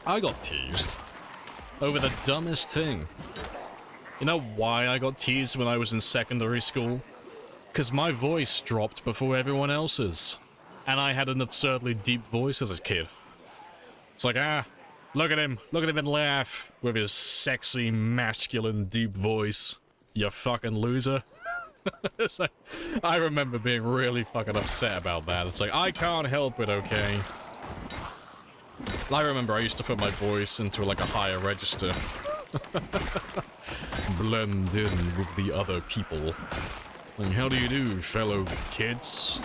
I got teased over the dumbest thing. You know why I got teased when I was in secondary school? Because my voice dropped before everyone else's. And I had an absurdly deep voice as a kid. It's like, Look at him and laugh with his sexy, masculine, deep voice. You fucking loser. It's like, I remember being really fucking upset about that. It's like, I can't help it, okay? I remember I used to put my voice into like a higher register. Blend in with the other people. Like, how do you do, fellow kids?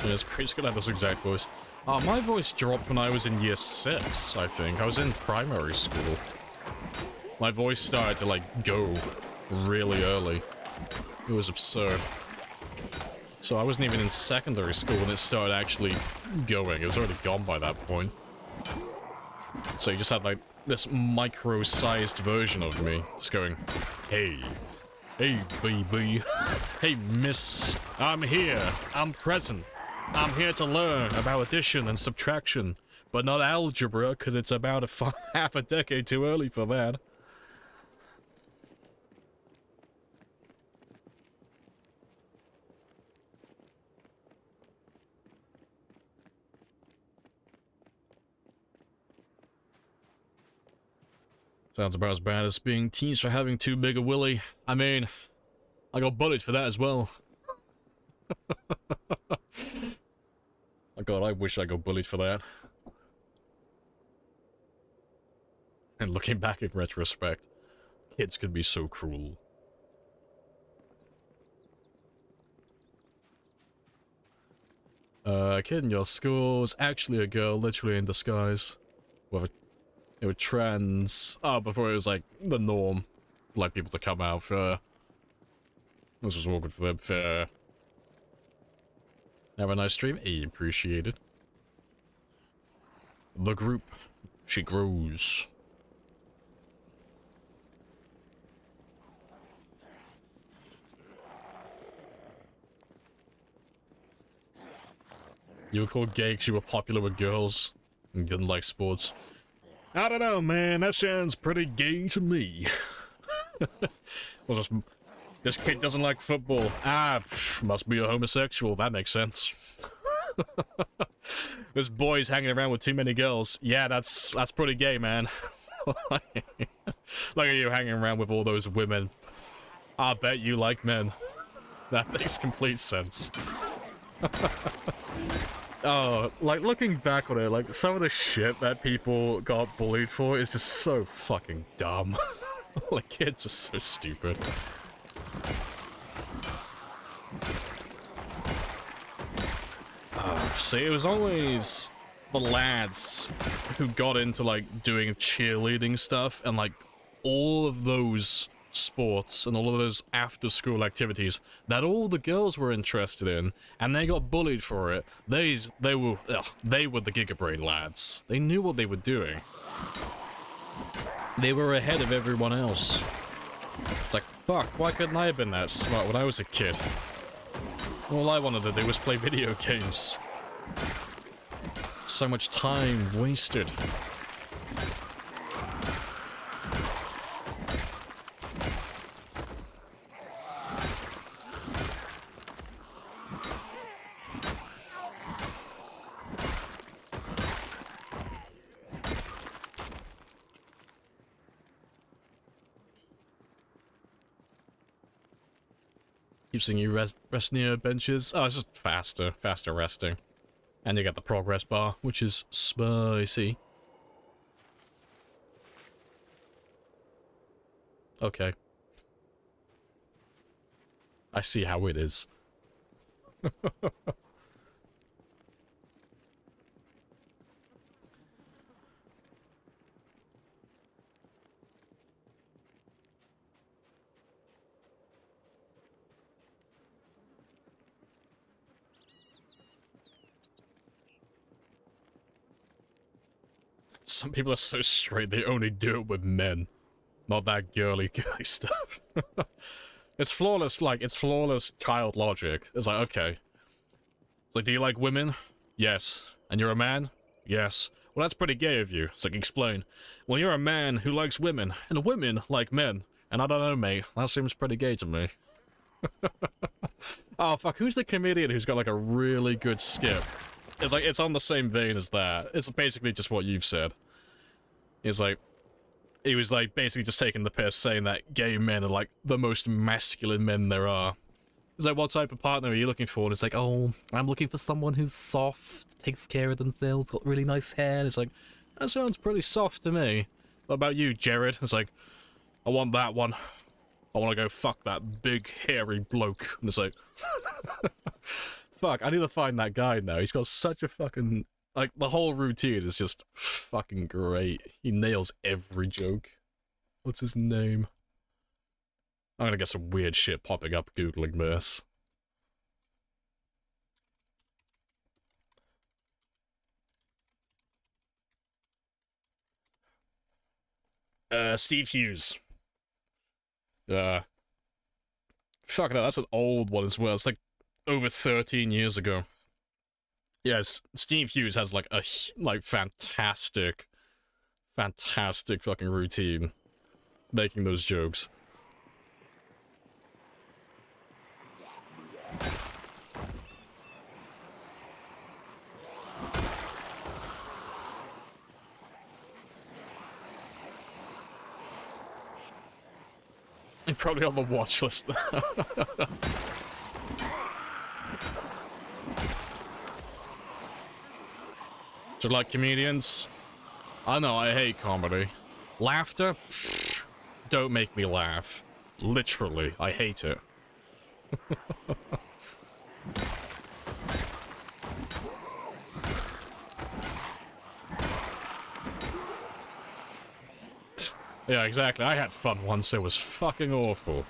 Yeah, it's pretty good to have this exact voice. My voice dropped when I was in year 6, I think. I was in primary school. My voice started to, like, go really early. It was absurd. So I wasn't even in secondary school when it started actually going. It was already gone by that point. So you just had, like, this micro-sized version of me just going, hey. Hey, baby. Hey, miss. I'm here. I'm present. I'm here to learn about addition and subtraction, but not algebra, because it's about half a decade too early for that. Sounds about as bad as being teased for having too big a willy. I mean, I got bullied for that as well. Oh god, I wish I got bullied for that. And looking back in retrospect, kids can be so cruel. A kid in your school is actually a girl, literally in disguise. They were trans. Oh, before it was like the norm. Like people to come out for. This was awkward for them. Fair. Have a nice stream. I appreciate it. The group. She grows. You were called gay because you were popular with girls and didn't like sports. I don't know, man. That sounds pretty gay to me. Well, this kid doesn't like football. Ah, must be a homosexual. That makes sense. This boy's hanging around with too many girls. Yeah, that's pretty gay, man. Look at you hanging around with all those women. I bet you like men. That makes complete sense. Oh, like, looking back on it, like, some of the shit that people got bullied for is just so fucking dumb. Like, kids are so stupid. See, it was always the lads who got into, like, doing cheerleading stuff, and, like, all of those sports and all of those after-school activities that all the girls were interested in, and they got bullied for it. They were the Gigabrain lads. They knew what they were doing. They were ahead of everyone else. It's like, fuck, why couldn't I have been that smart when I was a kid? All I wanted to do was play video games. So much time wasted. Keep seeing you rest near benches. Oh, it's just faster resting. And you get the progress bar, which is spicy. Okay. I see how it is. Some people are so straight, they only do it with men. Not that girly stuff. It's flawless, like, it's flawless child logic. It's like, okay. It's like, do you like women? Yes. And you're a man? Yes. Well, that's pretty gay of you. It's like, explain. Well, you're a man who likes women, and women like men. And I don't know, mate. That seems pretty gay to me. Oh, fuck, who's the comedian who's got, like, a really good skit? It's like, it's on the same vein as that. It's basically just what you've said. It's like, he was, like, basically just taking the piss, saying that gay men are, like, the most masculine men there are. It's like, what type of partner are you looking for? And it's like, oh, I'm looking for someone who's soft, takes care of themselves, got really nice hair. And it's like, that sounds pretty soft to me. What about you, Jared? It's like, I want that one. I want to go fuck that big, hairy bloke. And it's like, fuck, I need to find that guy now. He's got such a fucking, like, the whole routine is just fucking great. He nails every joke. What's his name? I'm gonna get some weird shit popping up googling this. Steve Hughes. Fuck no, that's an old one as well. It's like over 13 years ago. Yes, Steve Hughes has like a fantastic fucking routine making those jokes. You're probably on the watch list now. Do you like comedians? I know, I hate comedy. Laughter? Pfft, don't make me laugh. Literally, I hate it. Yeah, exactly. I had fun once. It was fucking awful.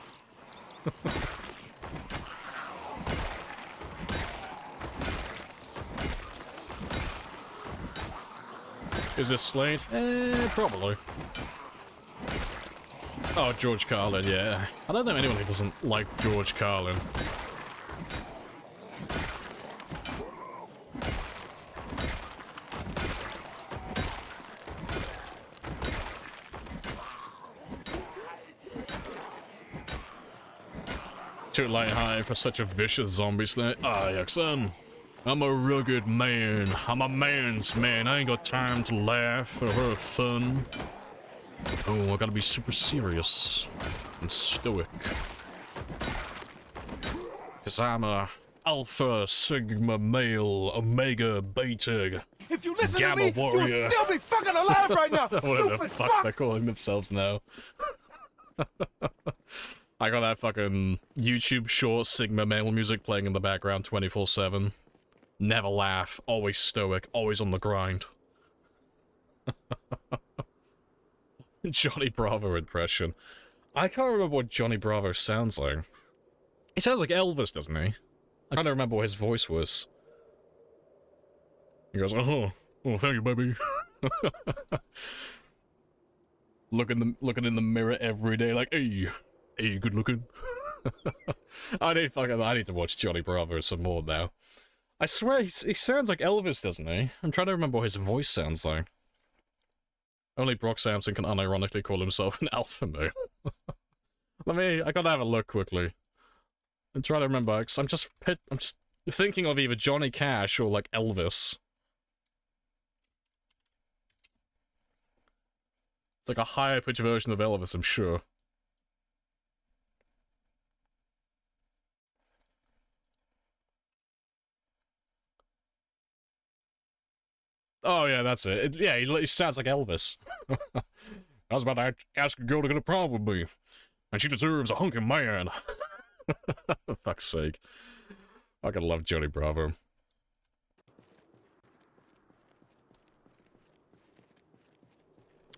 Is this Slade? Probably. Oh, George Carlin, yeah. I don't know anyone who doesn't like George Carlin. Too late high for such a vicious zombie slate. Ah, XM. I'm a rugged man. I'm a man's man. I ain't got time to laugh or have fun. Oh, I gotta be super serious and stoic. Cause I'm a alpha, sigma, male, omega, beta, If you listen gamma to me, warrior. you'll still be fucking alive right now. Whatever the Stupid fuck they're calling themselves now. I got that fucking YouTube short Sigma male music playing in the background 24/7. Never laugh, always stoic, always on the grind. Johnny Bravo impression. I can't remember what Johnny Bravo sounds like. He sounds like Elvis, doesn't he? I can't remember what his voice was. He goes, oh, thank you, baby. looking in the mirror every day like, hey, good looking. I need to watch Johnny Bravo some more now. I swear he sounds like Elvis, doesn't he? I'm trying to remember what his voice sounds like. Only Brock Sampson can unironically call himself an alpha male. I gotta have a look quickly. I'm trying to remember, 'cause I'm just thinking of either Johnny Cash or like Elvis. It's like a higher pitch version of Elvis, I'm sure. Oh yeah, that's it. He sounds like Elvis. I was about to ask a girl to get a prom with me, and she deserves a hunky man. For fuck's sake. I gotta love Johnny Bravo.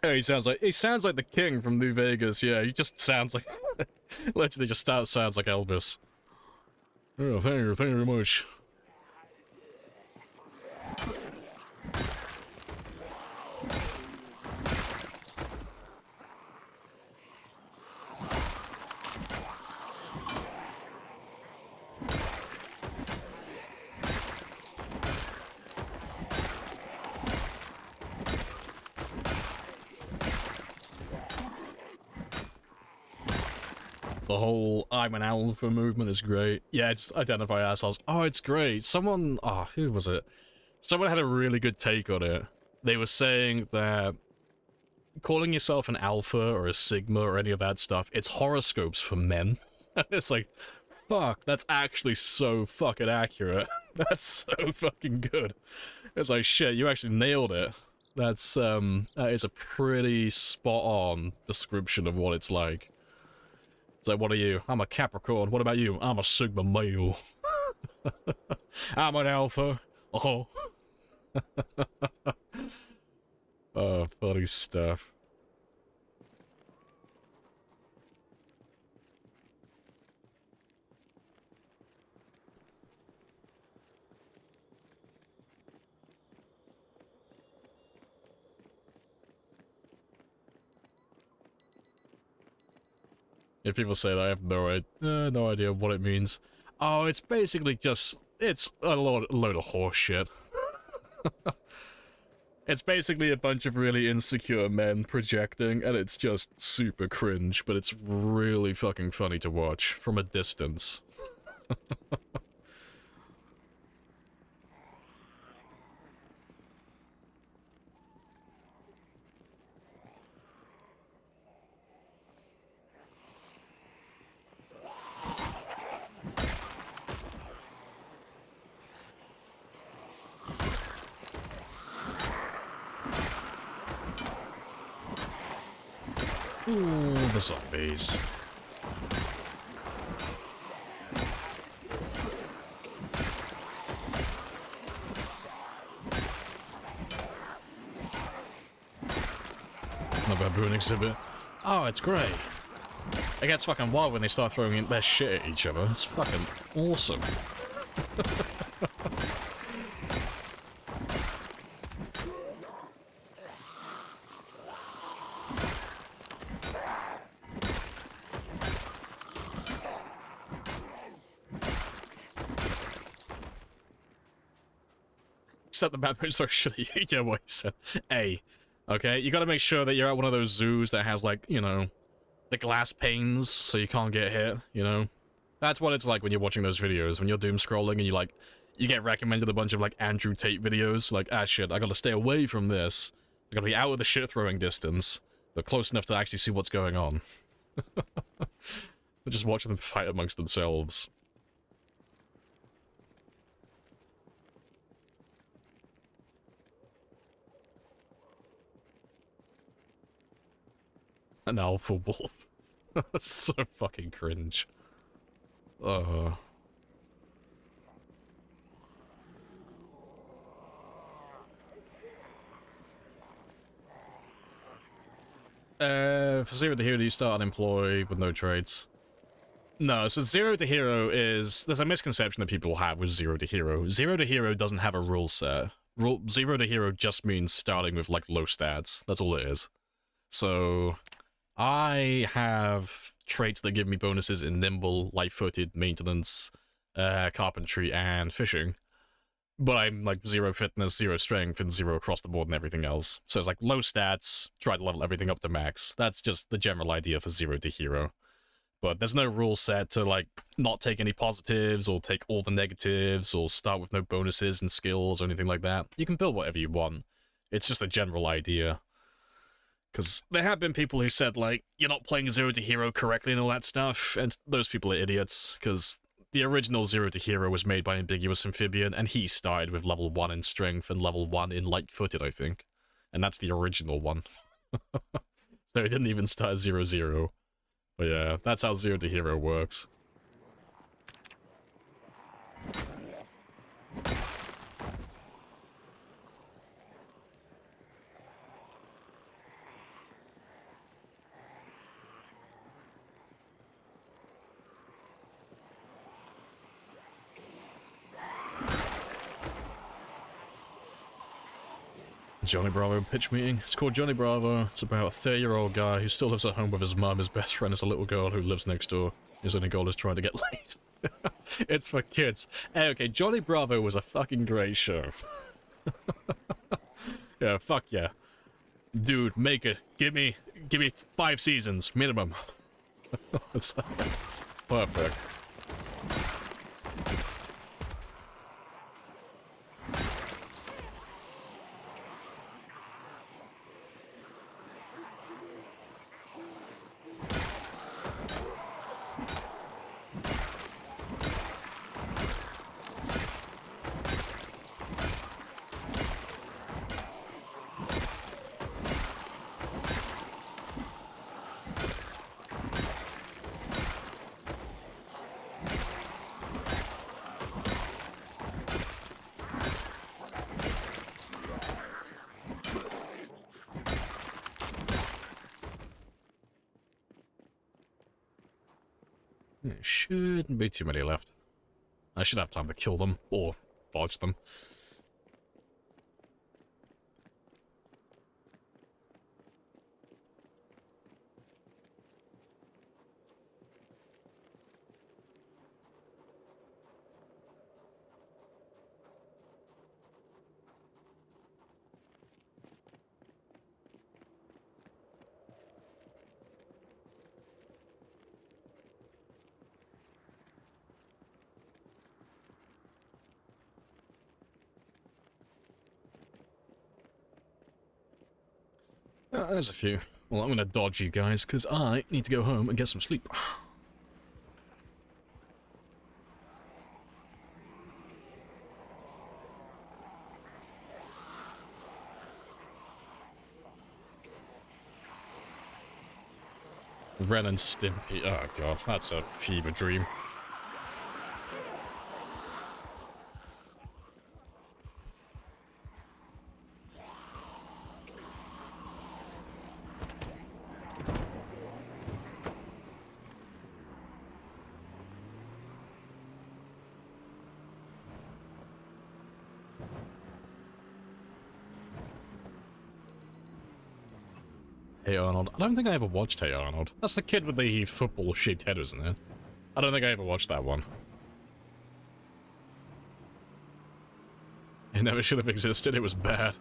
Oh, he sounds like the king from New Vegas. Yeah, he just sounds like literally just sounds like Elvis. Oh, thank you very much. The whole I'm an alpha movement is great. Yeah, just identify assholes. Oh, it's great. Someone, oh, who was it? Someone had a really good take on it. They were saying that calling yourself an alpha or a sigma or any of that stuff, it's horoscopes for men. It's like, fuck, that's actually so fucking accurate. That's so fucking good. It's like, shit, you actually nailed it. That is a pretty spot-on description of what it's like. It's like, what are you? I'm a Capricorn. What about you? I'm a Sigma male. I'm an alpha. Oh. Oh, funny stuff. If people say that, I have no idea what it means. Oh, it's basically just, it's a load of horse shit. It's basically a bunch of really insecure men projecting, and it's just super cringe, but it's really fucking funny to watch from a distance. Ooh, the zombies. The baboon exhibit. Oh, it's great. It gets fucking wild when they start throwing their shit at each other. It's fucking awesome. Set the baboons so shitty. You get what he said. Hey, okay, you gotta make sure that you're at one of those zoos that has, like, you know, the glass panes so you can't get hit, you know? That's what it's like when you're watching those videos, when you're doom scrolling and you get recommended a bunch of, like, Andrew Tate videos, like, ah shit, I gotta stay away from this. I gotta be out of the shit throwing distance, but close enough to actually see what's going on. Just watching them fight amongst themselves. An alpha wolf. That's so fucking cringe. For Zero to Hero, do you start unemployed with no trades? No, so Zero to Hero is... There's a misconception that people have with Zero to Hero. Zero to Hero doesn't have a rule set. Zero to Hero just means starting with, like, low stats. That's all it is. So... I have traits that give me bonuses in Nimble, Light-footed, Maintenance, Carpentry, and Fishing. But I'm, like, 0 fitness, 0 strength, and 0 across the board and everything else. So it's like, low stats, try to level everything up to max. That's just the general idea for Zero to Hero. But there's no rule set to, like, not take any positives, or take all the negatives, or start with no bonuses and skills, or anything like that. You can build whatever you want. It's just a general idea. Because there have been people who said, like, you're not playing Zero to Hero correctly and all that stuff, and those people are idiots, because the original Zero to Hero was made by Ambiguous Amphibian, and he started with level 1 in Strength and level 1 in Light-footed, I think. And that's the original one. So he didn't even start 0-0. But yeah, that's how Zero to Hero works. Johnny Bravo pitch meeting. It's called Johnny Bravo. It's about a 30-year-old guy who still lives at home with his mum. His best friend is a little girl who lives next door. His only goal is trying to get laid. It's for kids. Hey, okay, Johnny Bravo was a fucking great show. Yeah, fuck yeah. Dude, make it. Give me 5 seasons, minimum. It's perfect. There shouldn't be too many left. I should have time to kill them, or dodge them. There's a few. Well, I'm gonna dodge you guys, because I need to go home and get some sleep. Ren and Stimpy. Oh god, that's a fever dream. Hey Arnold. I don't think I ever watched Hey Arnold. That's the kid with the football-shaped head, isn't it? I don't think I ever watched that one. It never should have existed, it was bad.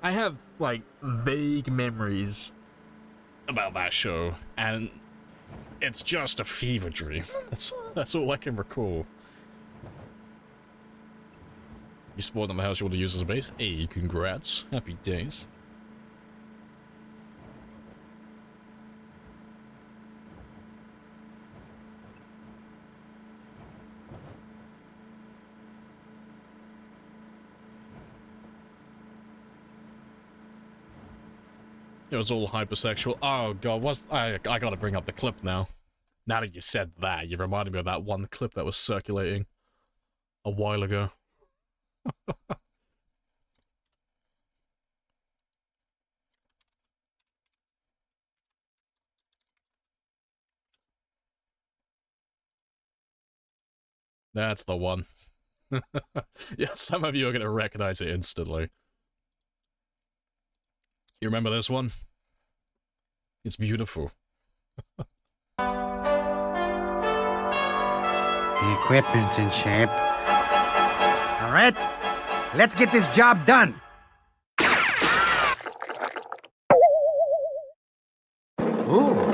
I have, like, vague memories about that show, and it's just a fever dream. That's all I can recall. You spawned on the house you want to use as a base? Hey, congrats. Happy days. It was all hypersexual. Oh god, I gotta bring up the clip now. Now that you said that, you reminded me of that one clip that was circulating a while ago. That's the one. Yeah, some of you are gonna recognize it instantly. You remember this one? It's beautiful. The equipment's in shape. All right, let's get this job done. Ooh.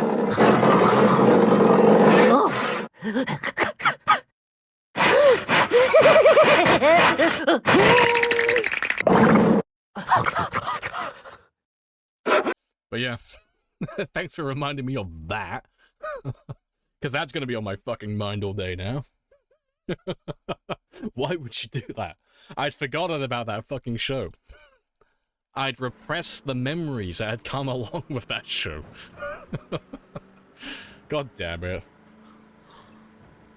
But yeah, thanks for reminding me of that. Because that's going to be on my fucking mind all day now. Why would you do that? I'd forgotten about that fucking show. I'd repressed the memories that had come along with that show. God damn it.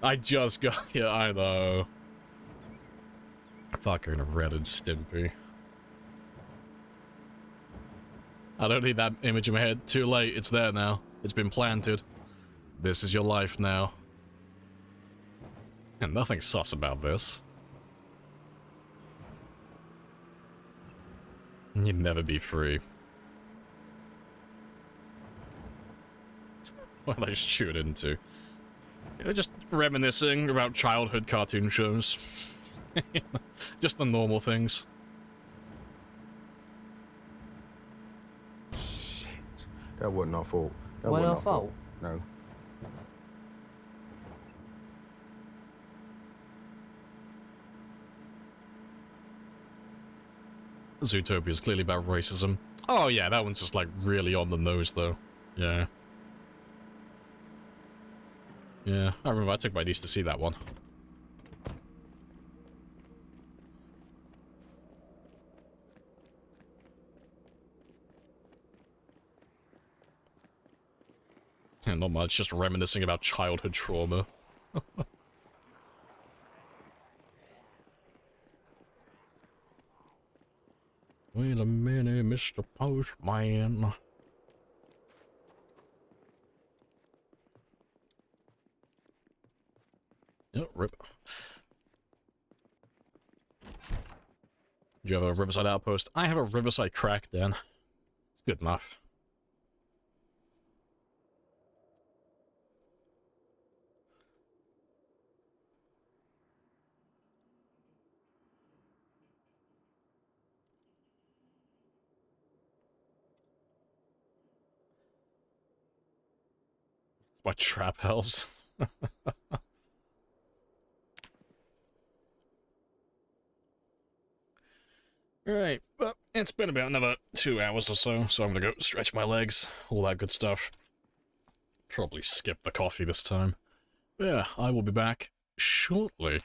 I just got here, I know. Fucking Ren and Stimpy. I don't need that image in my head. Too late, it's there now. It's been planted. This is your life now. And nothing sus about this. You'd never be free. What did I just shoot into? Just reminiscing about childhood cartoon shows. Just the normal things. That wasn't our fault. That Wasn't wasn't our our fault. fault? No. Zootopia is clearly about racism. Oh yeah, that one's just like really on the nose though. Yeah. Yeah, I remember I took my niece to see that one. Yeah, not much, just reminiscing about childhood trauma. Wait a minute, Mr. Postman. Yep, rip. Do you have a Riverside outpost? I have a Riverside crackdown. It's good enough. It's my trap hells. Alright, well, it's been about another 2 hours or so, so I'm gonna go stretch my legs, all that good stuff. Probably skip the coffee this time. Yeah, I will be back shortly.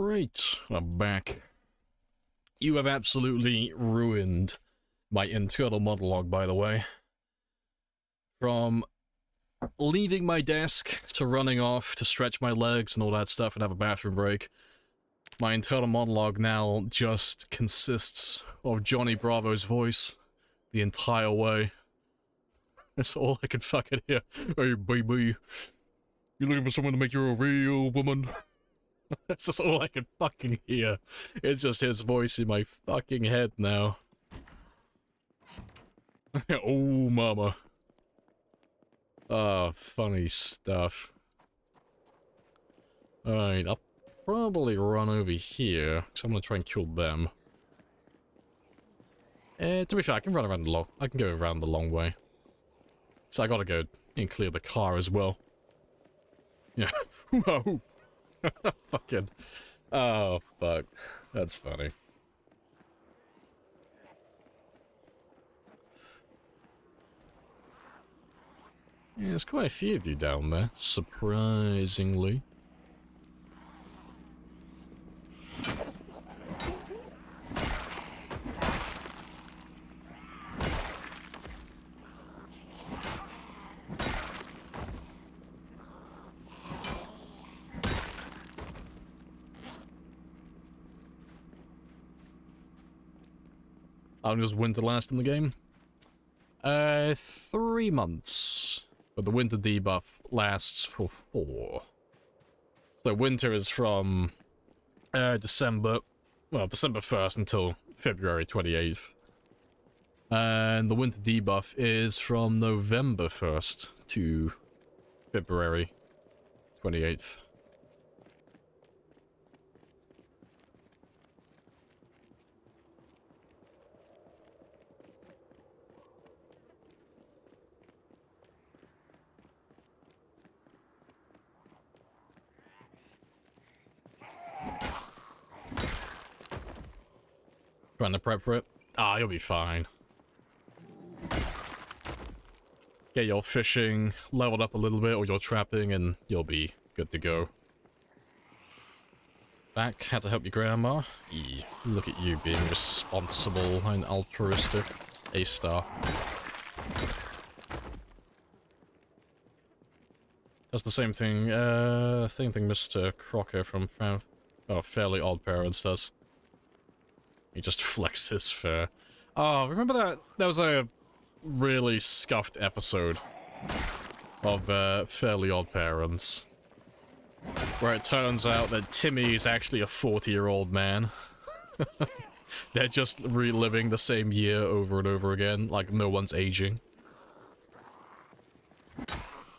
Great, I'm back. You have absolutely ruined my internal monologue, by the way. From leaving my desk to running off to stretch my legs and all that stuff and have a bathroom break, my internal monologue now just consists of Johnny Bravo's voice the entire way. That's all I can fucking hear. Hey, baby, you looking for someone to make you a real woman? That's just all I can fucking hear. It's just his voice in my fucking head now. Oh, mama. Oh, funny stuff. Alright, I'll probably run over here, because I'm gonna try and kill them. To be fair, I can run around the I can go around the long way. So I gotta go and clear the car as well. Yeah. Whoa! Fucking. Oh, fuck. That's funny. Yeah, there's quite a few of you down there, surprisingly. How long does winter last in the game? 3 months. But the winter debuff lasts for 4. So winter is from December 1st until February 28th. And the winter debuff is from November 1st to February 28th. Trying to prep for it? Ah, you'll be fine. Get your fishing leveled up a little bit, or your trapping, and you'll be good to go. Back, had to help your grandma. Look at you being responsible and altruistic. A-star. That's the same thing, Mr. Crocker from Fairly Odd Parents does. He just flexes fur. Oh, remember that? That was a really scuffed episode of Fairly Odd Parents, where it turns out that Timmy is actually a 40-year-old man. They're just reliving the same year over and over again, like no one's aging. And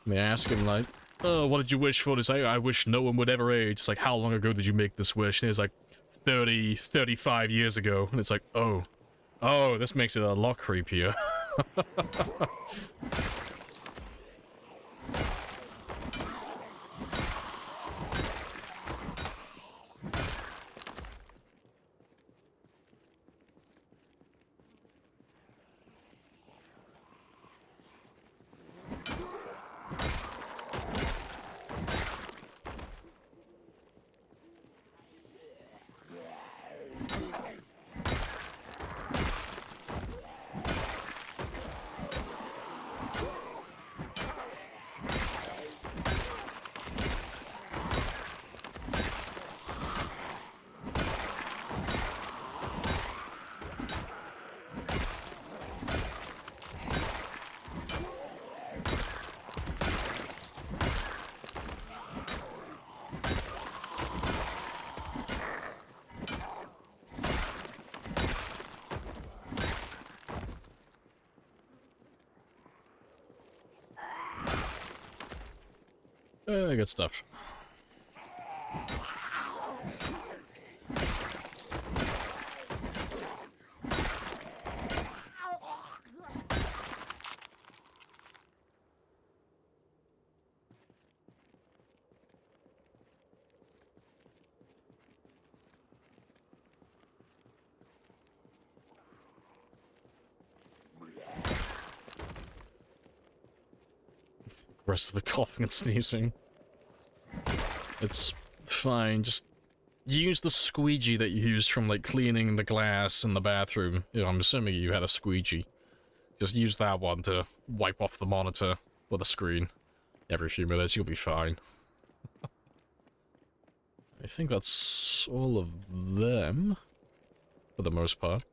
they ask him, like, oh, what did you wish for? He's like, I wish no one would ever age. It's like, how long ago did you make this wish? And he's like, 35 years ago. And it's like, oh, this makes it a lot creepier. Good stuff. Rest of the coughing and sneezing. It's fine, just use the squeegee that you used from, like, cleaning the glass in the bathroom. You know, I'm assuming you had a squeegee. Just use that one to wipe off the monitor or the screen every few minutes. You'll be fine. I think that's all of them, for the most part.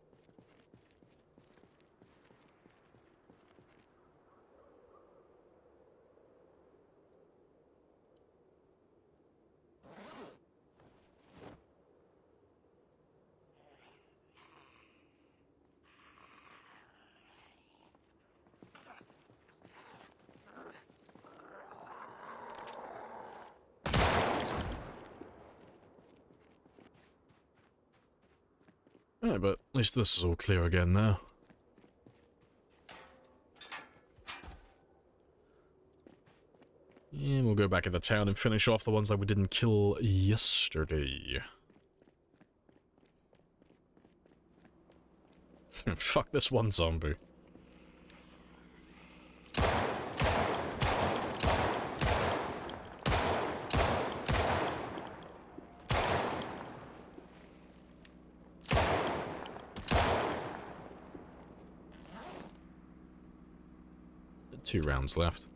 Alright, but at least this is all clear again now. And we'll go back into town and finish off the ones that we didn't kill yesterday. Fuck this one zombie. Two rounds left.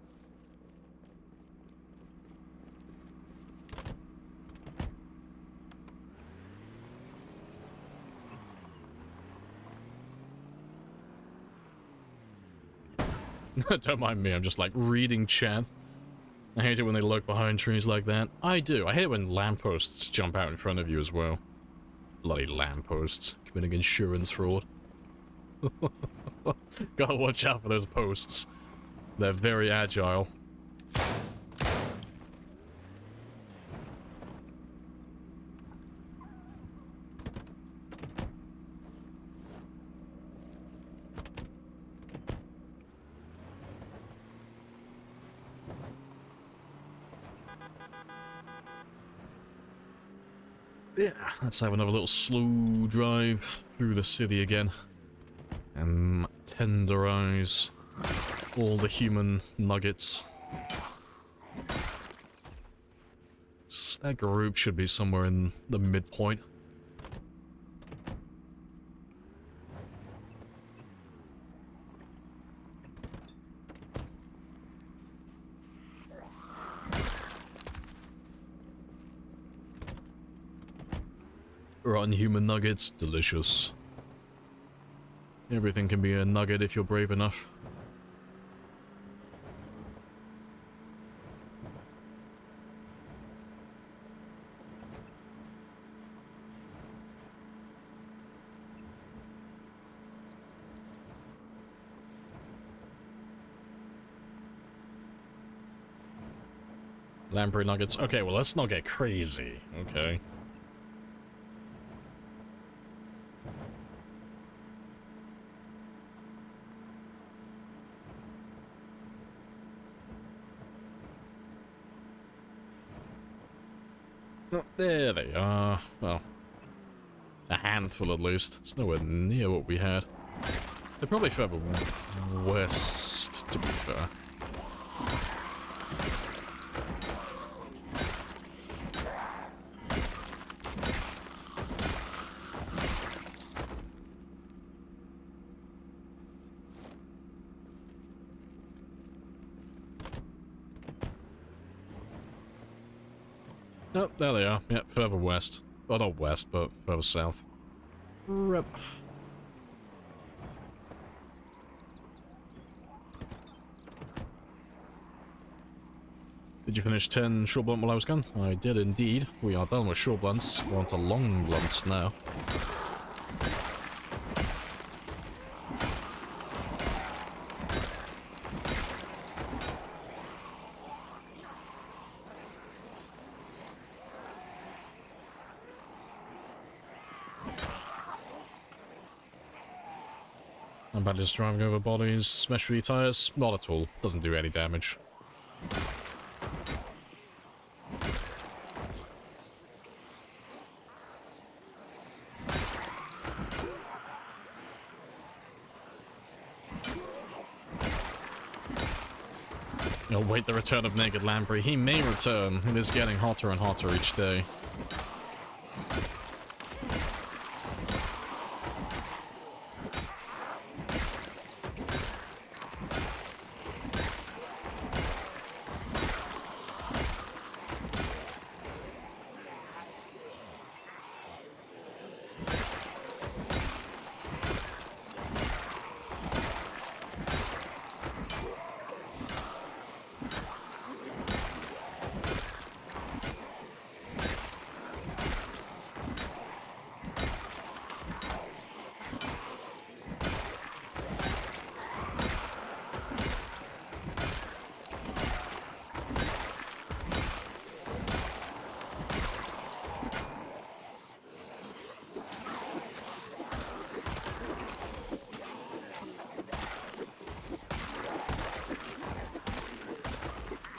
Don't mind me, I'm just like reading chat. I hate it when they lurk behind trees like that. I do. I hate it when lampposts jump out in front of you as well. Bloody lampposts. Committing insurance fraud. Gotta watch out for those posts. They're very agile. Yeah, let's have another little slow drive through the city again. And tenderize all the human nuggets. That group should be somewhere in the midpoint. Rotten human nuggets, delicious. Everything can be a nugget if you're brave enough. Lamprey nuggets. Okay, well, let's not get crazy, okay? Oh, there they are. Well, a handful at least. It's nowhere near what we had. They're probably further west, to be fair. Oh, there they are. Yep, further west. Well, not west, but further south. Rip. Did you finish 10 short blunt while I was gone? I did indeed. We are done with short blunts. We're on to long blunts now. I'm about just driving over bodies, smash three tires. Not at all. Doesn't do any damage. Oh, wait, the return of Naked Lamprey. He may return. It is getting hotter and hotter each day.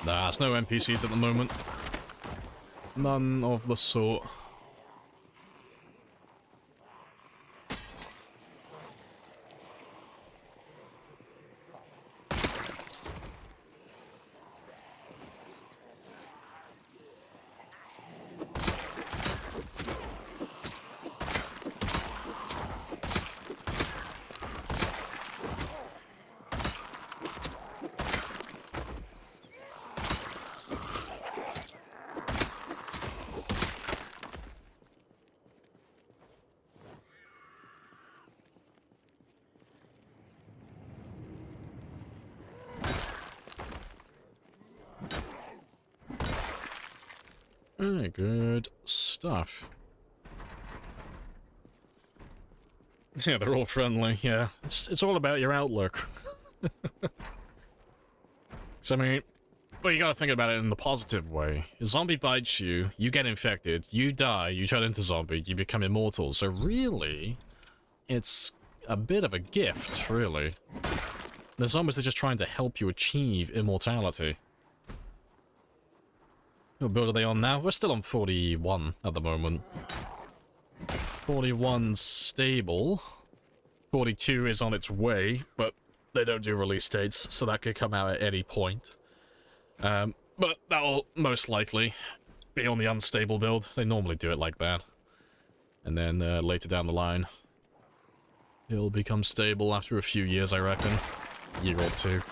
Nah, there's no NPCs at the moment. None of the sort. Very good stuff. Yeah, they're all friendly, yeah. It's all about your outlook. So, I mean, well, you gotta think about it in the positive way. A zombie bites you, you get infected, you die, you turn into zombie, you become immortal. So really, it's a bit of a gift, really. The zombies are just trying to help you achieve immortality. What build are they on now? We're still on 41 at the moment. 41 stable. 42 is on its way, but they don't do release dates, so that could come out at any point. But that'll most likely be on the unstable build. They normally do it like that. And then later down the line, it'll become stable after a few years, I reckon. A year or two.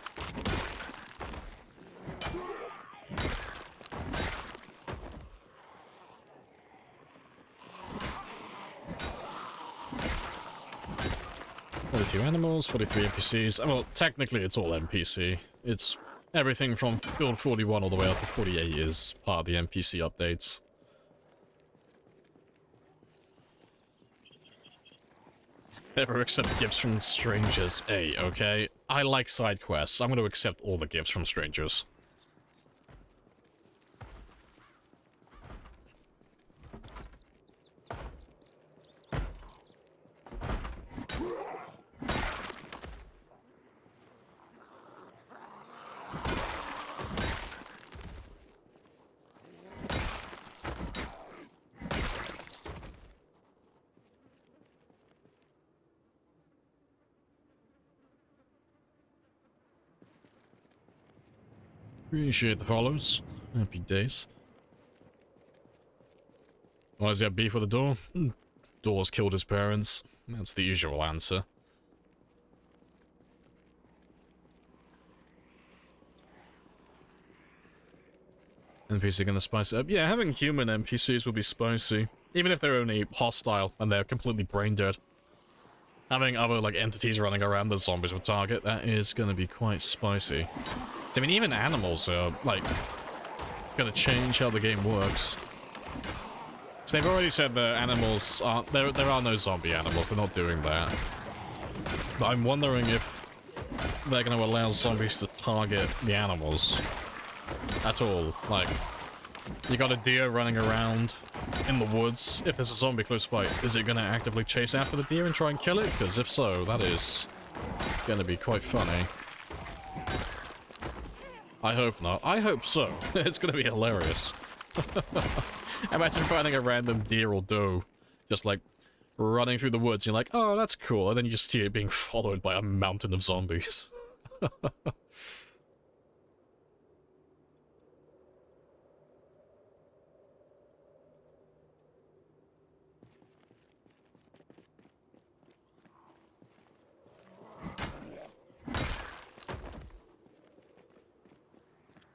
Two animals, 43 NPCs. Well, technically it's all NPC. It's everything from build 41 all the way up to 48 is part of the NPC updates. Never accept gifts from strangers, okay? I like side quests. I'm going to accept all the gifts from strangers. Appreciate the follows. Happy days. Why does he have beef with the door? Door's killed his parents. That's the usual answer. NPC gonna spice it up? Yeah, having human NPCs will be spicy. Even if they're only hostile and they're completely brain dead. Having other, like, entities running around that zombies would target, that is gonna be quite spicy. So, I mean, even animals are, like, gonna change how the game works. So they've already said that animals aren't... There are no zombie animals, they're not doing that. But I'm wondering if they're gonna allow zombies to target the animals. At all. Like, you got a deer running around in the woods. If there's a zombie close by, is it gonna actively chase after the deer and try and kill it? Because if so, that is gonna be quite funny. I hope not. I hope so. It's gonna be hilarious. Imagine finding a random deer or doe just, like, running through the woods. You're like, oh, that's cool. And then you just see it being followed by a mountain of zombies.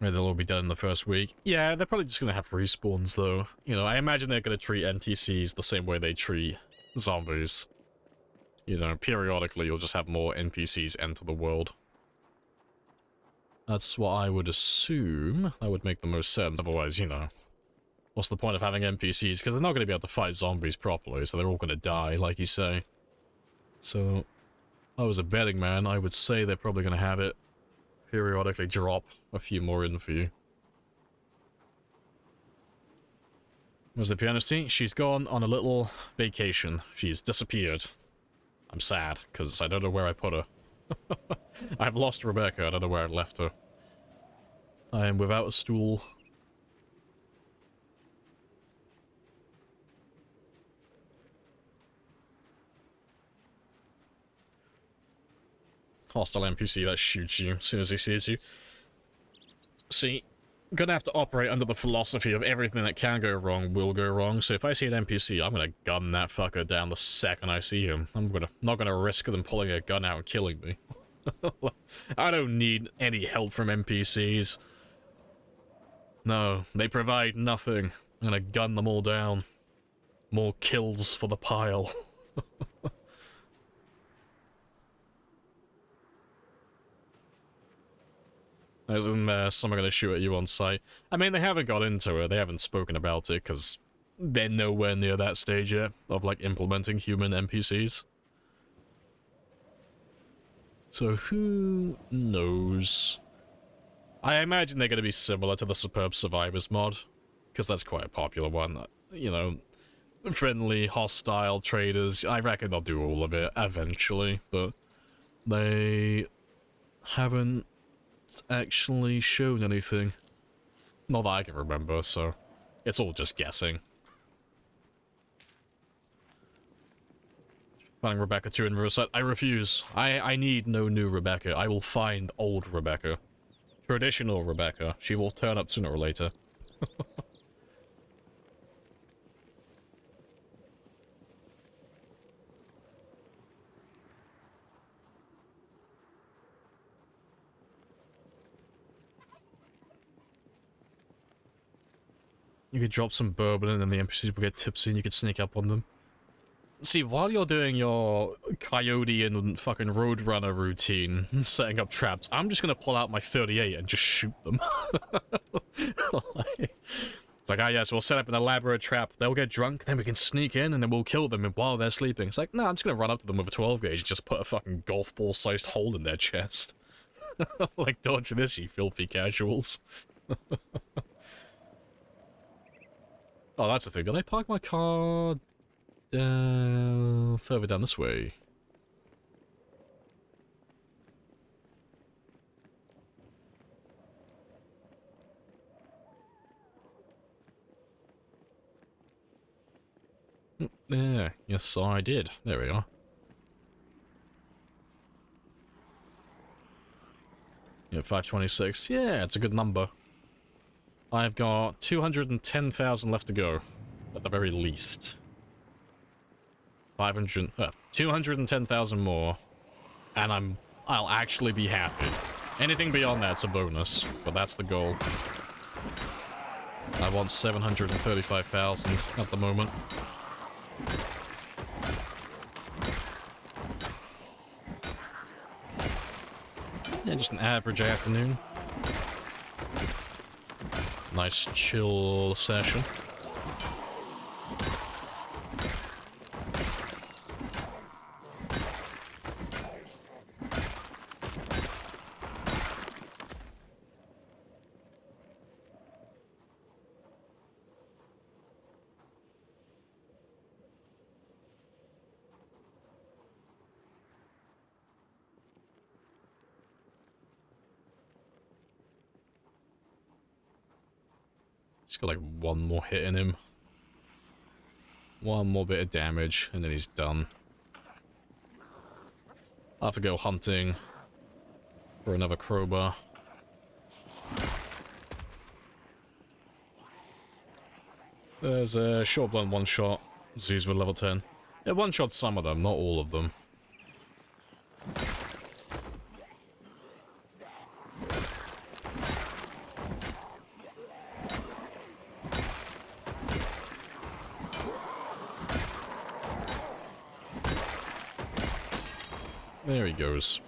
Maybe they'll all be dead in the first week. Yeah, they're probably just gonna have respawns, though. You know, I imagine they're gonna treat NPCs the same way they treat zombies. You know, periodically you'll just have more NPCs enter the world. That's what I would assume. That would make the most sense. Otherwise, you know, what's the point of having NPCs? Because they're not going to be able to fight zombies properly, so they're all going to die, like you say. So, if I was a betting man, I would say they're probably going to have it periodically drop a few more in for you. Where's the pianist? She's gone on a little vacation. She's disappeared. I'm sad, because I don't know where I put her. I've lost Rebecca, I don't know where I left her. I am without a stool. Hostile NPC that shoots you as soon as he sees you. See, I'm gonna have to operate under the philosophy of everything that can go wrong will go wrong, so if I see an NPC, I'm gonna gun that fucker down the second I see him. Not gonna risk them pulling a gun out and killing me. I don't need any help from NPCs. No, they provide nothing. I'm gonna gun them all down. More kills for the pile. Some are gonna shoot at you on sight. I mean, they haven't got into it, they haven't spoken about it, because they're nowhere near that stage yet of, like, implementing human NPCs. So who knows? I imagine they're going to be similar to the Superb Survivors mod, because that's quite a popular one. You know, friendly, hostile traders. I reckon they'll do all of it eventually, but they haven't actually shown anything. Not that I can remember, so it's all just guessing. Finding Rebecca 2 in Riverside. I refuse. I need no new Rebecca. I will find old Rebecca. Traditional Rebecca. She will turn up sooner or later. You could drop some bourbon and then the NPCs will get tipsy and you could sneak up on them. See, while you're doing your coyote and fucking roadrunner routine, setting up traps, I'm just gonna pull out my 38 and just shoot them. It's like, ah yes, we'll set up an elaborate trap, they'll get drunk, then we can sneak in, and then we'll kill them while they're sleeping. It's like, no, I'm just gonna run up to them with a 12 gauge and just put a fucking golf ball-sized hole in their chest. Like, dodge this, you filthy casuals. Oh, that's the thing. Did I park my car further down this way? Yeah, yes, I did. There we are. Yeah, 526. Yeah, it's a good number. I've got 210,000 left to go, at the very least. 210,000 more, and I'll actually be happy. Anything beyond that's a bonus, but that's the goal. I want 735,000 at the moment. Yeah, just an average afternoon. Nice chill session. He's got like one more hit in him. One more bit of damage, and then he's done. I'll have to go hunting for another crowbar. There's a short blunt one-shot. Z's with level 10. It one-shot some of them, not all of them. There he goes.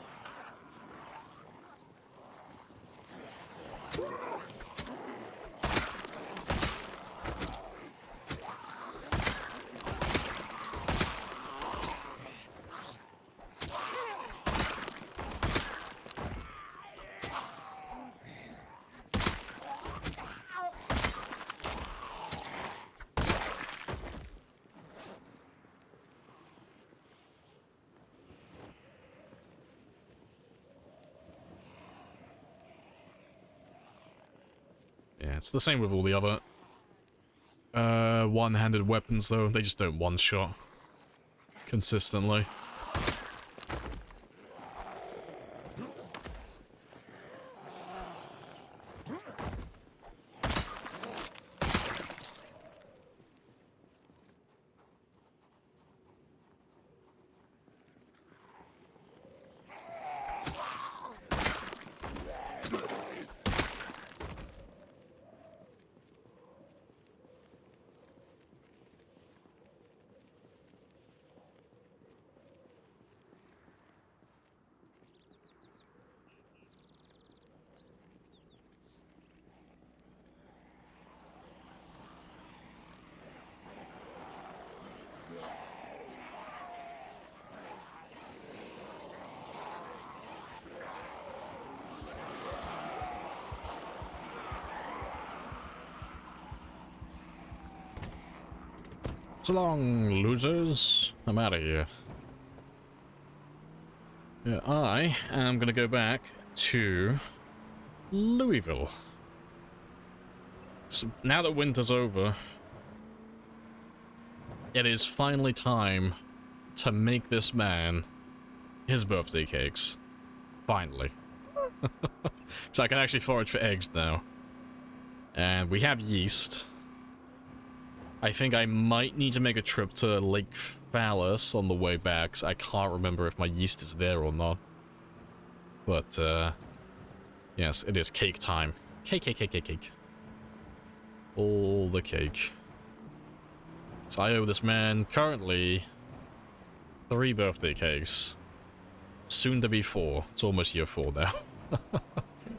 Yeah, it's the same with all the other one-handed weapons, though. They just don't one-shot consistently. So long, losers. I'm out of here. Yeah, I am gonna go back to Louisville. So now that winter's over, it is finally time to make this man his birthday cakes. Finally. So I can actually forage for eggs now. And we have yeast. I think I might need to make a trip to Lake Phallus on the way back, 'cause I can't remember if my yeast is there or not. But, yes, it is cake time. Cake, cake, cake, cake, cake. All the cake. So I owe this man, currently, 3 birthday cakes. Soon to be 4. It's almost year 4 now.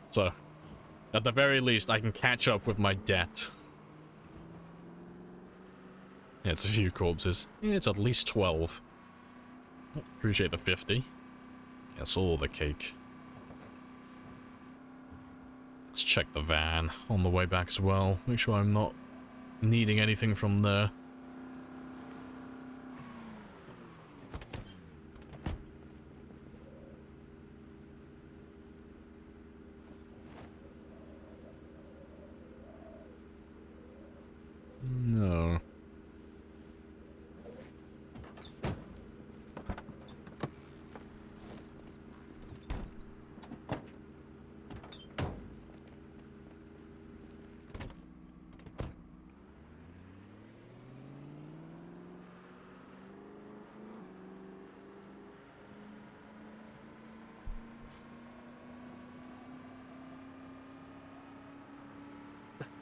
So, at the very least, I can catch up with my debt. Yeah, it's a few corpses. Yeah, it's at least 12. Appreciate the 50. Yes, all the cake. Let's check the van on the way back as well. Make sure I'm not needing anything from there. No.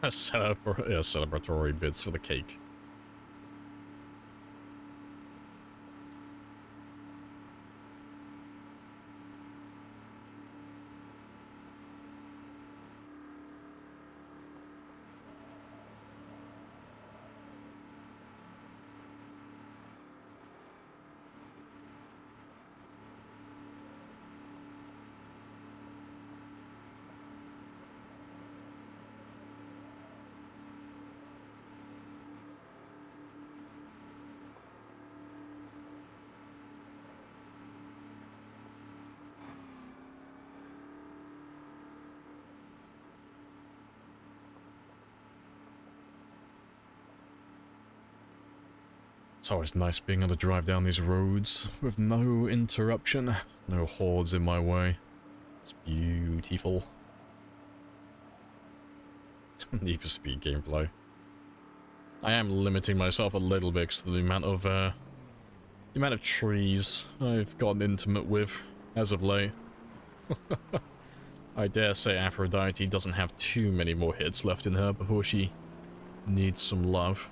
Celebratory bits for the cake. It's always nice being able to drive down these roads with no interruption, no hordes in my way. It's beautiful. Need for speed gameplay. I am limiting myself a little bit because of the amount of trees I've gotten intimate with as of late. I dare say Aphrodite doesn't have too many more hits left in her before she needs some love.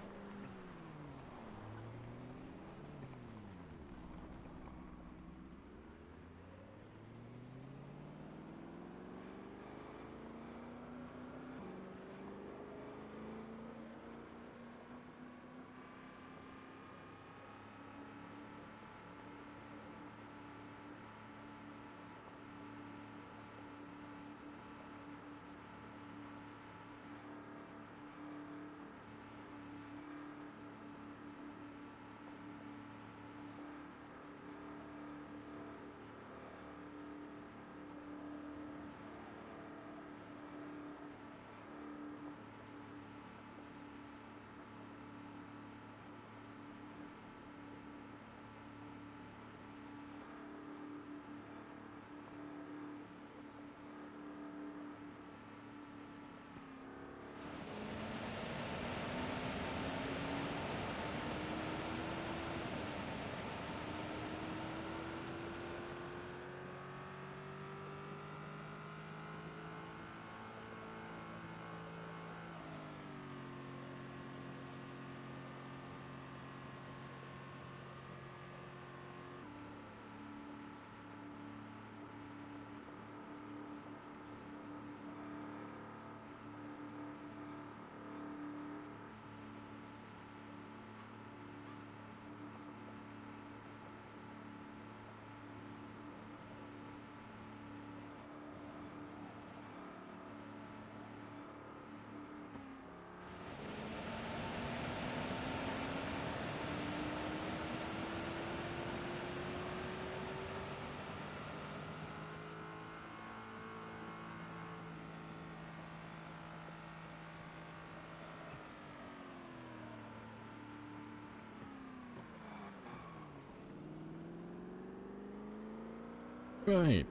Right.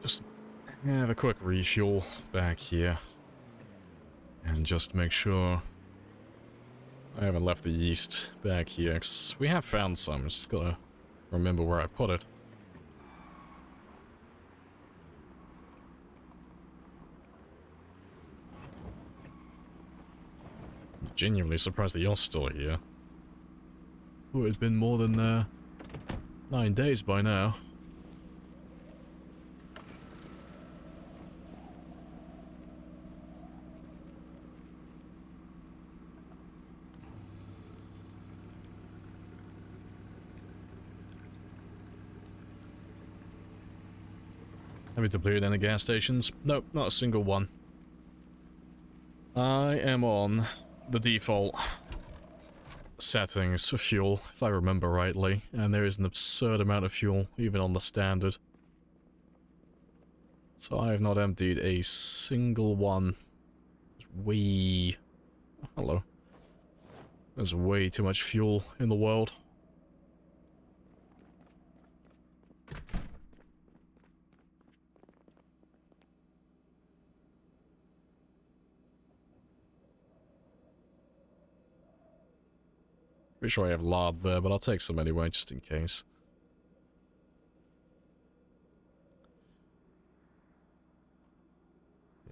Just have a quick refuel back here. And just make sure I haven't left the yeast back here, 'cause we have found some. Just gotta remember where I put it. Genuinely surprised that you're still here. Thought it'd been more than 9 days by now. Have you depleted any gas stations? Nope, not a single one. I am on the default settings for fuel, if I remember rightly, and there is an absurd amount of fuel, even on the standard. So I have not emptied a single one. Hello. There's way too much fuel in the world. Pretty sure I have lard there, but I'll take some anyway, just in case.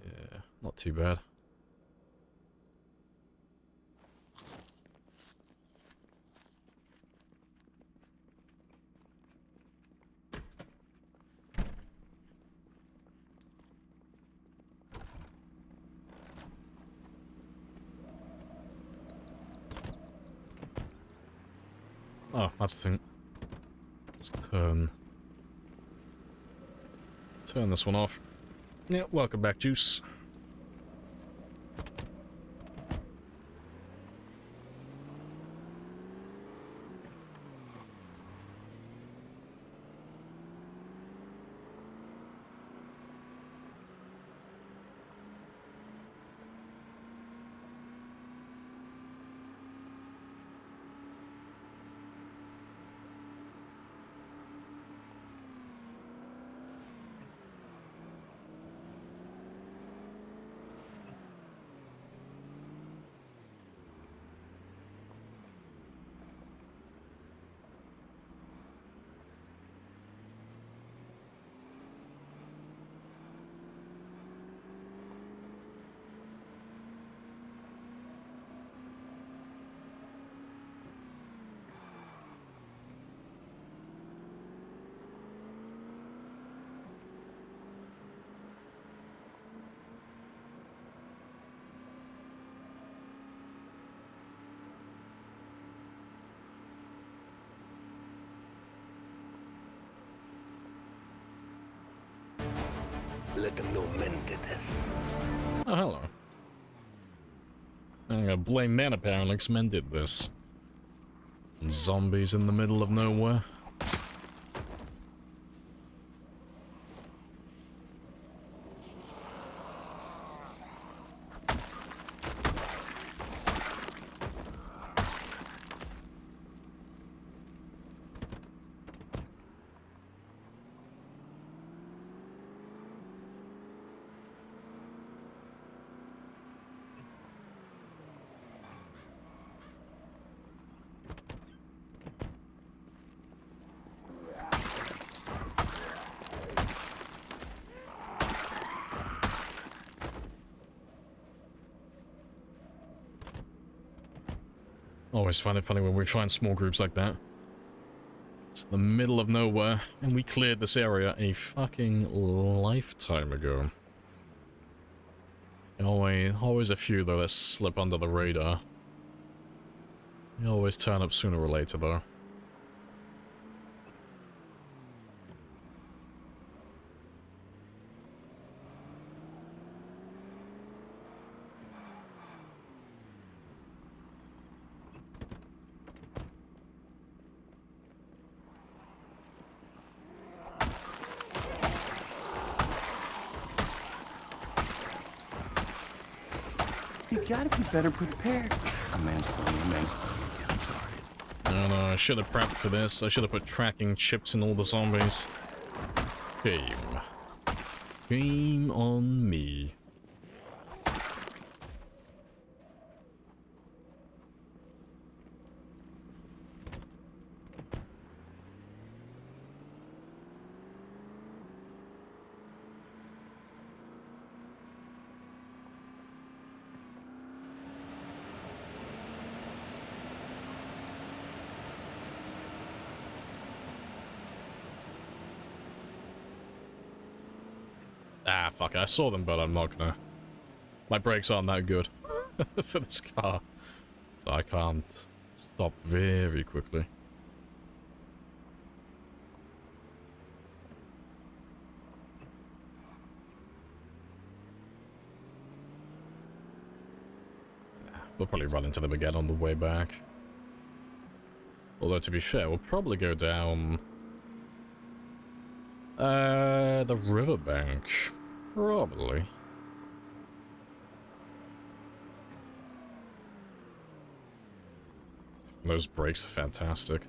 Yeah, not too bad. Oh, that's the thing. Let's turn this one off. Yeah, welcome back, Juice. let them know men did this. Oh, hello. I'm gonna blame men apparently, 'cause men did this. Zombies in the middle of nowhere. Always find it funny when we find small groups like that. It's the middle of nowhere, and we cleared this area a fucking lifetime ago. Always a few, though, that slip under the radar. They always turn up sooner or later, though. You gotta be better prepared. Mansplaining. I'm sorry. I don't know, I should have prepped for this. I should have put tracking chips in all the zombies. Shame. Shame on me. Ah, fuck it. I saw them, but I'm not gonna... My brakes aren't that good for this car. So I can't stop very quickly. We'll probably run into them again on the way back. Although, to be fair, we'll probably go down... the riverbank. Probably. Those brakes are fantastic.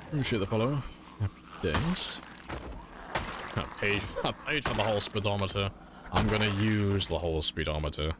Appreciate the follow. Happy days. I paid for the whole speedometer. I'm gonna use the whole speedometer.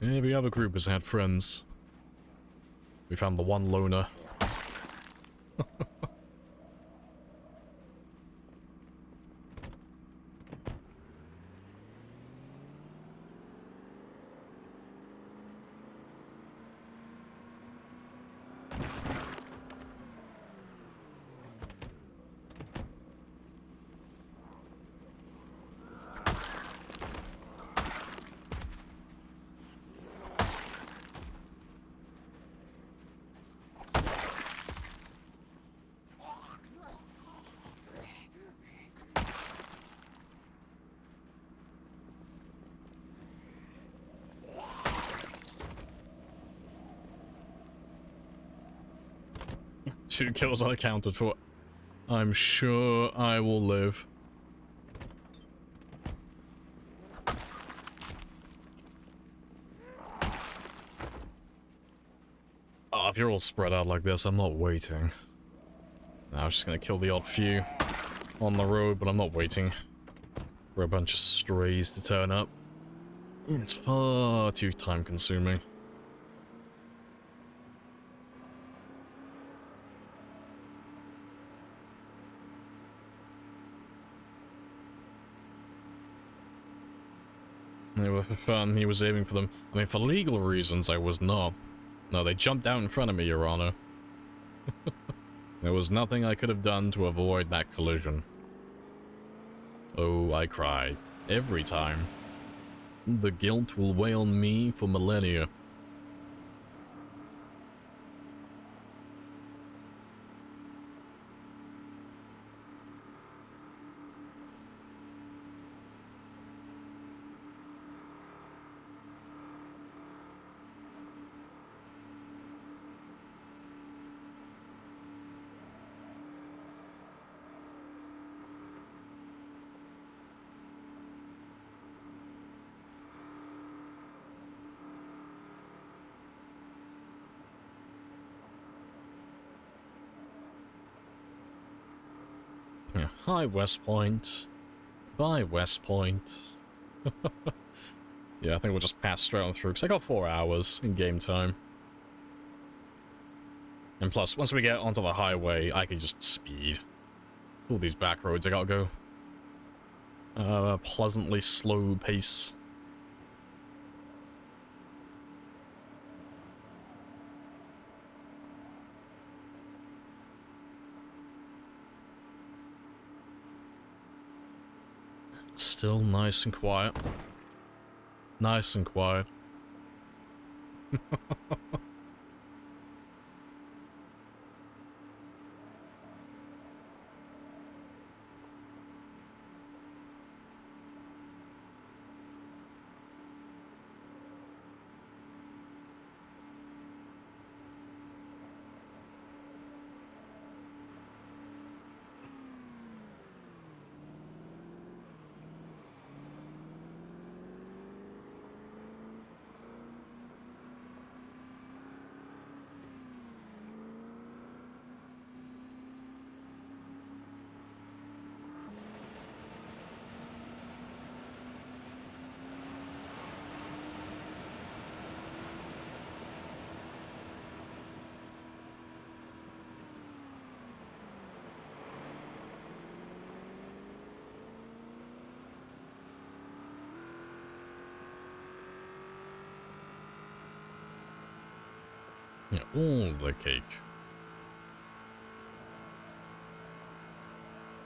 Every other group has had friends. We found the one loner. Two kills unaccounted for. I'm sure I will live. Oh, if you're all spread out like this, I'm not waiting. I was just gonna kill the odd few on the road, but I'm not waiting for a bunch of strays to turn up. It's far too time consuming. They were for fun, he was aiming for them. I mean, for legal reasons, I was not. No, they jumped out in front of me, Your Honor. There was nothing I could have done to avoid that collision. Oh, I cry. Every time. The guilt will weigh on me for millennia. Yeah. Hi, West Point. Bye, West Point. Yeah, I think we'll just pass straight on through, because I got 4 hours in game time. And plus, once we get onto the highway, I can just speed. All these back roads I gotta go. Pleasantly slow pace. Still nice and quiet. Nice and quiet. Yeah, all the cake.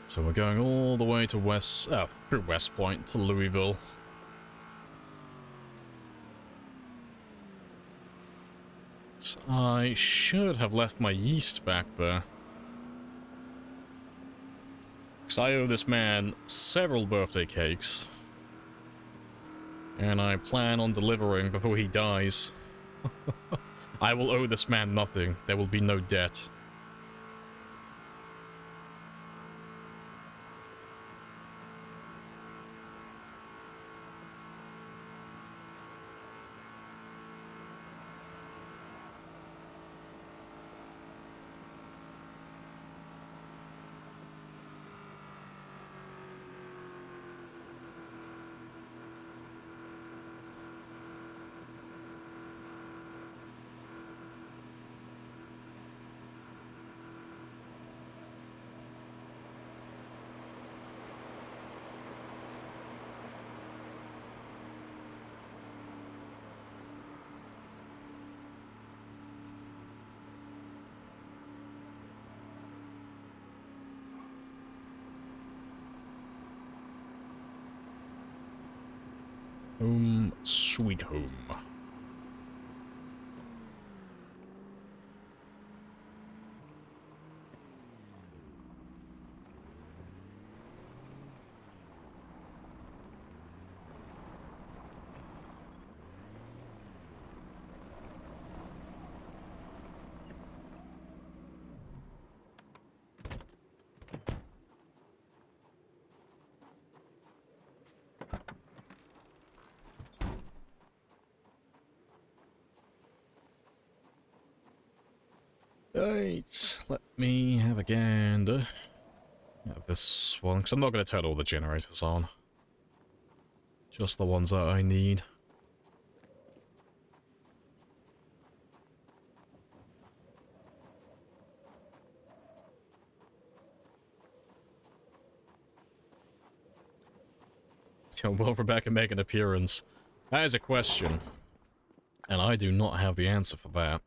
So we're going all the way to through West Point to Louisville. So I should have left my yeast back there. Because I owe this man several birthday cakes. And I plan on delivering before he dies. I will owe this man nothing. There will be no debt. Home, sweet home. Right, let me have a gander at this one, because I'm not going to turn all the generators on. Just the ones that I need. Will Rebecca make an appearance? That is a question, and I do not have the answer for that.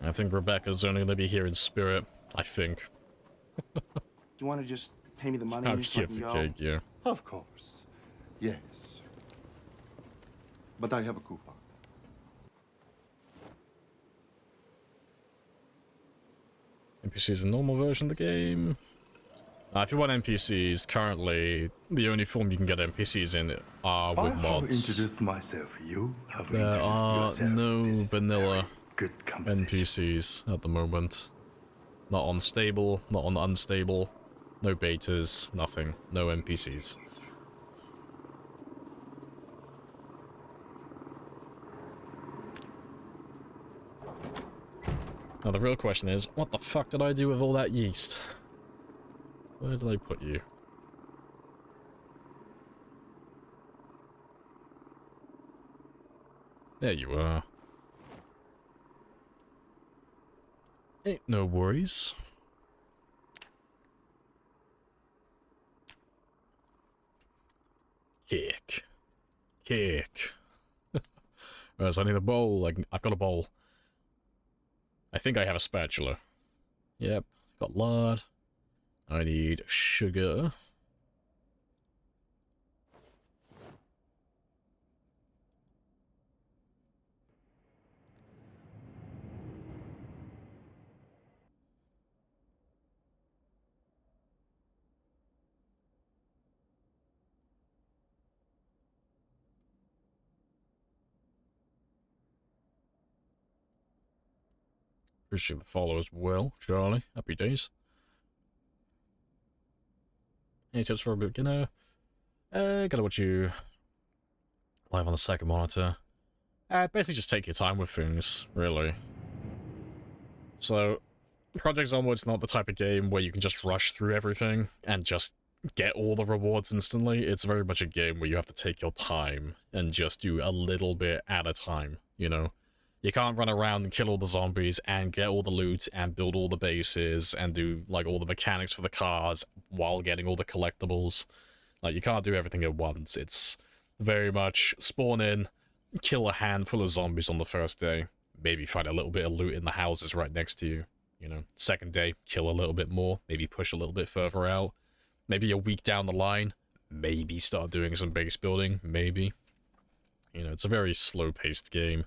I think Rebecca's only going to be here in spirit. I think. Do you want to just pay me the money I'll so I give can the go? cake, yeah. Of course. Yes. But I have a coupon. NPC is the normal version of the game. If you want NPCs, currently the only form you can get NPCs in are with I have mods. introduced myself. You have There introduced are yourself. no This is a vanilla very good conversation. NPCs at the moment. Not on stable, not on unstable. No betas, nothing. No NPCs. Now the real question is, what the fuck did I do with all that yeast? Where did I put you? There you are. Ain't no worries. Kick. Kick. Right, so I need a bowl. I've got a bowl. I think I have a spatula. Yep. Got lard. I need sugar. Appreciate the follow as well, Charlie. Happy days. Any tips for a beginner? Gotta watch you live on the second monitor. Basically just take your time with things, really. So, Project Onward's not the type of game where you can just rush through everything and just get all the rewards instantly. It's very much a game where you have to take your time and just do a little bit at a time, you know? You can't run around and kill all the zombies and get all the loot and build all the bases and do, like, all the mechanics for the cars while getting all the collectibles. Like, you can't do everything at once. It's very much spawn in, kill a handful of zombies on the first day, maybe find a little bit of loot in the houses right next to you. You know, second day, kill a little bit more, maybe push a little bit further out. Maybe a week down the line, maybe start doing some base building, maybe. You know, it's a very slow-paced game.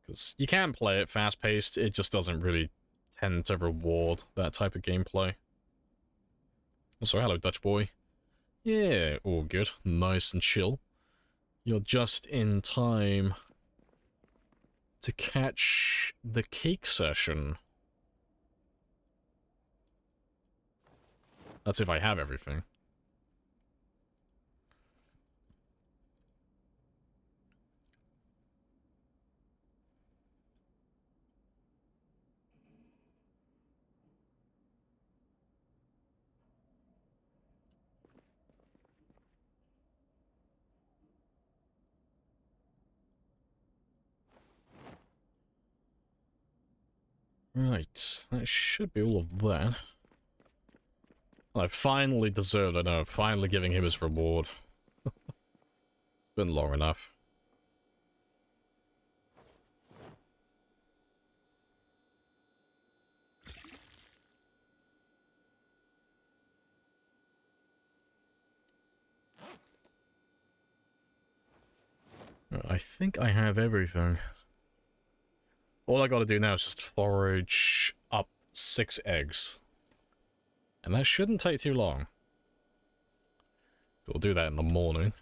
Because you can play it fast-paced, it just doesn't really tend to reward that type of gameplay. Also, hello, Dutch boy. Yeah, all good. Nice and chill. You're just in time to catch the cake session. That's if I have everything. Right, that should be all of that. I finally deserved it, no, finally giving him his reward. It's been long enough. I think I have everything. All I gotta do now is just forage up 6 eggs. And that shouldn't take too long. We'll do that in the morning.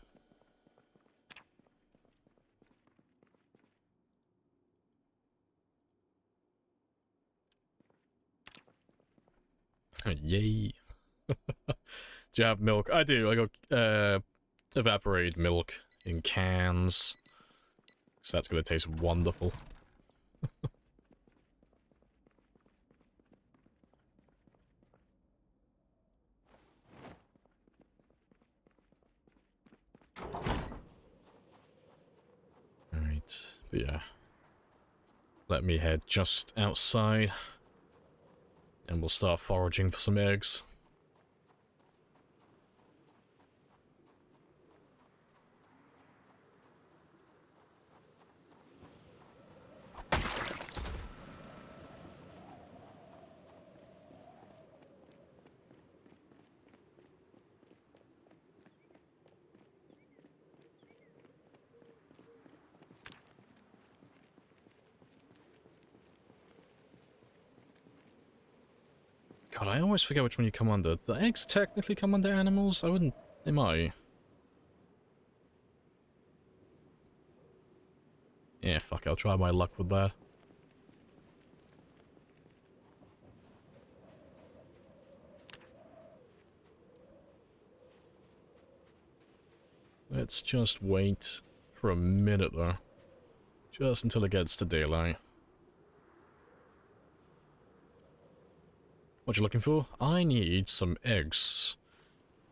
Yay. Do you have milk? I do. I got evaporated milk in cans. So that's gonna taste wonderful. Alright, but yeah. Let me head just outside. And we'll start foraging for some eggs. God, I always forget which one you come under. The eggs technically come under animals? I wouldn't... They might. Yeah, fuck, I'll try my luck with that. Let's just wait for a minute though. Just until it gets to daylight. What you looking for? I need some eggs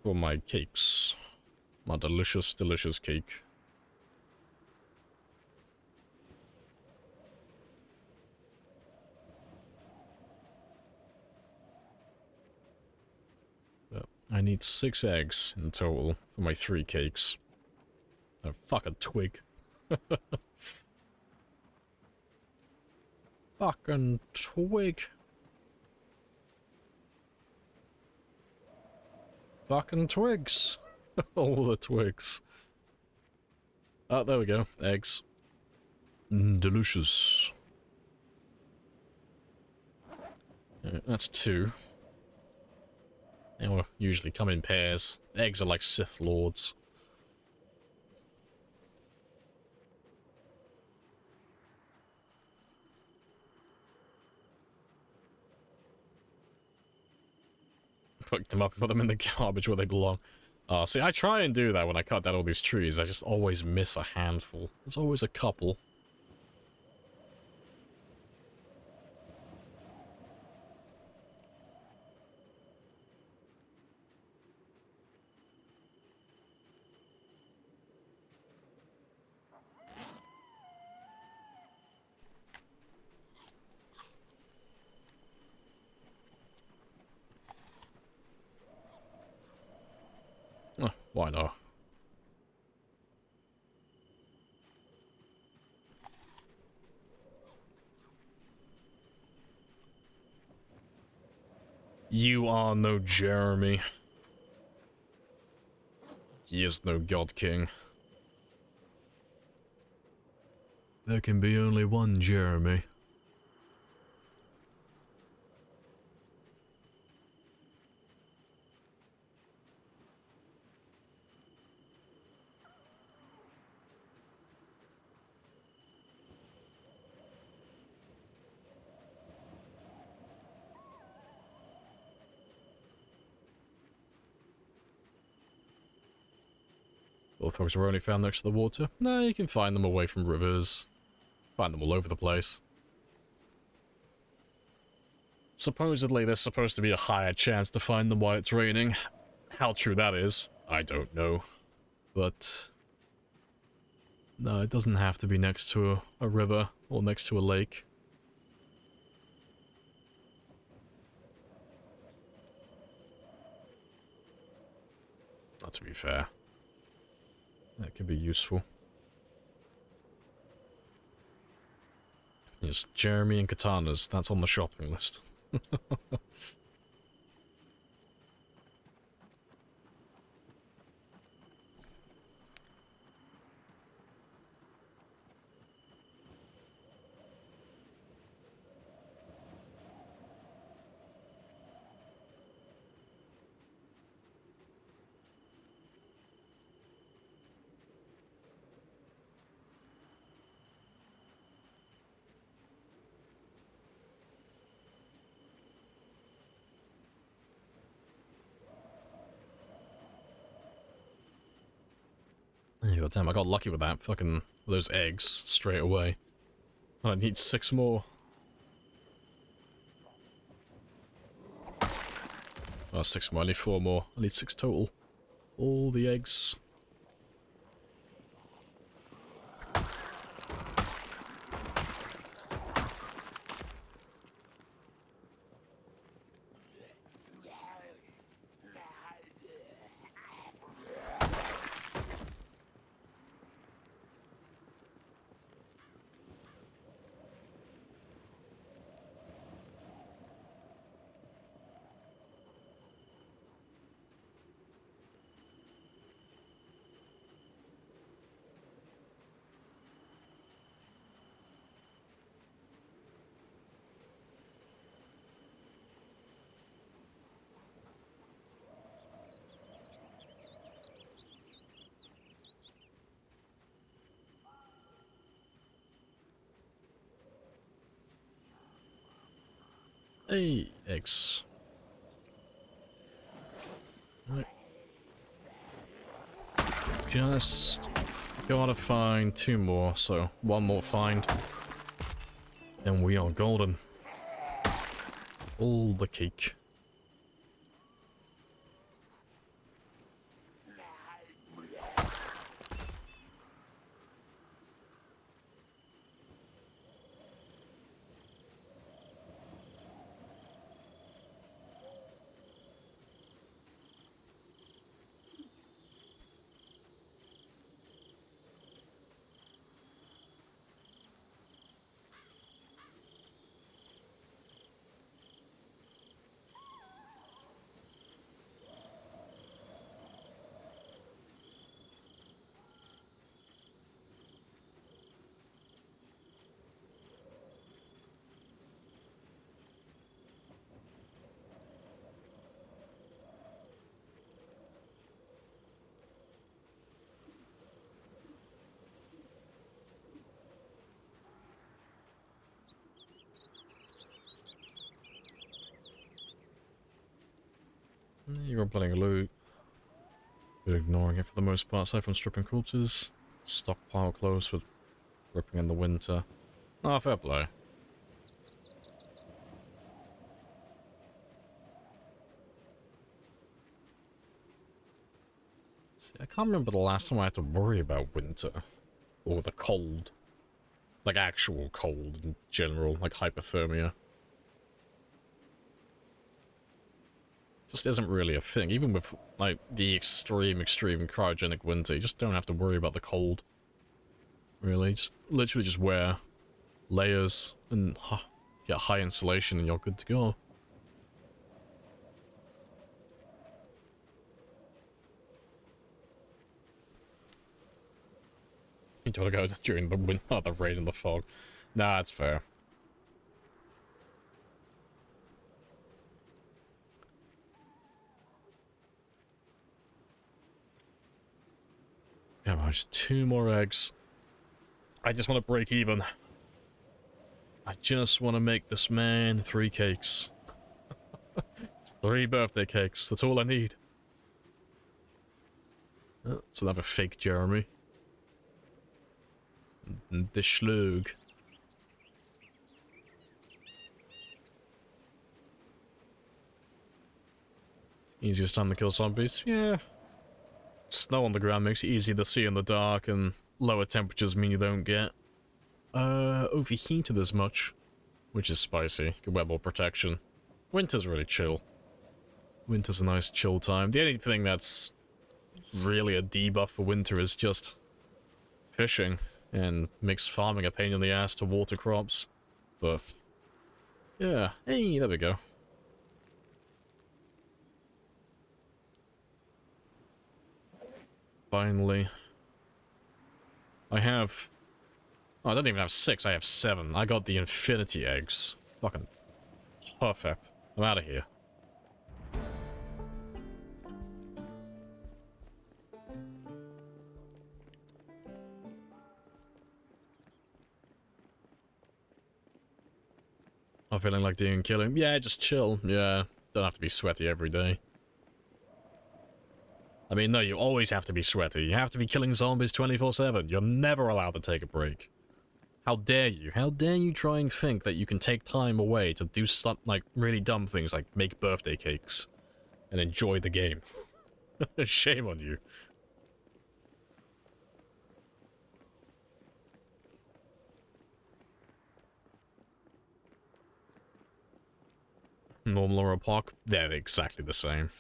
for my cakes. My delicious, delicious cake. I need 6 eggs in total for my 3 cakes. Oh, fuck a twig. Fucking twig. Fucking twigs. All the twigs. Oh, there we go. Eggs. Delicious. That's 2. They will usually come in pairs. Eggs are like Sith Lords. Pick them up and put them in the garbage where they belong. See, I try and do that when I cut down all these trees. I just always miss a handful. There's always a couple. Why not? You are no Jeremy. He is no God King. There can be only one Jeremy. Bullfrogs were only found next to the water. No, you can find them away from rivers. Find them all over the place. Supposedly, there's supposed to be a higher chance to find them while it's raining. How true that is, I don't know. But no, it doesn't have to be next to a river or next to a lake. Not to be fair. That could be useful. Yes, Jeremy and katanas. That's on the shopping list. God damn, I got lucky with that. Fucking those eggs straight away. I need 6 more. Oh, 6 more. I need 4 more. I need 6 total. All the eggs. Hey, eggs. Right. Just gotta find 2 more, so 1 more find. And we are golden. All the cake. You're playing loot. You're ignoring it for the most part, aside from stripping corpses. Stockpile clothes for ripping in the winter. Ah, fair play. See, I can't remember the last time I had to worry about winter. Or the cold. Like actual cold in general, like hypothermia. Just isn't really a thing. Even with, like, the extreme cryogenic winter, you just don't have to worry about the cold. Really, just literally just wear layers and get high insulation and you're good to go. You don't want to go during the wind, the rain and the fog. Nah, that's fair. Come on, just 2 more eggs. I just want to break even. I just want to make this man 3 cakes. 3 birthday cakes, that's all I need. Oh, it's another fake Jeremy. The schlug. Easiest time to kill zombies? Yeah. Snow on the ground makes it easy to see in the dark, and lower temperatures mean you don't get overheated as much, which is spicy. You can wear more protection. Winter's really chill. Winter's a nice chill time. The only thing that's really a debuff for winter is just fishing, and makes farming a pain in the ass to water crops. But yeah, hey, there we go. Finally. I have... Oh, I don't even have 6, I have 7. I got the infinity eggs. Fucking perfect. I'm out of here. I'm feeling like doing killing. Yeah, just chill. Yeah, don't have to be sweaty every day. I mean, no, you always have to be sweaty. You have to be killing zombies 24/7. You're never allowed to take a break. How dare you? How dare you try and think that you can take time away to do stuff like really dumb things like make birthday cakes and enjoy the game. Shame on you. Normal or a POC, they're exactly the same.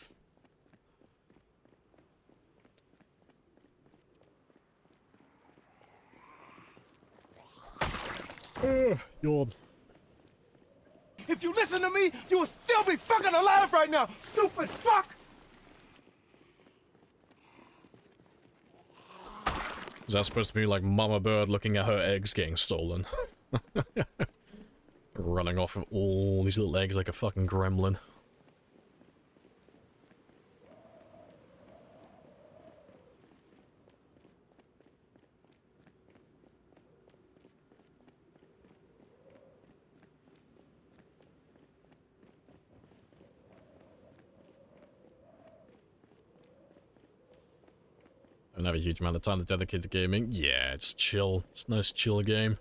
Yawn. If you listen to me, you will still be fucking alive right now, stupid fuck! Is that supposed to be like Mama Bird looking at her eggs getting stolen? Running off with all these little eggs like a fucking gremlin. don't have a huge amount of time to dedicate to gaming. Yeah, it's chill. It's a nice chill game.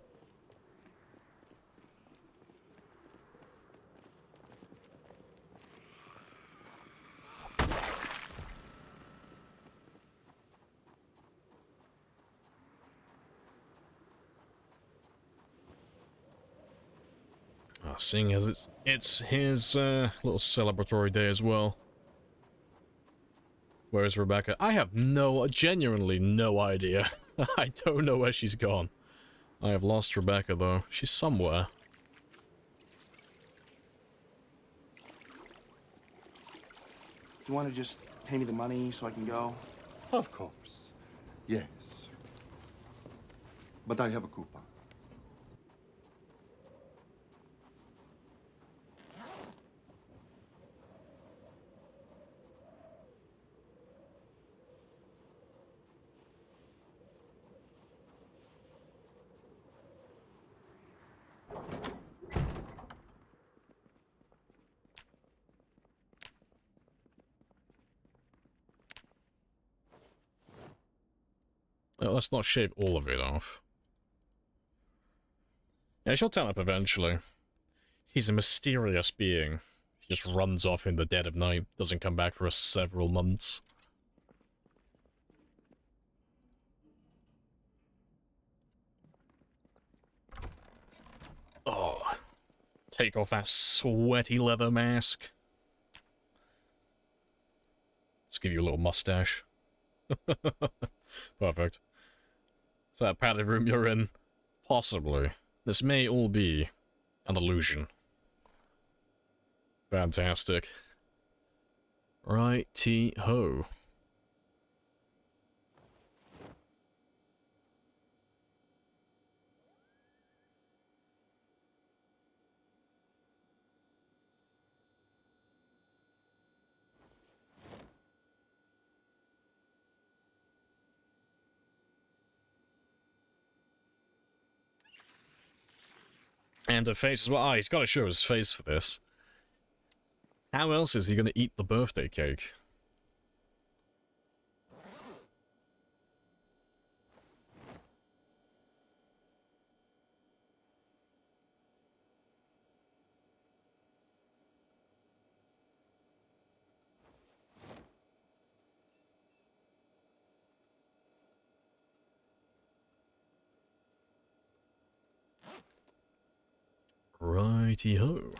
Seeing as it's his little celebratory day as well. Where is Rebecca? I have genuinely no idea. I don't know where she's gone. I have lost Rebecca though. She's somewhere. Do you want to just pay me the money so I can go? Of course. Yes. But I have a coupon. Well, let's not shave all of it off. Yeah, she'll turn up eventually. He's a mysterious being. He just runs off in the dead of night, doesn't come back for several months. Oh. Take off that sweaty leather mask. Let's give you a little mustache. Perfect. So that padded room you're in? Possibly. This may all be an illusion. Fantastic. Righty-ho. And her face as well. Ah, he's got to show his face for this. How else is he going to eat the birthday cake? Righty-ho.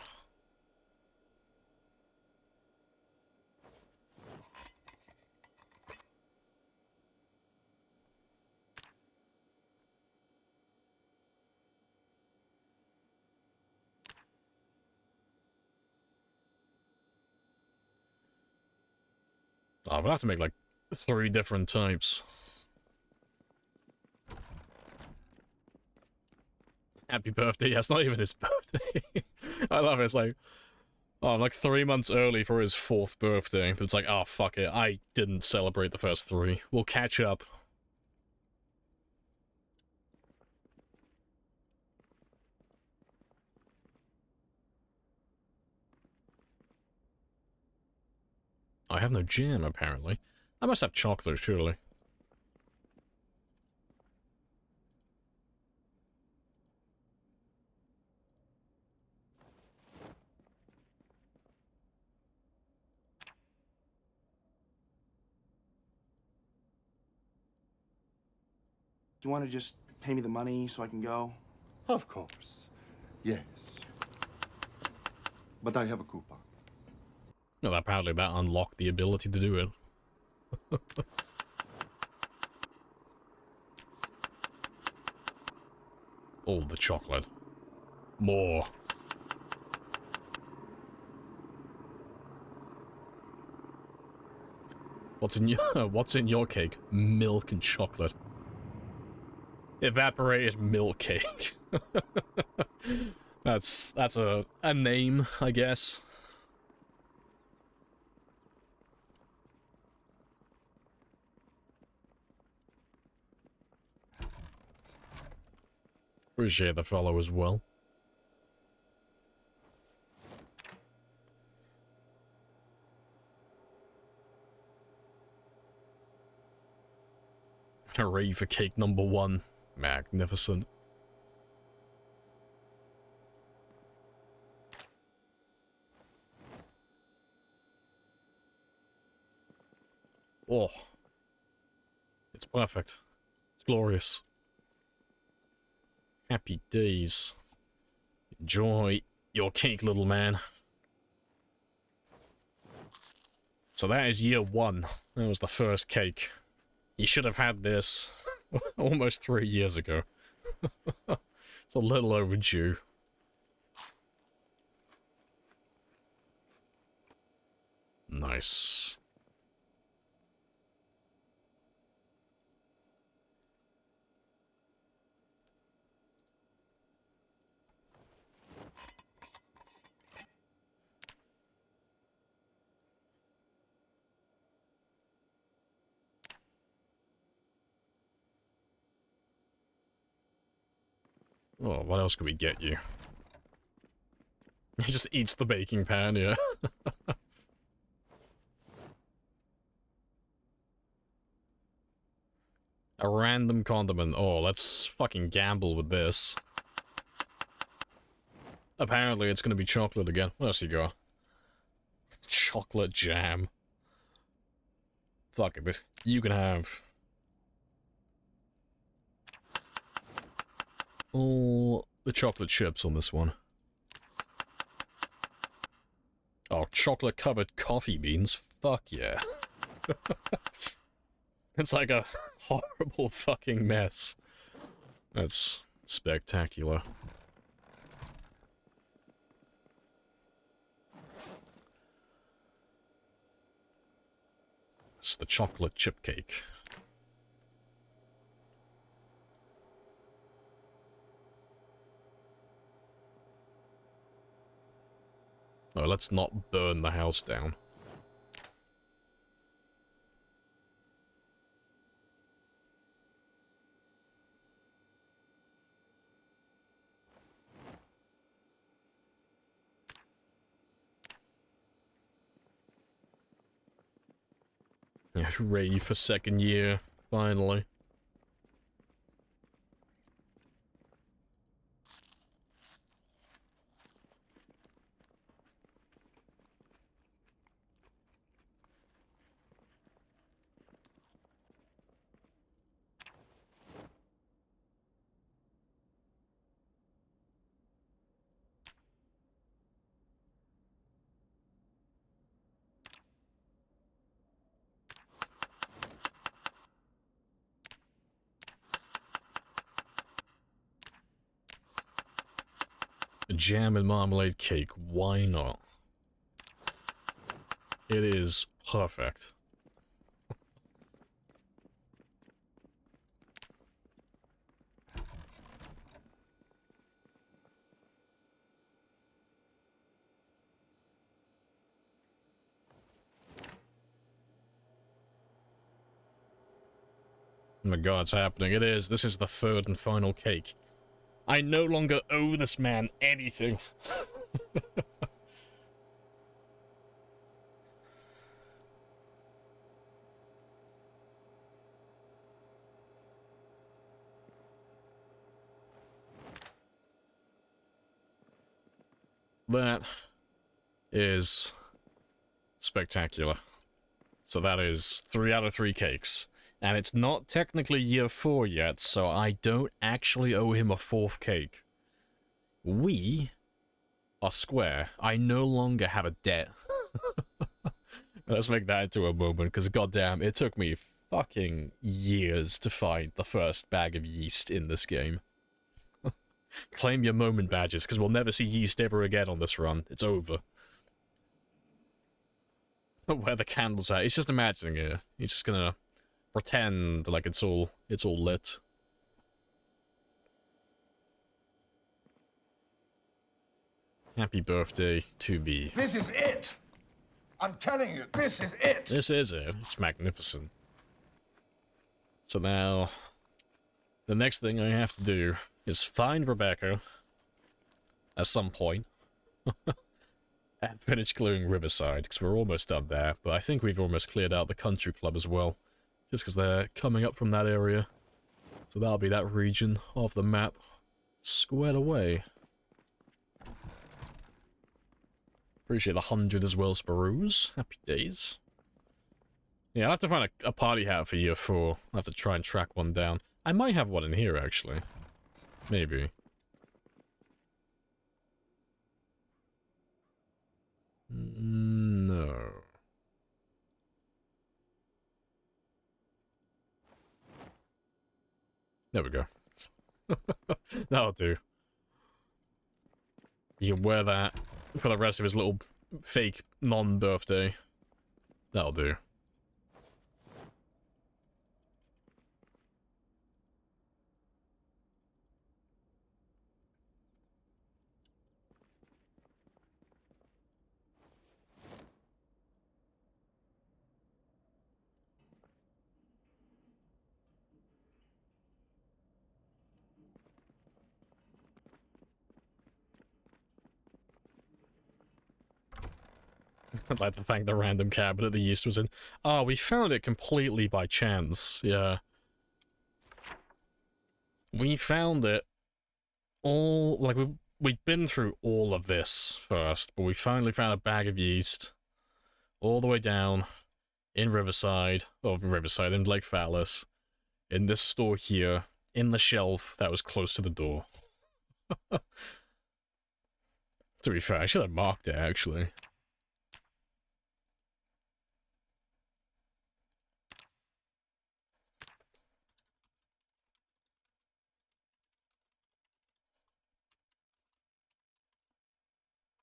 Oh, we'll have to make like 3 different types. Happy birthday. Yeah, it's not even his birthday. I love it. It's like, oh, I'm like 3 months early for his 4th birthday. But it's like, oh, fuck it. I didn't celebrate the first 3. We'll catch up. I have no jam, apparently. I must have chocolate, surely. Do you want to just pay me the money so I can go? Of course. Yes. But I have a coupon. No, apparently that unlocked the ability to do it. All the chocolate. More. What's in your cake? Milk and chocolate. Evaporated milk cake. That's a name, I guess. Appreciate the follow as well. Hooray for cake number 1. Magnificent. Oh. It's perfect. It's glorious. Happy days. Enjoy your cake, little man. So that is year 1. That was the first cake. You should have had this almost 3 years ago. It's a little overdue. Nice. Oh, what else can we get you? He just eats the baking pan, yeah. A random condiment. Oh, let's fucking gamble with this. Apparently, it's gonna be chocolate again. What else you got? Chocolate jam. Fuck it. You can have all the chocolate chips on this one. Oh, chocolate-covered coffee beans? Fuck yeah. It's like a horrible fucking mess. That's spectacular. It's the chocolate chip cake. Oh, let's not burn the house down. Yeah, hooray for second year, finally. A jam and marmalade cake, why not? It is perfect. Oh my god, it's happening. It is. This is the third and final cake. I no longer owe this man anything. That is spectacular. So that is 3 out of 3 cakes. And it's not technically year 4 yet, so I don't actually owe him a 4th cake. We are square. I no longer have a debt. Let's make that into a moment, because goddamn, it took me fucking years to find the first bag of yeast in this game. Claim your moment badges, because we'll never see yeast ever again on this run. It's over. Where the candles at? He's just imagining it. He's just gonna pretend like it's all lit. Happy birthday to be. This is it! I'm telling you, this is it! This is it. It's magnificent. So now, the next thing I have to do is find Rebecca at some point and finish clearing Riverside, because we're almost done there, but I think we've almost cleared out the country club as well. just because they're coming up from that area. So that'll be that region of the map squared away. Appreciate the 100 as well, Sparrows. Happy days. Yeah, I'll have to find a party hat for year 4. I'll have to try and track one down. I might have one in here, actually. Maybe. No. There we go. That'll do. You can wear that for the rest of his little fake non-birthday. That'll do. I'd like to thank the random cabinet the yeast was in. Oh, we found it completely by chance, yeah. We found it all, like, we'd been through all of this first, but we finally found a bag of yeast all the way down in Riverside, in Lake Phallus, in this store here, in the shelf that was close to the door. To be fair, I should have marked it, actually.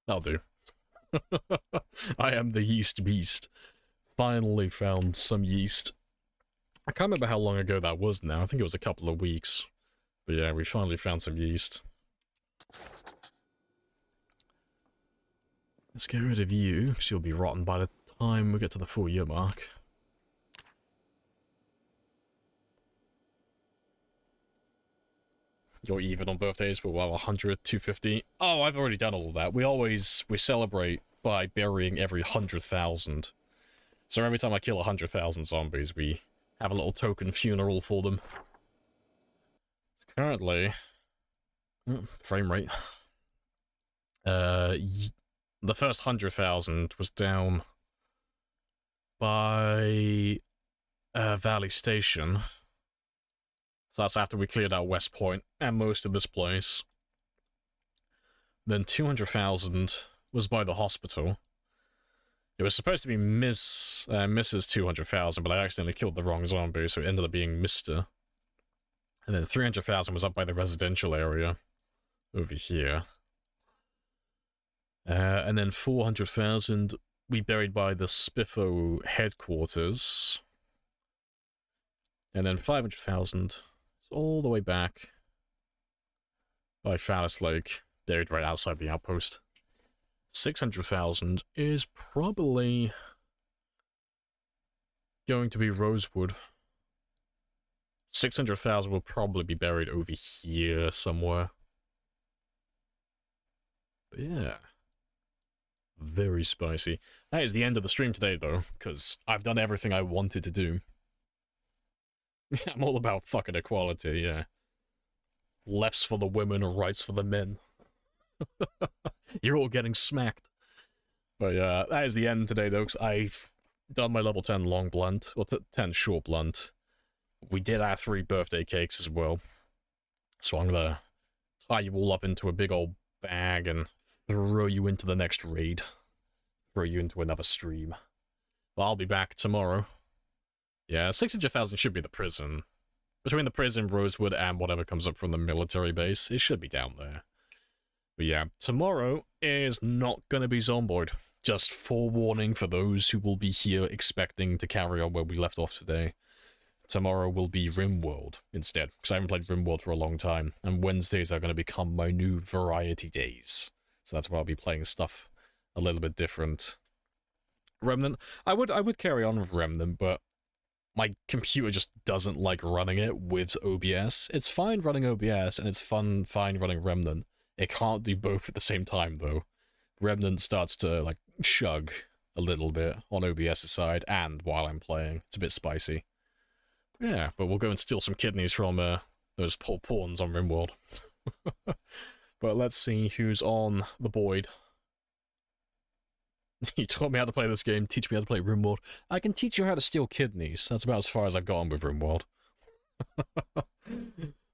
That'll do. I am the yeast beast. Finally found some yeast. I can't remember how long ago that was now. I think it was a couple of weeks. But yeah, we finally found some yeast. Let's get rid of you, because you'll be rotten by the time we get to the 4-year mark. You're even on birthdays, but wow, 100, 250. Oh, I've already done all of that. We celebrate by burying every 100,000. So every time I kill 100,000 zombies, we have a little token funeral for them. It's currently... frame rate. The first 100,000 was down by Valley Station. So that's after we cleared out West Point and most of this place. Then 200,000 was by the hospital. It was supposed to be Mrs. 200,000, but I accidentally killed the wrong zombie, so it ended up being Mr. And then 300,000 was up by the residential area over here. And then 400,000 we buried by the Spiffo headquarters. And then 500,000 all the way back by Phallus Lake, buried right outside the outpost. 600,000 is probably going to be Rosewood. 600,000 will probably be buried over here somewhere. But yeah. Very spicy. That is the end of the stream today, though, because I've done everything I wanted to do. I'm all about fucking equality, yeah. Lefts for the women, rights for the men. You're all getting smacked. But yeah, that is the end today, though, because I've done my level 10 long blunt, or 10 short blunt. We did our 3 birthday cakes as well. So I'm gonna tie you all up into a big old bag and throw you into the next raid. Throw you into another stream. But I'll be back tomorrow. Yeah, 600,000 should be the prison. Between the prison, Rosewood, and whatever comes up from the military base, it should be down there. But yeah, tomorrow is not gonna be Zomboid. Just forewarning for those who will be here expecting to carry on where we left off today. Tomorrow will be RimWorld instead, because I haven't played RimWorld for a long time, and Wednesdays are going to become my new variety days. So that's where I'll be playing stuff a little bit different. Remnant, I would carry on with Remnant, but my computer just doesn't like running it with OBS. It's fine running OBS, and it's fine running Remnant. It can't do both at the same time, though. Remnant starts to, like, chug a little bit on OBS's side, and while I'm playing. It's a bit spicy. Yeah, but we'll go and steal some kidneys from those poor pawns on RimWorld. But let's see who's on the board. You taught me how to play this game, teach me how to play RimWorld. I can teach you how to steal kidneys. That's about as far as I've gotten with RimWorld. But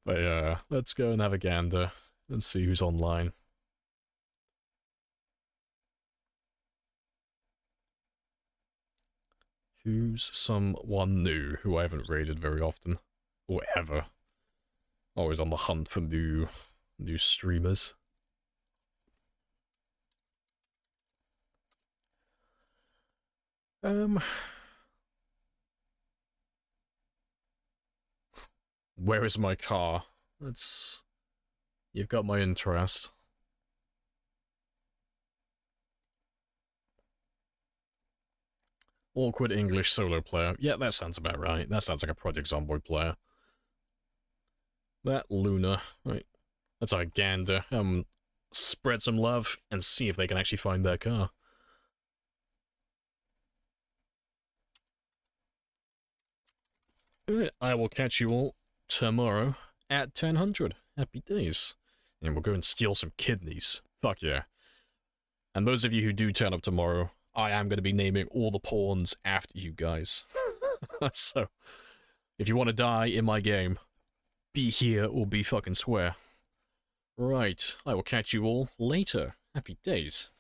yeah, let's go and have a gander and see who's online. Who's someone new who I haven't raided very often? Or ever. Always on the hunt for new streamers. Where is my car? You've got my interest. Awkward English solo player. Yeah, that sounds about right. That sounds like a Project Zomboid player. That Luna. Right. That's our gander. Spread some love and see if they can actually find their car. Alright, I will catch you all tomorrow at 1000. Happy days. And we'll go and steal some kidneys. Fuck yeah. And those of you who do turn up tomorrow, I am going to be naming all the pawns after you guys. So, if you want to die in my game, be here or be fucking square. Right, I will catch you all later. Happy days.